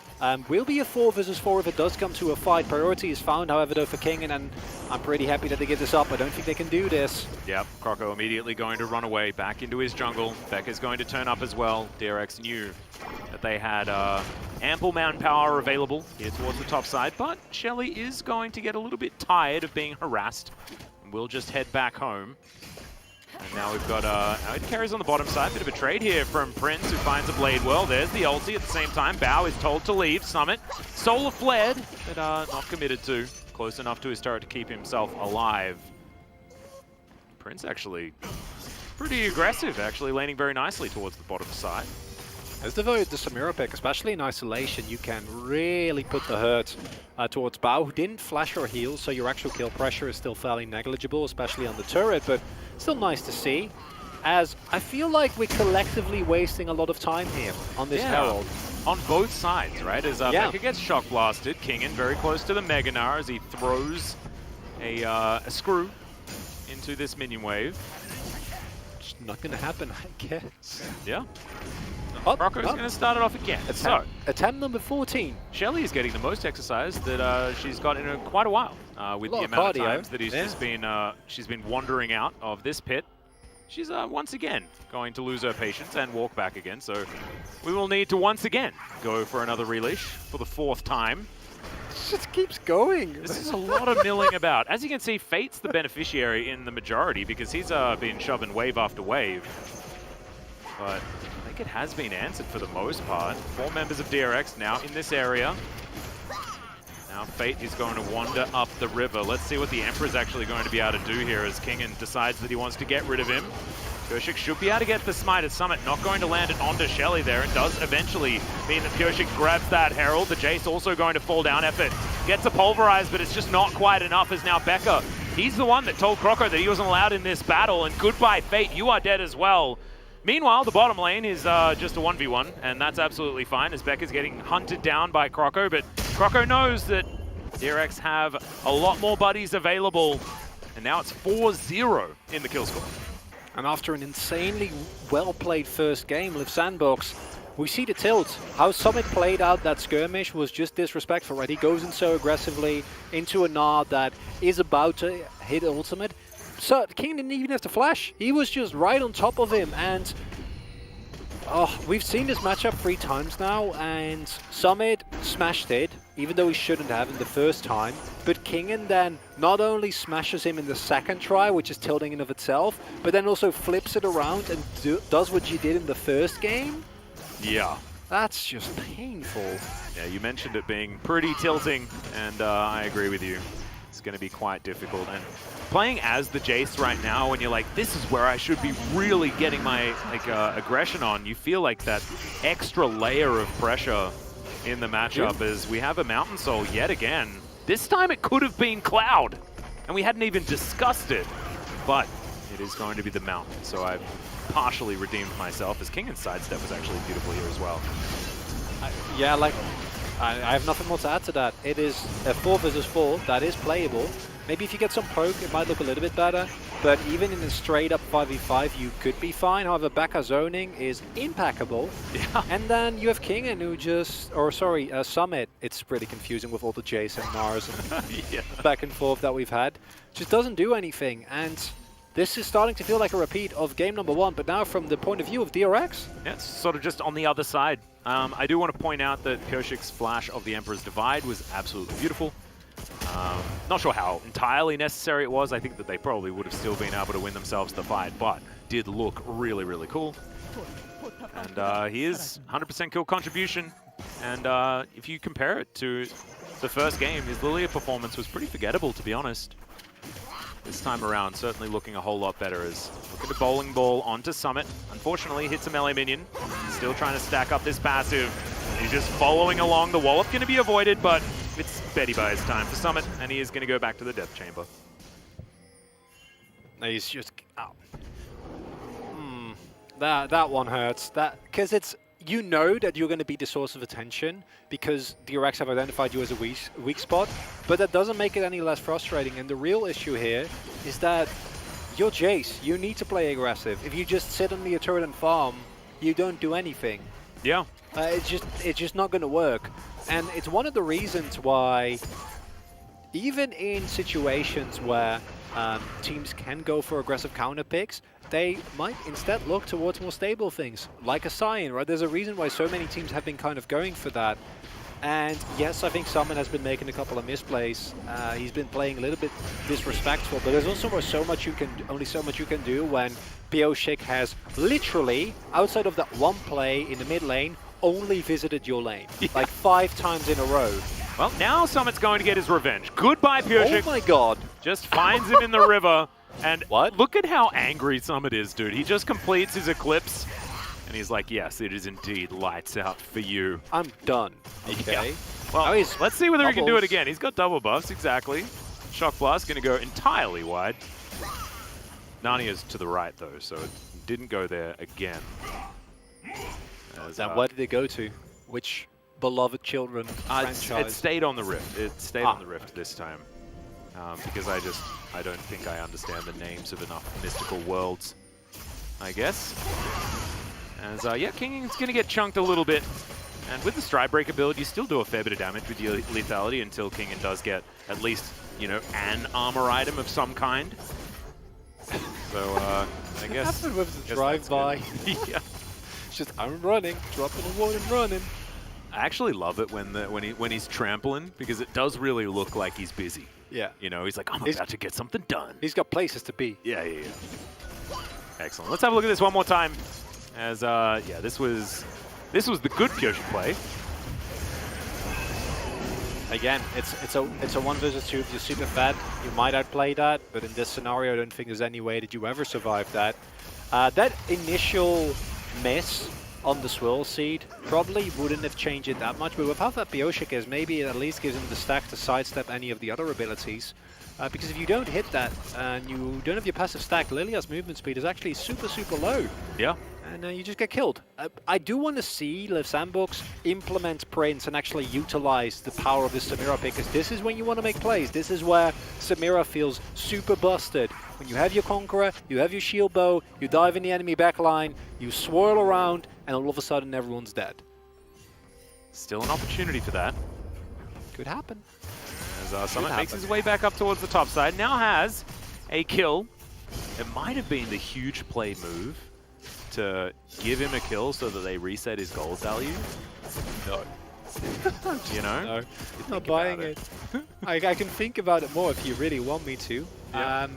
Will be a 4 versus 4 if it does come to a fight. Priority is found, however, though, for Kingen, and I'm pretty happy that they give this up. I don't think they can do this. Yep, Crocco immediately going to run away back into his jungle. Becca's going to turn up as well. DRX knew that they had ample manpower available here towards the top side, but Shelly is going to get a little bit tired of being harassed. We'll just head back home. And now we've got it carries on the bottom side. Bit of a trade here from Prince, who finds a blade well. There's the ulti at the same time. Bao is told to leave. Summit, Solar flared, but not committed to. close enough to his turret to keep himself alive. Prince actually pretty aggressive, actually leaning very nicely towards the bottom side. As the Samira pick, especially in isolation, you can really put the hurt towards Bao, who didn't flash or heal, so your actual kill pressure is still fairly negligible, especially on the turret, but still nice to see. As I feel like we're collectively wasting a lot of time here on this Herald. On both sides, right? As Becca gets shock blasted, Kingen very close to the Mega Gnar as he throws a screw into this minion wave. Just not going to happen, I guess. Yeah. Rocco's going to start it off again. Attempt number 14. Shelly is getting the most exercise that she's got in quite a while. With the amount of times that she's been wandering out of this pit. She's once again going to lose her patience and walk back again. So we will need to once again go for another releash for the 4th time. It just keeps going. This is a lot of milling about. As you can see, Fate's the beneficiary in the majority because he's been shoving wave after wave. But I think it has been answered for the most part. 4 members of DRX now in this area. Now Fate is going to wander up the river. Let's see what the Emperor's actually going to be able to do here as Kingen decides that he wants to get rid of him. Purshik should be able to get the smite at Summit, not going to land it onto Shelly there, and does eventually mean that Purshik grabs that Herald. The Jace also going to fall down. Effort gets a pulverize, but it's just not quite enough as now Becca, he's the one that told Croco that he wasn't allowed in this battle, and goodbye Fate, you are dead as well. Meanwhile, the bottom lane is just a 1v1, and that's absolutely fine as Becca's getting hunted down by Croco, but Croco knows that DRX have a lot more buddies available, and now it's 4-0 in the kill score. And after an insanely well-played first game, Liv Sandbox, we see the tilt. How Summit played out that skirmish was just disrespectful, right? He goes in so aggressively into a Gnar that is about to hit ultimate. So King didn't even have to flash. He was just right on top of him, and we've seen this matchup 3 times now, and Summit smashed it, even though he shouldn't have in the first time. But Kingen then not only smashes him in the second try, which is tilting in of itself, but then also flips it around and does what you did in the first game. Yeah. That's just painful. Yeah, you mentioned it being pretty tilting, and I agree with you. It's going to be quite difficult. And playing as the Jace right now, when you're like, this is where I should be really getting my aggression on, you feel like that extra layer of pressure in the matchup as we have a Mountain Soul yet again. This time it could have been Cloud, and we hadn't even discussed it, but it is going to be the Mountain, so I've partially redeemed myself as Kingen's sidestep was actually beautiful here as well. Yeah, like, I have nothing more to add to that. It is a 4 versus 4 that is playable. Maybe if you get some poke, it might look a little bit better. But even in a straight-up 5v5, you could be fine. However, Becca zoning is impeccable. Yeah. And then you have Kingen who just... Or sorry, Summit. It's pretty confusing with all the Jace and Nars and back and forth that we've had. Just doesn't do anything. And this is starting to feel like a repeat of game number 1, but now from the point of view of DRX. Yeah, it's sort of just on the other side. I do want to point out that Purshik's flash of the Emperor's Divide was absolutely beautiful. Not sure how entirely necessary it was. I think that they probably would have still been able to win themselves the fight, but did look really, really cool. And he is 100% kill contribution. And if you compare it to the first game, his Lilia performance was pretty forgettable, to be honest. This time around, certainly looking a whole lot better as look at the bowling ball onto Summit. Unfortunately, hits a melee minion. Still trying to stack up this passive. He's just following along. The wallop going to be avoided, but it's Betty Buy's time for Summit, and he is going to go back to the Death Chamber. He's just... That one hurts. Because it's... You know that you're going to be the source of attention because DRX have identified you as a weak spot, but that doesn't make it any less frustrating. And the real issue here is that you're Jace. You need to play aggressive. If you just sit on the turret and farm, you don't do anything. Yeah. It's just not going to work. And it's one of the reasons why, even in situations where teams can go for aggressive counter picks, they might instead look towards more stable things, like a Sion, right? There's a reason why so many teams have been kind of going for that. And yes, I think Summon has been making a couple of misplays. He's been playing a little bit disrespectful, but there's also only so much you can do when Purshik has literally, outside of that one play in the mid lane, only visited your lane, like 5 times in a row. Well, now Summit's going to get his revenge. Goodbye, Purshik. Oh my god. Just finds him in the river. And look at how angry Summit is, dude. He just completes his Eclipse. And he's like, yes, it is indeed lights out for you. I'm done. Okay. Yeah. Well, let's see whether he can do it again. He's got double buffs, exactly. Shock Blast going to go entirely wide. Narnia's to the right, though, so it didn't go there again. Now, where did it go to? Which beloved children franchise? It stayed on the Rift. It stayed on the Rift this time. Because I don't think I understand the names of enough mystical worlds, I guess. As, yeah, King's going to get chunked a little bit. And with the Stride Break ability, you still do a fair bit of damage with your lethality until Kingen does get at least, you know, an armor item of some kind. So, I guess... What happened with the drive-by? Yeah. It's just, I'm running, dropping the wall and running. I actually love it when he's trampling, because it does really look like he's busy. Yeah. You know, he's like, I'm about to get something done. He's got places to be. Yeah. Excellent. Let's have a look at this one more time. As, yeah, this was the good Purshik play. Again, it's a 1 versus 2. If you're super fat, you might outplay that, but in this scenario, I don't think there's any way that you ever survive that. That initial miss on the Swirl Seed probably wouldn't have changed it that much, but with how that Purshik is, maybe it at least gives him the stack to sidestep any of the other abilities. Because if you don't hit that, and you don't have your passive stack, Lilia's movement speed is actually super, super low. Yeah. And you just get killed. I do want to see Liv Sandbox implement Prince and actually utilize the power of the Samira pick, because this is when you want to make plays. This is where Samira feels super busted. When you have your Conqueror, you have your shield bow, you dive in the enemy backline, you swirl around, and all of a sudden everyone's dead. Still an opportunity for that. Could happen. As Summit makes his way back up towards the top side, now has a kill. It might have been the huge play move to give him a kill so that they reset his gold value. No. You know? No, not buying it. I can think about it more if you really want me to. Yeah.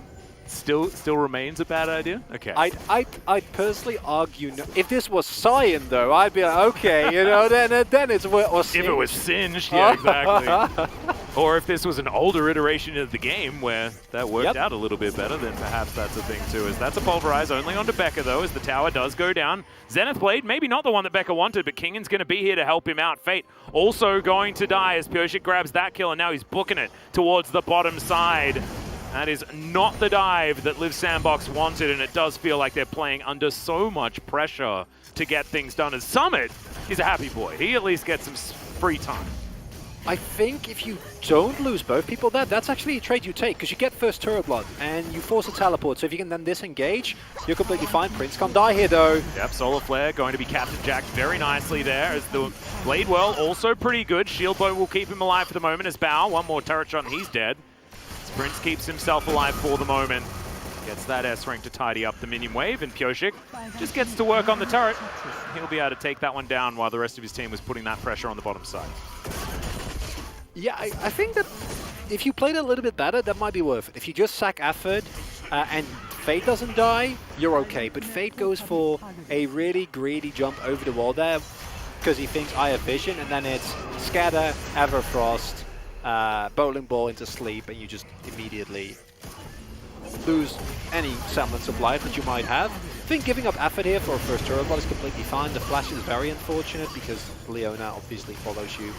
Still remains a bad idea? Okay. I'd personally argue no. If this was Cyan, though, I'd be like, okay, you know, then it's or if it was Singed, yeah, exactly. Or if this was an older iteration of the game where that worked out a little bit better, then perhaps that's a thing too. As that's a Pulverize only onto Becca, though, as the tower does go down. Zenith Blade, maybe not the one that Becca wanted, but Kingen's going to be here to help him out. Fate also going to die as Purshik grabs that kill, and now he's booking it towards the bottom side. That is not the dive that Liv Sandbox wanted, and it does feel like they're playing under so much pressure to get things done. As Summit is a happy boy. He at least gets some free time. I think if you don't lose both people there, that's actually a trade you take, because you get first Turret Blood, and you force a teleport, so if you can then disengage, you're completely fine. Prince can't die here, though. Yep, Solar Flare going to be Captain Jacked very nicely there, as the Blade Whirl also pretty good. Shield Bow will keep him alive for the moment, as Bao, one more turret shot and he's dead. Prince keeps himself alive for the moment. Gets that S-rank to tidy up the minion wave, and Purshik just gets to work on the turret. He'll be able to take that one down while the rest of his team was putting that pressure on the bottom side. Yeah, I think that if you played a little bit better, that might be worth it. If you just sack effort and Fate doesn't die, you're okay. But Fate goes for a really greedy jump over the wall there because he thinks I have vision, and then it's Scatter, Everfrost, bowling ball into sleep, and you just immediately lose any semblance of life that you might have. I think giving up effort here for a first turret block is completely fine. The flash is very unfortunate because Leona obviously follows you,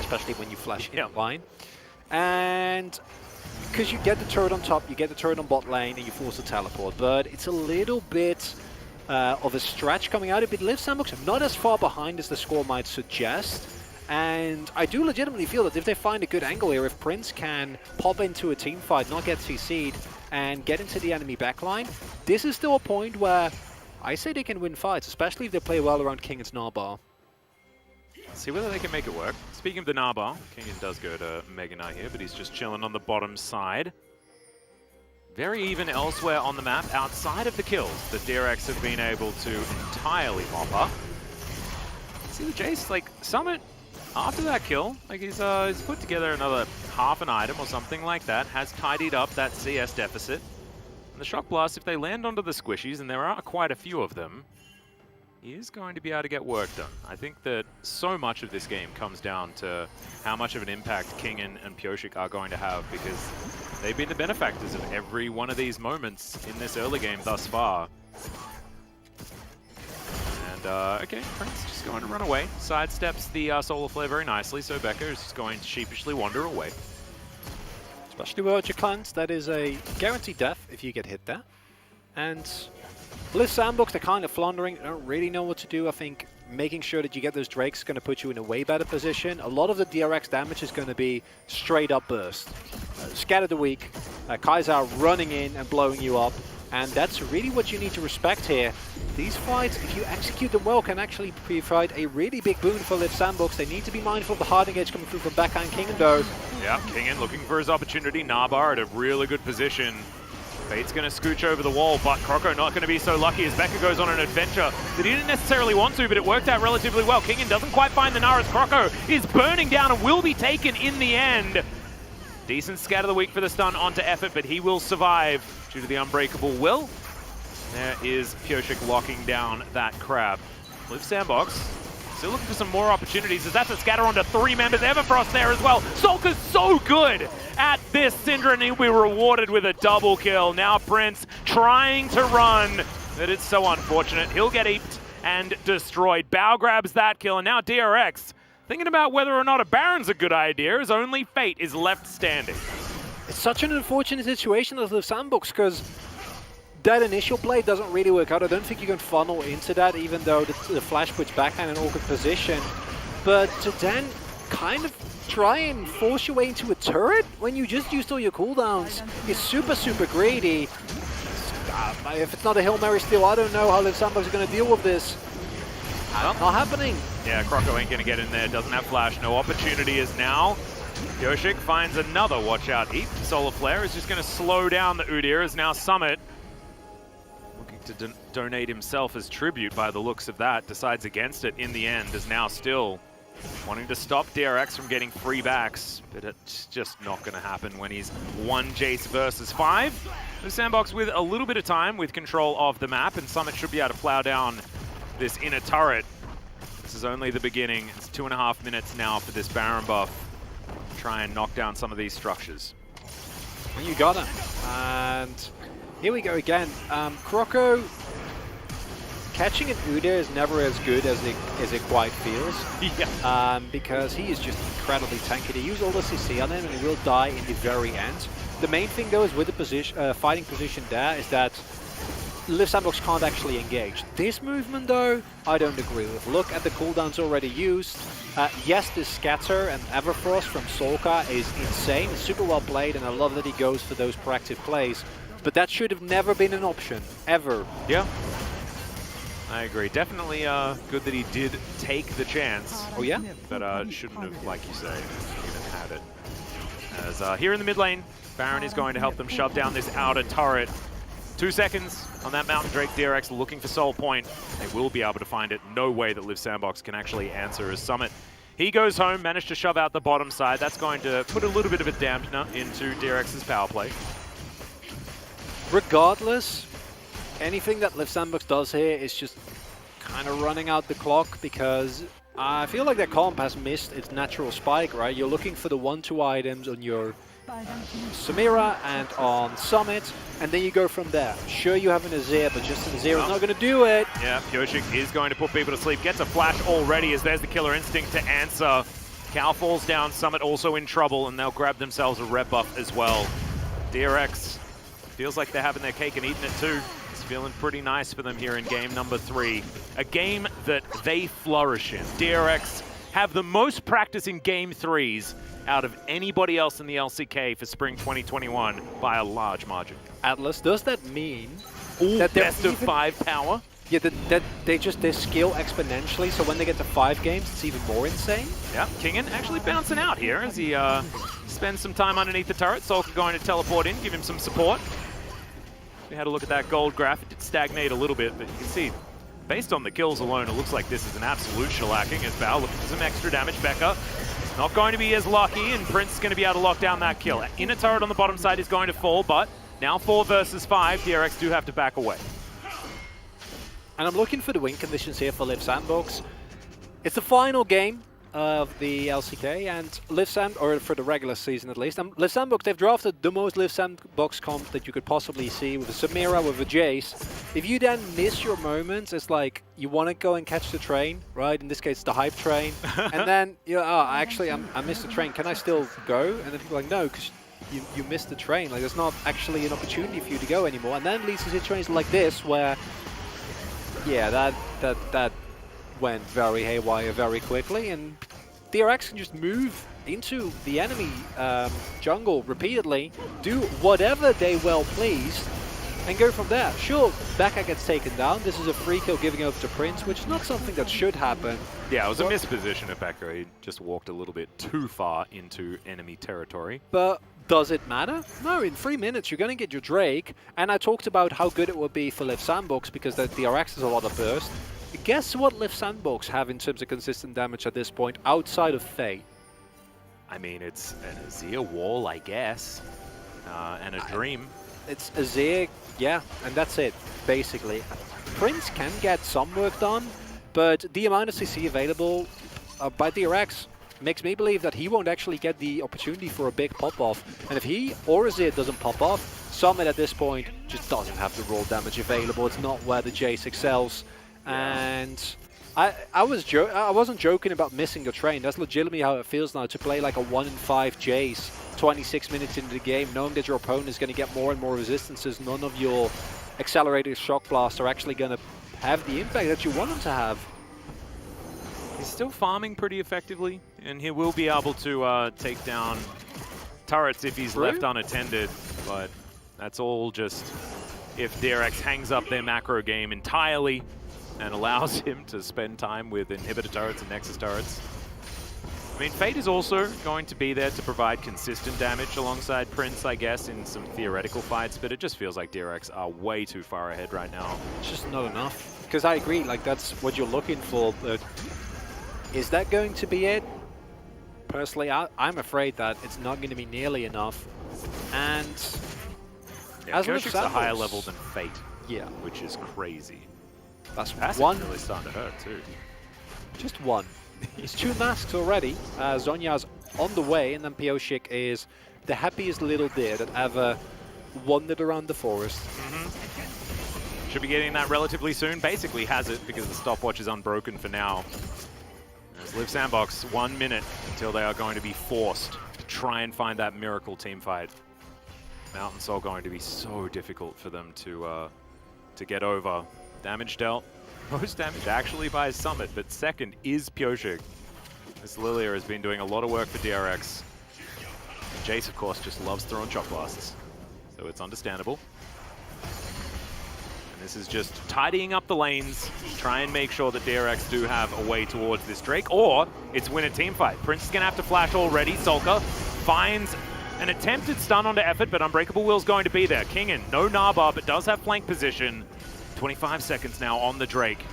especially when you flash in line. And because you get the turret on top, you get the turret on bot lane, and you force a teleport. But it's a little bit of a stretch coming out. But Liv Sandbox are not as far behind as the score might suggest. And I do legitimately feel that if they find a good angle here, if Prince can pop into a team fight, not get CC'd, and get into the enemy backline, this is still a point where I say they can win fights, especially if they play well around Kingen's Narbar. See whether they can make it work. Speaking of the Narbar, Kingen does go to Mega Knight here, but he's just chilling on the bottom side. Very even elsewhere on the map, outside of the kills that DRX have been able to entirely mop up. See the Jace, like, Summit, after that kill, like he's put together another half an item or something like that, has tidied up that CS deficit. And the Shock Blast, if they land onto the squishies, and there are quite a few of them, is going to be able to get work done. I think that so much of this game comes down to how much of an impact King and Pyosik are going to have, because they've been the benefactors of every one of these moments in this early game thus far. And, okay, Prince just going to run away. Sidesteps the Solar Flare very nicely, so Becca is just going to sheepishly wander away. Especially without your cleanse, that is a guaranteed death if you get hit there. And Liv Sandbox, they're kind of floundering, they don't really know what to do. I think making sure that you get those Drakes is going to put you in a way better position. A lot of the DRX damage is going to be straight up burst. Scatter the weak, Kaiser running in and blowing you up. And that's really what you need to respect here. These fights, if you execute them well, can actually provide a really big boon for Liv Sandbox. They need to be mindful of the hard engage coming through from Becca and Kingen though. Yeah, Kingen looking for his opportunity. Nabar at a really good position. Fate's going to scooch over the wall, but Croco not going to be so lucky as Becca goes on an adventure that he didn't necessarily want to, but it worked out relatively well. Kingen doesn't quite find the Nara as Croco is burning down and will be taken in the end. Decent scatter the weak for the stun onto Effort, but he will survive due to the unbreakable will. There is Pyosik locking down that crab. Liv Sandbox still looking for some more opportunities as that's a scatter onto 3 members. Everfrost there as well. Solka's so good at this. Syndra, and he'll be rewarded with a double kill. Now Prince trying to run, but it's so unfortunate. He'll get eeped and destroyed. Bao grabs that kill, and now DRX thinking about whether or not a Baron's a good idea, as only Fate is left standing. It's such an unfortunate situation as Liv Sandbox, because that initial play doesn't really work out. I don't think you can funnel into that, even though the flash puts backhand in an awkward position. But to then kind of try and force your way into a turret when you just used all your cooldowns is super, super greedy. If it's not a Hail Mary steal, I don't know how Liv Sandbox is going to deal with this. Not happening. Yeah, Croco ain't going to get in there. Doesn't have flash. No opportunity is now. Pyosik finds another watch out heap. Solar Flare is just going to slow down the Udyr as now Summit, looking to donate himself as tribute by the looks of that, decides against it in the end, is now still wanting to stop DRX from getting free backs, but it's just not going to happen when he's 1 Jace versus 5. The Sandbox with a little bit of time with control of the map, and Summit should be able to plow down this inner turret. This is only the beginning. It's 2.5 minutes now for this Baron buff. Try and knock down some of these structures. You got him. And here we go again. Croco catching an Udyr is never as good as it quite feels. Yeah. Because he is just incredibly tanky. They use all the CC on him and he will die in the very end. The main thing though is with the position, fighting position there is that Liv Sandbox can't actually engage. This movement though, I don't agree with. Look at the cooldowns already used. Yes, this scatter and Everfrost from Solka is insane. It's super well played and I love that he goes for those proactive plays. But that should have never been an option, ever. Yeah, I agree. Definitely good that he did take the chance. Oh yeah? But shouldn't have, like you say, even had it. As here in the mid lane, Baron is going to help them shove down this outer turret. 2 seconds on that Mountain Drake. DRX looking for Soul Point. They will be able to find it. No way that Liv Sandbox can actually answer as Summit. He goes home, managed to shove out the bottom side. That's going to put a little bit of a dampener into DRX's power play. Regardless, anything that Liv Sandbox does here is just kind of running out the clock, because I feel like their comp has missed its natural spike, right? You're looking for the 1-2 items on your Samira and on Summit, and then you go from there. Sure, you have an Azir, but just an Azir is not going to do it. Yeah, Pyosik is going to put people to sleep. Gets a flash already as there's the Killer Instinct to answer. Cal falls down, Summit also in trouble, and they'll grab themselves a red buff as well. DRX feels like they're having their cake and eating it too. It's feeling pretty nice for them here in game number 3. A game that they flourish in. DRX have the most practice in game 3s out of anybody else in the LCK for spring 2021 by a large margin. Atlas, does that mean that best of 5 power? Yeah, that they scale exponentially, so when they get to 5 games, it's even more insane? Yeah, Kingen actually bouncing out here as he spends some time underneath the turret. Solka going to teleport in, give him some support. We had a look at that gold graph. It did stagnate a little bit, but you can see, based on the kills alone, it looks like this is an absolute shellacking as Bao looking for some extra damage. Becca not going to be as lucky, and Prince is going to be able to lock down that kill. Inner turret on the bottom side is going to fall, but now 4 versus 5, DRX do have to back away. And I'm looking for the win conditions here for Liv Sandbox. It's the final game of the LCK and or for the regular season at least. Liv Sandbox, they've drafted the most Liv Sandbox comp that you could possibly see with a Samira, with a Jace. If you then miss your moments, it's like you want to go and catch the train, right? In this case, the hype train. And then, you know, oh, actually, I missed the train. Can I still go? And then people are like, no, because you missed the train. Like, there's not actually an opportunity for you to go anymore. And then leads to situations like this where, yeah, that went very haywire very quickly, and DRX can just move into the enemy jungle repeatedly, do whatever they well please, and go from there. Sure, Becca gets taken down. This is a free kill giving over to Prince, which is not something that should happen. Yeah, it was a misposition of Becca. He just walked a little bit too far into enemy territory. But does it matter? No, in 3 minutes you're going to get your Drake, and I talked about how good it would be for Liv Sandbox because the DRX has a lot of burst. Guess what Liv Sandbox have in terms of consistent damage at this point, outside of Fate? I mean, it's an Azir wall, I guess, and a Dream. It's Azir, yeah, and that's it, basically. Prince can get some work done, but the amount of CC available by DRX makes me believe that he won't actually get the opportunity for a big pop-off. And if he or Azir doesn't pop off, Summit at this point just doesn't have the raw damage available. It's not where the Jace excels. And I wasn't joking about missing the train. That's legitimately how it feels now to play like a 1-in-5 Jace 26 minutes into the game, knowing that your opponent is going to get more and more resistances. None of your accelerated shock blasts are actually going to have the impact that you want them to have. He's still farming pretty effectively, and he will be able to take down turrets if he's left unattended, but that's all just if DRX hangs up their macro game entirely and allows him to spend time with inhibitor turrets and nexus turrets. I mean, Fate is also going to be there to provide consistent damage alongside Prince, I guess, in some theoretical fights, but it just feels like DRX are way too far ahead right now. It's just not enough. Because I agree, like, that's what you're looking for, but is that going to be it? Personally, I'm afraid that it's not going to be nearly enough. And yeah, Kershik's a higher level than Fate, yeah, which is crazy. That's Passive one. Really starting to hurt too. Just one. It's 2 masks already. Zonya's on the way, and then Pioshik is the happiest little deer that ever wandered around the forest. Should be getting that relatively soon. Basically has it because the stopwatch is unbroken for now. As Liv Sandbox, 1 minute until they are going to be forced to try and find that miracle team fight. Mountain Soul going to be so difficult for them to get over. Damage dealt. Most damage actually by Summit, but second is Pioshik. This Lilia has been doing a lot of work for DRX. And Jace, of course, just loves throwing shock blasts, so it's understandable. And this is just tidying up the lanes, try and make sure that DRX do have a way towards this Drake, or it's win a team fight. Prince is going to have to flash already. Solka finds an attempted stun onto Effort, but Unbreakable Will's going to be there. Kingen, no Naba, but does have flank position. 25 seconds now on the Drake.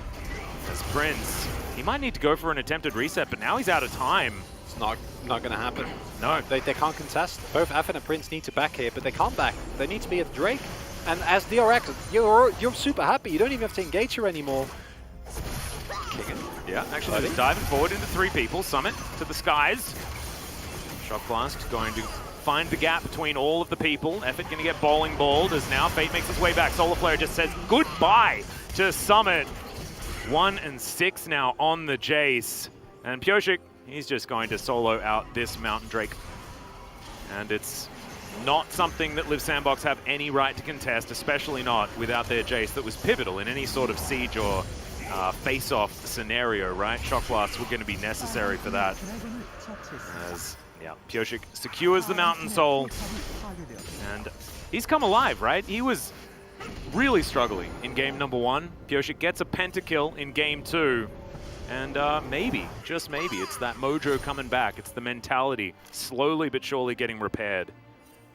As Prince, he might need to go for an attempted reset, but now he's out of time. It's not going to happen. No. They can't contest. Both Effort and Prince need to back here, but they can't back. They need to be at the Drake. And as DRX, you're super happy. You don't even have to engage her anymore. Kingen, yeah, actually just diving forward into 3 people. Summit to the skies. Shock Blast going to find the gap between all of the people. Effort going to get bowling balled as now Fate makes its way back. Solar Flare just says goodbye to Summit. 1 and 6 now on the Jace. And Pioshik, he's just going to solo out this Mountain Drake. And it's not something that Liv Sandbox have any right to contest, especially not without their Jace that was pivotal in any sort of siege or face-off scenario, right? Shock Blasts were going to be necessary for that. As yeah, Pioshik secures the Mountain Soul, and he's come alive, right? He was really struggling in game number 1. Pioshik gets a pentakill in game 2, and maybe, just maybe, it's that mojo coming back. It's the mentality slowly but surely getting repaired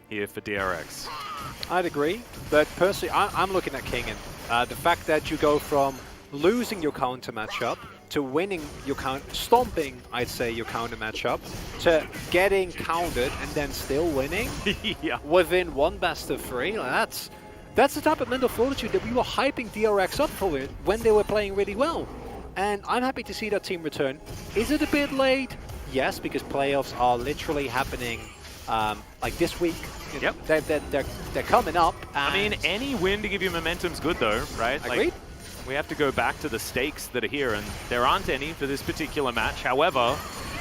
here for DRX. I'd agree, but personally, I'm looking at Kingen. The fact that you go from losing your counter matchup to winning your stomping, I'd say, your counter matchup, to getting countered and then still winning yeah. within 1 best of 3. Like, That's the type of mental fortitude that we were hyping DRX up for it when they were playing really well. And I'm happy to see that team return. Is it a bit late? Yes, because playoffs are literally happening like this week. Yep. They're coming up. I mean, any win to give you momentum's good though, right? Agreed. Like, we have to go back to the stakes that are here, and there aren't any for this particular match. However,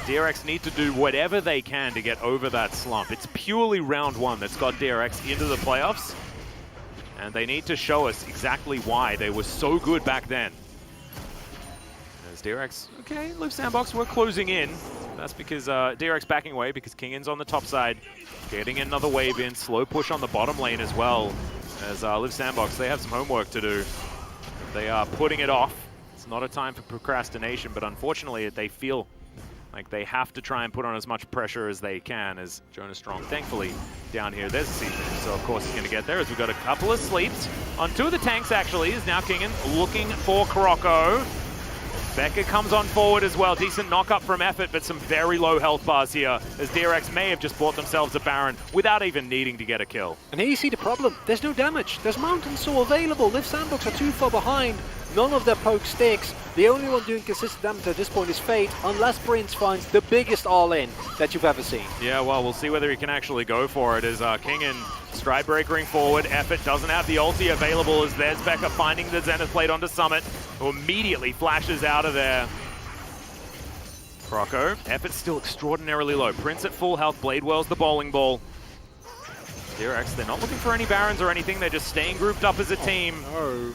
DRX need to do whatever they can to get over that slump. It's purely round one that's got DRX into the playoffs, and they need to show us exactly why they were so good back then. As DRX, okay, Live Sandbox, we're closing in. That's because DRX backing away because Kingin's on the top side, getting another wave in, slow push on the bottom lane as well. As Live Sandbox, they have some homework to do. They are putting it off. It's not a time for procrastination, but unfortunately they feel like they have to try and put on as much pressure as they can, as Jonas Strong, thankfully, down here. There's a season, so of course he's going to get there, as we've got a couple of sleeps. On two of the tanks, actually, is now Kingin looking for Kuroko. Becca comes on forward as well. Decent knock-up from Effort, but some very low health bars here, as DRX may have just bought themselves a Baron without even needing to get a kill. And here you see the problem. There's no damage. There's Mountain Saw available. Live Sandbox are too far behind. None of their poke sticks. The only one doing consistent damage at this point is Fate, unless Prince finds the biggest all-in that you've ever seen. Yeah, well, we'll see whether he can actually go for it, as Kingin stride breakering forward. Effort doesn't have the ulti available, as there's Becca finding the Zenith Blade onto Summit, who immediately flashes out of there. Kuroko, Effort still extraordinarily low. Prince at full health, Blade Whirls the bowling ball. DRX, they're not looking for any Barons or anything, they're just staying grouped up as a team.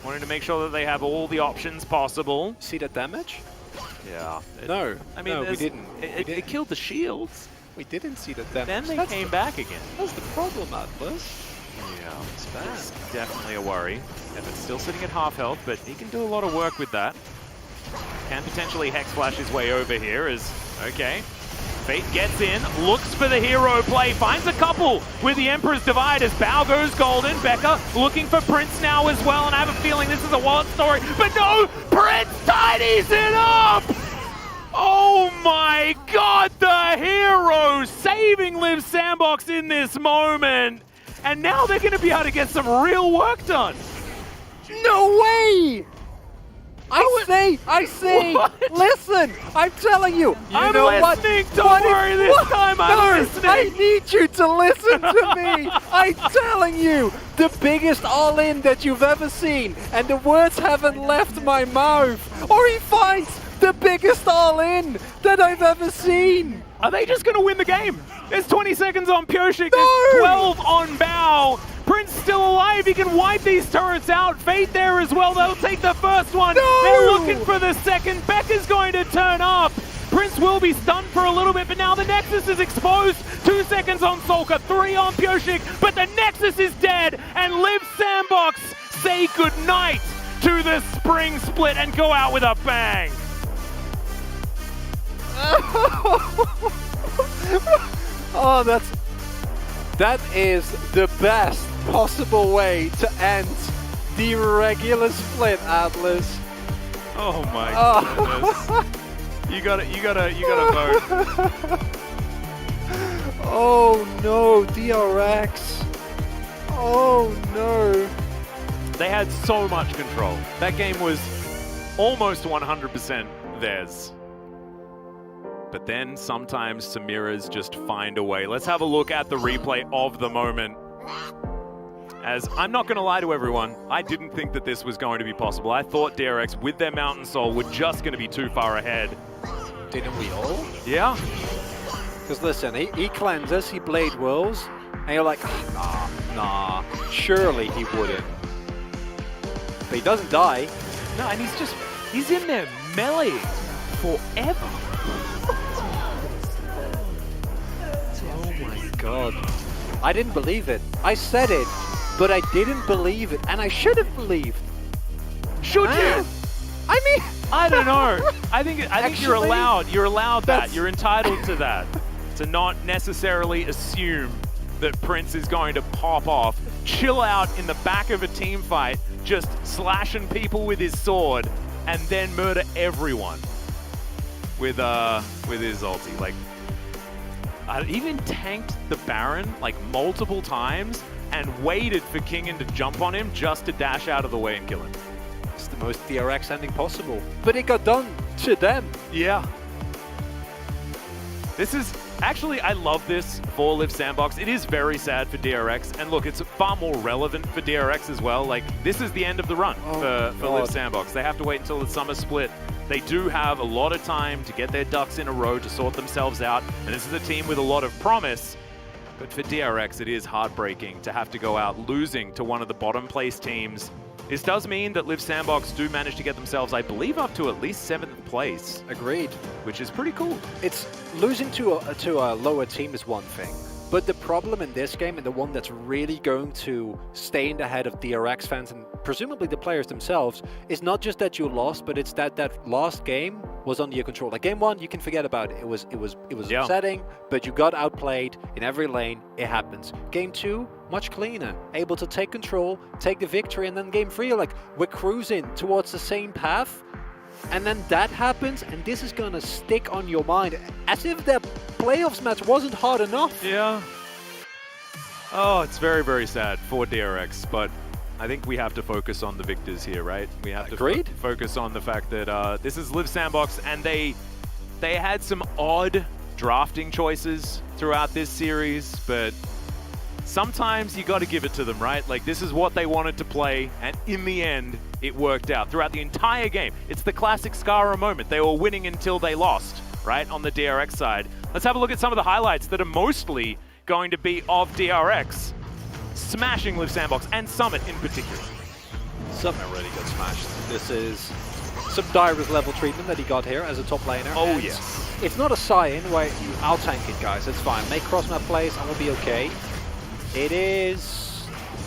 Wanting to make sure that they have all the options possible. See that damage? Yeah. No, I mean, no, we didn't. It killed the shields. We didn't see that damage. Then they came back again. That's the problem, Atlas. Yeah, it's bad. It's definitely a worry. Effort's still sitting at half health, but he can do a lot of work with that. Can potentially Hex Flash his way over here as, okay. Fate gets in, looks for the hero play, finds a couple with the Emperor's Divide as Bao goes golden. Becca looking for Prince now as well, and I have a feeling this is a wallet story, but no! Prince tidies it up! Oh my god, the hero saving Live Sandbox in this moment! And now they're going to be able to get some real work done! No way! I say, What? listen, I'm telling you, I'm listening, don't worry, this time I'm listening. I need you to listen to me. I'm telling you, the biggest all-in that you've ever seen, and the words haven't left my mouth. Or he finds the biggest all-in that I've ever seen. Are they just going to win the game? There's 20 seconds on Pyoshik, there's 12 on Bao. Prince still alive, he can wipe these turrets out. Fate there as well, they'll take the first one. No! They're looking for the second. Becca's going to turn up. Prince will be stunned for a little bit, but now the Nexus is exposed. 2 seconds on Solka, 3 on Pyoshik, but the Nexus is dead, and Live Sandbox say goodnight to the Spring Split and go out with a bang. Oh, that is the best possible way to end the regular split, Atlas. Oh my goodness. You gotta vote. Oh no, DRX. Oh no. They had so much control. That game was almost 100% theirs. But then sometimes Samira's just find a way. Let's have a look at the replay of the moment. As I'm not going to lie to everyone, I didn't think that this was going to be possible. I thought DRX with their Mountain Soul were just going to be too far ahead. Didn't we all? Yeah. Because listen, he cleanses, he Blade Whirls, and you're like, nah, surely he wouldn't. But he doesn't die. No, and he's in there meleeing forever. Oh my god. I didn't believe it. I said it, but I didn't believe it, and I should have believed. Should you? I mean, I don't know. I think you're Actually, allowed that. You're entitled to that. To not necessarily assume that Prince is going to pop off, chill out in the back of a team fight, just slashing people with his sword, and then murder everyone with his ulti. Like, even tanked the Baron like multiple times and waited for Kingen to jump on him just to dash out of the way and kill him. It's the most DRX ending possible. But it got done to them. Yeah. This is... Actually, I love this for Live Sandbox. It is very sad for DRX, and look, it's far more relevant for DRX as well. Like, this is the end of the run for Live Sandbox. They have to wait until the summer split. They do have a lot of time to get their ducks in a row to sort themselves out, and this is a team with a lot of promise. But for DRX, it is heartbreaking to have to go out losing to one of the bottom place teams. This does mean that Live Sandbox do manage to get themselves, I believe, up to at least 7th place. Agreed. Which is pretty cool. It's losing to a lower team is one thing. But the problem in this game, and the one that's really going to stay in the head of DRX fans and presumably the players themselves, is not just that you lost, but it's that that last game was under your control. Like game 1, you can forget about it. It was upsetting, but you got outplayed in every lane. It happens. Game 2, much cleaner, able to take control, take the victory, and then game 3, you're like, we're cruising towards the same path. And then that happens, and this is gonna stick on your mind as if the playoffs match wasn't hard enough. Yeah. Oh, it's very, very sad for DRX, but I think we have to focus on the victors here, right? We have to focus on the fact that this is Live Sandbox, and they had some odd drafting choices throughout this series, but sometimes you got to give it to them, right? Like, this is what they wanted to play, and in the end, it worked out throughout the entire game. It's the classic Skara moment. They were winning until they lost, right, on the DRX side. Let's have a look at some of the highlights that are mostly going to be of DRX smashing Live Sandbox, and Summit in particular. Summit really got smashed. This is some Dyrus level treatment that he got here as a top laner. Oh, yes. It's not a Cyan where I'll tank it, guys. It's fine. Make cross map plays and we'll be okay. It is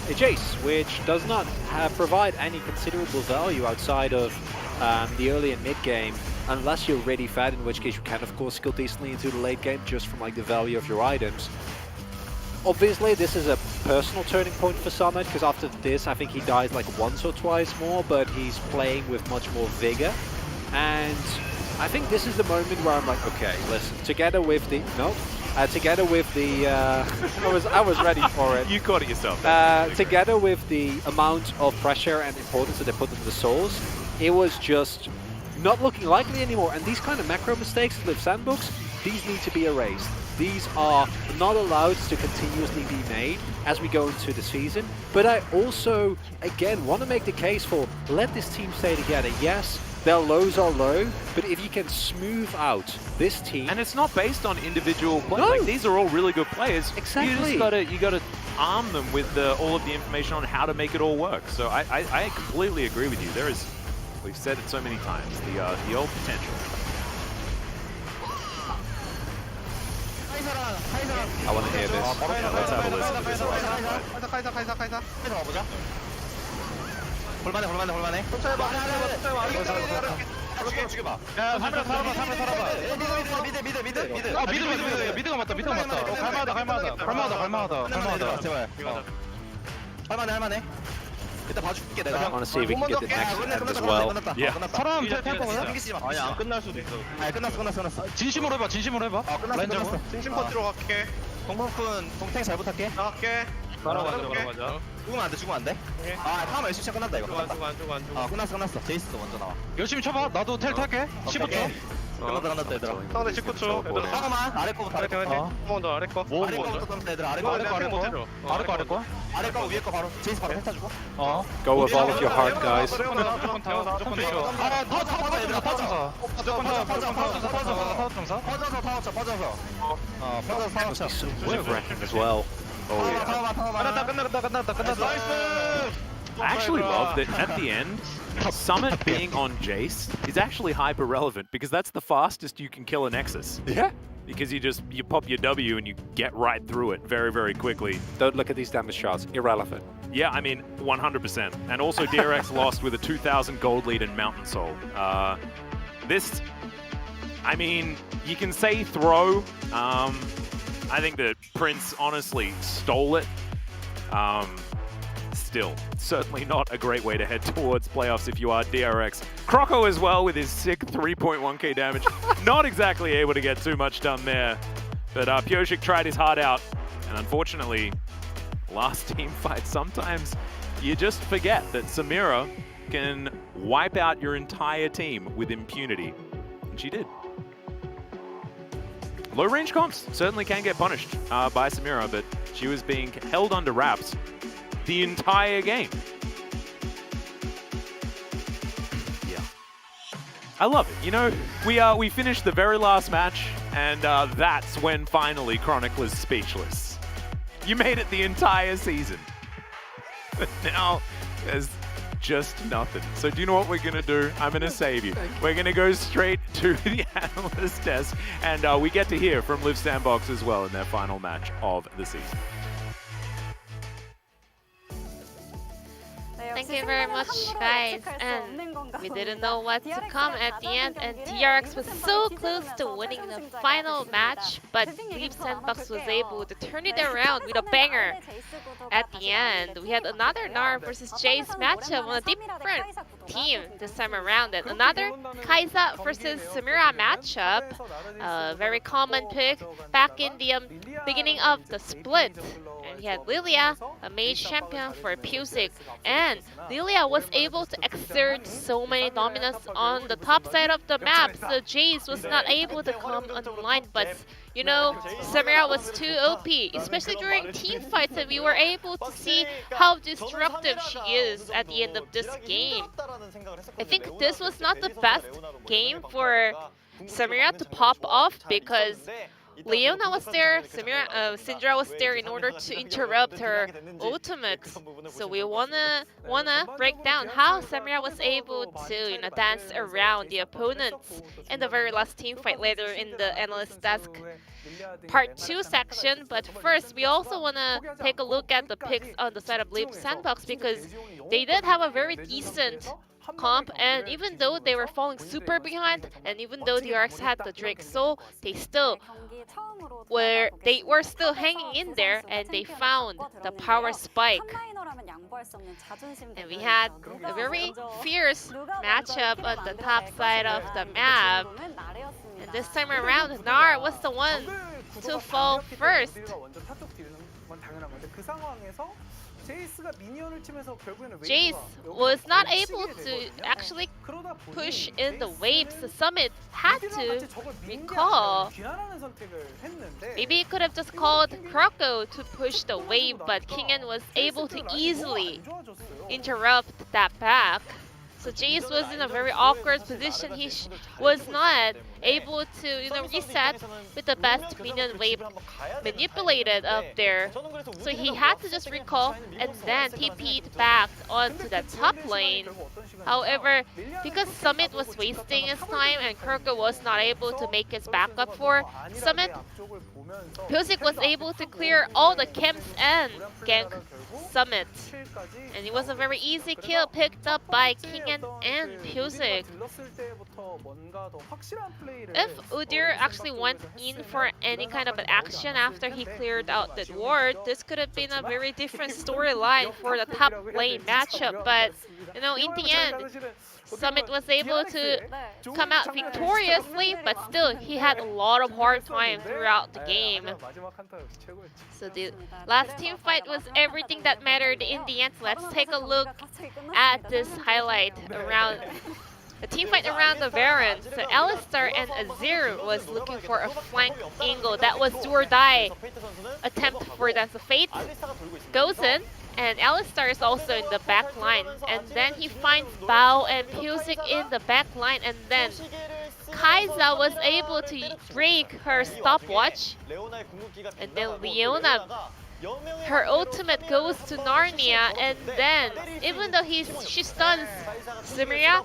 a Jace, which does not provide any considerable value outside of the early and mid game, unless you're really fat, in which case you can of course skill decently into the late game just from like the value of your items. Obviously, this is a personal turning point for Summit, because after this, I think he dies like once or twice more, but he's playing with much more vigor. And I think this is the moment where I'm like, okay, listen, together with the... I was ready for it. You caught it yourself. Together with the amount of pressure and importance that they put into the souls, it was just not looking likely anymore. And these kind of macro mistakes, Live Sandbox, these need to be erased. These are not allowed to continuously be made as we go into the season. But I also, again, want to make the case for let this team stay together. Yes, their lows are low, but if you can smooth out this team... And it's not based on individual play. No. Like, these are all really good players. Exactly. You gotta arm them with all of the information on how to make it all work. So I completely agree with you. There is, we've said it so many times, the old potential. I want to hear this. Let's have a listen to this. 카이사 와보자. 볼만해. 죽여봐. 야, 살아봐. 미드가 맞다. 갈만하다. 제발. 할만해. 일단 봐줄게 내가. I want to see if we can get the next end as well. Yeah. 사람 탱커거든? 아니 안 끝날 수도 있어. 아니 끝났어. 진심으로 해봐. 끝났어. 진심 퍼트로 갈게. 동범군 동탱 잘 부탁해. 나갈게. 바로 가자. 죽으면 안 돼? 아, 다음 열심히 끝난다 이거. 안 끝났어. 제이스도 먼저 나와. 열심히 쳐봐. 나도 텔 탈게. 15초. 끝났다 얘들아. 상대 19초. 얘들아. 잠깐만. 아래 거부터 할게. 먼저 아래 거. 뭐 먼저? 끝났다 얘들아. 아래 거. 아래 거 위에 거 바로. 제이스 바로 헬타 주고. Go with all of your heart, guys. Wrecking as well. Oh yeah. I actually love that at the end, Summit being on Jace is actually hyper relevant, because that's the fastest you can kill a Nexus. Yeah. Because you pop your W and you get right through it very, very quickly. Don't look at these damage shots. Irrelevant. Yeah, I mean, 100%. And also DRX lost with a 2,000 gold lead in Mountain Soul. This, I mean, you can say throw. I think that Prince honestly stole it. Still, certainly not a great way to head towards playoffs if you are DRX. Croco as well with his sick 3.1k damage. Not exactly able to get too much done there. But Pyosik tried his heart out. And unfortunately, last team fight, sometimes you just forget that Samira can wipe out your entire team with impunity. And she did. Low range comps certainly can get punished by Samira, but she was being held under wraps the entire game. Yeah. I love it. You know, we finished the very last match, and that's when finally Chronicler's speechless. You made it the entire season. But now there's just nothing. So do you know what we're gonna do? I'm gonna save you. We're gonna go straight to the analyst desk, and we get to hear from Live Sandbox as well in their final match of the season. Thank you very much, guys. And we didn't know what to come at the end, and DRX was so close to winning the final match, but Live Sandbox was able to turn it around with a banger at the end. We had another Nar versus Jace matchup on a different team this time around, and another Kai'Sa versus Samira matchup. Very common pick back in the beginning of the split. And we had Lilia, a mage champion for Pusic, and Lilia was able to exert so many dominance on the top side of the map, so Jace was not able to come online, but you know, Samira was too OP, especially during team fights, and we were able to see how destructive she is at the end of this game. I think this was not the best game for Samira to pop off because Leona was there, Syndra was there in order to interrupt her ultimate. So we wanna break down how Samira was able to dance around the opponents in the very last team fight later in the analyst desk part 2 section. But first, we also wanna take a look at the picks on the side of Live Sandbox because they did have a very decent comp, and even though they were falling super behind, and even though DRX had the DRXㅣ, they were still hanging in there, and they found the power spike. And we had a very fierce matchup on the top side of the map. And this time around, Nar was the one to fall first. Jace was not able to actually push in the waves. The Summit had to recall. Maybe he could have just called Croco to push the wave, but Kingen was able to easily interrupt that back. So Jace was in a very awkward position. He was not able to reset with the best minion wave manipulated up there. So he had to just recall and then TP'd back onto the top lane. However, because Summit was wasting his time and Kurko was not able to make his backup for Summit, Pusic was able to clear all the camps and gank Summit. And it was a very easy kill picked up by Kingen and Pusic. If Udyr actually went in for any kind of an action after he cleared out that ward, this could have been a very different storyline for the top lane matchup. But in the end, Summit was able to come out victoriously, but still he had a lot of hard time throughout the game. So the last team fight was everything that mattered in the end. Let's take a look at this highlight around the team fight around the Baron. So Alistar and Azir was looking for a flank angle. That was do or die attempt for that. So Fate goes in, and Alistar is also in the back line. And then he finds Bao and Pusic in the back line, and then Kai'Sa was able to break her stopwatch. And then Leona, her ultimate goes to Narnia, and then even though she stuns Samira,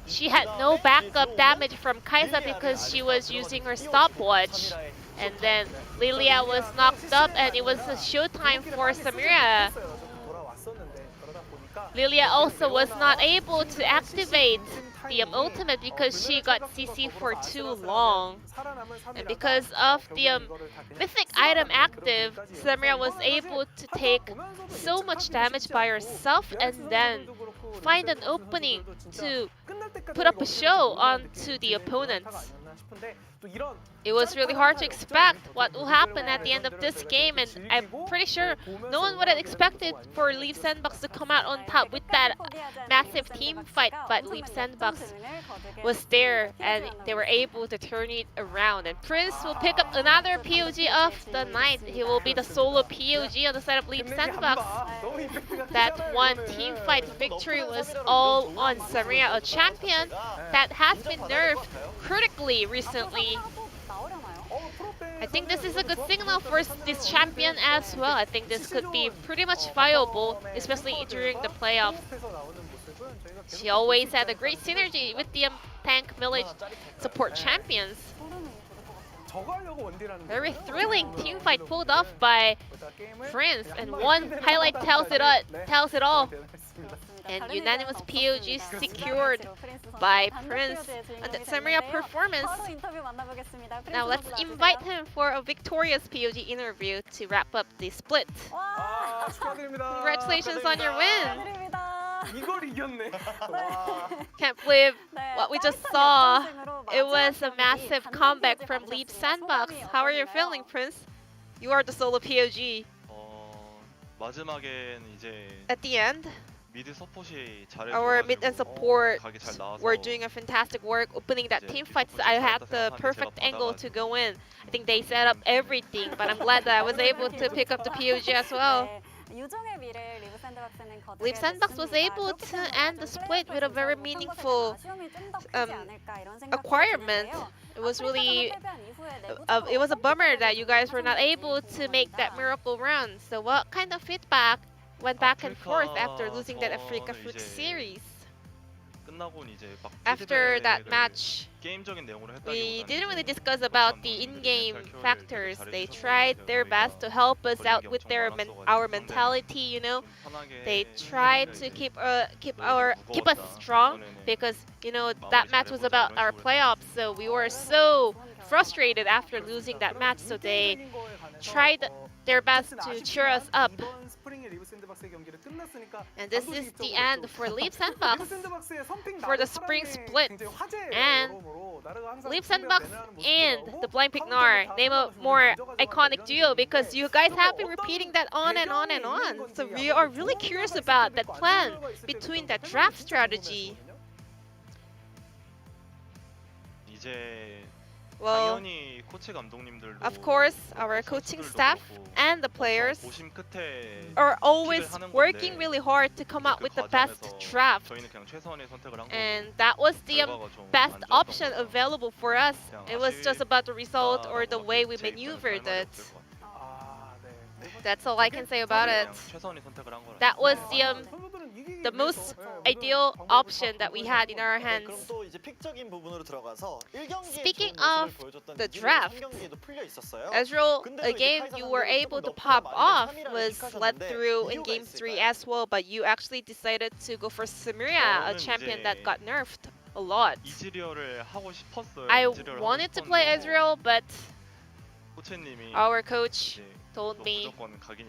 she had no backup damage from Kai'Sa because she was using her stopwatch. And then Lilia was knocked up, and it was a showtime for Samira. Lilia also was not able to activate the ultimate because she got CC for too long. And because of the mythic item active, Samira was able to take so much damage by herself and then find an opening to put up a show onto the opponents. it was really hard to expect what will happen at the end of this game, and I'm pretty sure no one would have expected for Leaf Sandbox to come out on top with that massive team fight, but Leaf Sandbox was there and they were able to turn it around. And Prince will pick up another POG of the night. He will be the solo POG on the side of Leaf Sandbox. That one team fight victory was all on Saria, a champion that has been nerfed critically recently. I think this is a good signal for this champion as well. I think this could be pretty much viable, especially during the playoffs. She always had a great synergy with the tank village support champions. Very thrilling team fight pulled off by Prince, and one highlight tells it all. And unanimous POG secured by Prince and the Samaria performance. Now let's invite him for a victorious POG interview to wrap up the split. Congratulations on your win! Can't believe what we just saw. It was a massive comeback from Leap Sandbox. How are you feeling, Prince? You are the solo POG. At the end, our mid and support were doing a fantastic work opening that team fight. So I had the perfect angle to go in. I think they set up everything, but I'm glad that I was able to pick up the POG as well. Leaf Sandbox was able to end the split with a very meaningful acquirement. It was really, it was a bummer that you guys were not able to make that miracle run. So what kind of feedback went back and forth after losing that Africa Fruit series? After that match, we didn't really discuss about the in-game factors. They tried their best to help us out with our mentality, you know. They tried to keep us strong because, you know, that match was about our playoffs. So we were so frustrated after losing that match. So they tried their best to cheer us up. And this is the end for Leap Sandbox for the spring split. And Leap Sandbox and the Blind Pignar name a more iconic duo because you guys have been repeating that on and on and on. So we are really curious about that plan between that draft strategy. Well, of course, our coaching staff and the players are always working really hard to come up with the best draft. And that was the best option available for us. It was just about the result or the way we maneuvered it. That's all I can say about it. That was the most ideal option that we had in our hands. Speaking of the draft, Ezreal, a game you were able to pop off was led through in Game 3 as well, but you actually decided to go for Samaria, a champion that got nerfed a lot. I wanted to play Ezreal, but our coach told me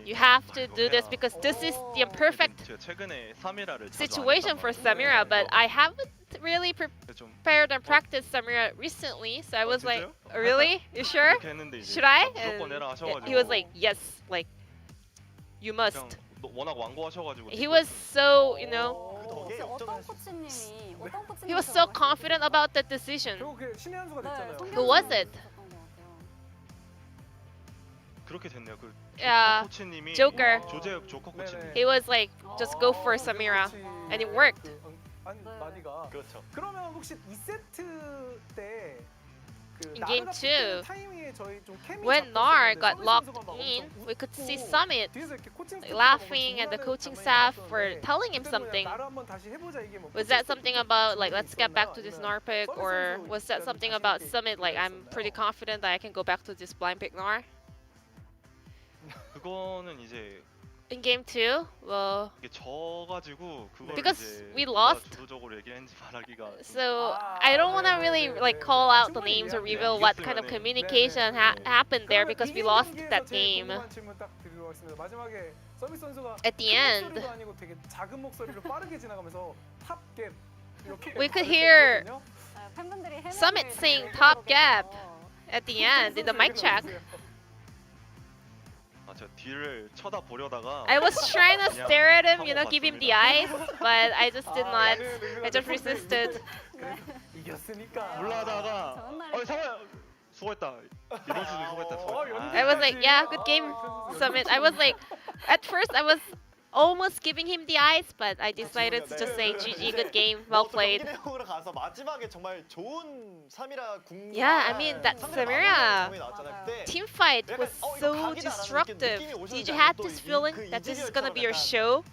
you have to do this because this is the perfect situation for Samira, but I haven't really prepared and practiced Samira recently, so I was like, really? You sure? Should I? And he was like, yes, like, you must. He was so, you know, he was so confident about that decision. Who was it? Yeah, Joker. He was like, just go for Samira, and it worked. In Game 2, when Nar got locked in, we could see Summit laughing and the coaching staff were telling him something. Was that something about, like, let's get back to this Nar pick, or was that something about Summit, like, I'm pretty confident that I can go back to this blind pick Nar? In Game 2, well, because we lost, so I don't want to really like call out the names or reveal what kind of communication happened there because we lost that game. At the end, we could hear Summit saying top gap. at the end in the mic check. 저 뒤를 쳐다보려다가 I was trying to stare at him, you know, give him the eyes, but I just did not. I just resisted. 올라다가 상호야 수고했다. 이런 식으로 수고했다. I was like, yeah, good game, Summit. I was like, at first I was almost giving him the eyes, but I decided to just say GG, good game, well played. 가서 마지막에 정말 좋은 3이라 궁. Yeah, I mean that Samira team fight was so destructive. Did you have this feeling that this is gonna be your show,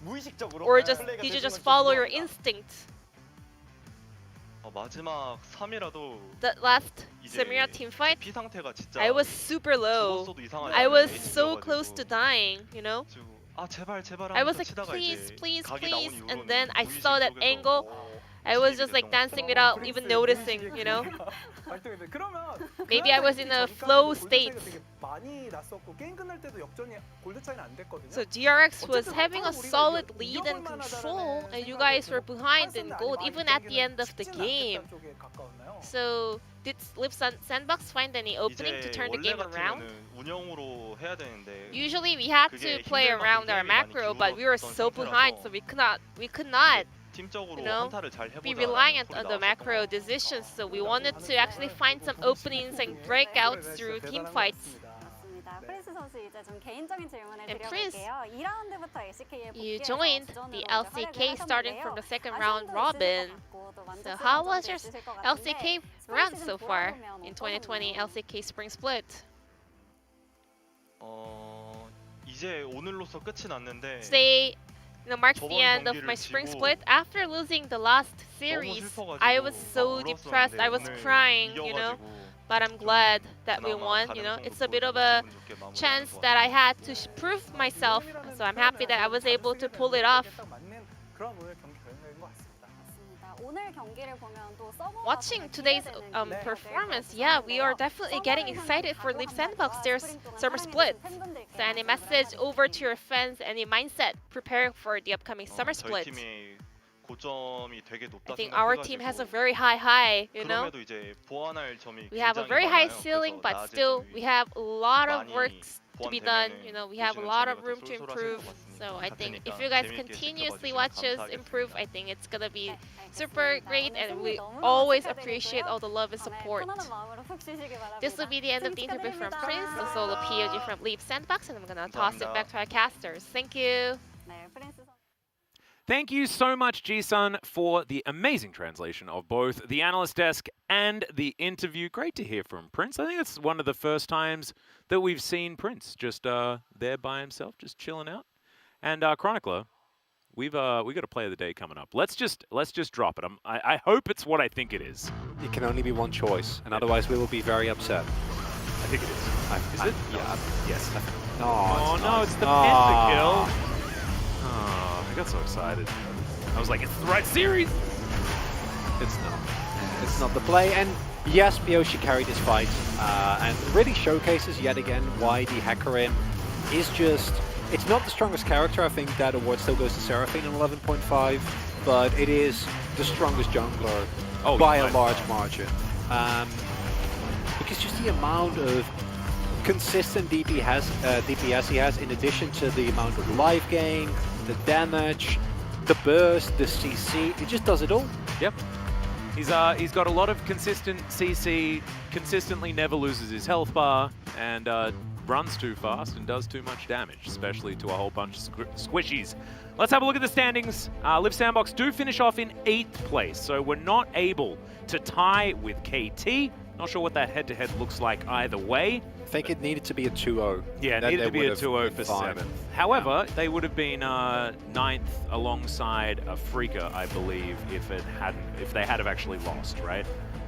or did you just follow your instinct? 마지막 3이라도 The last Samira team fight, 피 상태가 진짜 I was super low. 죽었어도 이상하지 I was 않은 so close to dying, you know? 아 제발 제발 I was 하면서 like, 치다가 please, 이제 please, 각이 please, 나온 and 이후로는 then I 무의식 saw that 속에서 angle. I was just like dancing without even noticing, you know? Maybe I was in a flow state. So DRX was having a solid lead and control, and you guys were behind in gold even at the end of the game. So did Sandbox find any opening to turn the game around? 운영으로 해야 되는데 Usually we had to play around our macro, but we were so behind, so we could not 팀적으로 you know, 한타를 잘 be 해보자. reliant on the macro decisions. So we wanted to actually find some openings and breakouts through team fights. 프린스 선수 이제 좀 개인적인 질문을 And Prince, 드려볼게요. 2라운드부터 LCK에 you joined the LCK starting from the second round robin. So how was your LCK round so far in 2020 LCK Spring Split? 이제 오늘로서 끝이 났는데. Today, marks the end of my Spring Split. After losing the last series, I was so depressed. I was crying, you know. But I'm glad that we won, you know. It's a bit of a chance that I had to prove myself. So I'm happy that I was able to pull it off. Watching today's performance, yeah, we are definitely getting excited for Leap Sandbox. There's Summer Split. So any message over to your fans, any mindset preparing for the upcoming Summer Split? I think our team has a very high, you know. We have a very high ceiling, but still we have a lot of work to be done. You know, we have a lot of room to improve. So I think if you guys continuously watch us improve, I think it's gonna be super great, and we always appreciate all the love and support. This will be the end of the interview from Prince, the solo POG from Leap Sandbox, and I'm gonna toss it back to our casters. Thank you. Thank you so much, Ji-sun, for the amazing translation of both the analyst desk and the interview. Great to hear from Prince. I think it's one of the first times that we've seen Prince just there by himself, just chilling out. And Chronicler, we got a play of the day coming up. Let's just drop it. I hope it's what I think it is. It can only be one choice, and otherwise we will be very upset. I think it is. Is it? Yeah. Yes. No, no, it's the Penta kill. Oh, I got so excited. I was like, it's the right series. It's not. It's not the play. And yes, Miyoshi carried his fight and really showcases yet again why the Hecarim is just... It's not the strongest character. I think that award still goes to Seraphine in 11.5, but it is the strongest jungler by a large margin. Because just the amount of consistent DPS he has, in addition to the amount of life gain, the damage, the burst, the CC, it just does it all. Yep. He's got a lot of consistent CC, consistently never loses his health bar, and runs too fast and does too much damage, especially to a whole bunch of squishies. Let's have a look at the standings. Live Sandbox do finish off in 8th place, so we're not able to tie with KT. Not sure what that head-to-head looks like either way. I think it needed to be a 2-0. Yeah, it needed to be a 2-0 for 7th. However, they would have been 9th alongside Afrika, I believe, if they had have actually lost, right?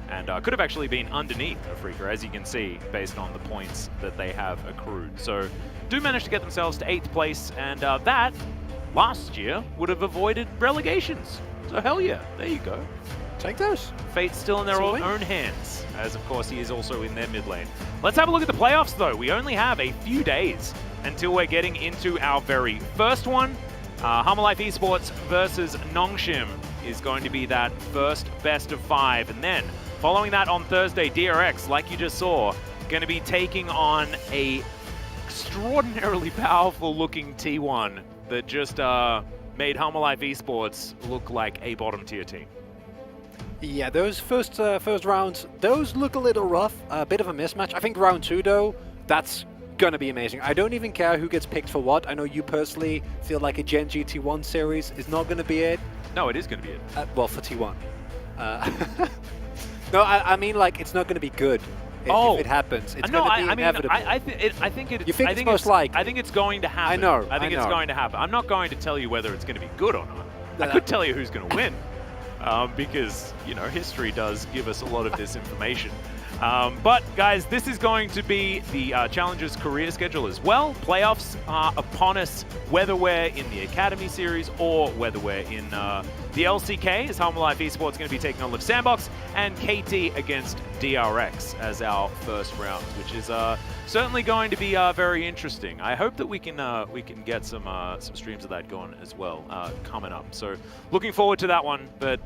And could have actually been underneath Afrika, as you can see, based on the points that they have accrued. So, do manage to get themselves to 8th place, and that, last year, would have avoided relegations. So hell yeah, there you go. Take those. Fate's still in their own hands, as of course he is also in their mid lane. Let's have a look at the playoffs though. We only have a few days until we're getting into our very first one. Hammerlife Esports versus Nongshim is going to be that first best of 5. And then, following that on Thursday, DRX, like you just saw, going to be taking on a extraordinarily powerful looking T1 that just made Humble Life Esports look like a bottom tier team. Yeah, those first rounds, those look a little rough, a bit of a mismatch. I think round 2 though, that's gonna be amazing. I don't even care who gets picked for what. I know you personally feel like a Gen G T1 series is not gonna be it. No, it is gonna be it. Well, for T1. No, I mean like it's not gonna be good. If it happens, it's no, going to be inevitable. I think it. You think I it's think most likely? I think it's going to happen. I know. I think it's going to happen. I'm not going to tell you whether it's going to be good or not. I could tell you who's going to win, because you know history does give us a lot of this information. But guys, this is going to be the Challengers career schedule as well. Playoffs are upon us, whether we're in the Academy Series or whether we're in the LCK, as Humble Life Esports going to be taking on Live Sandbox, and KT against DRX as our first round, which is certainly going to be very interesting. I hope that we can get some streams of that going as well coming up. So looking forward to that one, but.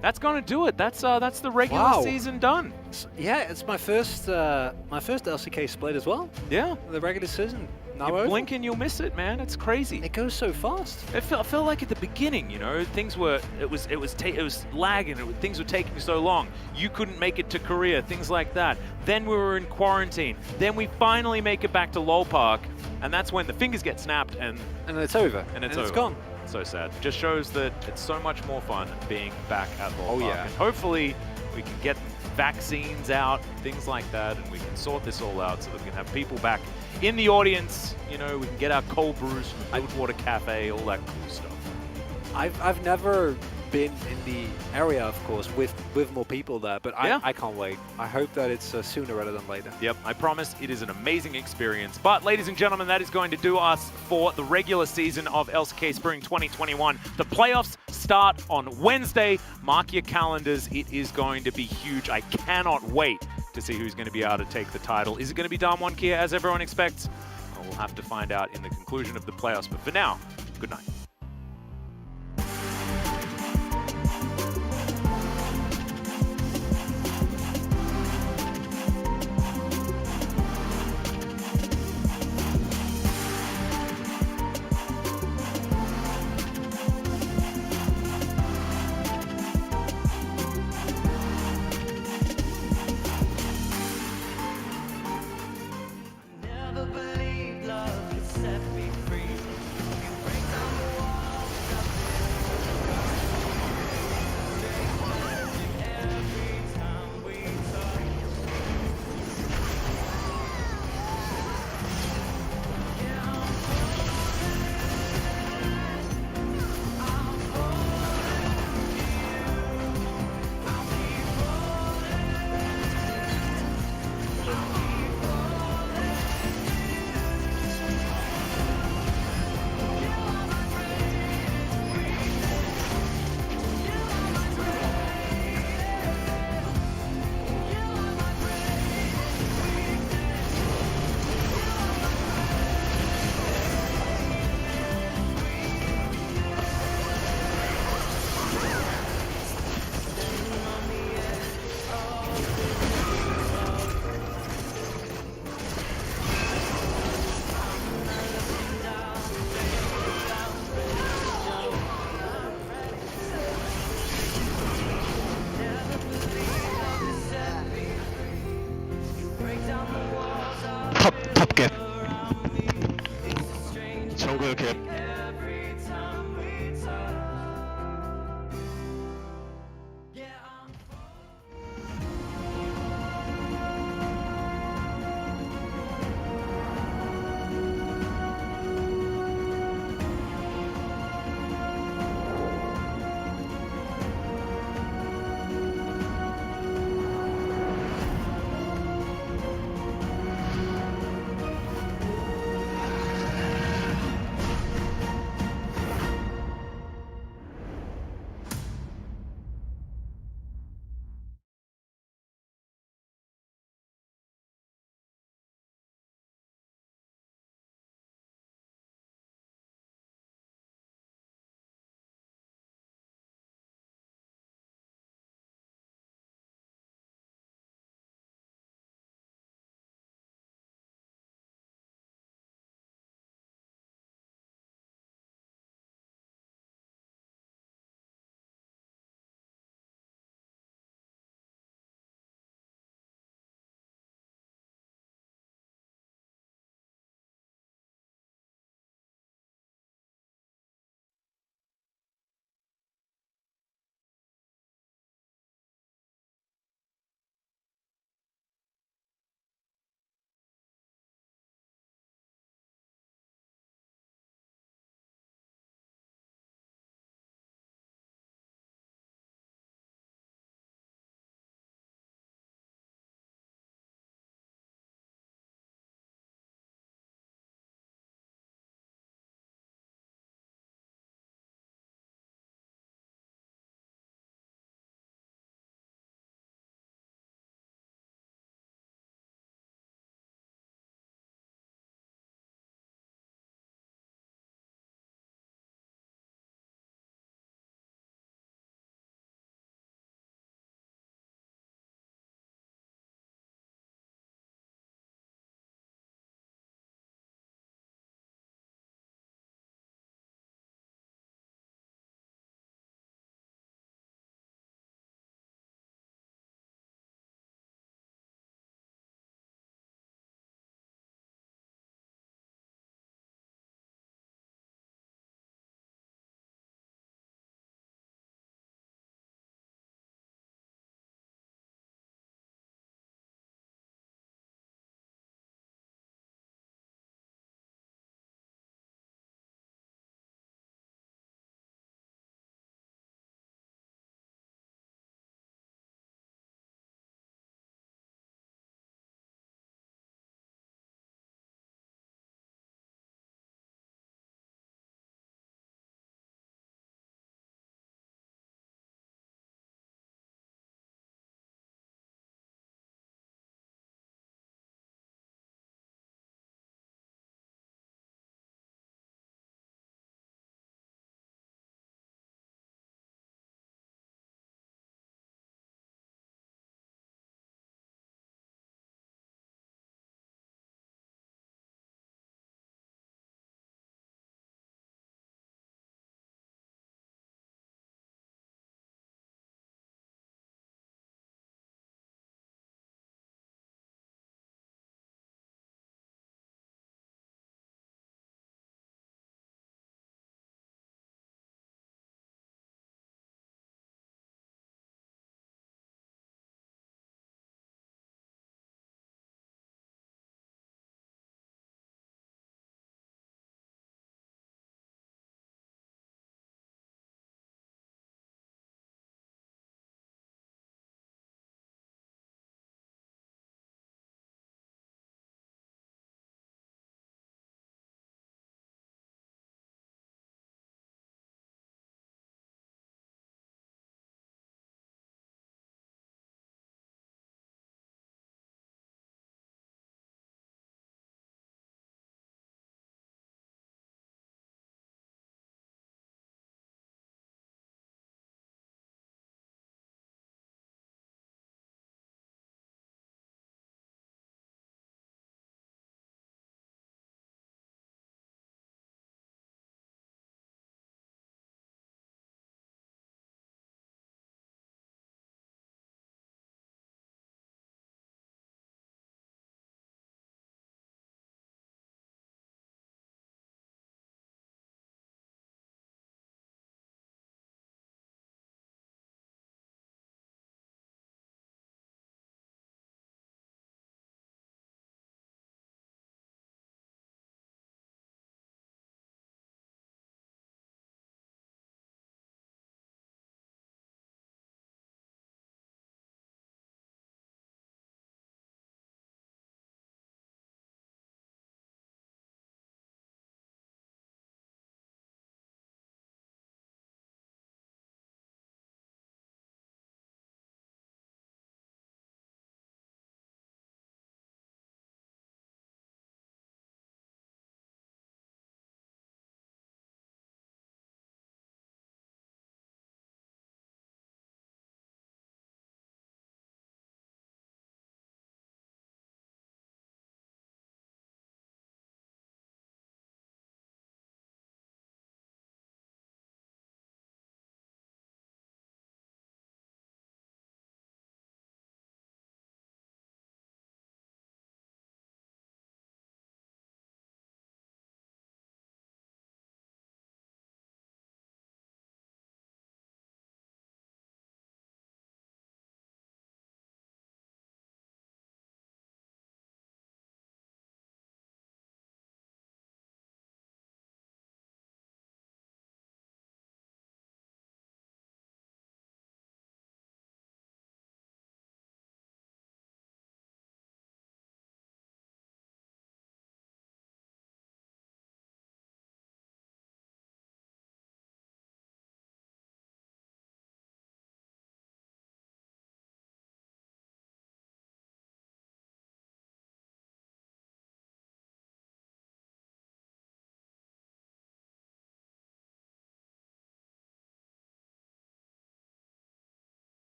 That's gonna do it. That's the regular season done. Yeah, it's my first LCK split as well. Yeah, the regular season. You blink and you'll miss it, man. It's crazy. It goes so fast. It felt like at the beginning, you know, things were it was lagging. Things were taking so long. You couldn't make it to Korea, things like that. Then we were in quarantine. Then we finally make it back to LoL Park, and that's when the fingers get snapped and it's over. And it's gone. So sad. Just shows that it's so much more fun being back at LoL Park. Yeah. And hopefully we can get vaccines out, things like that, and we can sort this all out so that we can have people back in the audience. You know, we can get our cold brews from the Water Cafe, all that cool stuff. I've never been in the area, of course, with more people there, but I can't wait. I hope that it's sooner rather than later. Yep, I promise it is an amazing experience. But ladies and gentlemen, that is going to do us for the regular season of LCK Spring 2021. The playoffs start on Wednesday. Mark your calendars. It is going to be huge. I cannot wait to see who's going to be able to take the title. Is it going to be Damwon Kia as everyone expects? Well, we'll have to find out in the conclusion of the playoffs. But for now, good night.